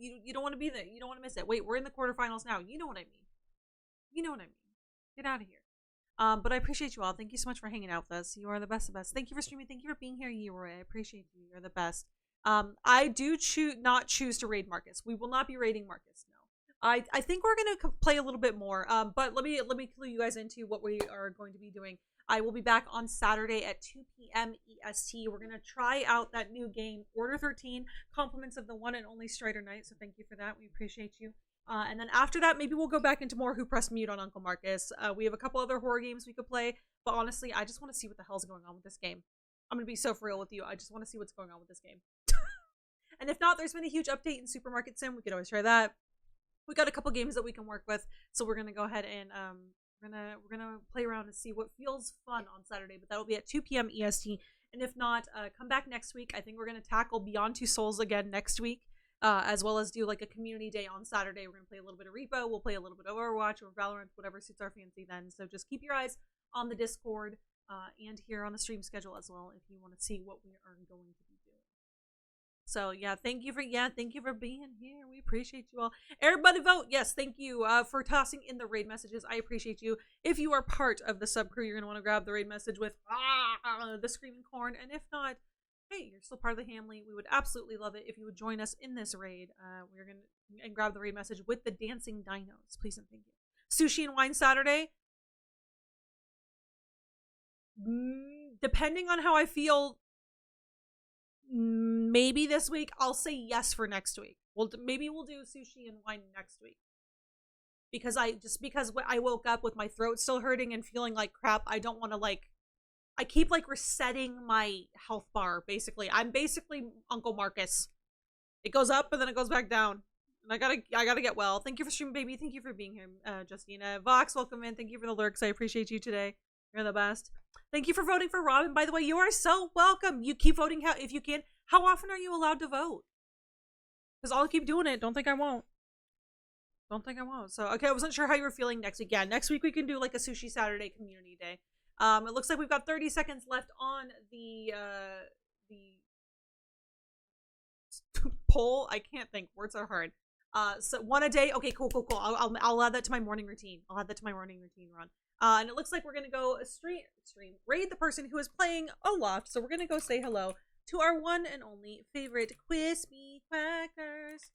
You don't want to be there. You don't want to miss it. Wait, we're in the quarterfinals now. You know what I mean. You know what I mean. Get out of here. But I appreciate you all. Thank you so much for hanging out with us. You are the best of us. Thank you for streaming. Thank you for being here, Leroy. I appreciate you. You're the best. I do not choose to raid Marcus. We will not be raiding Marcus. No. I think we're gonna play a little bit more. But let me clue you guys into what we are going to be doing. I will be back on Saturday at 2 p.m. EST. We're going to try out that new game, Order 13, compliments of the one and only Strider Knight, so thank you for that. We appreciate you. And then after that, maybe we'll go back into more Who Pressed Mute on Uncle Marcus. We have a couple other horror games we could play, but honestly, I just want to see what the hell's going on with this game. I'm going to be so for real with you. I just want to see what's going on with this game. And if not, there's been a huge update in Supermarket Sim. We could always try that. We got a couple games that we can work with, so we're going to go ahead and we're gonna play around and see what feels fun on Saturday, but that'll be at 2 p.m. EST. And if not, come back next week. I think we're gonna tackle Beyond Two Souls again next week, as well as do like a community day on Saturday. We're gonna play a little bit of Repo, we'll play a little bit of Overwatch or Valorant, whatever suits our fancy then. So just keep your eyes on the Discord and here on the stream schedule as well if you want to see what we are going to be doing. So yeah, thank you for being here. We appreciate you all. Everybody vote. Yes, thank you for tossing in the raid messages. I appreciate you. If you are part of the sub crew, you're gonna want to grab the raid message with the screaming corn. And if not, hey, you're still part of the Hamley. We would absolutely love it if you would join us in this raid. We're gonna grab the raid message with the dancing dinos. Please and thank you. Sushi and wine Saturday. Depending on how I feel. Maybe this week. I'll say yes for next week. Maybe we'll do sushi and wine next week, because I woke up with my throat still hurting and feeling like crap. I don't want to I keep resetting my health bar. Basically, I'm basically Uncle Marcus. It goes up and then it goes back down, and I gotta get well. Thank you for streaming, baby. Thank you for being here, Justina. Vox, welcome in. Thank you for the lurks. I appreciate you today. You're the best. Thank you for voting for Robin. By the way, you are so welcome. You keep voting if you can. How often are you allowed to vote? Because I'll keep doing it. Don't think I won't. Don't think I won't. So, okay, I wasn't sure how you were feeling next week. Yeah, next week we can do like a Sushi Saturday community day. It looks like we've got 30 seconds left on the poll. I can't think. Words are hard. So one a day. Okay, cool. I'll add that to my morning routine. Ron. And it looks like we're gonna go stream raid the person who is playing Aloft. So we're gonna go say hello to our one and only favorite Crispy Quackers.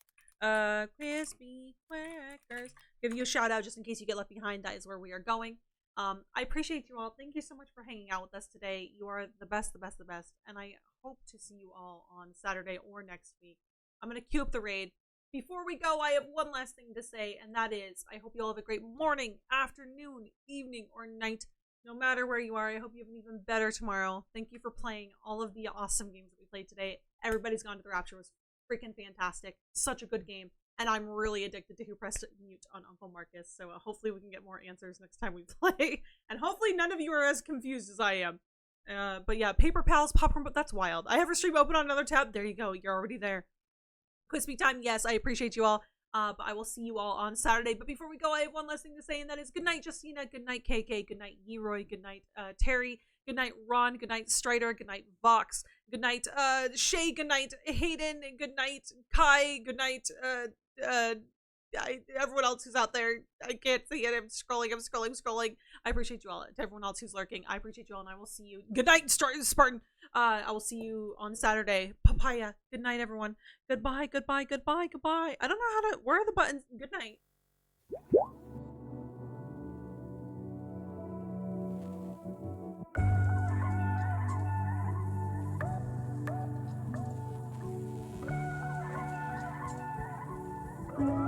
Crispy Quackers. Give you a shout out just in case you get left behind. That is where we are going. I appreciate you all. Thank you so much for hanging out with us today. You are the best. And I hope to see you all on Saturday or next week. I'm gonna queue up the raid. Before we go, I have one last thing to say, and that is, I hope you all have a great morning, afternoon, evening, or night. No matter where you are, I hope you have an even better tomorrow. Thank you for playing all of the awesome games that we played today. Everybody's Gone to the Rapture was freaking fantastic. Such a good game. And I'm really addicted to Who Pressed Mute on Uncle Marcus, so hopefully we can get more answers next time we play. And hopefully none of you are as confused as I am. But yeah, Paper Pals, Popcorn, but that's wild. I have a stream open on another tab. There you go. You're already there. Crispy time, yes, I appreciate you all. But I will see you all on Saturday. But before we go, I have one last thing to say, and that is good night, Justina. Good night, KK. Good night, Yeroy. Good night, Terry. Good night, Ron. Good night, Strider. Good night, Vox. Good night, Shay. Good night, Hayden. Good night, Kai. Good night, everyone else who's out there, I can't see it. I'm scrolling. I appreciate you all. To everyone else who's lurking, I appreciate you all, and I will see you. Good night, Spartan. I will see you on Saturday. Papaya. Good night, everyone. Goodbye. I don't know how to. Where are the buttons? Good night. Thank you.